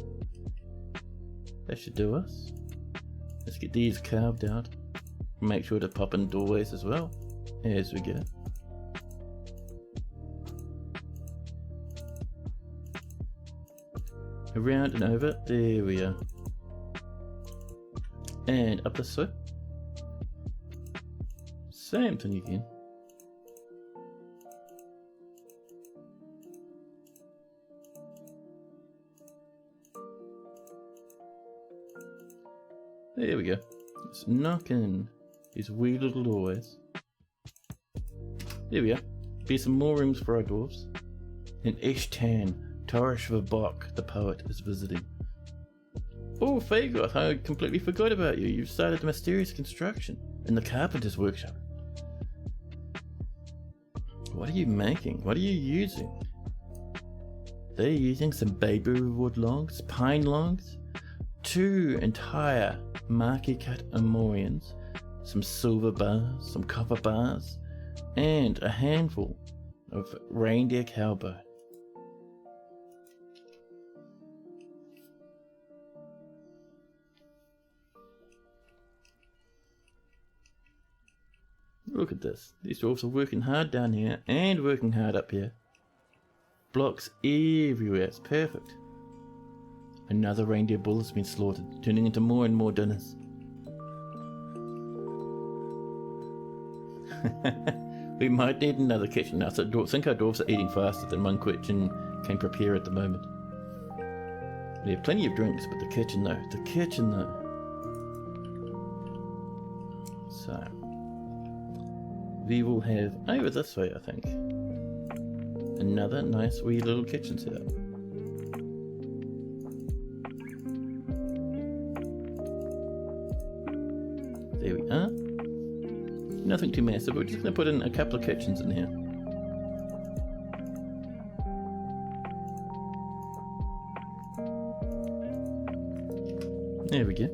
That should do us. Let's get these carved out. Make sure to pop in doorways as well as we go. Around and over. There we are. And up this way. Same thing again. There we go. Let's knock in these wee little doorways. There we are. Be some more rooms for our dwarves. And Ishtan, Tarish Vabok, the poet, is visiting. Oh, Fagoth, I completely forgot about you. You've started mysterious construction in the carpenter's workshop. What are you making? What are you using? They're using some baby wood logs, pine logs, 2 entire marquee cut Amorians, some silver bars, some copper bars, and a handful of reindeer cowbone. Look at this. These dwarves are working hard down here and working hard up here. Blocks everywhere. It's perfect. Another reindeer bull has been slaughtered, turning into more and more dinners. We might need another kitchen now. So I think our dwarves are eating faster than one kitchen can prepare at the moment. We have plenty of drinks, but the kitchen though. So we will have over this way, I think, another nice wee little kitchen setup. There we are. Nothing too massive, we're just going to put in a couple of kitchens in here. There we go.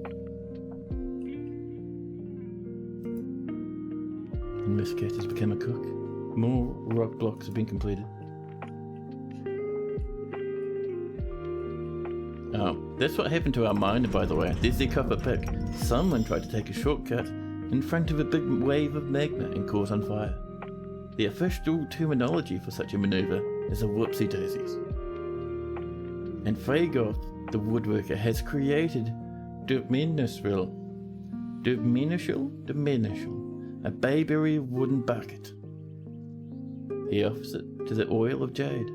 And Miss Cat has become a cook. More rock blocks have been completed. Oh, that's what happened to our miner, by the way. There's the copper pick. Someone tried to take a shortcut in front of a big wave of magma and caught on fire. The official terminology for such a maneuver is a whoopsie daisies. And Fagoth, the woodworker, has created Dimensional, a bayberry wooden bucket. He offers it to the oil of jade.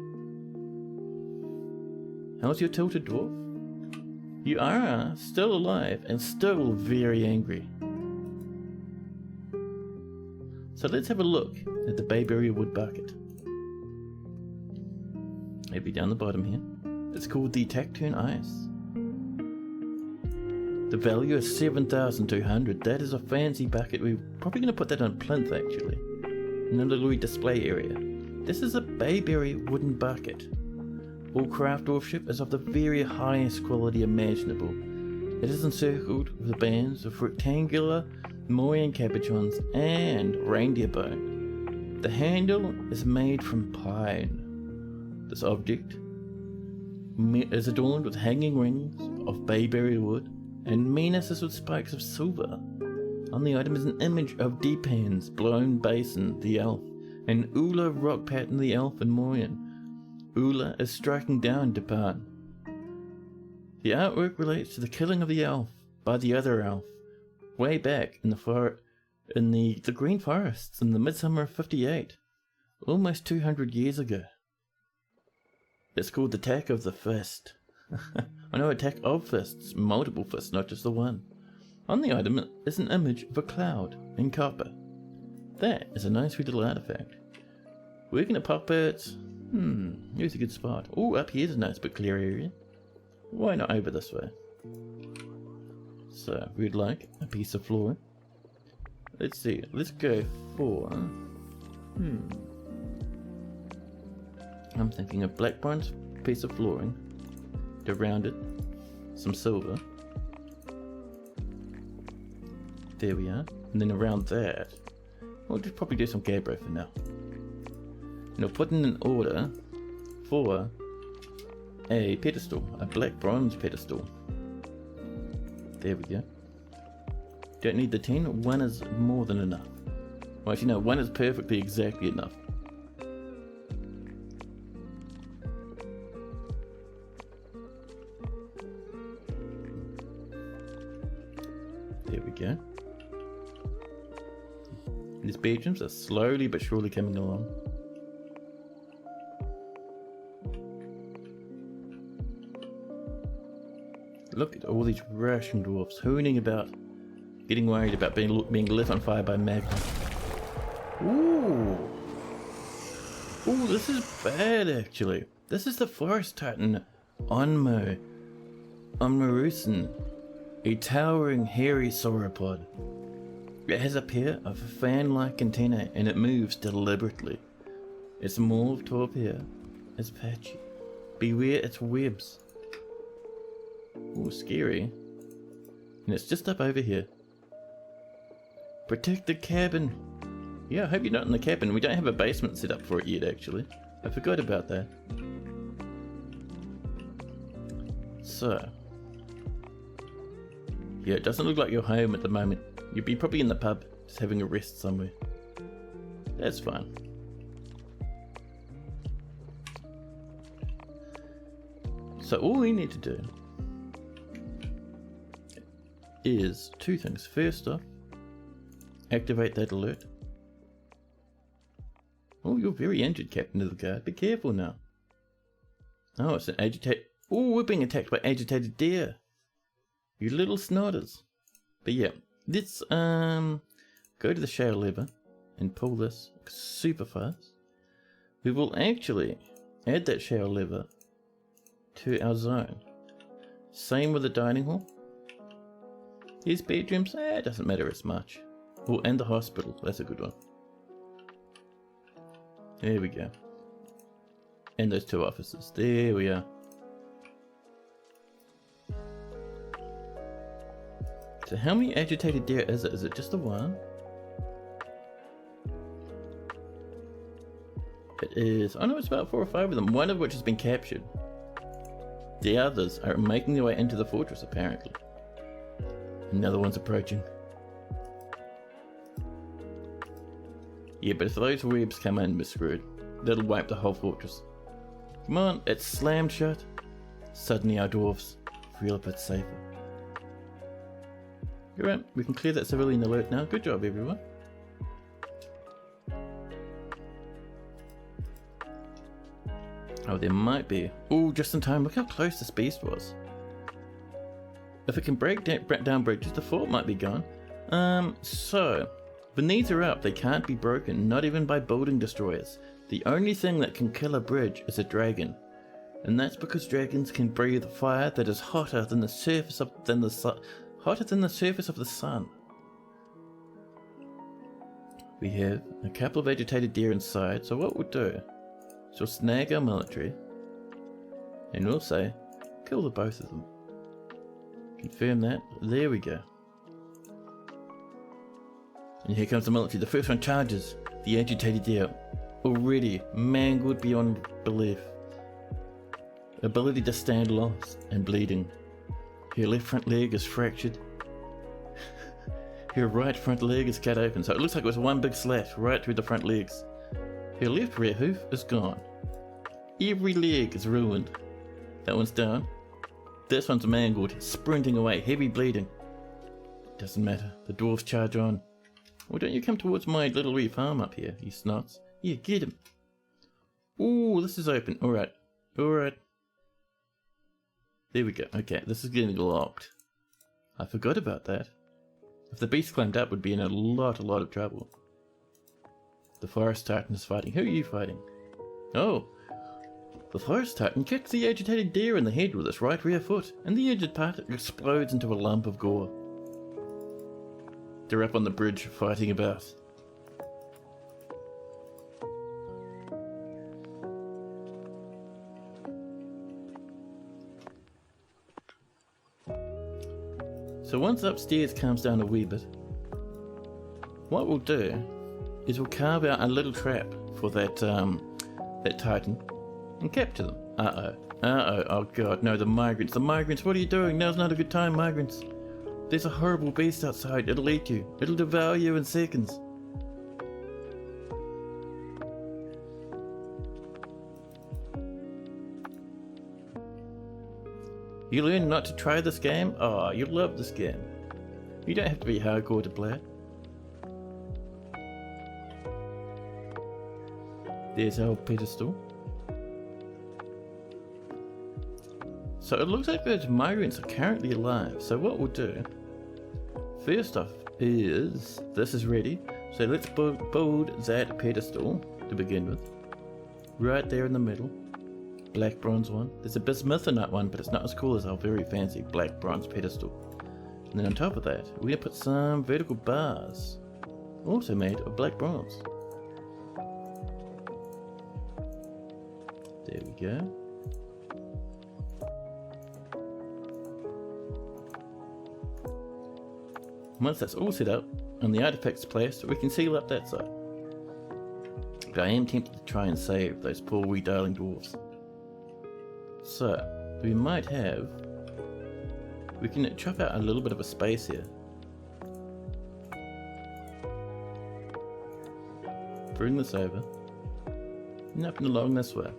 How's your tilted dwarf? You are still alive and still very angry. So let's have a look at the bayberry wood bucket. Maybe down the bottom here. It's called the Tacturn Ice. The value is 7,200. That is a fancy bucket. We're probably going to put that on a plinth actually, in a little display area. This is a bayberry wooden bucket. All craft dwarfship is of the very highest quality imaginable. It is encircled with the bands of rectangular Moyan cabochons and reindeer bone. The handle is made from pine. This object is adorned with hanging rings of bayberry wood and menaces with spikes of silver. On the item is an image of Deepan's blown basin, the elf, and Ula rock pattern, the elf and Moyan. Ula is striking down Deepan. The artwork relates to the killing of the elf by the other elf, way back in the Green Forests in the midsummer of 58, almost 200 years ago. It's called the Tack of the Fist. I know, attack of fists, multiple fists, not just the one. On the item is an image of a cloud in copper. That is a nice wee little artifact. Working at puppets. Here's a good spot. Oh, up here's a nice but clear area. Why not over this way? So, we'd like a piece of flooring. Let's see, let's go for... I'm thinking a black bronze piece of flooring. To round it. Some silver. There we are. And then around that, we'll just probably do some gabbro for now. And we'll put in an order for a pedestal, a black bronze pedestal. There we go. Don't need the 10, 1 is more than enough. Well, actually no, 1 is perfectly exactly enough. There we go. These bedrooms are slowly but surely coming along. Look at all these Russian dwarfs hooning about, getting worried about being lit on fire by Magma. Ooh! Ooh, this is bad actually. This is the forest titan Onmarusen, a towering hairy sauropod. It has a pair of fan-like antennae and it moves deliberately. Its mauve top hair is patchy. Beware its webs. Ooh, scary. And it's just up over here. Protect the cabin. Yeah, I hope you're not in the cabin. We don't have a basement set up for it yet, actually. I forgot about that. So. Yeah, it doesn't look like you're home at the moment. You'd be probably in the pub, just having a rest somewhere. That's fine. So all we need to do is 2 things. First off, activate that alert. Oh, you're very injured, Captain of the Guard. Be careful now. Oh, it's an agitated... Oh, we're being attacked by agitated deer. You little snotters. But yeah, let's go to the shale lever and pull this super fast. We will actually add that shale lever to our zone. Same with the dining hall. These bedrooms, it doesn't matter as much. Oh, and the hospital, that's a good one. There we go. And those 2 offices, there we are. So how many agitated deer is it? Is it just the 1? It is, oh no, it's about 4 or 5 of them, 1 of which has been captured. The others are making their way into the fortress apparently. Another one's approaching. Yeah, but if those webs come in, we're screwed. That'll wipe the whole fortress. Come on, it's slammed shut. Suddenly our dwarves feel a bit safer. Alright, we can clear that civilian alert now. Good job, everyone. Oh, there might be. Oh, just in time. Look how close this beast was. If it can break down bridges, the fort might be gone. So, the needs are up. They can't be broken, not even by building destroyers. The only thing that can kill a bridge is a dragon. And that's because dragons can breathe fire that is hotter than the surface of the sun. We have a couple of agitated deer inside, so what we'll do is we'll snag our military and we'll say, kill the both of them. Confirm that. There we go. And here comes the military. The first one charges. The agitated deer. Already mangled beyond belief. Ability to stand lost and bleeding. Her left front leg is fractured. Her right front leg is cut open. So it looks like it was one big slash right through the front legs. Her left rear hoof is gone. Every leg is ruined. That one's down. This one's mangled, sprinting away, heavy bleeding. Doesn't matter, the dwarves charge on. Well, don't you come towards my little wee farm up here, you snots. Yeah, get him. Ooh, this is open. Alright, alright. There we go. Okay, this is getting locked. I forgot about that. If the beast climbed up, we'd be in a lot of trouble. The forest titan is fighting. Who are you fighting? Oh! The forest titan kicks the agitated deer in the head with its right rear foot, and the injured part explodes into a lump of gore. They're up on the bridge fighting about. So once upstairs calms down a wee bit, what we'll do is we'll carve out a little trap for that that titan and capture them. Oh god, no, the migrants, what are you doing? Now's not a good time, migrants. There's a horrible beast outside, it'll eat you, it'll devour you in seconds. You learn not to try this game? Oh, you love this game. You don't have to be hardcore to play it. There's our pedestal. So it looks like those migrants are currently alive. So what we'll do, first off, is this is ready. So let's build that pedestal to begin with. Right there in the middle. Black bronze one. There's a bismuthite one, but it's not as cool as our very fancy black bronze pedestal. And then on top of that, we're going to put some vertical bars, also made of black bronze. There we go. Once that's all set up and the artifacts placed, we can seal up that side. But I am tempted to try and save those poor wee darling dwarves. So, we can chop out a little bit of a space here. Bring this over. And up and along this way.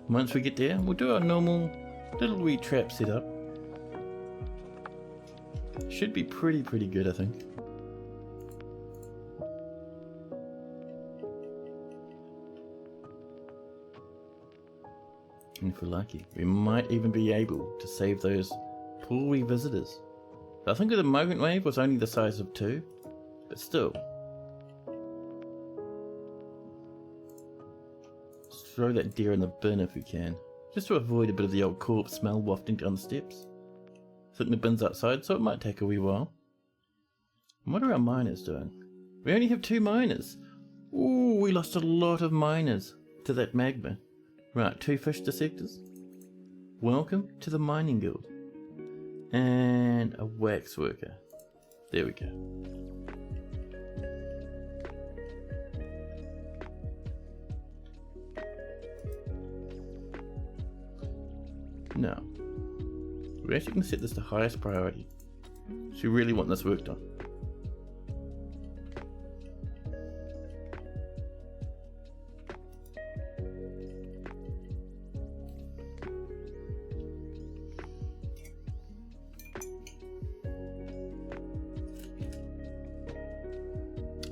Once we get there, we'll do our normal little wee trap setup. Should be pretty good, I think. And if we're lucky, we might even be able to save those poor wee visitors. I think the migrant wave was only the size of 2, but still. Let's throw that deer in the bin if we can, just to avoid a bit of the old corpse smell wafting down the steps. I think the bin's outside, so it might take a wee while. And what are our miners doing? We only have 2 miners. Ooh, we lost a lot of miners to that magma. Right, 2 fish dissectors. Welcome to the mining guild. And a wax worker. There we go. Now, we're actually going to set this to highest priority. So we really want this worked on.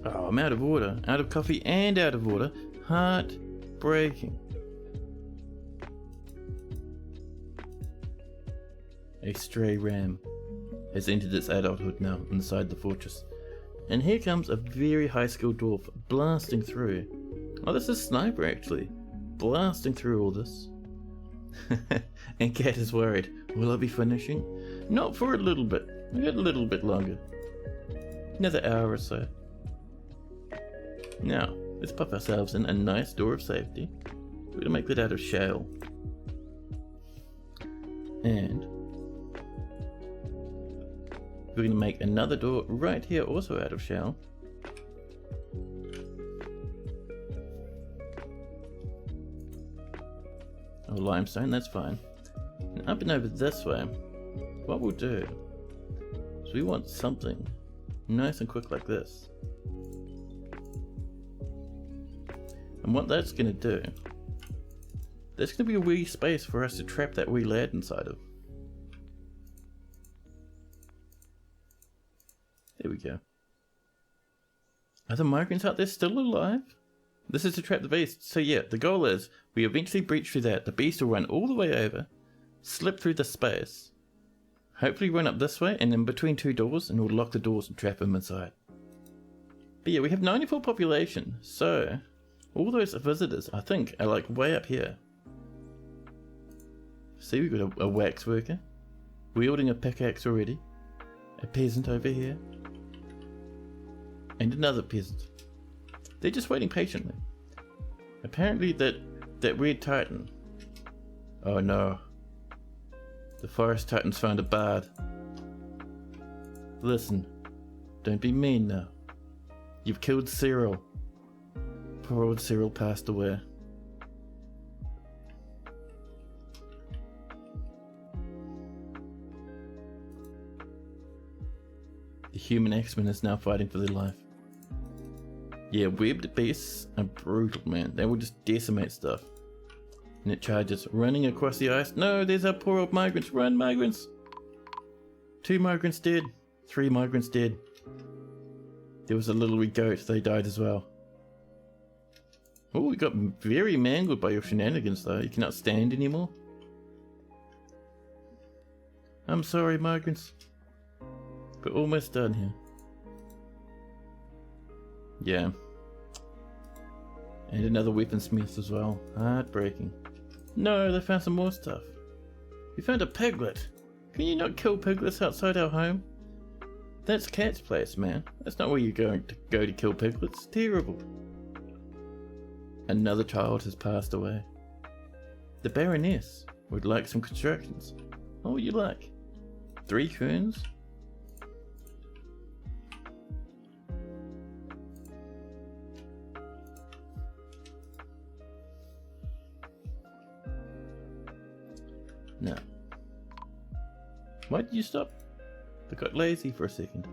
Oh, I'm out of water, out of coffee and out of water. Heartbreaking. A stray ram has entered its adulthood now inside the fortress. And here comes a very high skilled dwarf blasting through. Oh, this is Sniper actually. Blasting through all this. And Cat is worried. Will I be finishing? Not for a little bit. We got a little bit longer. Another hour or so. Now, let's pop ourselves in a nice door of safety. We're going to make that out of shale. And we're going to make another door right here also out of shale. Oh, limestone, that's fine. And up and over this way, what we'll do is we want something nice and quick like this. And what that's going to do, there's going to be a wee space for us to trap that wee lad inside of. There we go. Are the migrants out there still alive? This is to trap the beast. So yeah, the goal is we eventually breach through that. The beast will run all the way over, slip through the space, hopefully run up this way and in between two doors, and we'll lock the doors and trap him inside. But yeah, we have 94 population, so all those visitors, I think, are like way up here. See, we've got a wax worker, wielding a pickaxe already, a peasant over here, and another peasant. They're just waiting patiently. Apparently that weird titan. Oh no. The forest titan's found a bard. Listen, don't be mean now. You've killed Cyril. Poor old Cyril passed away. The human X-Men is now fighting for their life. Yeah, webbed beasts are brutal, man. They will just decimate stuff. And it charges, running across the ice. No, there's our poor old migrants. Run, migrants! 2 migrants dead. 3 migrants dead. There was a little wee goat. They died as well. Oh, we got very mangled by your shenanigans, though. You cannot stand anymore. I'm sorry, migrants. We're almost done here. Yeah. And another weaponsmith as well. Heartbreaking. No, they found some more stuff. We found a piglet. Can you not kill piglets outside our home? That's Cat's place, man. That's not where you're going to go to kill piglets. Terrible. Another child has passed away. The Baroness would like some constructions. What would you like? 3 kerns? No. Why did you stop? I got lazy for a second.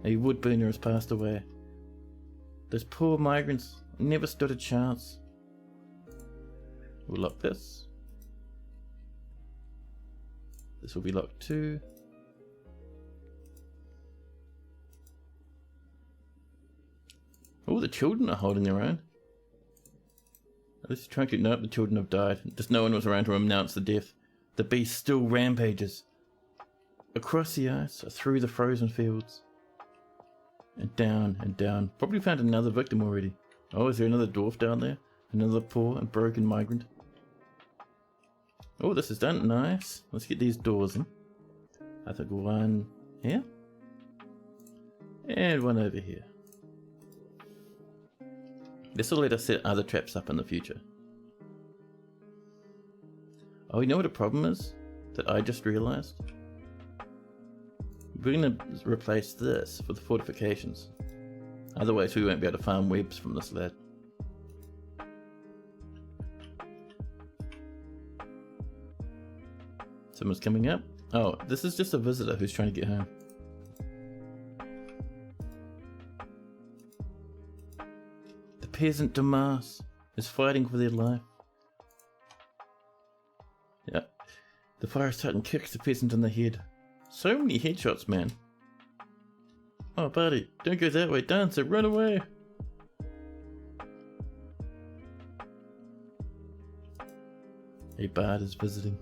A wood burner has passed away. Those poor migrants never stood a chance. We'll lock this. This will be locked too. Oh, the children are holding their own. Let's try and get... Nope, the children have died. Just no one was around to announce the death. The beast still rampages. Across the ice, through the frozen fields. And down and down. Probably found another victim already. Oh, is there another dwarf down there? Another poor and broken migrant. Oh, this is done. Nice. Let's get these doors in. I think one here. And one over here. This will let us set other traps up in the future. Oh, you know what the problem is? That I just realized? We're going to replace this for the fortifications. Otherwise we won't be able to farm webs from this lad. Someone's coming up. Oh, this is just a visitor who's trying to get home. The peasant Damas is fighting for their life. Yeah. The forest titan kicks the peasant in the head. So many headshots, man. Oh, buddy, don't go that way, dancer, run away! A bard is visiting.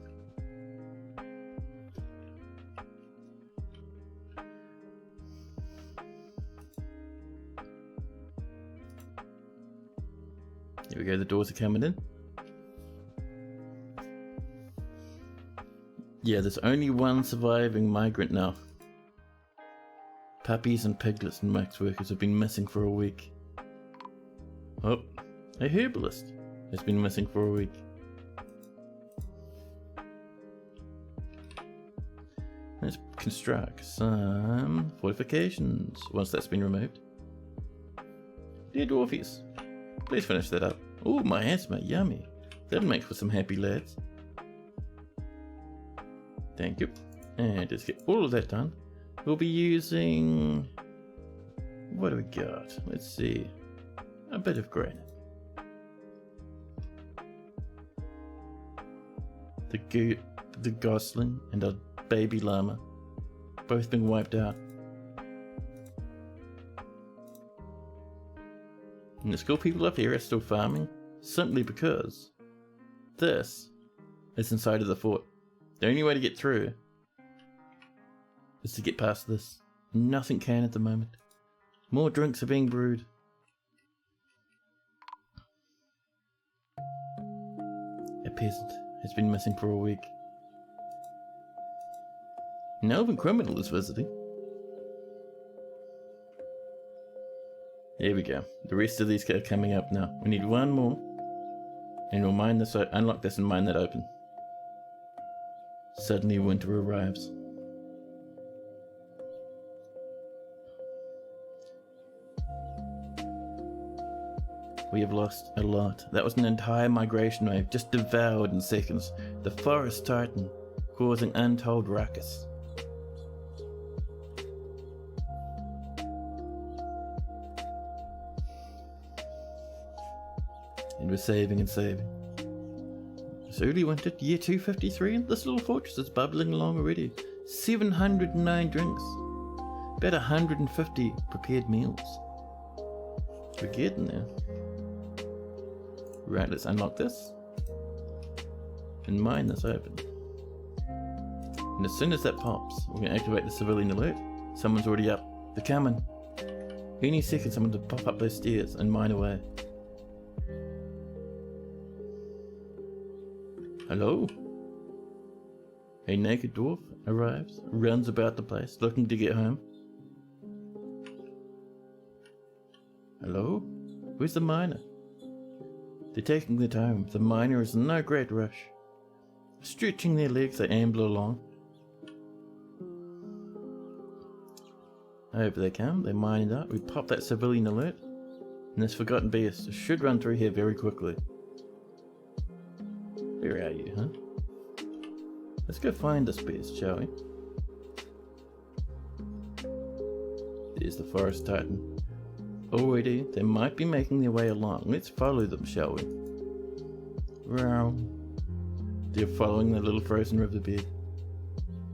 Here we go, the doors are coming in. Yeah, there's only one surviving migrant now. Puppies and piglets and wax workers have been missing for a week. Oh, a herbalist has been missing for a week. Let's construct some fortifications once that's been removed. Dear dwarfies, please finish that up. Oh, my asthma, yummy. That'll make for some happy lads. Thank you. And let's get all of that done. We'll be using... what do we got? Let's see. A bit of granite. The gosling and a baby llama. Both being wiped out. And the school people up here are still farming, simply because this is inside of the fort. The only way to get through is to get past this. Nothing can at the moment. More drinks are being brewed. A peasant has been missing for a week. An elven criminal is visiting. Here we go. The rest of these are coming up now. We need one more. And we'll mine this, unlock this and mine that open. Suddenly winter arrives. We have lost a lot. That was an entire migration wave, just devoured in seconds. The forest titan, causing untold ruckus. And we're saving and saving. It's early winter, year 253, and this little fortress is bubbling along already. 709 drinks. About 150 prepared meals. We're getting there. Right, let's unlock this. And mine this open. And as soon as that pops, we're going to activate the civilian alert. Someone's already up. They're coming. Any second someone to pop up those stairs and mine away. Hello? A naked dwarf arrives, runs about the place, looking to get home. Hello? Where's the miner? They're taking their time. The miner is in no great rush. Stretching their legs, they amble along. Over they come, they mine it up. We pop that civilian alert, and this forgotten beast should run through here very quickly. Where are you, huh? Let's go find this beast, shall we? There's the forest titan. Already, they might be making their way along. Let's follow them, shall we? Wow. They're following the little frozen riverbed.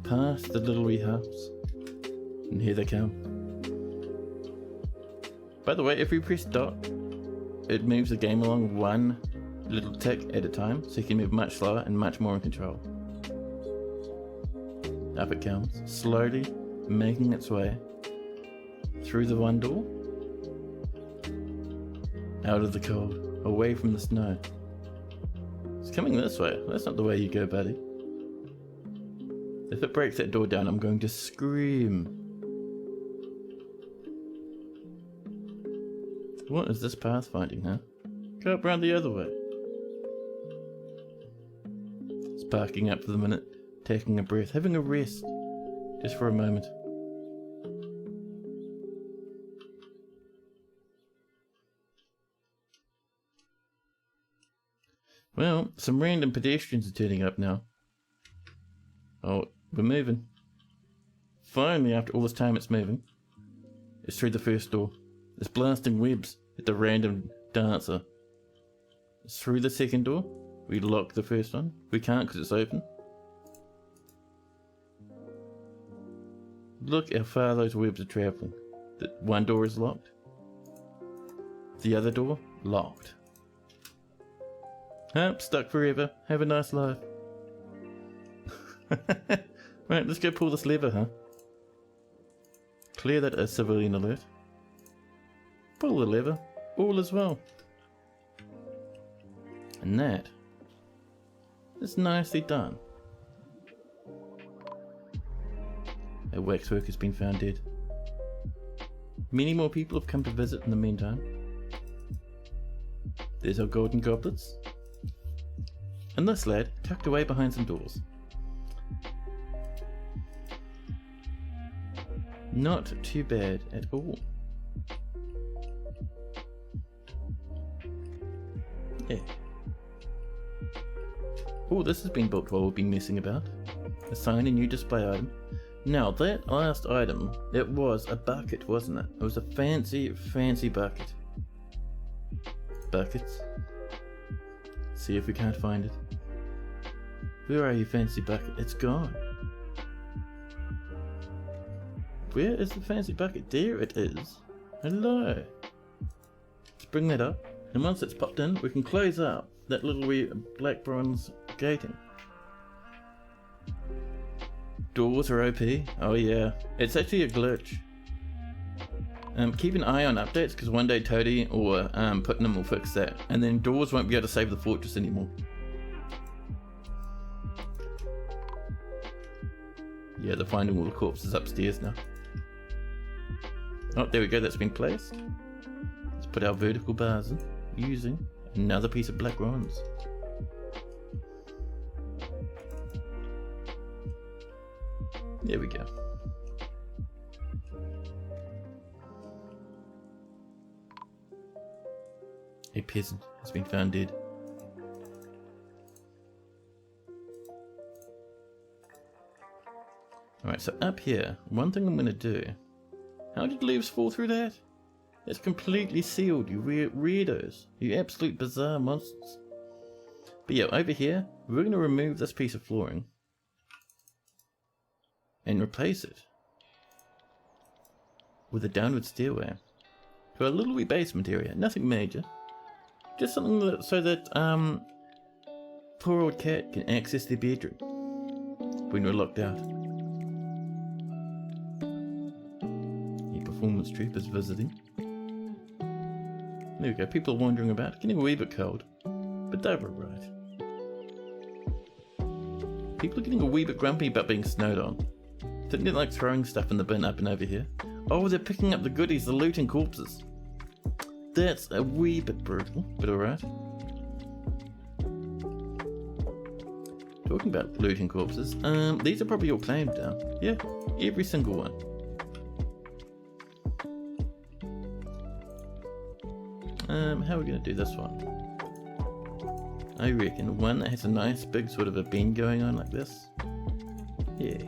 Past the little wee house. And here they come. By the way, if we press dot, it moves the game along one little tick at a time, so you can move much slower and much more in control. Up it comes, slowly making its way through the one door, out of the cold, away from the snow. It's coming this way. That's not the way you go, buddy. If it breaks that door down, I'm going to scream. What is this pathfinding, huh? Go up round the other way. It's parking up for the minute, taking a breath, having a rest, just for a moment. Well, some random pedestrians are turning up now. Oh, we're moving. Finally, after all this time it's moving. It's through the first door. It's blasting webs at the random dancer. It's through the second door. We lock the first one. We can't because it's open. Look how far those webs are travelling. The one door is locked. The other door, locked. Oh, stuck forever. Have a nice life. Right, let's go pull this lever, huh? Clear that civilian alert. Pull the lever. All is well. And that is nicely done. A waxwork has been found dead. Many more people have come to visit in the meantime. There's our golden goblets. And this lad tucked away behind some doors. Not too bad at all. Yeah. Oh, this has been built while we've been messing about. Assign a new display item. Now, that last item, it was a bucket, wasn't it? It was a fancy, fancy bucket. Buckets. See if we can't find it. Where are you, fancy bucket? It's gone. Where is the fancy bucket? There it is. Hello. It's bring that up, and once it's popped in, we can close up that little wee black bronze gating. Doors are OP. Oh yeah, it's actually a glitch. Keep an eye on updates, because one day Toadie or Putnam will fix that, and then doors won't be able to save the fortress anymore. Yeah, they're finding all the corpses upstairs now. Oh, there we go, that's been placed. Let's put our vertical bars in, using another piece of black bronze. There we go. A peasant has been found dead. Alright, so up here, one thing I'm going to do... How did leaves fall through that? It's completely sealed, you weirdos. You absolute bizarre monsters. But yeah, over here, we're going to remove this piece of flooring. And replace it with a downward stairway to a little wee basement area. Nothing major. Just something that, so that poor old cat can access their bedroom when we're locked out. The performance troupe is visiting. There we go, people are wandering about, getting a wee bit cold, but they were right. People are getting a wee bit grumpy about being snowed on. Think they're like throwing stuff in the bin up and over here. Oh, they're picking up the goodies, the looting corpses. That's a wee bit brutal, but alright. Talking about looting corpses, these are probably all claimed now. Yeah, every single one. How are we going to do this one? I reckon one that has a nice big sort of a bend going on like this. Yeah.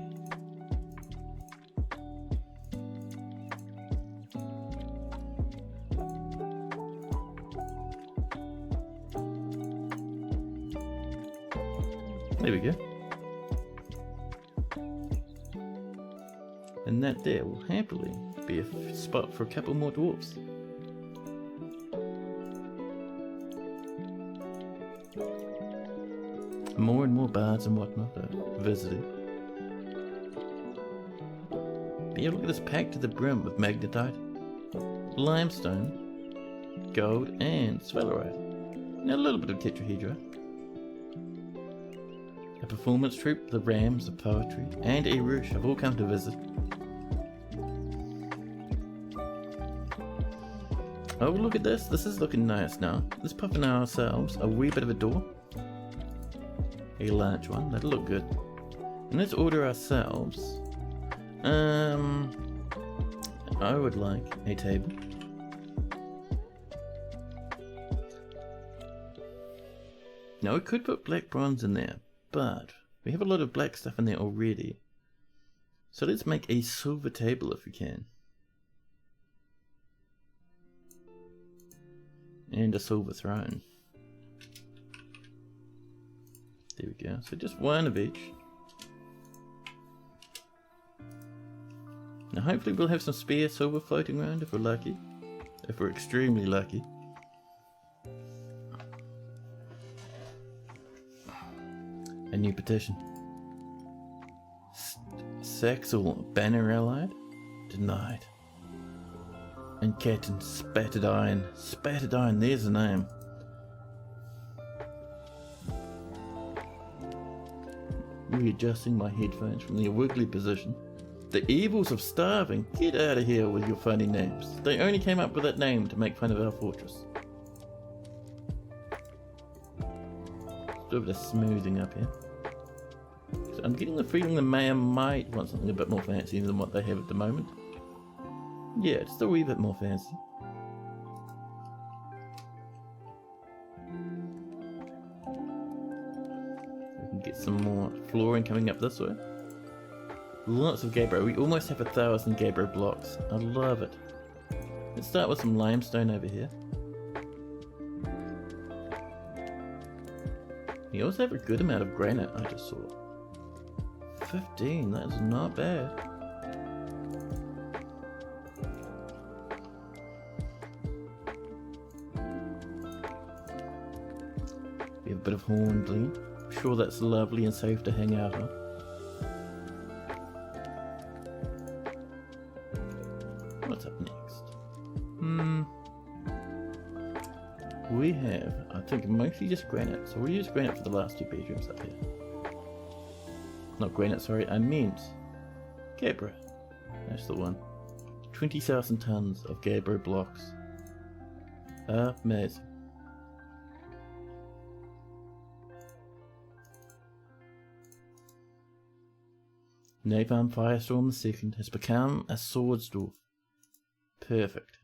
There we go. And that there will happily be a spot for a couple more dwarfs. More and more bards and whatnot are visiting. But yeah, look at this packed to the brim with magnetite, limestone, gold and sphalerite. And a little bit of tetrahedrite. A performance troupe, the Rams of Poetry, and a Roosh have all come to visit. Oh, look at this. This is looking nice now. Let's pop in ourselves a wee bit of a door. A large one. That'll look good. And let's order ourselves... I would like a table. Now we could put black bronze in there, but we have a lot of black stuff in there already. So let's make a silver table if we can. And a silver throne. There we go. So just one of each. Now hopefully we'll have some spare silver floating around if we're lucky. If we're extremely lucky. A new petition. Saxel Banner Allied? Denied. And Captain Spattered Iron. Spattered Iron, there's the name. Readjusting my headphones from their wiggly position. The evils of starving. Get out of here with your funny names. They only came up with that name to make fun of our fortress. Do a bit of smoothing up here. So I'm getting the feeling the mayor might want something a bit more fancy than what they have at the moment. Yeah, just a wee bit more fancy. We can get some more flooring coming up this way. Lots of gabbro. We almost have 1,000 gabbro blocks. I love it. Let's start with some limestone over here. We also have a good amount of granite, I just saw. 15, that is not bad. We have a bit of hornblende. I'm sure that's lovely and safe to hang out on. What's up next? We have, I think, mostly just granite. So we'll use granite for the last two bedrooms up here. Not granite, sorry, I meant gabbro. That's the one. 20,000 tons of gabbro blocks. Amazing. Napalm Firestorm II has become a swords dwarf. Perfect.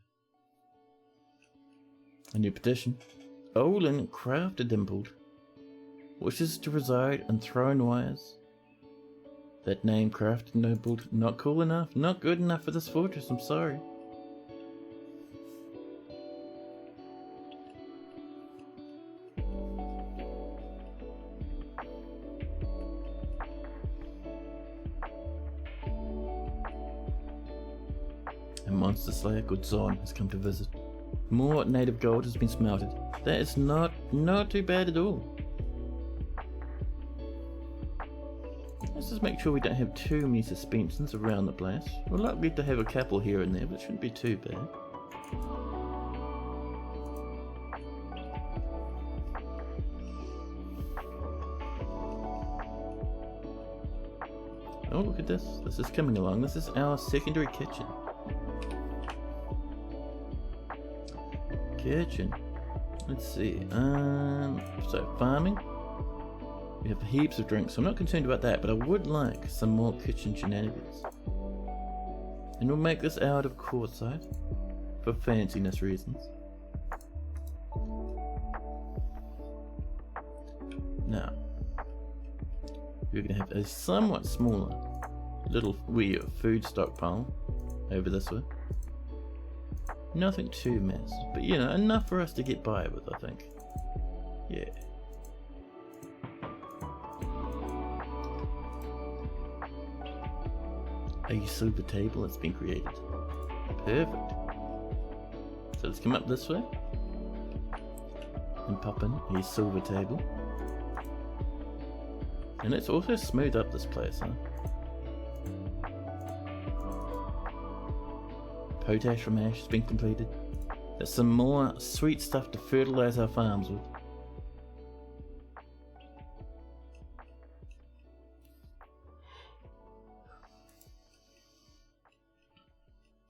A new petition. Olin Crafted Dimpled wishes to reside in Thrownwires. That name, Crafted Dimpled, not cool enough, not good enough for this fortress, I'm sorry. A monster slayer called Zon has come to visit. More native gold has been smelted. That is not too bad at all. Let's just make sure we don't have too many suspensions around the place. We're likely to have a couple here and there, but it shouldn't be too bad. Oh, look at this. This is coming along. This is our secondary kitchen. Let's see. So farming. We have heaps of drinks, so I'm not concerned about that, but I would like some more kitchen shenanigans. And we'll make this out of quartzite for fanciness reasons. Now, we're going to have a somewhat smaller little food stockpile over this way. Nothing too massive, but you know, enough for us to get by with, I think. Yeah. A silver table has been created. Perfect. So let's come up this way and pop in a silver table. And let's also smooth up this place, huh? Potash from ash has been completed. There's some more sweet stuff to fertilize our farms with.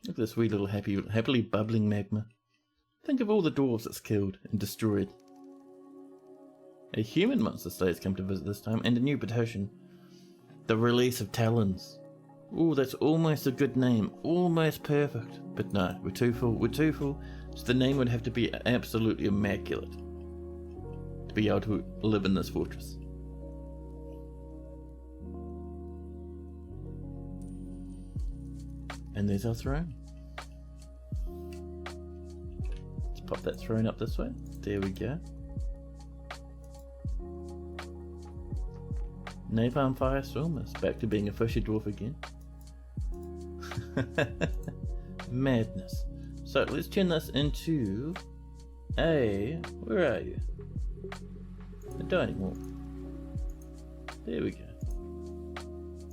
Look at this wee little happily bubbling magma. Think of all the dwarves it's killed and destroyed. A human monster slayer has come to visit this time, and a new petition. The release of talons. Ooh, that's almost a good name. Almost perfect. But no, we're too full. So the name would have to be absolutely immaculate to be able to live in this fortress. And there's our throne. Let's pop that throne up this way. There we go. Napalm Firestorm is back to being a fishy dwarf again. Madness. So let's turn this into where are you? A dining hall. There we go.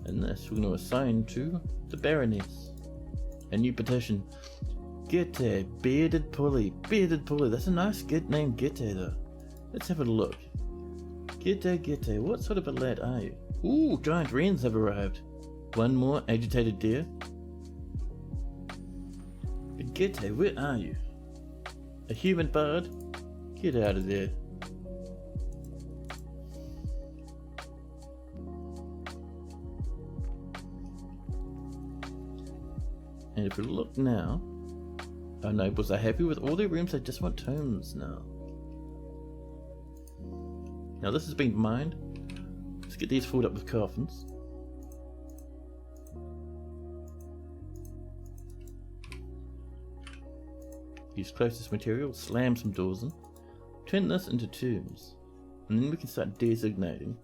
And this we're going to assign to the Baroness. A new petition. Gitte, bearded pulley. Bearded pulley. That's a nice good name, Gitte though. Let's have a look. Gitte, what sort of a lad are you? Ooh, giant wrens have arrived. One more agitated deer. Gitte, where are you? A human bard? Get out of there. And if we look now, our nobles are happy with all their rooms, they just want tomes now. Now this has been mined. Let's get these filled up with coffins. Use closest material, slam some doors in, turn this into tombs, and then we can start designating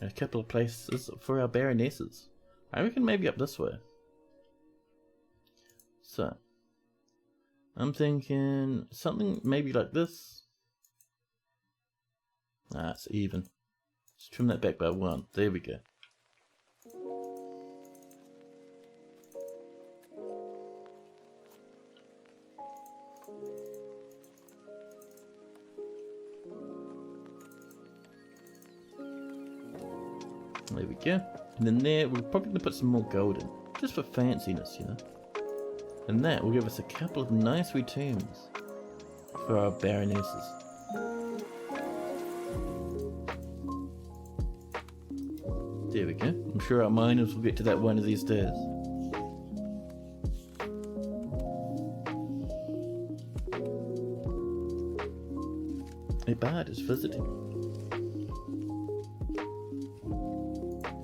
a couple of places for our baronesses. I reckon maybe up this way. So, I'm thinking something maybe like this. Ah, it's even. Let's trim that back by 1. There we go. There we go. And then there, we're probably going to put some more gold in. Just for fanciness, you know. And that will give us a couple of nice wee tombs for our baronesses. There we go. I'm sure our miners will get to that one of these days. A bard is visiting.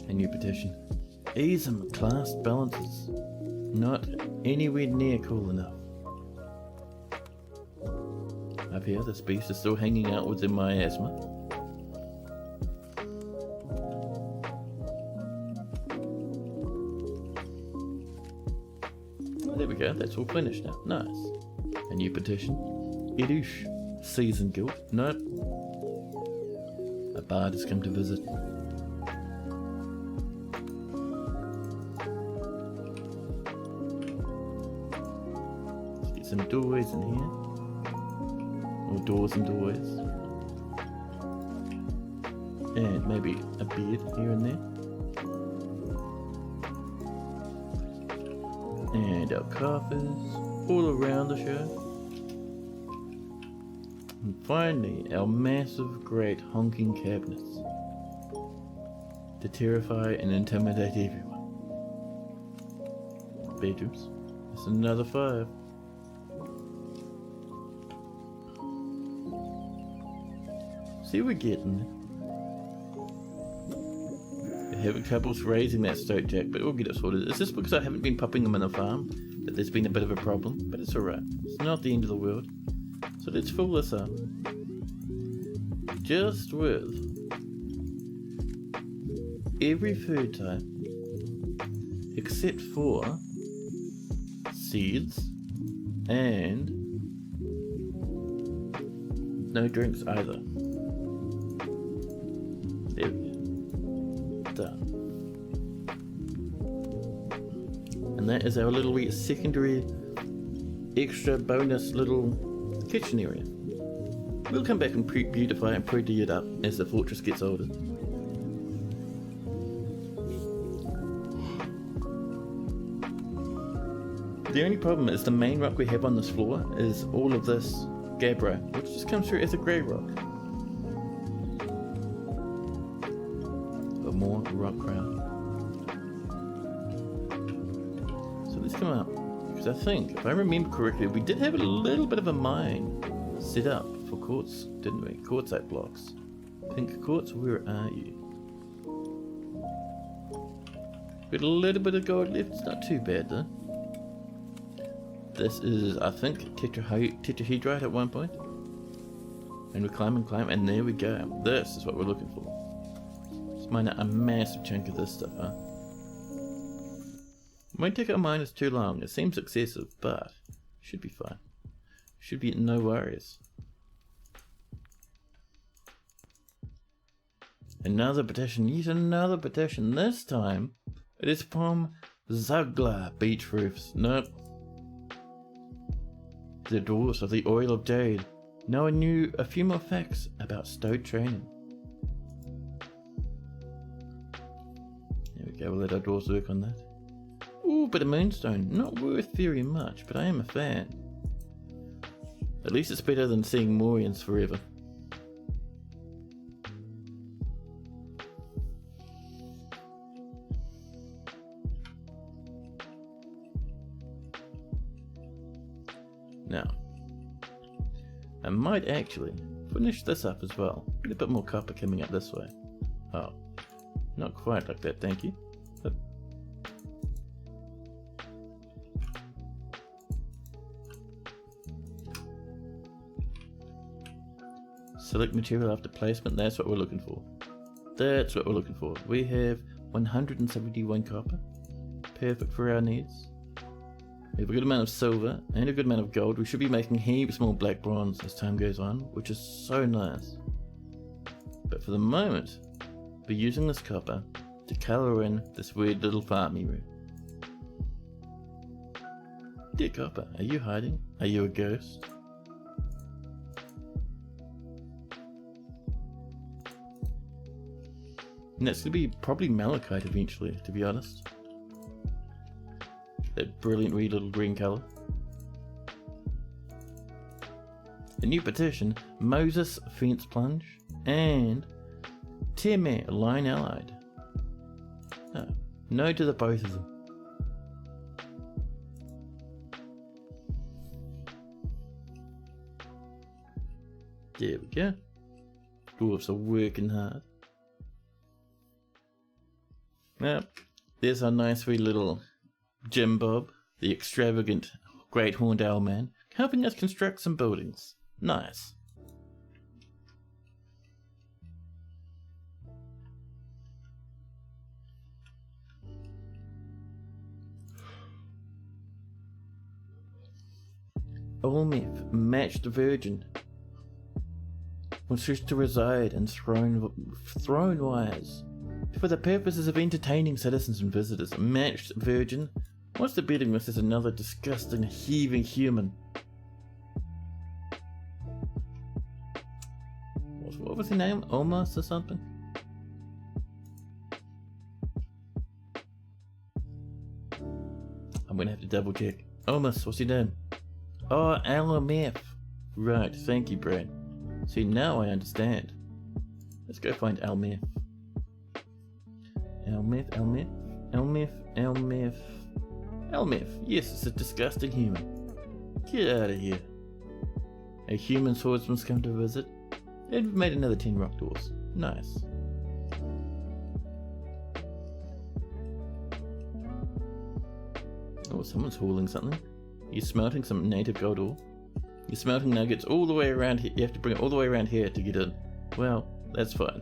A new petition. Easem class balances. Not anywhere near cool enough. Up here, this beast is still hanging out with the miasma. Oh, there we go, that's all finished now. Nice. A new petition. Edush. Season guild. Nope. A bard has come to visit. Let's get some doorways in here. Or doors and doorways. And maybe a bed here and there. And our coffers all around the show. And finally, our massive, great honking cabinets to terrify and intimidate everyone. Bedrooms. That's another 5. See, we're getting there. We're having troubles raising that stoat jack, but we'll get it sorted. It's just because I haven't been popping them in a farm that there's been a bit of a problem, but it's alright. It's not the end of the world. So let's fill this up. Just with every food type except for seeds and no drinks either. There we go. Done. And that is our little wee secondary extra bonus little kitchen area. We'll come back and beautify and pretty it up as the fortress gets older. The only problem is the main rock we have on this floor is all of this gabbro, which just comes through as a grey rock. But more rock crown. So let's come up. Because I think, if I remember correctly, we did have a little bit of a mine set up for quartz, didn't we? Quartzite blocks. Pink quartz, where are you? Got a little bit of gold left, it's not too bad though. This is, I think, tetrahedrite at one point. And we climb and climb, and there we go. This is what we're looking for. Let's mine out a massive chunk of this stuff, huh? Won't take our miners too long. It seems excessive, but should be fine. Should be no worries. Another petition, yet another petition. This time, it is from Zugla Beach Roofs. Nope. The dwarves of the Oil of Jade. Now I knew a few more facts about stoat training. There we go, we'll let our dwarves work on that. Ooh, but a moonstone. Not worth very much, but I am a fan. At least it's better than seeing Morians forever. Now, I might actually finish this up as well. Get a bit more copper coming up this way. Oh, not quite like that, thank you. But select material after placement, that's what we're looking for. That's what we're looking for. We have 171 copper. Perfect for our needs. We have a good amount of silver and a good amount of gold. We should be making heaps more black bronze as time goes on, which is so nice. But for the moment, we're using this copper to colour in this weird little farmy room. Dear Copper, are you hiding? Are you a ghost? And that's going to be probably malachite eventually, to be honest. That brilliant wee little green colour. A new petition, Moses Fence Plunge, and Teme Line Allied. No to the both of them. There we go. Dwarves are working hard. Yep, there's our nice wee little Jim Bob, the extravagant great horned owl man, helping us construct some buildings. Nice. Olmeth, matched virgin, wishes to reside in Thrownwires for the purposes of entertaining citizens and visitors. A matched virgin? What's the betting this is another disgusting, heaving human? What was his name? Omos or something? I'm gonna have to double check. Omos, what's your name? Oh, LMF. Right, thank you, Brad. See, now I understand. Let's go find Elmeth. Elmeth. Yes, it's a disgusting human. Get out of here. A human swordsman's come to visit. And we've made another 10 rock doors. Nice. Oh, someone's hauling something. You're smelting some native gold ore. You're smelting nuggets all the way around here. You have to bring it all the way around here to get in. Well, that's fine.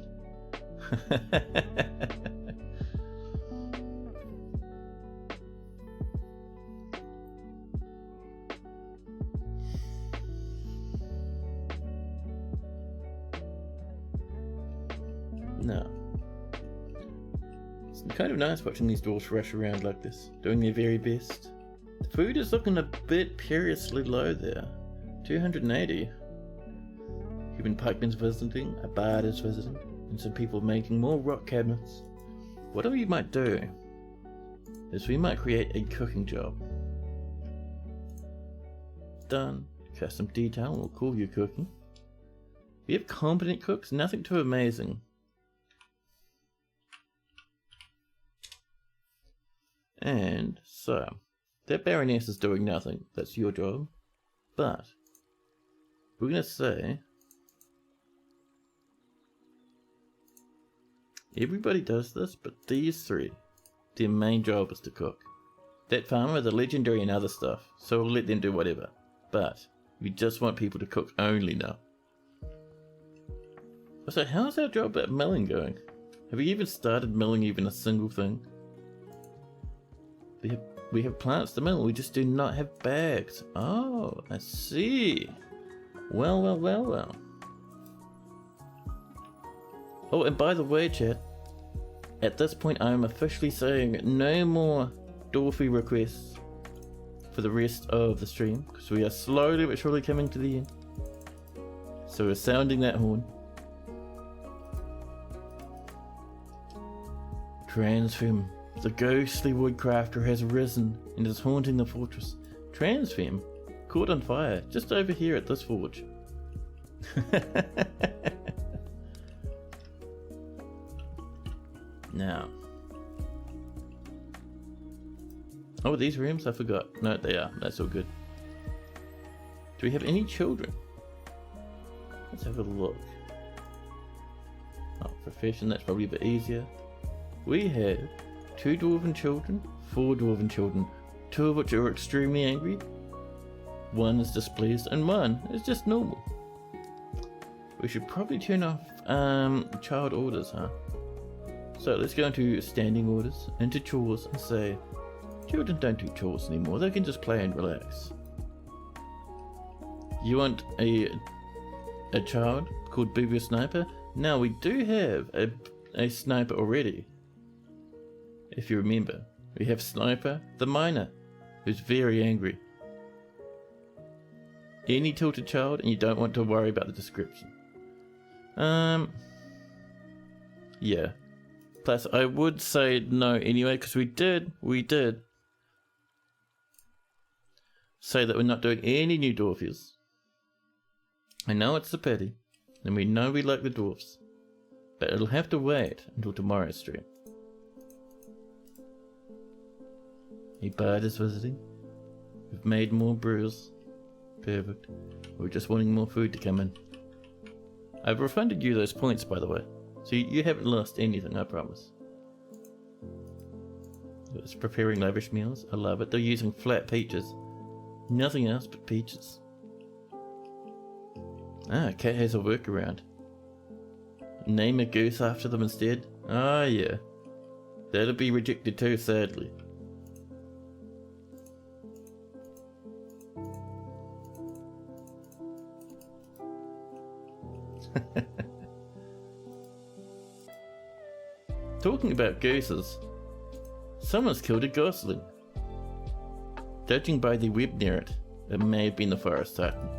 No. It's kind of nice watching these dwarves rush around like this, doing their very best. The food is looking a bit perilously low there. 280. Human pikemen's visiting, a bard is visiting, and some people making more rock cabinets. What we might do is we might create a cooking job. Done. Custom detail, we'll call you cooking. We have competent cooks, nothing too amazing. And so, that Baroness is doing nothing, that's your job. But, we're going to say, everybody does this, but these three, their main job is to cook. That farmer, the legendary and other stuff, so we'll let them do whatever. But, we just want people to cook only now. So how's our job at milling going? Have we even started milling even a single thing? We have plants to mill, we just do not have bags. Oh, I see. Well. Oh, and by the way, chat, at this point I am officially saying no more Dorothy requests for the rest of the stream, because we are slowly but surely coming to the end. So we're sounding that horn. Transfem. The ghostly woodcrafter has risen and is haunting the fortress. Transfem, caught on fire, just over here at this forge. Now. Oh, these rooms? I forgot. No, they are. That's all good. Do we have any children? Let's have a look. Oh, profession, that's probably a bit easier. We have 2 dwarven children, 4 dwarven children, 2 of which are extremely angry, 1 is displeased, and 1 is just normal. We should probably turn off child orders, huh? So let's go into standing orders, into chores, and say, children don't do chores anymore, they can just play and relax. You want a child called Booby Sniper? Now we do have a sniper already. If you remember, we have Sniper the Miner, who's very angry. Any tilted child, and you don't want to worry about the description. Yeah. Plus, I would say no anyway, because we did say that we're not doing any new dwarfies. I know it's a pity, and we know we like the dwarfs, but it'll have to wait until tomorrow's stream. A bard is visiting. We've made more brews. Perfect. We're just wanting more food to come in. I've refunded you those points, by the way, so you haven't lost anything, I promise. It's preparing lavish meals. I love it. They're using flat peaches. Nothing else but peaches. Ah, Cat has a workaround. Name a goose after them instead? Ah, yeah. That'll be rejected too, sadly. Talking about gooses, someone's killed a gosling. Judging by the web near it, it may have been the forest titan.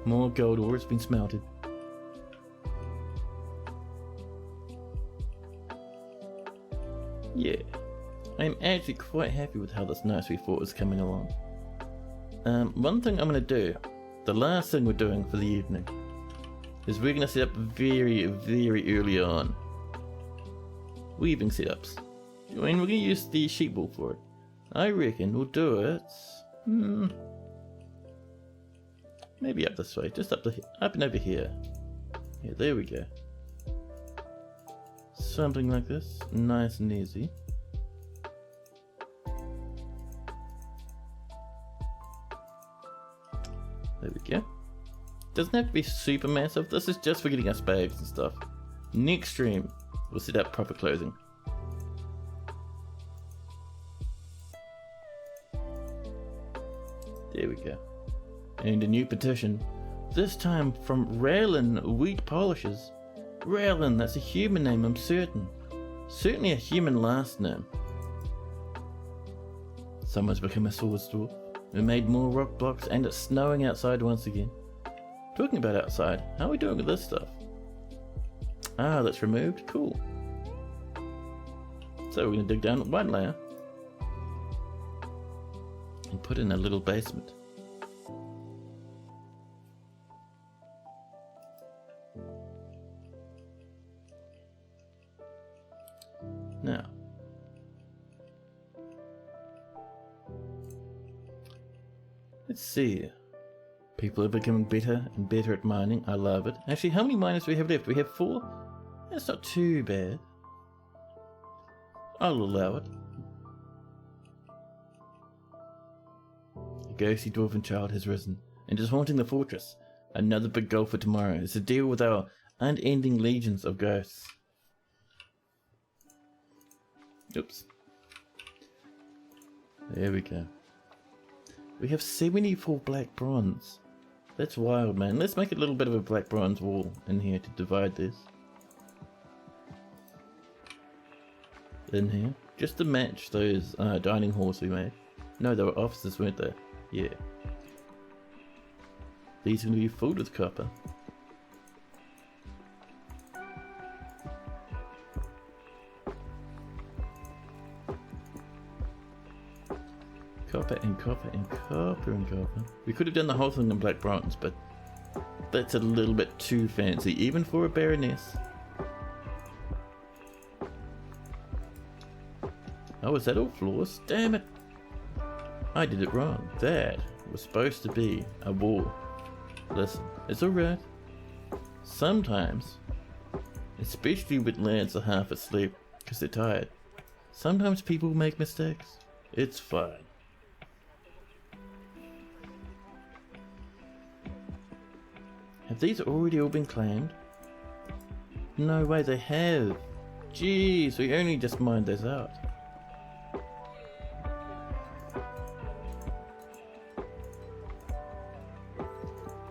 More gold ore has been smelted. Yeah, I am actually quite happy with how this nice we fought is coming along. One thing I'm going to do, the last thing we're doing for the evening, is we're going to set up very, very early on weaving setups. And we're going to use the sheep wool for it. I reckon we'll do it, maybe up this way, just up and over here. Yeah, there we go. Something like this, nice and easy. There we go. Doesn't have to be super massive, this is just for getting us bags and stuff. Next stream, we'll set up proper clothing. There we go. And a new petition. This time from Raylan Wheat Polishers. Raylan, that's a human name, I'm certain. Certainly a human last name. Someone's become a sword store. We made more rock blocks and it's snowing outside once again. Talking about outside, how are we doing with this stuff? Ah, that's removed, cool. So we're going to dig down one layer and put in a little basement. Now, let's see. People are becoming better and better at mining. I love it. Actually, how many miners do we have left? We have 4? That's not too bad. I'll allow it. A ghostly dwarven child has risen and is haunting the fortress. Another big goal for tomorrow is to deal with our unending legions of ghosts. Oops. There we go. We have 74 black bronze. That's wild, man. Let's make a little bit of a black bronze wall in here to divide this. In here. Just to match those dining halls we made. No, they were offices, weren't they? Yeah. These are going to be filled with copper. Copper and copper and copper and copper. We could have done the whole thing in black bronze, but that's a little bit too fancy, even for a baroness. Oh, is that all floors? Damn it! I did it wrong. That was supposed to be a wall. Listen, it's alright. Sometimes, especially when lads are half asleep because they're tired, sometimes people make mistakes. It's fine. Have these already all been claimed? No way, they have. Jeez, we only just mined those out.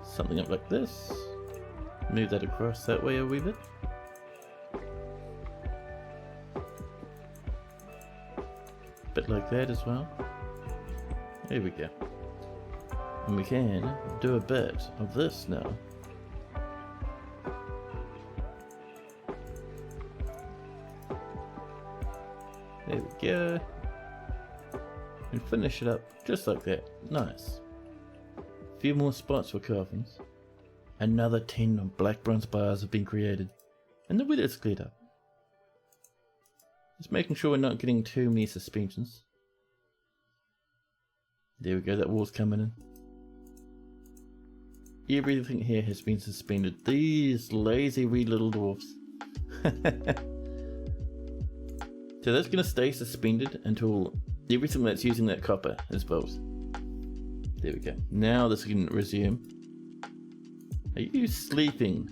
Something up like this. Move that across that way a wee bit. Bit like that as well. There we go. And we can do a bit of this now. There we go. And finish it up just like that. Nice. A few more spots for coffins. Another 10 black bronze bars have been created. And the weather's cleared up. Just making sure we're not getting too many suspensions. There we go, that wall's coming in. Everything here has been suspended. These lazy wee little dwarfs. So that's going to stay suspended until everything that's using that copper is built. There we go. Now this can resume. Are you sleeping?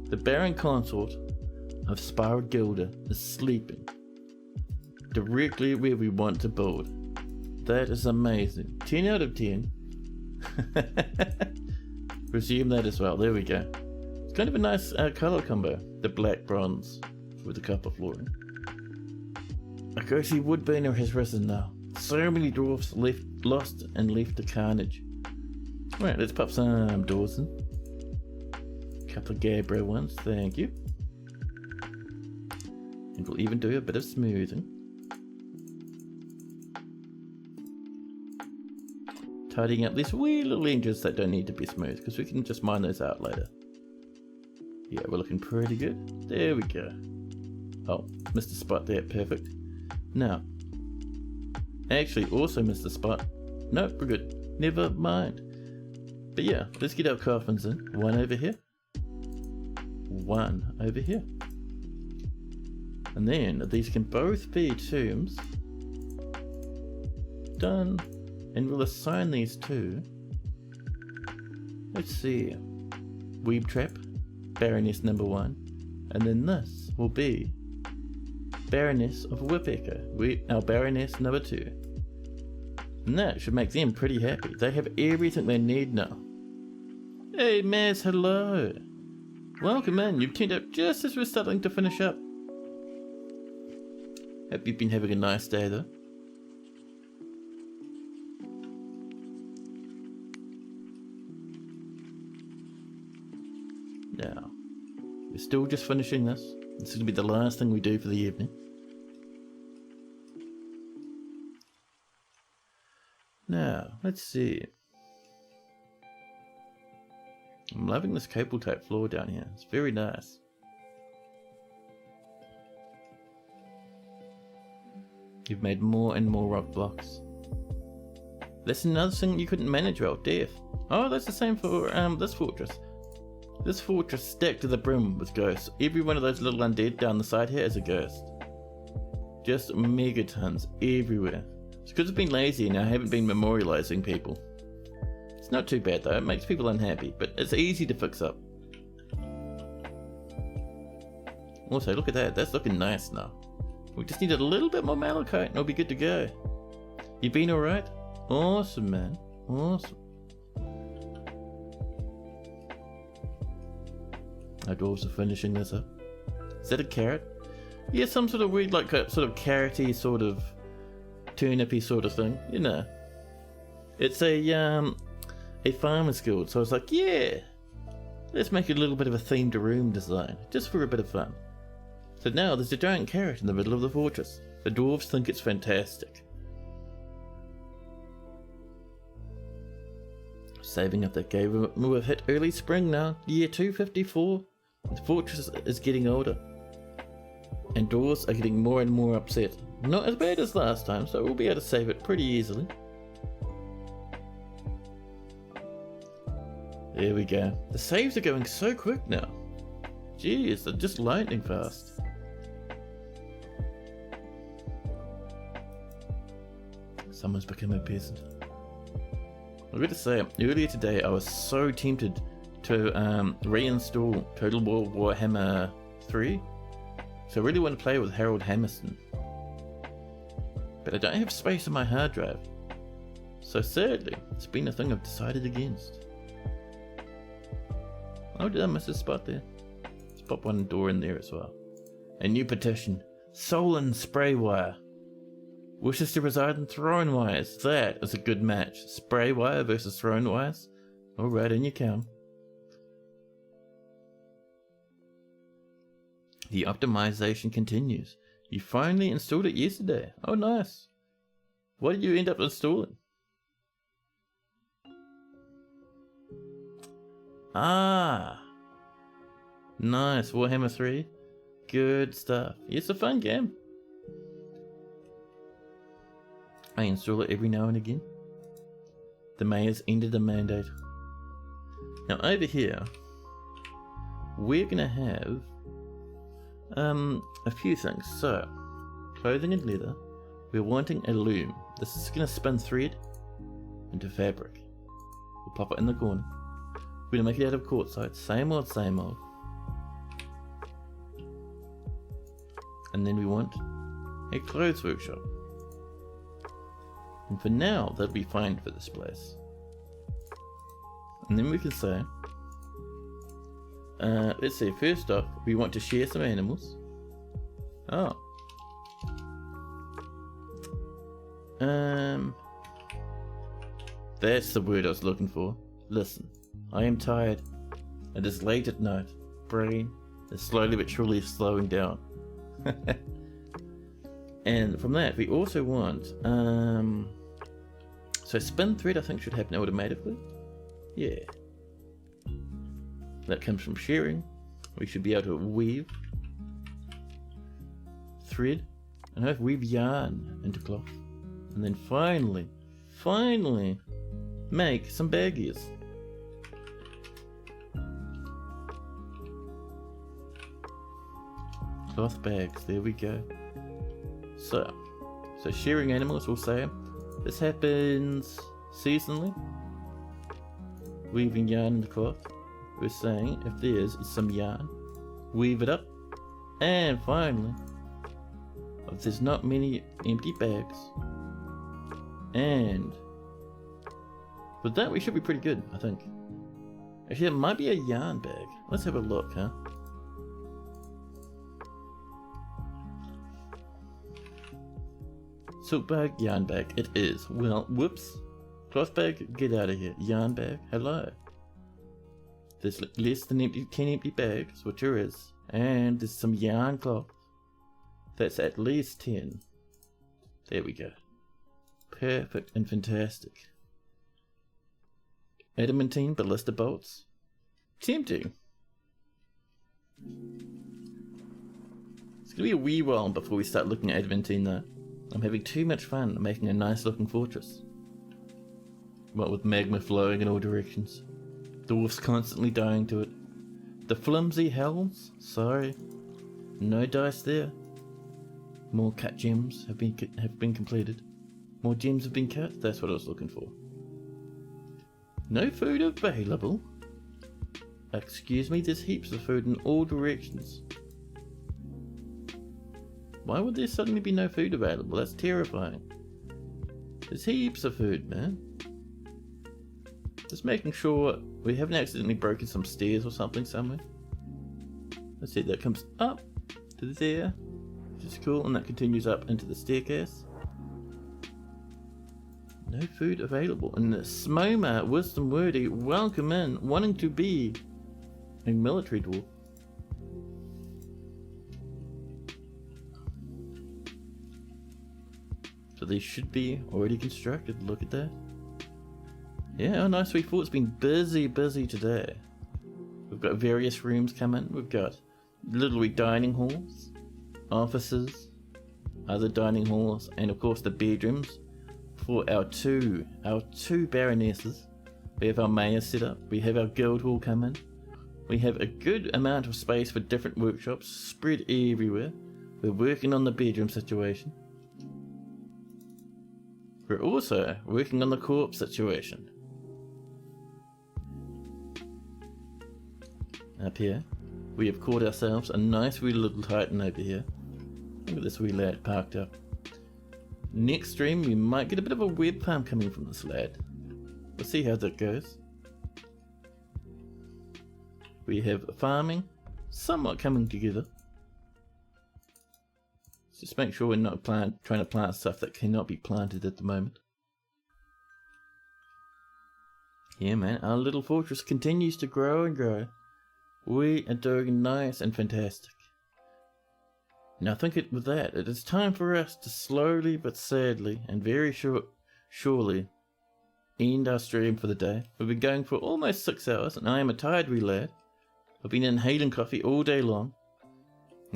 The Baron Consort of Spiraled Gilder is sleeping. Directly where we want to build. That is amazing. 10 out of 10. Resume that as well. There we go. It's kind of a nice colour combo. The black bronze with the copper flooring. A ghostly woodburner has risen now. So many dwarfs lost and left to carnage. Right, let's pop some doors in. Couple of Gabbro ones, thank you. And we'll even do a bit of smoothing. Tidying up these wee little edges that don't need to be smooth, because we can just mine those out later. Yeah, we're looking pretty good. There we go. Oh, missed a spot there, perfect. Now, actually also missed a spot. No, we're good. Never mind. But yeah, let's get our coffins in. One over here. One over here. And then these can both be tombs. Done. And we'll assign these to, let's see, Weeb Trap, Baroness number 1. And then this will be Baroness of Whipecker, our Baroness number 2. And that should make them pretty happy. They have everything they need now. Hey Maz, hello! Welcome in, you've turned up just as we're starting to finish up. Hope you've been having a nice day though. Now, we're still just finishing this. This is going to be the last thing we do for the evening. Now, let's see. I'm loving this cable type floor down here. It's very nice. You've made more and more rock blocks. That's another thing you couldn't manage well, death. Oh, that's the same for this fortress. This fortress stacked to the brim with ghosts. Every one of those little undead down the side here is a ghost. Just megatons everywhere. It's because I've been lazy and I haven't been memorializing people. It's not too bad though, it makes people unhappy, but it's easy to fix up. Also, look at that, that's looking nice now. We just need a little bit more malachite and we'll be good to go. You been alright? Awesome, man. Awesome. Our dwarves are finishing this up. Is that a carrot? Yeah, some sort of weird, like, sort of carroty, sort of turnipy sort of thing. You know. It's a farmer's guild, so I was like, yeah, let's make a little bit of a themed room design, just for a bit of fun. So now there's a giant carrot in the middle of the fortress. The dwarves think it's fantastic. Saving up that cave, we've hit early spring now, year 254. The fortress is getting older. And dwarves are getting more and more upset. Not as bad as last time, so we'll be able to save it pretty easily. There we go. The saves are going so quick now. Jeez, they're just lightning fast. Someone's become a peasant. I've got to say, earlier today I was so tempted to reinstall Total War Warhammer 3. So I really want to play with Harold Hammerson. But I don't have space on my hard drive. So sadly, it's been a thing I've decided against. Oh, did I miss a spot there? Let's pop one door in there as well. A new petition. Solon Spraywire wishes to reside in Thrownwires. That is a good match. Spraywire versus Thrownwires. Alright, in you come. The optimization continues. You finally installed it yesterday. Oh, nice. What did you end up installing? Ah, nice. Warhammer 3. Good stuff. It's a fun game. I install it every now and again. The mayor's ended the mandate. Now over here, we're gonna have a few things. So, clothing and leather. We're wanting a loom. This is gonna spin thread into fabric. We'll pop it in the corner. We're gonna make it out of quartzite. Same old, same old. And then we want a clothes workshop. And for now, that'll be fine for this place. And then we can say, let's see, first off, we want to share some animals. Oh. That's the word I was looking for. Listen, I am tired. It is late at night. Brain is slowly but surely slowing down. And from that, we also want, so spin thread I think should happen automatically. Yeah. That comes from sharing. We should be able to weave thread and have weave yarn into cloth. And then finally make some baggies. Cloth bags, there we go. So sharing animals, we'll say this happens seasonally. Weaving yarn into cloth. We're saying if there's some yarn, weave it up. And finally, if there's not many empty bags, and with that we should be pretty good, I think. Actually, it might be a yarn bag. Let's have a look, huh? Silk bag, yarn bag, it is. Well, whoops. Cloth bag, get out of here. Yarn bag, hello. There's less than 10 empty bags, which there is. And there's some yarn cloth. That's at least 10. There we go. Perfect and fantastic. Adamantine ballista bolts. Tempting. It's gonna be a wee while before we start looking at adamantine though. I'm having too much fun making a nice looking fortress. What with magma flowing in all directions. Dwarfs constantly dying to it. The flimsy hells? Sorry. No dice there. More cut gems have been completed. More gems have been cut? That's what I was looking for. No food available? Excuse me, there's heaps of food in all directions. Why would there suddenly be no food available? That's terrifying. There's heaps of food, man. Just making sure we haven't accidentally broken some stairs or something somewhere. Let's see, that comes up to there, which is cool, and that continues up into the staircase. No food available. And the Smoma, Wisdom Wordy, welcome in, wanting to be a military dwarf. So they should be already constructed, look at that. Yeah, oh nice, we thought it's been busy today. We've got various rooms coming, we've got literally dining halls, offices, other dining halls, and of course the bedrooms for our two baronesses. We have our mayor set up, we have our guild hall coming, we have a good amount of space for different workshops spread everywhere. We're working on the bedroom situation. We're also working on the corpse situation. Up here, we have caught ourselves a nice wee little titan over here. Look at this wee lad parked up. Next stream, we might get a bit of a web farm coming from this lad. We'll see how that goes. We have farming, somewhat coming together. Just make sure we're not trying to plant stuff that cannot be planted at the moment. Yeah, man, our little fortress continues to grow and grow. We are doing nice and fantastic. Now with that, it is time for us to slowly but sadly and very surely end our stream for the day. We've been going for almost 6 hours and I am a tired wee lad. I've been inhaling coffee all day long.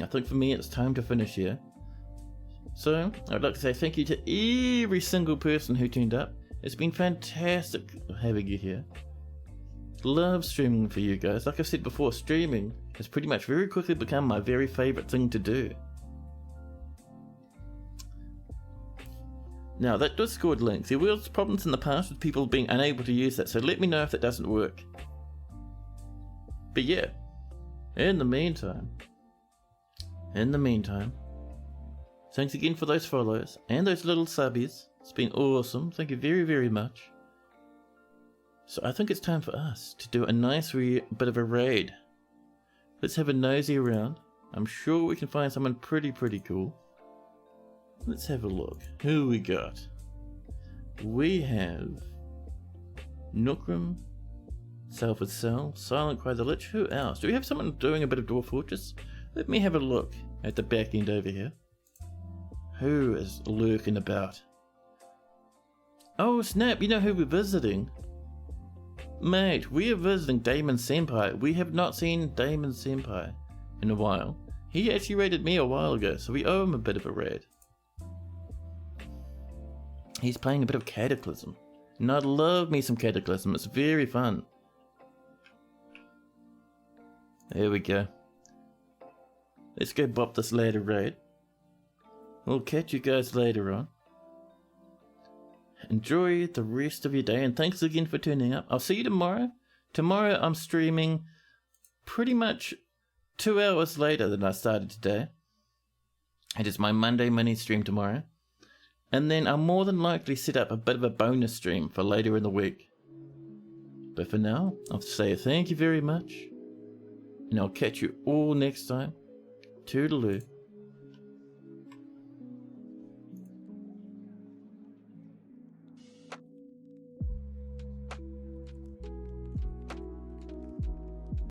I think for me it's time to finish here. So, I'd like to say thank you to every single person who tuned up. It's been fantastic having you here. Love streaming for you guys. Like I've said before, streaming has pretty much very quickly become my very favourite thing to do. Now, that Discord link, there was problems in the past with people being unable to use that, so let me know if that doesn't work. But yeah, in the meantime, thanks again for those follows and those little subbies. It's been awesome. Thank you very, very much. So I think it's time for us to do a nice bit of a raid. Let's have a nosy around. I'm sure we can find someone pretty cool. Let's have a look. Who we got? We have Nookram, Salford Cell, Silent Cry the Lich. Who else? Do we have someone doing a bit of Dwarf Fortress? Let me have a look at the back end over here. Who is lurking about? Oh snap, you know who we're visiting? Mate, we are visiting Damon Senpai. We have not seen Damon Senpai in a while. He actually raided me a while ago, so we owe him a bit of a raid. He's playing a bit of Cataclysm. And I love me some Cataclysm, it's very fun. There we go. Let's go bop this later raid. We'll catch you guys later on. Enjoy the rest of your day and thanks again for tuning up. I'll see you tomorrow. Tomorrow I'm streaming pretty much 2 hours later than I started today. It is my Monday mini stream tomorrow. And then I'll more than likely set up a bit of a bonus stream for later in the week. But for now, I'll say thank you very much. And I'll catch you all next time. Toodaloo.